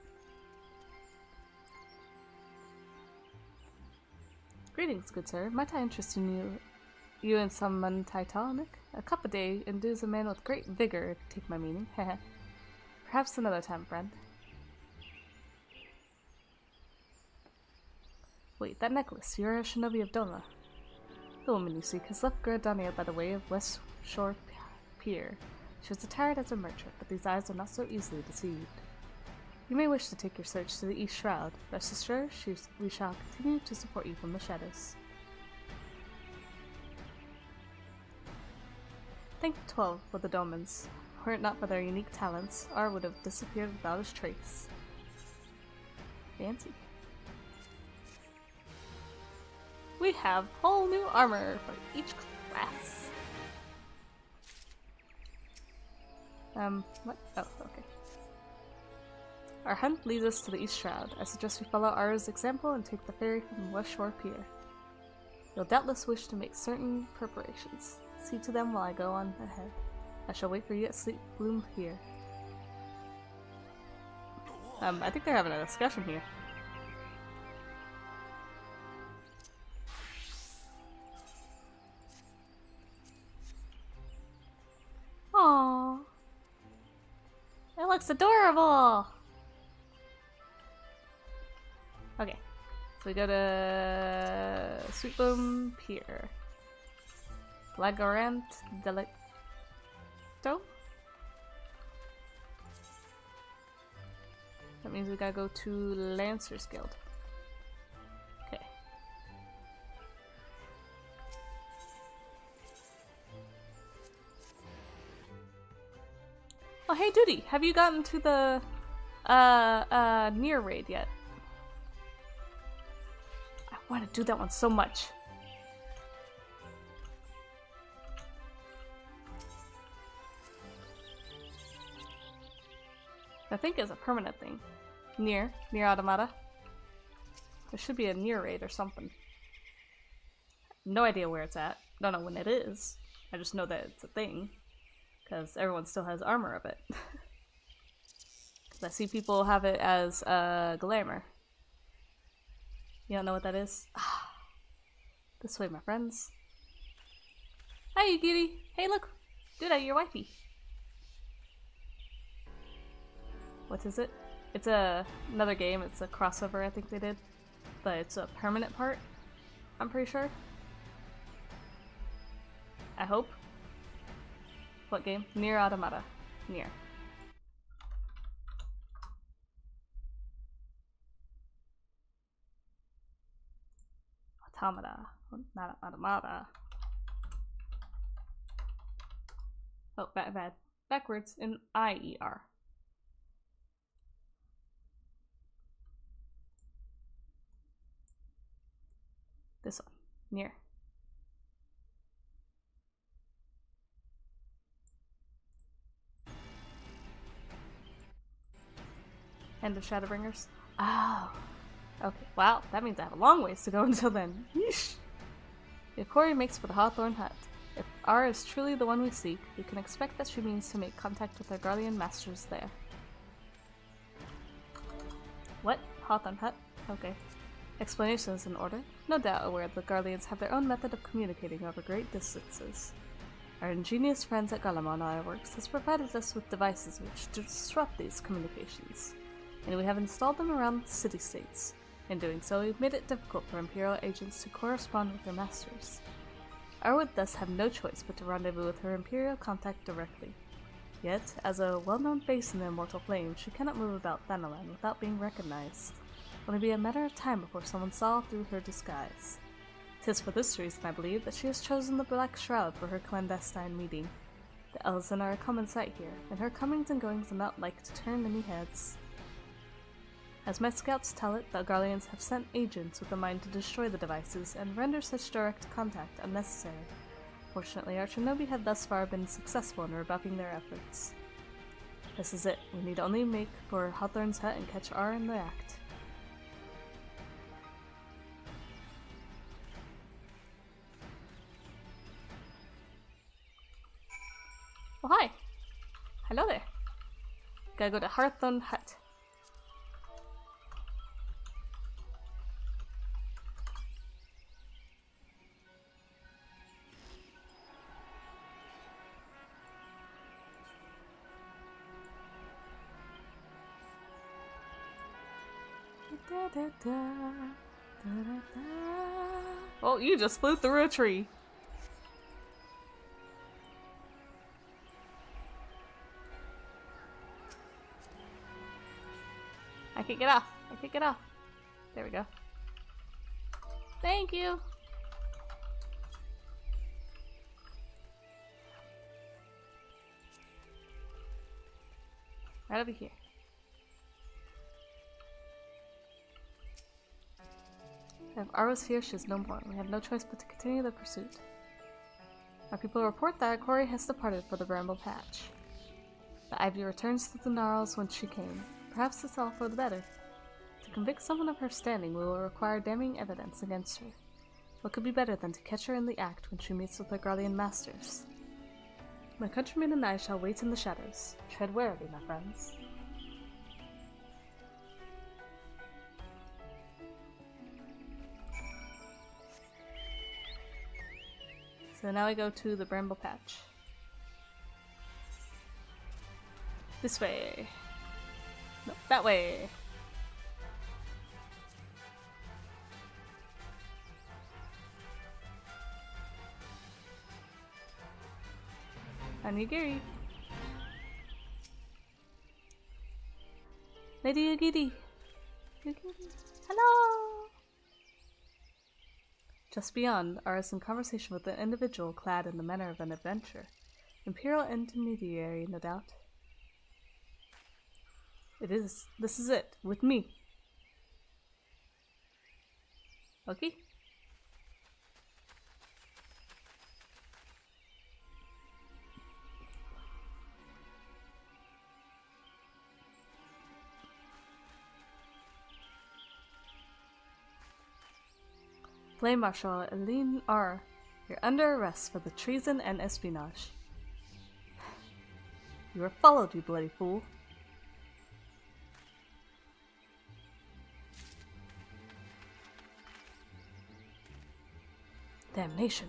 Greetings, good sir. Might I interest in you in some Titanic? A cup a day endues a man with great vigor, if you take my meaning. Heh. Perhaps another time, friend. Wait, that necklace. You're a shinobi of Doma. The woman you seek has left Gradania by the way of West Shore Pier. She was attired as a merchant, but these eyes are not so easily deceived. You may wish to take your search to the East Shroud. Rest assured, we shall continue to support you from the shadows. Thank 12 for the Domans. Were it not for their unique talents, R would have disappeared without his trace. Fancy. We have whole new armor for each class. What? Oh, okay. Our hunt leads us to the East Shroud. I suggest we follow R's example and take the ferry from West Shore Pier. You'll doubtless wish to make certain preparations. See to them while I go on ahead. I shall wait for you at Sleep Bloom Pier. I think they're having a discussion here. Aww. It looks adorable! Okay. So we go to Sweet Bloom Pier. Flagorant Delecto? That means we gotta go to Lancer's Guild. Okay. Oh, hey Duty, have you gotten to the near raid yet? I want to do that one so much. I think it's a permanent thing. Near Automata. There should be a near raid or something. No idea where it's at. Don't know when it is. I just know that it's a thing. Because everyone still has armor of it. I see people have it as glamour. You don't know what that is? This way, my friends. Hey, Giddy! Hey, look! Dude, your wifey. What is it? It's another game. It's a crossover, I think they did. But it's a permanent part, I'm pretty sure. I hope. What game? Nier Automata. Nier. Automata. Not automata. Oh, bad. Backwards in IER. This one. Nier. End of Shadowbringers. Oh. Okay, wow, that means I have a long ways to go until then. Yeesh. If Corey makes for the Hawthorne Hut, if R is truly the one we seek, we can expect that she means to make contact with our guardian masters there. What? Hawthorne Hut? Okay. Explanation is in order. No doubt aware the Guardians have their own method of communicating over great distances. Our ingenious friends at Galamon Ironworks has provided us with devices which disrupt these communications, and we have installed them around the city-states. In doing so, we've made it difficult for Imperial agents to correspond with their masters. R would thus have no choice but to rendezvous with her Imperial contact directly. Yet, as a well-known face in the Immortal Flame, she cannot move about Thanalan without being recognized. It'll be a matter of time before someone saw through her disguise. 'Tis for this reason, I believe, that she has chosen the Black Shroud for her clandestine meeting. The Elzen are a common sight here, and her comings and goings are not like to turn any heads. As my scouts tell it, the Guardians have sent agents with a mind to destroy the devices and render such direct contact unnecessary. Fortunately, our shinobi have thus far been successful in rebuffing their efforts. This is it. We need only make for Hawthorne's Hut and catch R in the act. Oh, hi! Hello there! Gotta go to Hawthorne Hut. Oh, you just flew through a tree. I can't get off. I can't get off. There we go. Thank you. Right over here. If R was here, she is no more. We have no choice but to continue the pursuit. Our people report that Corey has departed for the Bramble Patch. The Ivy returns to the Gnarls whence she came. Perhaps it's all for the better. To convict someone of her standing, we will require damning evidence against her. What could be better than to catch her in the act when she meets with her guardian masters? My countrymen and I shall wait in the shadows. Tread warily, my friends. So now we go to the Bramble Patch. This way. No, that way. Onigiri. Lady Yugiri. Hello! Just beyond, R is in conversation with an individual clad in the manner of an adventurer. Imperial intermediary, no doubt. It is. This is it. With me. Okay. Flame Marshal Eileen R. You're under arrest for the treason and espionage. You were followed, you bloody fool. Damnation.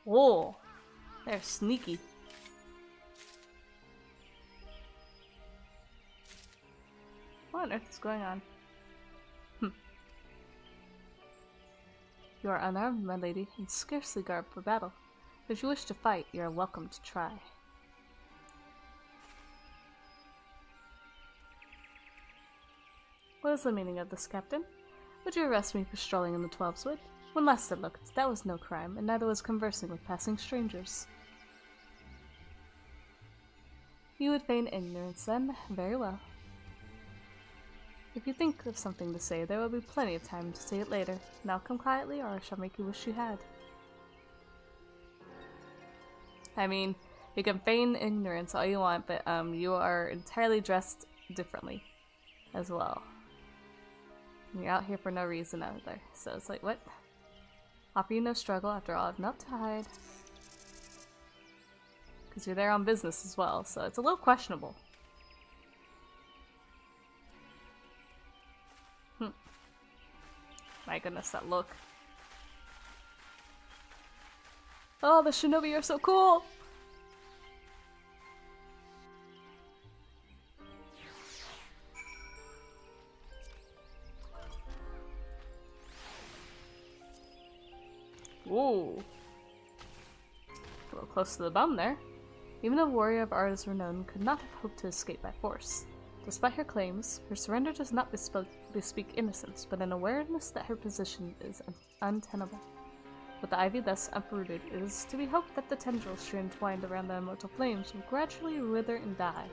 Whoa, they're sneaky. What on earth is going on? You are unarmed, my lady, and scarcely garbed for battle. If you wish to fight, you are welcome to try. What is the meaning of this, Captain? Would you arrest me for strolling in the 12's-wood? When last I looked, that was no crime, and neither was conversing with passing strangers. You would feign ignorance, then? Very well. If you think of something to say, there will be plenty of time to say it later. Now come quietly, or I shall make you wish you had. I mean, you can feign ignorance all you want, but you are entirely dressed differently as well. You're out here for no reason either, so it's like, what? Offer you no struggle, after all I've not to hide. Because you're there on business as well, so it's a little questionable. My goodness, that look. Oh, the shinobi are so cool! Whoa. A little close to the bum there. Even a warrior of Arda's renown could not have hoped to escape by force. Despite her claims, her surrender does not bespeak innocence, but an awareness that her position is untenable. With the ivy thus uprooted, it is to be hoped that the tendrils she entwined around the immortal flames will gradually wither and die.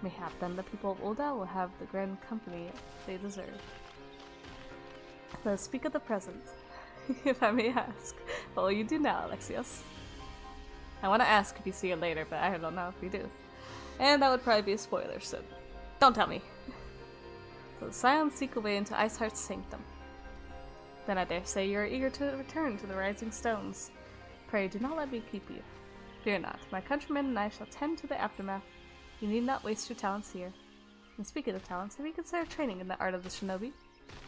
Mayhap then the people of Oldal will have the grand company they deserve. Let us speak of the present. If I may ask, what will you do now, Alexios? I want to ask if you see her later, but I don't know if you do. And that would probably be a spoiler, so don't tell me. So the Scions seek a way into Iceheart's sanctum. Then I dare say you are eager to return to the Rising Stones. Pray do not let me keep you. Fear not, my countrymen and I shall tend to the aftermath. You need not waste your talents here. And speaking of talents, have you considered training in the art of the shinobi?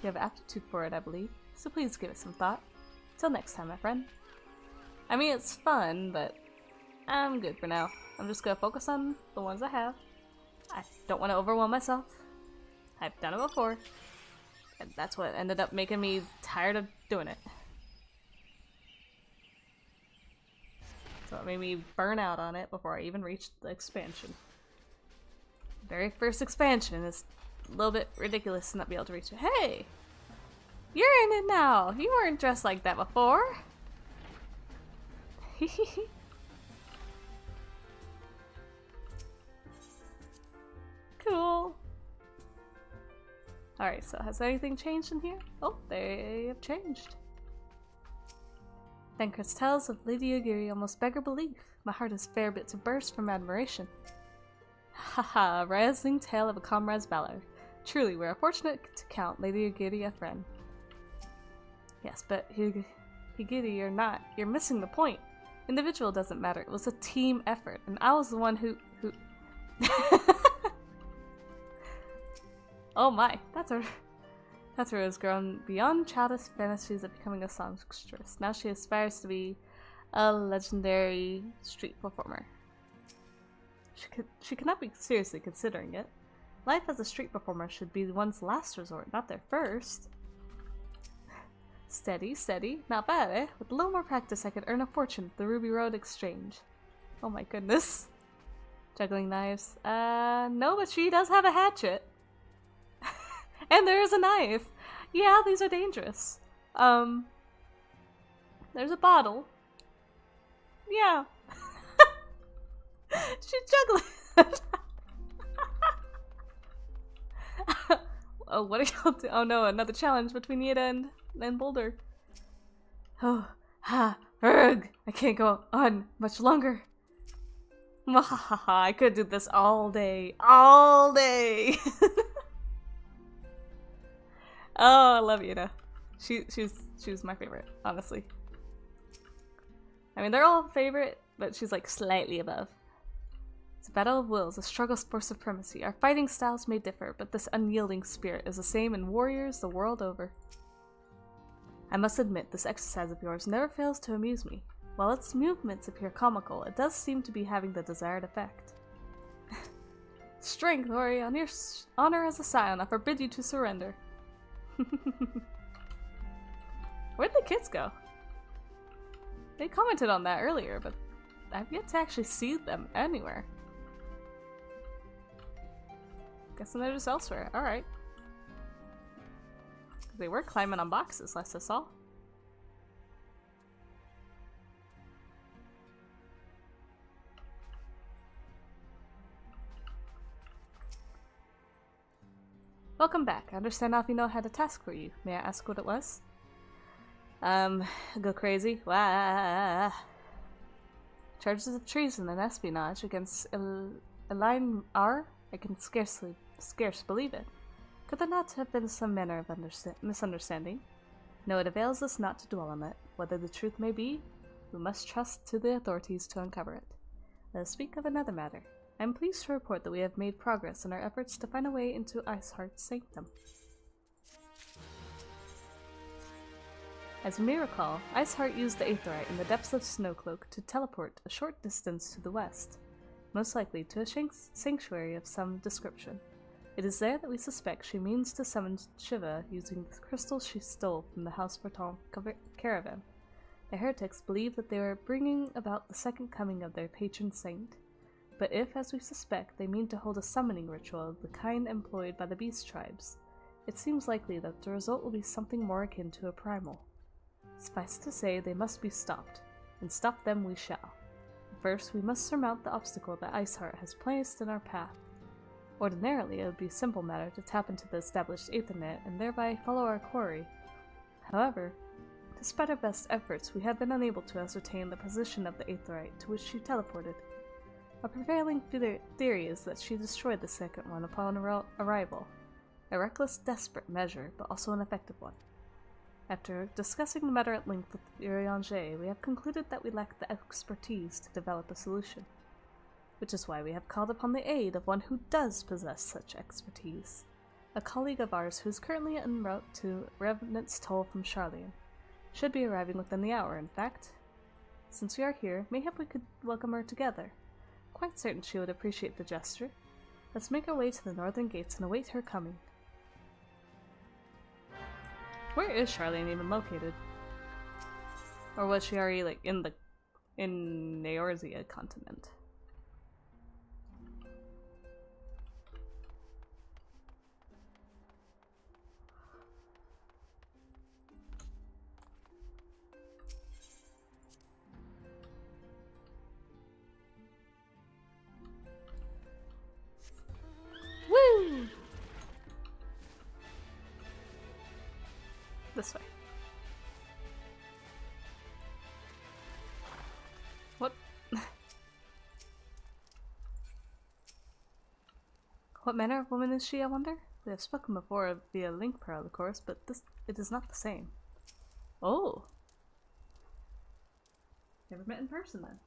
You have aptitude for it, I believe, so please give it some thought. Till next time, my friend. I mean, it's fun, but I'm good for now. I'm just gonna focus on the ones I have. I don't want to overwhelm myself. I've done it before, and that's what ended up making me tired of doing it. So it made me burn out on it before I even reached the expansion. The very first expansion is a little bit ridiculous to not be able to reach it. Hey! You're in it now! You weren't dressed like that before! Cool! Alright, so has anything changed in here? Oh, they have changed. Thancred's tales of Lady Yugiri almost beggar belief. My heart is fair bit to burst from admiration. Haha, a rising tale of a comrade's valor. Truly, we are fortunate to count Lady Yugiri a friend. Yes, but Higiri or not, you're missing the point. Individual doesn't matter. It was a team effort, and I was the one who Oh my, that's her has grown beyond childish fantasies of becoming a songstress. Now she aspires to be a legendary street performer. She cannot be seriously considering it. Life as a street performer should be one's last resort, not their first. Steady, steady. Not bad, eh? With a little more practice, I could earn a fortune at the Ruby Road Exchange. Oh my goodness. Juggling knives. No, but she does have a hatchet. And there is a knife. Yeah, these are dangerous. There's a bottle. Yeah. She's juggling. Oh, what are y'all doing? Oh no, another challenge between Yeda and Boulder. Oh, ha, ugh, I can't go on much longer. I could do this all day. All day! Oh, I love Yeda. She's my favorite, honestly. I mean, they're all favorite, but she's like slightly above. It's a battle of wills, a struggle for supremacy. Our fighting styles may differ, but this unyielding spirit is the same in warriors the world over. I must admit, this exercise of yours never fails to amuse me. While its movements appear comical, it does seem to be having the desired effect. Strength, Ori, on your honor as a scion, I forbid you to surrender. Where'd the kids go? They commented on that earlier, but I've yet to actually see them anywhere. Guessing they're just elsewhere. Alright. They were climbing on boxes, last I saw. Welcome back. I understand Alfino had a task for you. May I ask what it was? Go crazy. Wah. Charges of treason and espionage against Elaine R? I can scarce believe it. Could there not have been some manner of misunderstanding? No, it avails us not to dwell on it. Whether the truth may be, we must trust to the authorities to uncover it. Let us speak of another matter. I am pleased to report that we have made progress in our efforts to find a way into Iceheart's sanctum. As you may recall, Iceheart used the Aetherite in the depths of Snowcloak to teleport a short distance to the west, most likely to a sanctuary of some description. It is there that we suspect she means to summon Shiva using the crystals she stole from the House Breton caravan. The heretics believe that they are bringing about the second coming of their patron saint. But if, as we suspect, they mean to hold a summoning ritual of the kind employed by the beast tribes, it seems likely that the result will be something more akin to a primal. Suffice to say, they must be stopped, and stop them we shall. First, we must surmount the obstacle that Iceheart has placed in our path. Ordinarily, it would be a simple matter to tap into the established Aethernet and thereby follow our quarry. However, despite our best efforts, we have been unable to ascertain the position of the Aetherite to which she teleported. A prevailing theory is that she destroyed the second one upon arrival. A reckless, desperate measure, but also an effective one. After discussing the matter at length with Urianger, we have concluded that we lack the expertise to develop a solution. Which is why we have called upon the aid of one who does possess such expertise. A colleague of ours who is currently en route to Revenant's Toll from Charlian. Should be arriving within the hour, in fact. Since we are here, mayhap we could welcome her together. Quite certain she would appreciate the gesture. Let's make our way to the northern gates and await her coming. Where is Charlene even located? Or was she already like in Eorzea continent? Woo! This way. What? What manner of woman is she, I wonder? We have spoken before via link pearl, of course, but it is not the same. Oh! Never met in person then.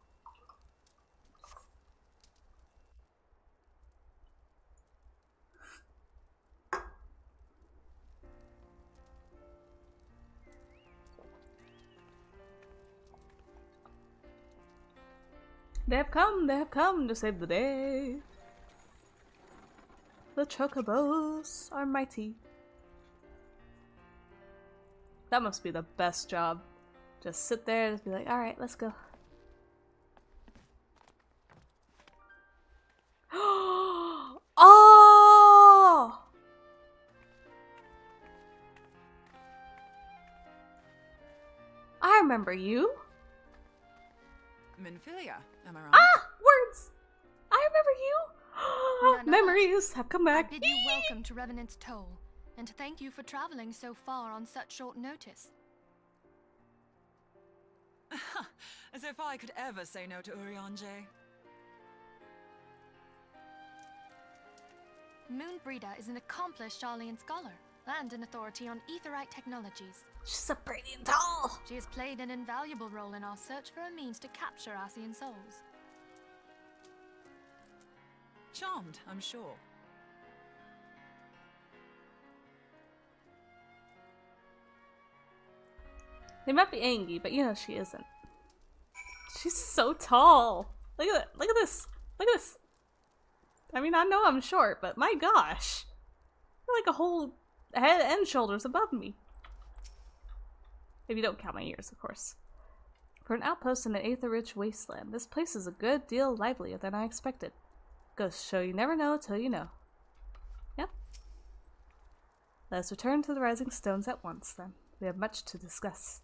They have come to save the day. The chocobos are mighty. That must be the best job. Just sit there and be like, alright, let's go. Oh! I remember you. Minfilia, am I wrong? Ah! Words! I remember you! Memories have come back. I bid you welcome to Revenant's Toll, and thank you for traveling so far on such short notice. As if I could ever say no to Urianger. Moonbreeder is an accomplished Charlian scholar and an authority on Aetherite technologies. She's so pretty and tall. She has played an invaluable role in our search for a means to capture Ascian souls. Charmed, I'm sure. They might be angry, but you know she isn't. She's so tall. Look at that. Look at this. Look at this. I mean, I know I'm short, but my gosh. You're like a whole head and shoulders above me. If you don't count my ears, of course. For an outpost in an aether-rich wasteland, this place is a good deal livelier than I expected. Goes to show you never know till you know. Yep. Let us return to the Rising Stones at once, then. We have much to discuss.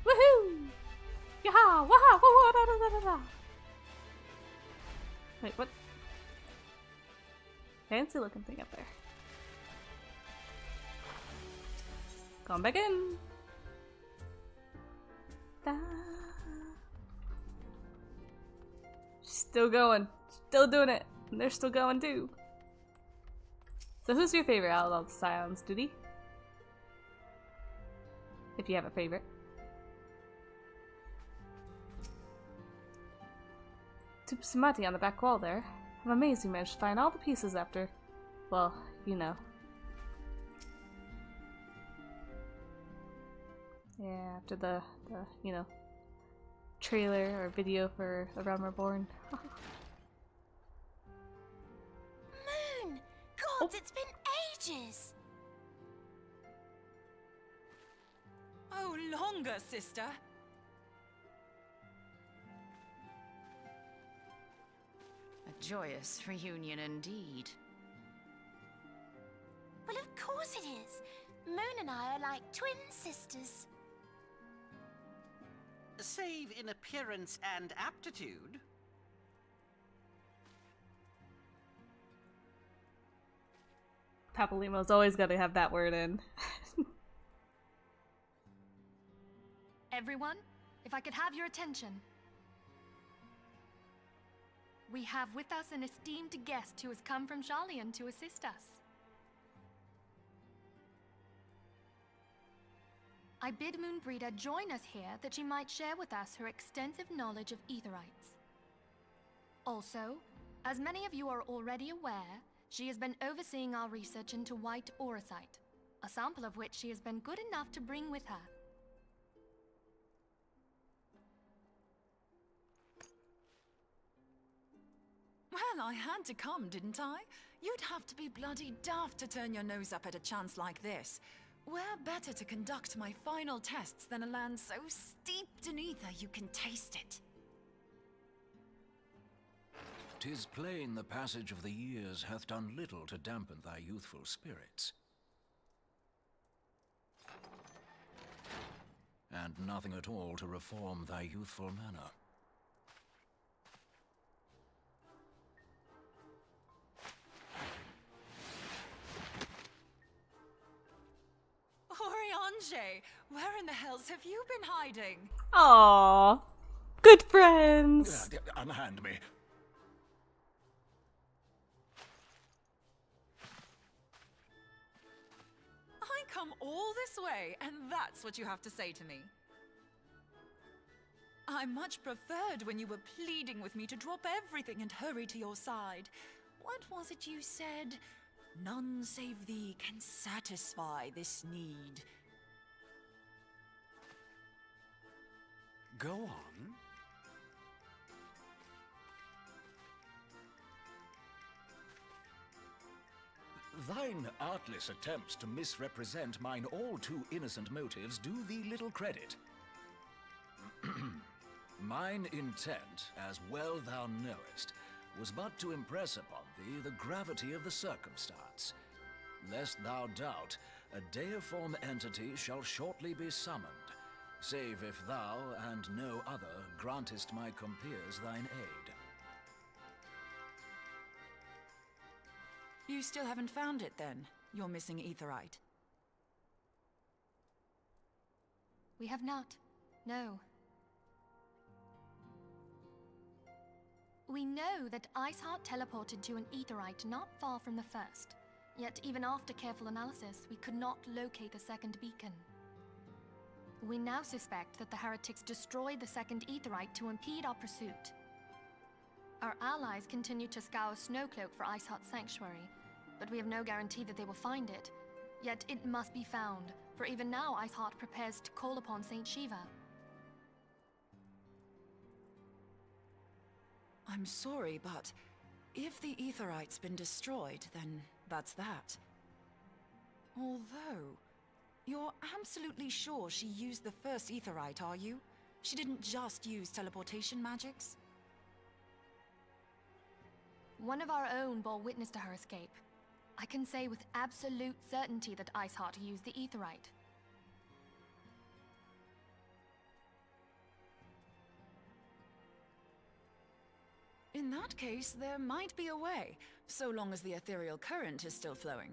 Woohoo! Yaha! Waha! Wah! Da da da da da! Wait, what? Fancy looking thing up there. Going back in. Da. She's still going. Still doing it. And they're still going too. So who's your favorite out of all the Scions, Duty? If you have a favorite. Tupsimati on the back wall there. I'm amazed you managed to find all the pieces after, well, you know. Yeah, after the you know, trailer or video for The Realm Reborn. Moon! Gods, it's been ages! Oh, longer, sister. A joyous reunion indeed. Well, of course it is. Moon and I are like twin sisters. Save in appearance and aptitude. Papalimo's always gotta have that word in. Everyone, if I could have your attention. We have with us an esteemed guest who has come from Sharlayan to assist us. I bid Moonbreeder join us here that she might share with us her extensive knowledge of Aetherites. Also, as many of you are already aware, she has been overseeing our research into white auracite, a sample of which she has been good enough to bring with her. Well, I had to come, didn't I? You'd have to be bloody daft to turn your nose up at a chance like this. Where better to conduct my final tests than a land so steeped in ether you can taste it? 'Tis plain the passage of the years hath done little to dampen thy youthful spirits. And nothing at all to reform thy youthful manner. Oriange, where in the hells have you been hiding? Aww. Good friends. Unhand me. I come all this way, and that's what you have to say to me. I much preferred when you were pleading with me to drop everything and hurry to your side. What was it you said? None save thee can satisfy this need. Go on. Thine artless attempts to misrepresent mine all too innocent motives do thee little credit. Mine intent, as well thou knowest, was but to impress upon thee the gravity of the circumstance. Lest thou doubt, a deiform entity shall shortly be summoned, save if thou and no other grantest my compeers thine aid. You still haven't found it, then? Your missing Aetherite? We have not. No. We know that Iceheart teleported to an Aetherite not far from the first. Yet even after careful analysis, we could not locate a second beacon. We now suspect that the heretics destroyed the second aetherite to impede our pursuit. Our allies continue to scour Snowcloak for Iceheart's sanctuary, but we have no guarantee that they will find it. Yet it must be found, for even now Iceheart prepares to call upon Saint Shiva. I'm sorry, but if the aetherite's been destroyed, then that's that. Although, you're absolutely sure she used the first aetherite, are you? She didn't just use teleportation magics? One of our own bore witness to her escape. I can say with absolute certainty that Iceheart used the aetherite. In that case, there might be a way, so long as the ethereal current is still flowing.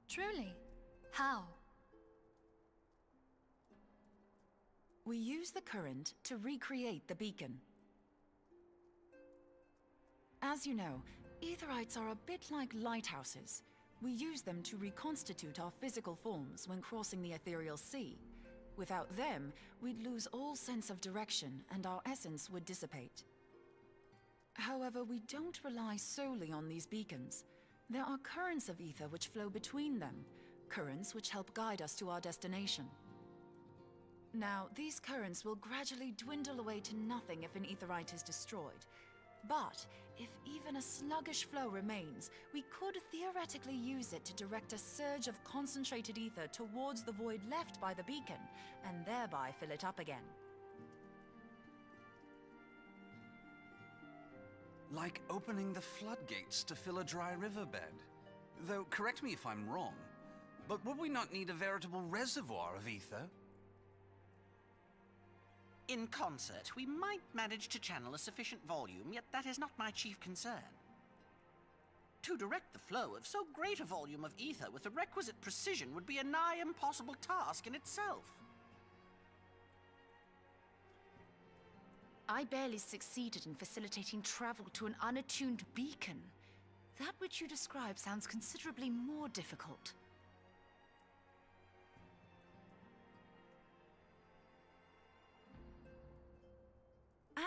Truly? How? We use the current to recreate the beacon. As you know, aetherites are a bit like lighthouses. We use them to reconstitute our physical forms when crossing the ethereal sea. Without them, we'd lose all sense of direction and our essence would dissipate. However, we don't rely solely on these beacons. There are currents of ether which flow between them, currents which help guide us to our destination. Now, these currents will gradually dwindle away to nothing if an aetherite is destroyed. But if even a sluggish flow remains, we could theoretically use it to direct a surge of concentrated ether towards the void left by the beacon, and thereby fill it up again. Like opening the floodgates to fill a dry riverbed. Though, correct me if I'm wrong, but would we not need a veritable reservoir of ether? In concert, we might manage to channel a sufficient volume, yet that is not my chief concern. To direct the flow of so great a volume of ether with the requisite precision would be a nigh impossible task in itself. I barely succeeded in facilitating travel to an unattuned beacon. That which you describe sounds considerably more difficult.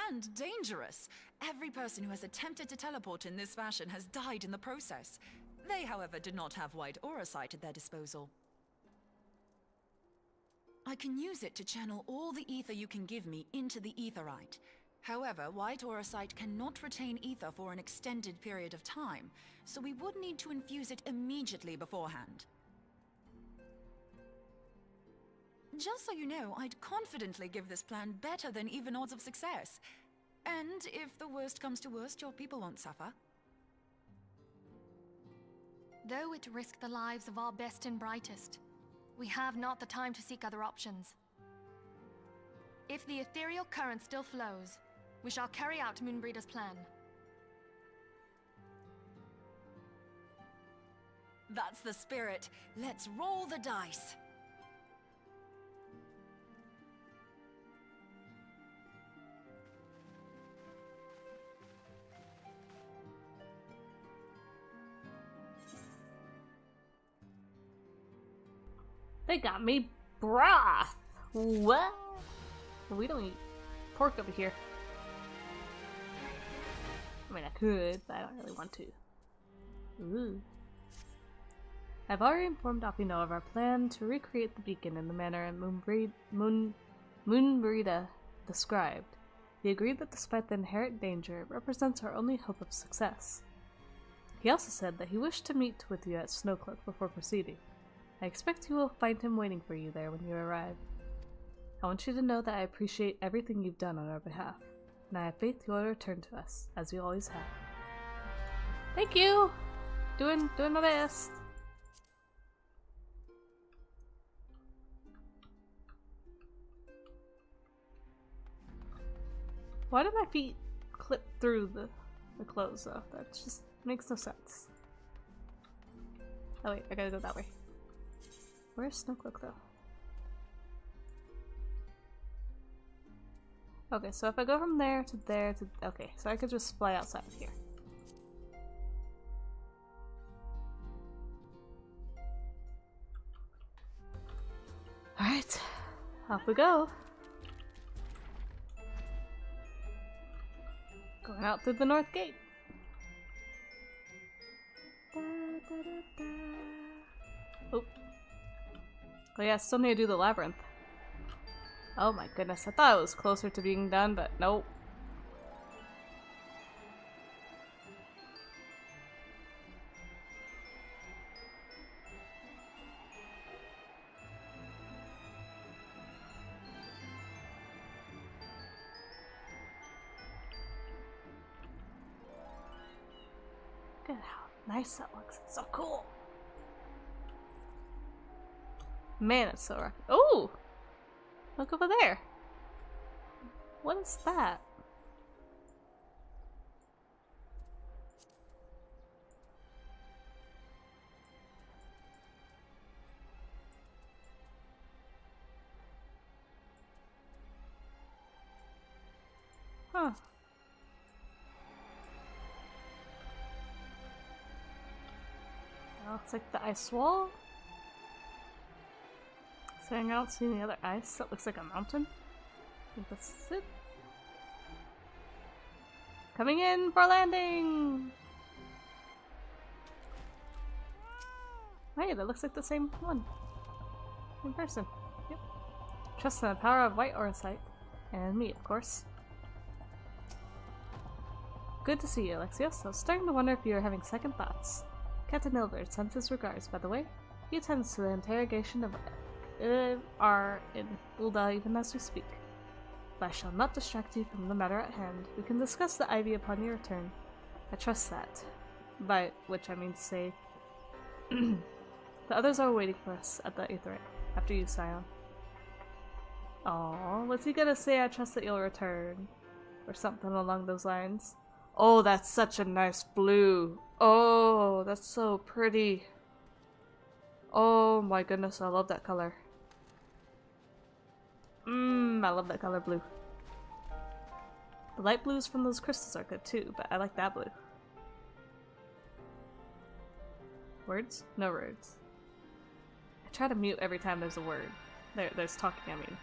And dangerous. Every person who has attempted to teleport in this fashion has died in the process. They, however, did not have white aura sight at their disposal. I can use it to channel all the ether you can give me into the aetherite. However, white aura sight cannot retain ether for an extended period of time, so we would need to infuse it immediately beforehand. Just so you know, I'd confidently give this plan better than even odds of success. And if the worst comes to worst, your people won't suffer. Though it risked the lives of our best and brightest, we have not the time to seek other options. If the ethereal current still flows, we shall carry out Moonbreeder's plan. That's the spirit. Let's roll the dice. They got me broth! What? We don't eat pork over here. I mean, I could, but I don't really want to. Ooh. I've already informed Apino of our plan to recreate the beacon in the manner Moonbreeda described. He agreed that despite the inherent danger, it represents our only hope of success. He also said that he wished to meet with you at Snowcloak before proceeding. I expect you will find him waiting for you there when you arrive. I want you to know that I appreciate everything you've done on our behalf, and I have faith you will return to us, as you always have. Thank you! Doing my best. Why do my feet clip through the clothes though? That just makes no sense. Oh wait, I gotta go that way. Where's Snowcloak though? Okay, so if I go from there to there to... Okay, so I could just fly outside of here. Off we go. Going out through the north gate. Da, da, da, da. Oh. Oh yeah, still need to do the labyrinth. Oh my goodness, I thought it was closer to being done, but nope. Look at how nice that looks. It's so cool. Man, it's so rocky. Oh! Look over there. What is that? Huh. Looks like the ice wall. So I don't see any other ice. That looks like a mountain. I think this is it. Coming in for landing! Hey, that looks like the same one. Same person. Yep. Trust in the power of white auracite. And me, of course. Good to see you, Alexios. I was starting to wonder if you were having second thoughts. Captain Milbert sends his regards, by the way. He attends to the interrogation of FFXIV in Ul'dah even as we speak. But I shall not distract you from the matter at hand. We can discuss the ivy upon your return. I trust that. By which I mean to say, the others are waiting for us at the Aetheryte, after you, Scion. Aww, what's he gonna say? I trust that you'll return. Or something along those lines. Oh, that's such a nice blue. Oh, that's so pretty. Oh my goodness, I love that color. I love that color blue. The light blues from those crystals are good too, but I like that blue. Words? No words. I try to mute every time there's a word. There's talking, I mean.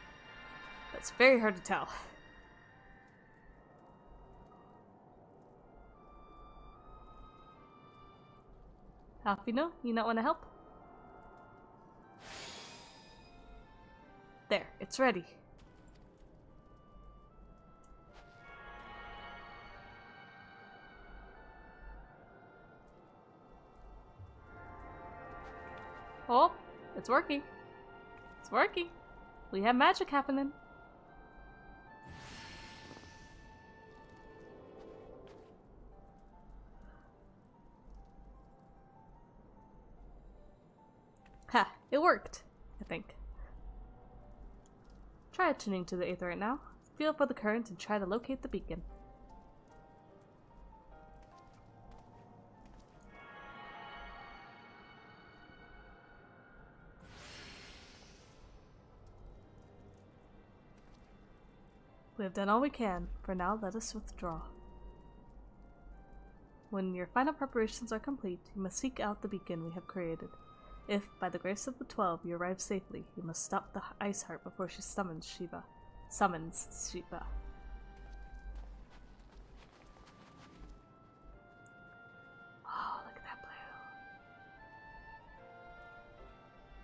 That's very hard to tell. Alfino, you not want to help? There, it's ready. Oh, it's working. It's working. We have magic happening. Ha, it worked, I think. Try attuning to the Aether right now. Feel for the current and try to locate the beacon. We have done all we can. For now, let us withdraw. When your final preparations are complete, you must seek out the beacon we have created. If, by the grace of the 12, you arrive safely, you must stop the Ice Heart before she summons Shiva. Oh, look at that blue.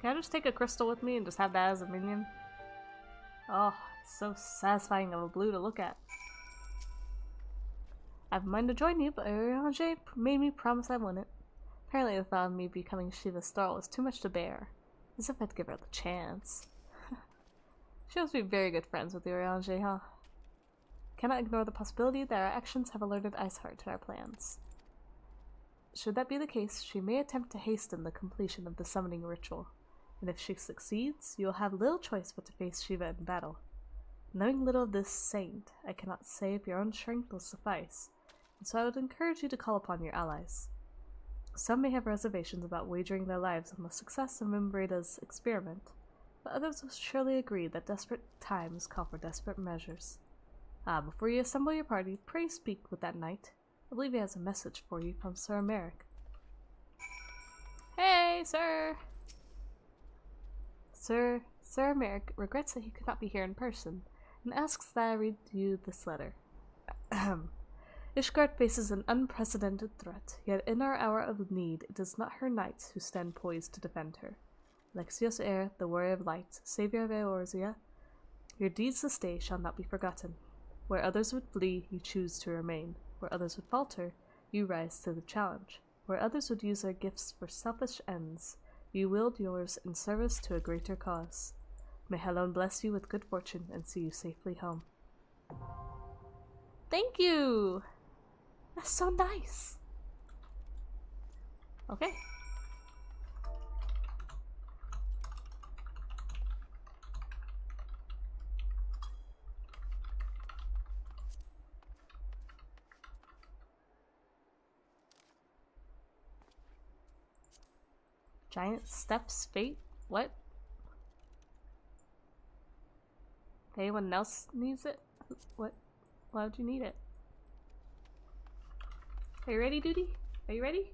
Can I just take a crystal with me and just have that as a minion? Oh, it's so satisfying of a blue to look at. I have a mind to join you, but Oriange made me promise I wouldn't. Apparently the thought of me becoming Shiva's thrall was too much to bear. As if I'd give her the chance. She must be very good friends with the Oriange, huh? Cannot ignore the possibility that our actions have alerted Iceheart to our plans. Should that be the case, she may attempt to hasten the completion of the summoning ritual. And if she succeeds, you will have little choice but to face Shiva in battle. Knowing little of this saint, I cannot say if your own strength will suffice, and so I would encourage you to call upon your allies. Some may have reservations about wagering their lives on the success of Mimbrada's experiment, but others will surely agree that desperate times call for desperate measures. Before you assemble your party, pray speak with that knight. I believe he has a message for you from Sir Merrick. Hey, sir! Sir, Sir Merrick regrets that he could not be here in person, and asks that I read you this letter. Ishgard faces an unprecedented threat, yet in our hour of need it is not her knights who stand poised to defend her. Lexios Heir, the warrior of light, savior of Eorzea, your deeds this day shall not be forgotten. Where others would flee, you choose to remain. Where others would falter, you rise to the challenge. Where others would use their gifts for selfish ends, you wield yours in service to a greater cause. May Helon bless you with good fortune and see you safely home. Thank you! That's so nice! Okay. Giant steps, fate? What? If anyone else needs it? What? Why would you need it? Are you ready, Duty? Are you ready?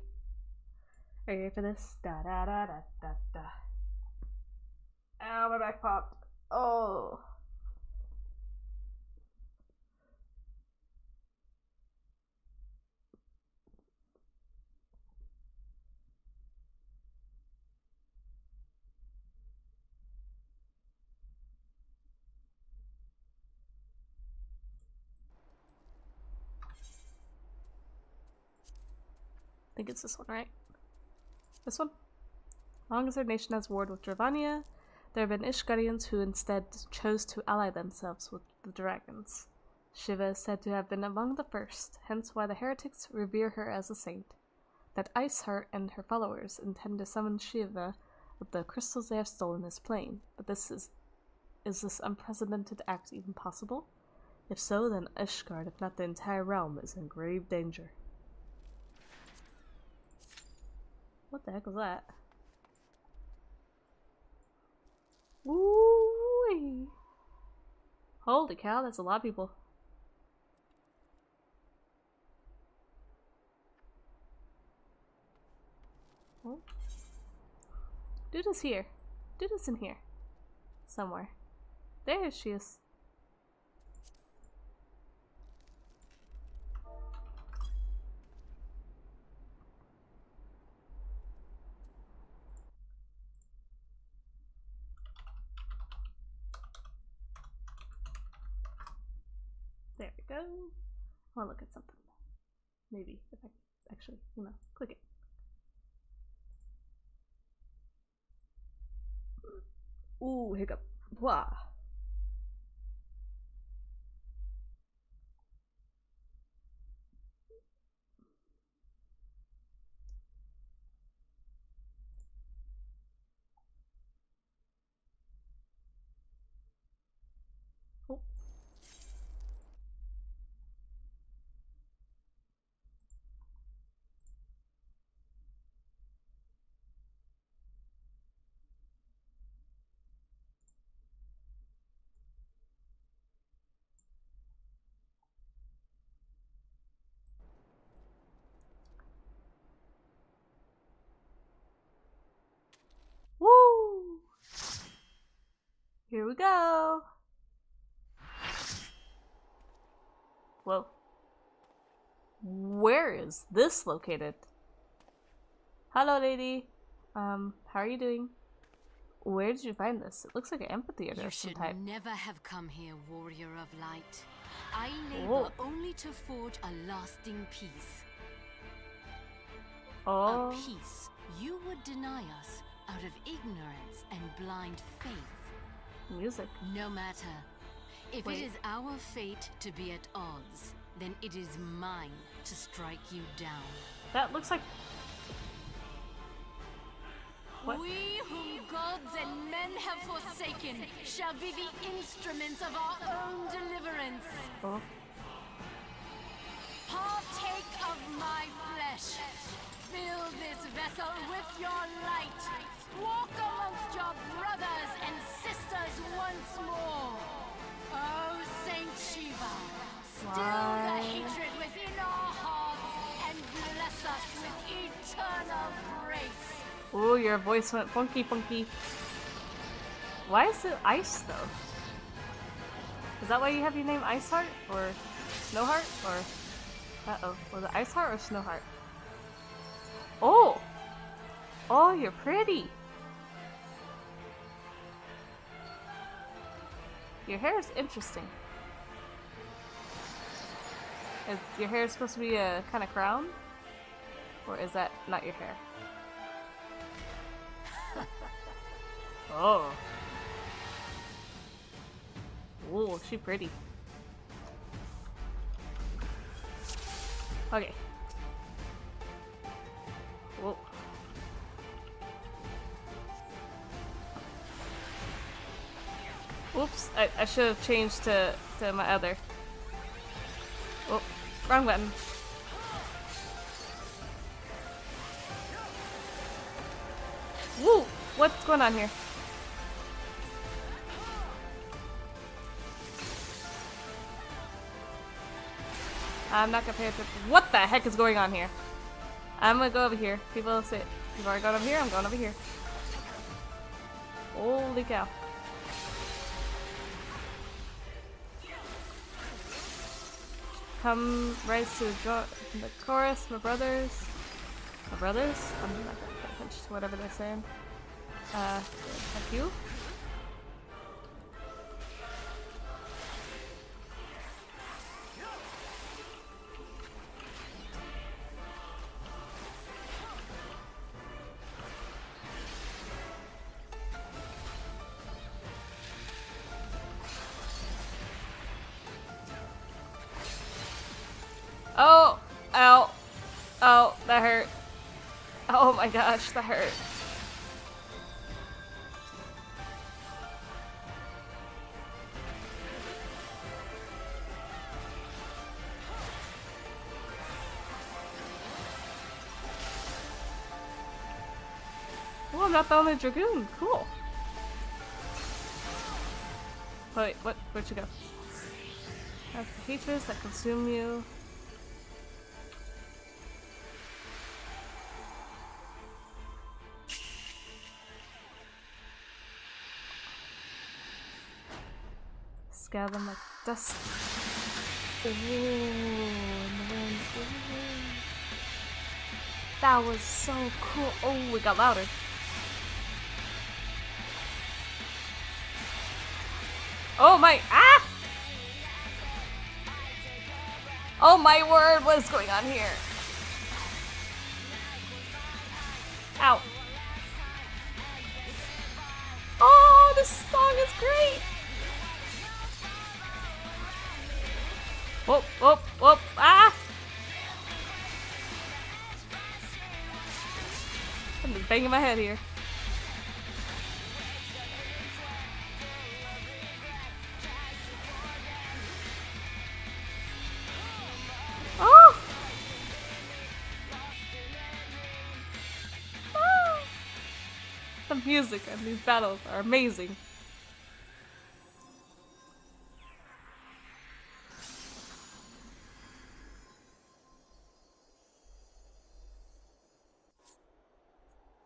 Are you ready for this? Da da da da da da. Ow, my back popped. Oh. I think it's this one, right? This one? As long as our nation has warred with Dravania, there have been Ishgarians who instead chose to ally themselves with the dragons. Shiva is said to have been among the first, hence why the heretics revere her as a saint. That Iceheart and her followers intend to summon Shiva with the crystals they have stolen is plain, but is this unprecedented act even possible? If so, then Ishgard, if not the entire realm, is in grave danger. What the heck was that? Ooh-wee. Holy cow, that's a lot of people. Oh. Dude is here. Dude is in here. Somewhere. There she is. There we go. I want to look at something. Maybe, if I actually, click it. Ooh, hiccup. Wah. Oh. Woo! Here we go. Whoa. Where is this located? Hello, lady. How are you doing? Where did you find this? It looks like an amphitheater of some type. You should never have come here, warrior of light. I labor only to forge a lasting peace. Oh. A peace you would deny us out of ignorance and blind faith. Music. No matter. If it is our fate to be at odds, then it is mine to strike you down. That looks like... What? We whom gods and men have forsaken shall be the instruments of our own deliverance. Oh. Partake of my flesh. Fill this vessel with your light. Walk amongst your brothers and sisters once more. Oh, Saint Shiva, still the hatred within our hearts and bless us with eternal grace. Ooh, your voice went funky. Why is it ice though? Is that why you have your name Iceheart or Snowheart or? Uh-oh, was it Iceheart or Snowheart? Oh, oh, you're pretty. Your hair is interesting. Is your hair supposed to be a kind of crown? Or is that not your hair? Oh. Ooh, she pretty. Okay. Whoa. Oops, I should have changed to my other. Oh, wrong button. Woo! What's going on here? I'm not gonna pay attention. What the heck is going on here? I'm gonna go over here. People say, you've already gone over here, I'm going over here. Holy cow. Come rise to the chorus, my brothers. My brothers? I'm not gonna pay attention to whatever they're saying. Thank you. Oh! Ow! Oh, that hurt. Oh my gosh, that hurt. Oh, I'm not the only Dragoon. Cool. Wait, what? Where'd you go? That's the features that consume you. Scatter them like dust. Ooh, in the wind. Ooh. That was so cool. Oh, it got louder. Oh my, ah! Oh my word, what is going on here? Ow. Oh, this song is great! Whoop, whoop, whoop, ah! I'm just banging my head here. Oh! Ah! The music and these battles are amazing.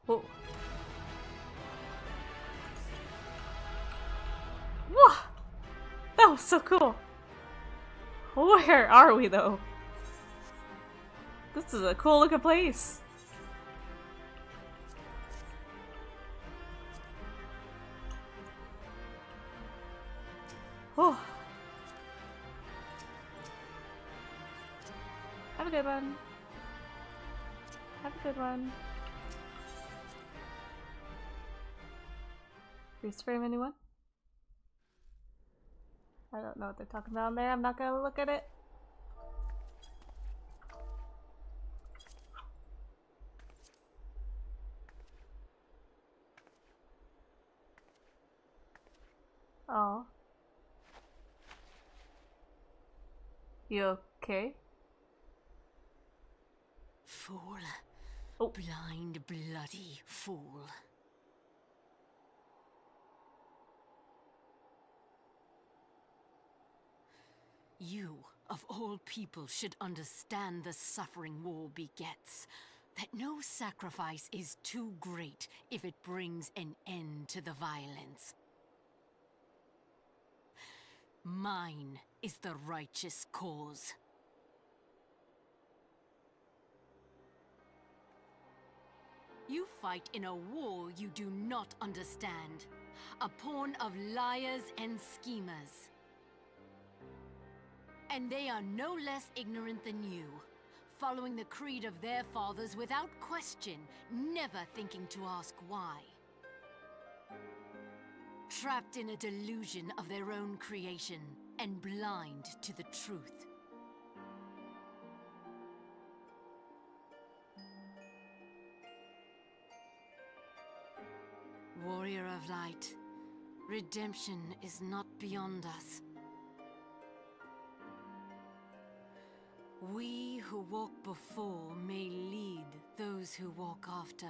Whoa. Whoa! That was so cool. Where are we though? This is a cool looking place. Oh. Have a good one. Have a good one. Freeze frame, anyone? I don't know what they're talking about in there. I'm not gonna look at it. Oh. You okay? Fool. Oh. Blind, bloody fool. You, of all people, should understand the suffering war begets. That no sacrifice is too great if it brings an end to the violence. Mine is the righteous cause. You fight in a war you do not understand. A pawn of liars and schemers. And they are no less ignorant than you, following the creed of their fathers without question, never thinking to ask why. Trapped in a delusion of their own creation, and blind to the truth. Warrior of Light, redemption is not beyond us. We who walk before may lead those who walk after.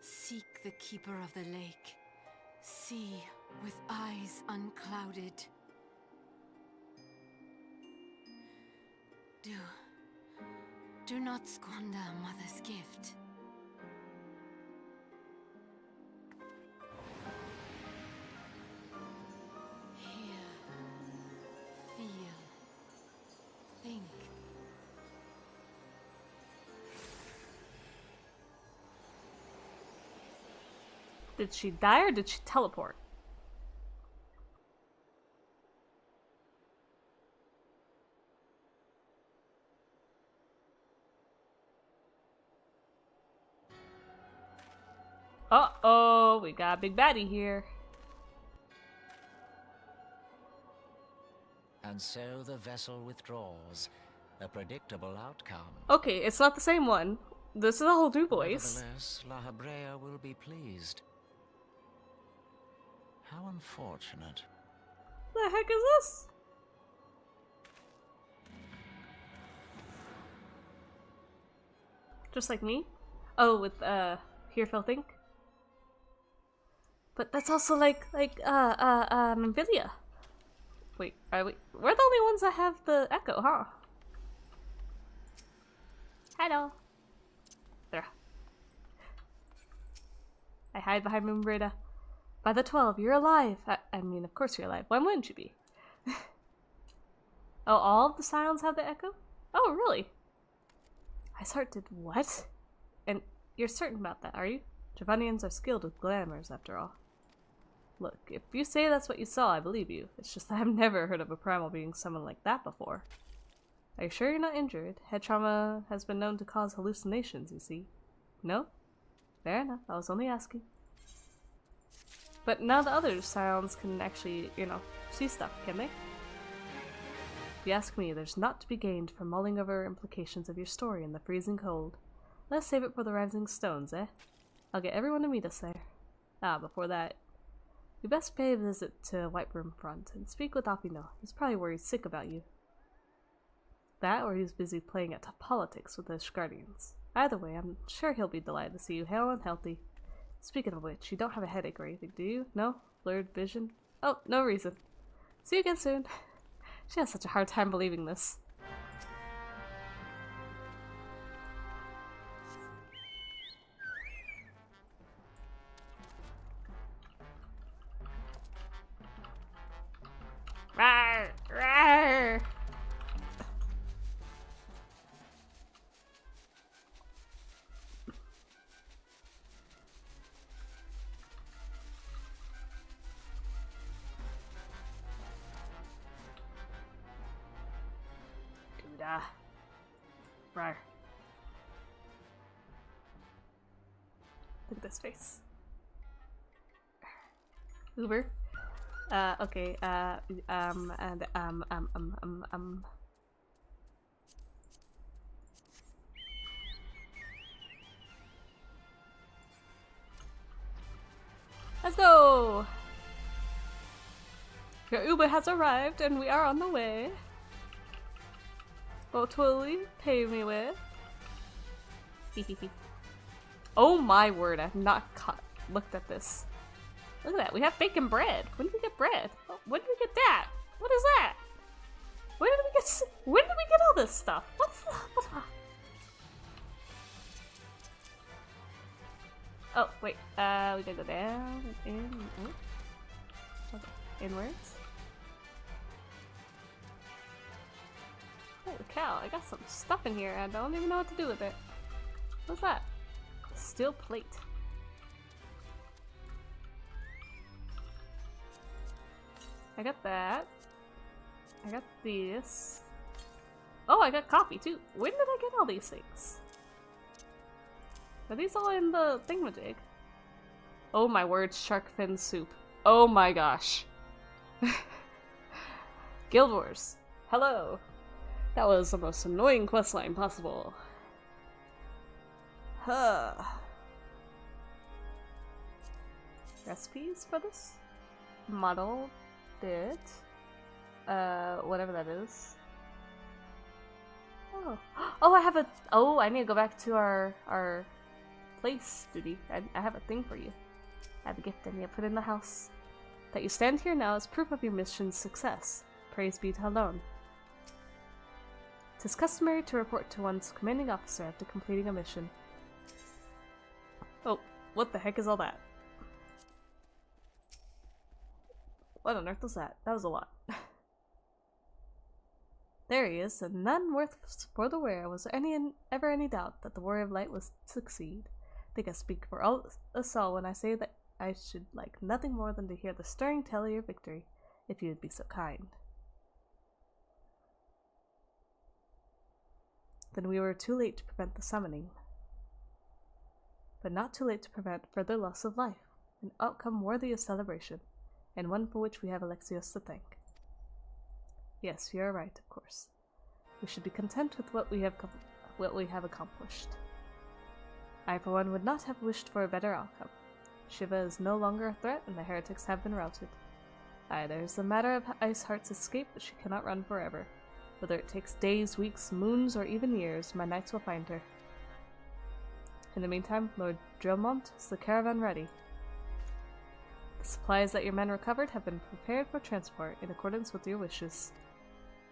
Seek the Keeper of the Lake. See with eyes unclouded. Do not squander Mother's gift. Did she die or did she teleport? Uh-oh, we got a big baddie here. And so the vessel withdraws. A predictable outcome. Okay, it's not the same one. This is a whole new voice. Nevertheless, La Habrea will be pleased. How unfortunate. The heck is this? Just like me? Oh, with Here Phil Think? But that's also like Amphibia. Wait, we're the only ones that have the echo, huh? Hello. There. I hide behind Moonbreda. By the 12, you're alive. I mean, of course you're alive. Why wouldn't you be? Oh, all of the Scions have the echo? Oh, really? Iceheart did what? And you're certain about that, are you? Javanians are skilled with glamours, after all. Look, if you say that's what you saw, I believe you. It's just that I've never heard of a primal being summoned like that before. Are you sure you're not injured? Head trauma has been known to cause hallucinations, you see. No? Fair enough, I was only asking. But now the other Scions can actually, see stuff, can they? If you ask me, there's naught to be gained from mulling over implications of your story in the freezing cold. Let's save it for the Rising Stones, eh? I'll get everyone to meet us there. Before that, you best pay a visit to White Room Front and speak with Apino. He's probably worried sick about you. That, or he's busy playing at politics with the Guardians. Either way, I'm sure he'll be delighted to see you hale and healthy. Speaking of which, you don't have a headache or anything, do you? No? Blurred vision? Oh, no reason. See you again soon. She has such a hard time believing this. Rawr! Rawr! Rawr. Look at this face. Uber. Okay, Let's go! Your Uber has arrived and we are on the way. What will you pay me with? Oh my word, I've not looked at this. Look at that, we have bacon bread. When did we get bread? Oh, when did we get that? What is that? When did we get all this stuff? What's that? Oh, wait, we gotta go down and in. inwards. Holy cow, I got some stuff in here and I don't even know what to do with it. What's that? Steel plate. I got that. I got this. Oh, I got coffee too. When did I get all these things? Are these all in the thingamajig? Oh my word, shark fin soup. Oh my gosh. Guild Wars. Hello. That was the most annoying questline possible. Huh. Recipes for this? Model it. Whatever that is. Oh. Oh, I have a. Oh, I need to go back to our place duty. I have a thing for you. I have a gift I need to put in the house. That you stand here now is proof of your mission's success. Praise be to Halon. It is customary to report to one's commanding officer after completing a mission. Oh, what the heck is all that? What on earth was that? That was a lot. There he is, and none worth for the wear. Was there ever any doubt that the Warrior of Light was to succeed? I think I speak for us all when I say that I should like nothing more than to hear the stirring tale of your victory, if you would be so kind. Then we were too late to prevent the summoning. But not too late to prevent further loss of life, an outcome worthy of celebration, and one for which we have Alexios to thank. Yes, you are right, of course. We should be content with what we have accomplished. I, for one, would not have wished for a better outcome. Shiva is no longer a threat, and the heretics have been routed. Aye, there is the matter of Iceheart's escape, but she cannot run forever. Whether it takes days, weeks, moons, or even years, my knights will find her. In the meantime, Lord Drillmont, is the caravan ready? The supplies that your men recovered have been prepared for transport in accordance with your wishes.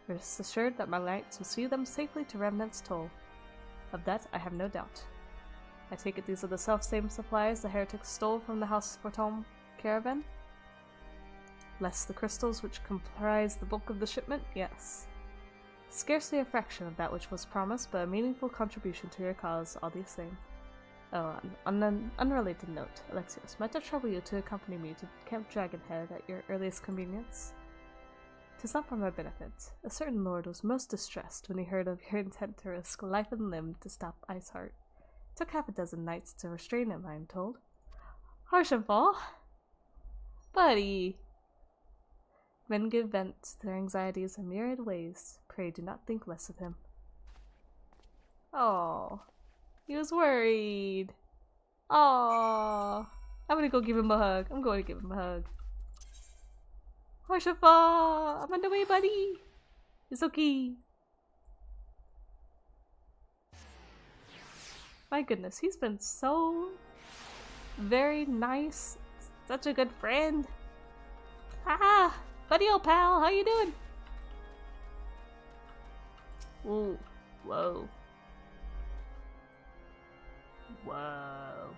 Rest assured that my knights will see them safely to Remnant's Toll. Of that I have no doubt. I take it these are the self-same supplies the heretics stole from the House Fortom caravan? Less the crystals which comprise the bulk of the shipment? Yes. Scarcely a fraction of that which was promised, but a meaningful contribution to your cause, all the same. Oh, on an unrelated note, Alexios, might I trouble you to accompany me to Camp Dragonhead at your earliest convenience? 'Tis not for my benefit. A certain lord was most distressed when he heard of your intent to risk life and limb to stop Iceheart. It took half a dozen knights to restrain him, I am told. Harshenfall? Buddy! Men give vent to their anxieties in myriad ways. Pray do not think less of him. Oh, he was worried. Oh, I'm gonna go give him a hug. I'm going to give him a hug. Harshenfall! I'm on the way, buddy! It's okay. My goodness, he's been so very nice. Such a good friend. Ah, buddy old pal, how you doing? Ooh, whoa. Whoa.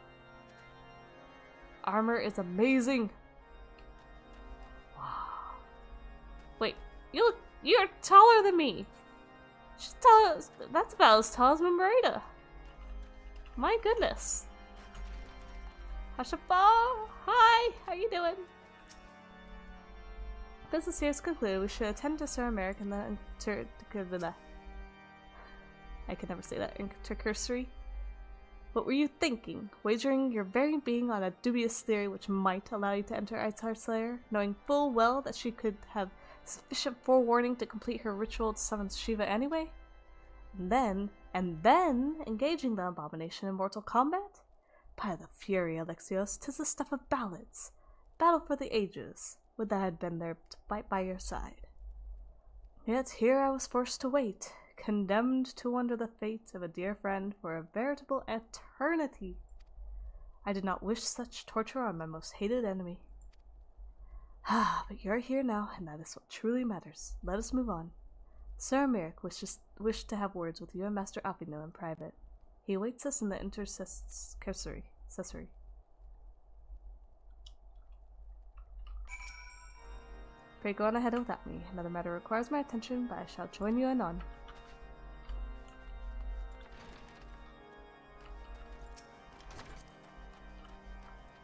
Armor is amazing. Wow. Wait, you're taller than me. She's tall. That's about as tall as Marita. My goodness. Harshenfall, hi, how you doing? Business here is concluded. We should attend to Sir Americ and the I can never say that. Intercursory. What were you thinking? Wagering your very being on a dubious theory which might allow you to enter Iceheart's lair, knowing full well that she could have sufficient forewarning to complete her ritual to summon Shiva anyway? And then engaging the abomination in mortal combat? By the fury, Alexios, 'tis the stuff of ballads. Battle for the ages. Would that I had been there to fight by your side. Yet here I was forced to wait, condemned to wonder the fate of a dear friend for a veritable eternity. I did not wish such torture on my most hated enemy. Ah, but you're here now, and that is what truly matters. Let us move on. Sir Americ wished to have words with you and Master Alfino in private. He awaits us in the intercessory. Pray go on ahead without me. Another matter requires my attention, but I shall join you anon.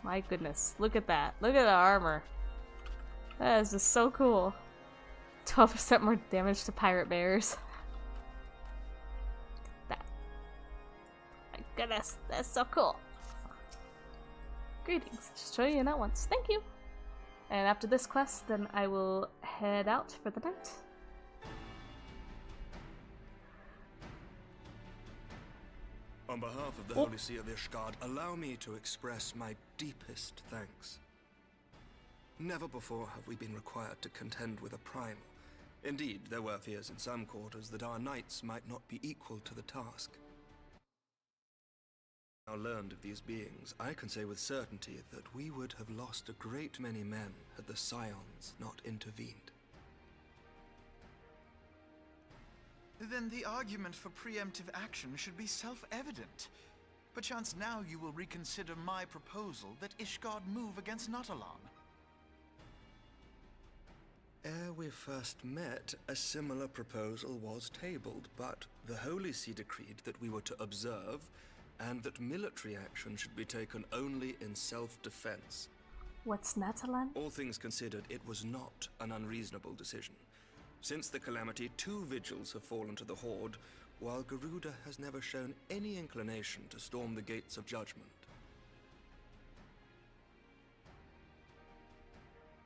My goodness, look at that. Look at the armor. That is just so cool. 12% more damage to pirate bears. That. My goodness, that's so cool. Greetings. Just showing you that once. Thank you. And after this quest, then I will head out for the night. On behalf of the Holy See of Ishgard, allow me to express my deepest thanks. Never before have we been required to contend with a primal. Indeed, there were fears in some quarters that our knights might not be equal to the task. Now learned of these beings, I can say with certainty that we would have lost a great many men had the Scions not intervened. Then the argument for preemptive action should be self-evident. Perchance now you will reconsider my proposal that Ishgard move against Natalan. Ere we first met, a similar proposal was tabled, but the Holy See decreed that we were to observe, and that military action should be taken only in self-defense. What's Natalan? All things considered, it was not an unreasonable decision. Since the calamity, 2 vigils have fallen to the Horde, while Garuda has never shown any inclination to storm the gates of judgment.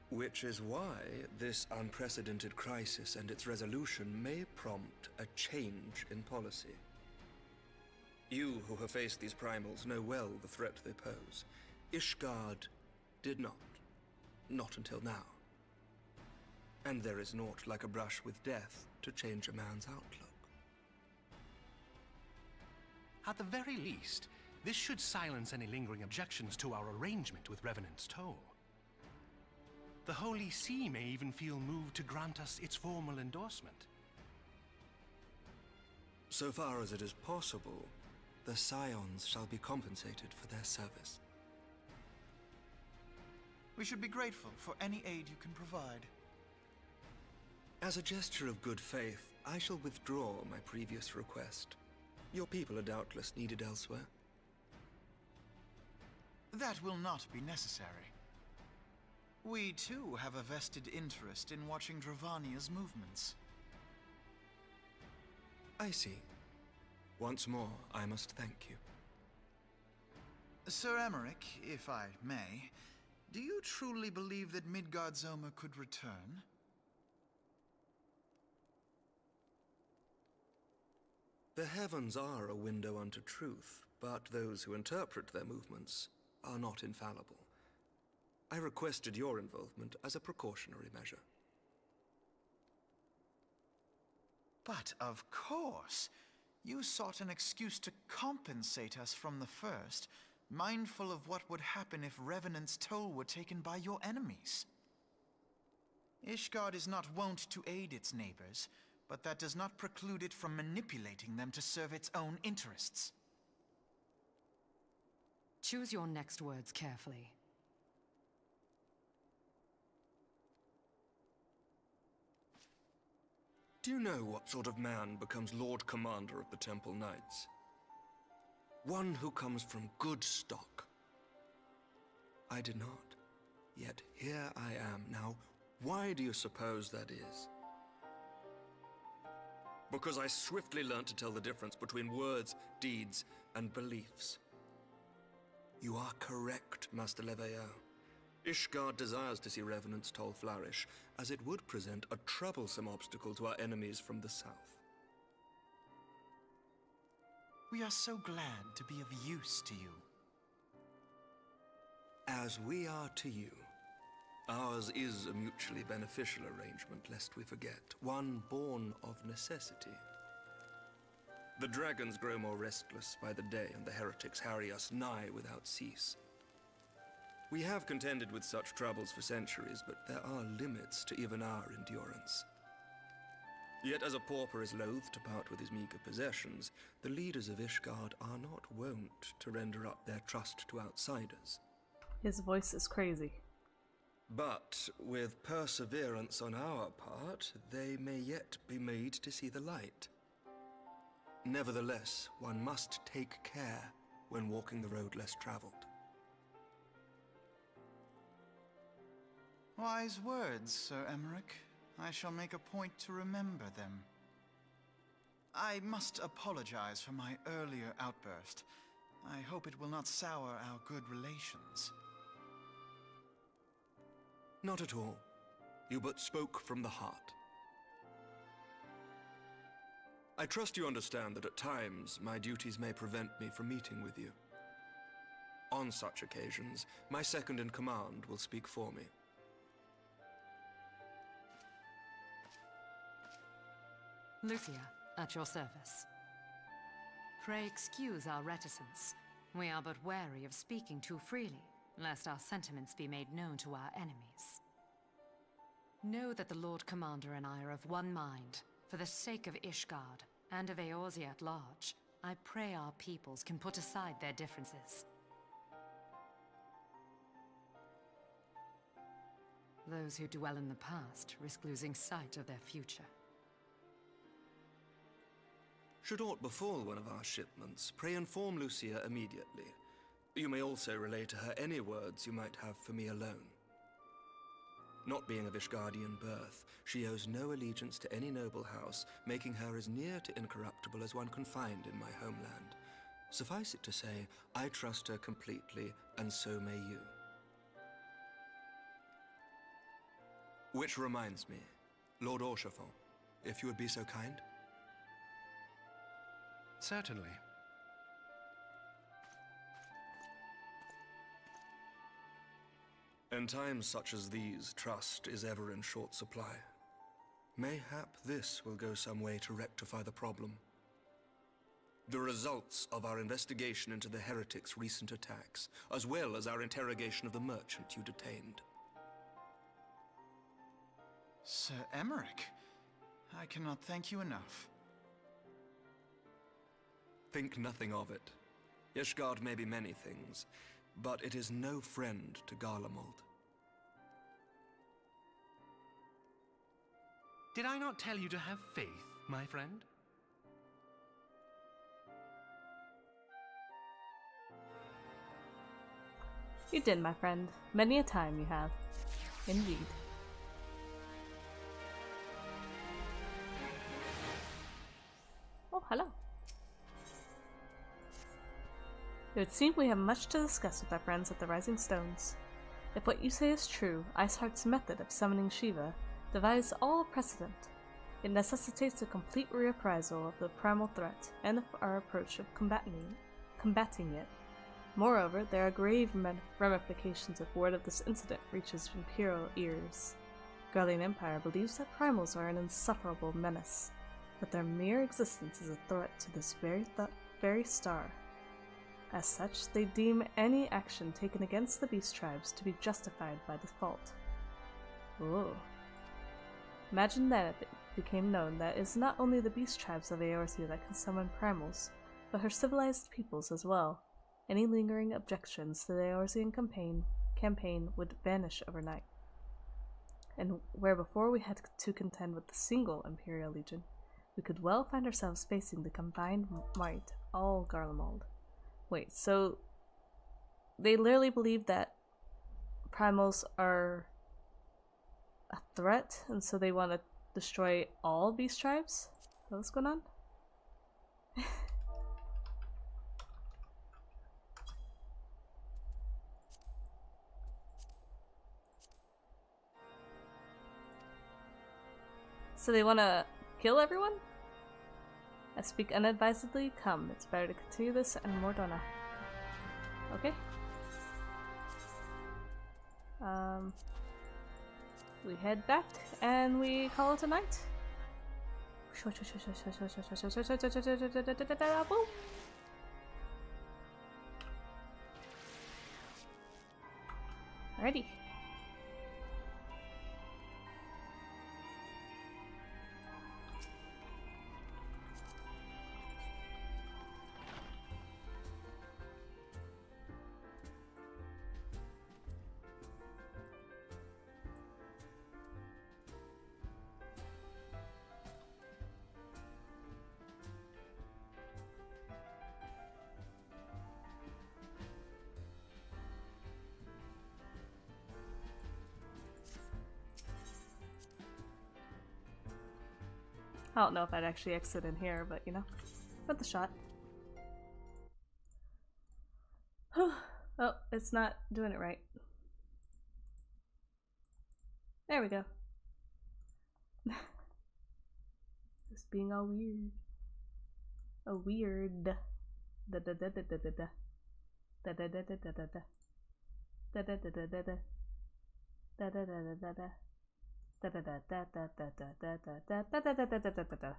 Which is why this unprecedented crisis and its resolution may prompt a change in policy. You who have faced these primals know well the threat they pose. Ishgard did not. Not until now. And there is naught like a brush with death to change a man's outlook. At the very least, this should silence any lingering objections to our arrangement with Revenant's Toll. The Holy See may even feel moved to grant us its formal endorsement. So far as it is possible, the Scions shall be compensated for their service. We should be grateful for any aid you can provide. As a gesture of good faith, I shall withdraw my previous request. Your people are doubtless needed elsewhere. That will not be necessary. We too have a vested interest in watching Dravania's movements. I see. Once more, I must thank you. Sir Emmerich, if I may, do you truly believe that Midgard-Zoma could return? The heavens are a window unto truth, but those who interpret their movements are not infallible. I requested your involvement as a precautionary measure. But of course, you sought an excuse to compensate us from the First, mindful of what would happen if Revenant's Toll were taken by your enemies. Ishgard is not wont to aid its neighbors, but that does not preclude it from manipulating them to serve its own interests. Choose your next words carefully. Do you know what sort of man becomes Lord Commander of the Temple Knights? One who comes from good stock. I did not. Yet here I am. Now, why do you suppose that is? Because I swiftly learned to tell the difference between words, deeds, and beliefs. You are correct, Master Leveilleur. Ishgard desires to see Revenant's Toll flourish, as it would present a troublesome obstacle to our enemies from the south. We are so glad to be of use to you. As we are to you. Ours is a mutually beneficial arrangement, lest we forget, one born of necessity. The dragons grow more restless by the day, and the heretics harry us nigh without cease. We have contended with such troubles for centuries, but there are limits to even our endurance. Yet as a pauper is loath to part with his meager possessions, the leaders of Ishgard are not wont to render up their trust to outsiders. His voice is crazy. But with perseverance on our part, they may yet be made to see the light. Nevertheless, one must take care when walking the road less traveled. Wise words, Sir Emmerich. I shall make a point to remember them. I must apologize for my earlier outburst. I hope it will not sour our good relations. Not at all. You but spoke from the heart. I trust you understand that at times my duties may prevent me from meeting with you. On such occasions, my second-in-command will speak for me. Lucia, at your service. Pray excuse our reticence. We are but wary of speaking too freely, lest our sentiments be made known to our enemies. Know that the Lord Commander and I are of one mind. For the sake of Ishgard, and of Eorzea at large, I pray our peoples can put aside their differences. Those who dwell in the past risk losing sight of their future. Should aught befall one of our shipments, pray inform Lucia immediately. You may also relay to her any words you might have for me alone. Not being of Ishgardian birth, she owes no allegiance to any noble house, making her as near to incorruptible as one can find in my homeland. Suffice it to say, I trust her completely, and so may you. Which reminds me, Lord Orchefort, if you would be so kind. Certainly. In times such as these, trust is ever in short supply. Mayhap this will go some way to rectify the problem. The results of our investigation into the heretics' recent attacks, as well as our interrogation of the merchant you detained. Sir Emmerich, I cannot thank you enough. Think nothing of it. Ishgard may be many things, but it is no friend to Garlemald. Did I not tell you to have faith, my friend? You did, my friend. Many a time you have. Indeed. Oh, hello. It would seem we have much to discuss with our friends at the Rising Stones. If what you say is true, Iceheart's method of summoning Shiva defies all precedent. It necessitates a complete reappraisal of the primal threat and of our approach of combating it. Moreover, there are grave ramifications if word of this incident reaches Imperial ears. Garlean Empire believes that primals are an insufferable menace, that their mere existence is a threat to this very star. As such, they deem any action taken against the beast tribes to be justified by default. Ooh. Imagine then if it became known that it is not only the beast tribes of Eorzea that can summon primals, but her civilized peoples as well. Any lingering objections to the Eorzean campaign would vanish overnight. And where before we had to contend with the single Imperial Legion, we could well find ourselves facing the combined might of all Garlemald. Wait, so they literally believe that primals are a threat, and so they want to destroy all beast tribes? Is that what's going on? So they want to kill everyone? I speak unadvisedly. Come, it's better to continue this and Mordona. Okay. We head back and we call it a night. Alrighty. I don't know if I'd actually exit in here, but you know, worth the shot. Oh, it's not doing it right. There we go. Just being all weird. Oh, weird. Da da da da da da da. Da da da da da da da. Da da da da da da. Da da da da da da. Da da da da da da da da da da da da da da da da.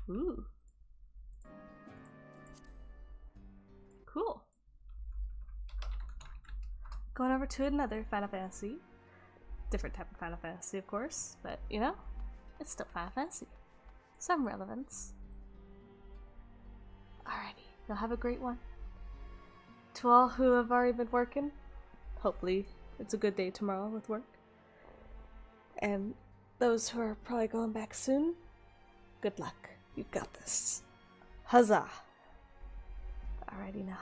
Ooh. Cool. Going over to another Final Fantasy. Different type of Final Fantasy, of course, but you know, it's still Final Fantasy. Some relevance. Alrighty, you'll have a great one. To all who have already been working, hopefully it's a good day tomorrow with work. And those who are probably going back soon, good luck. You've got this. Huzzah! Alrighty now.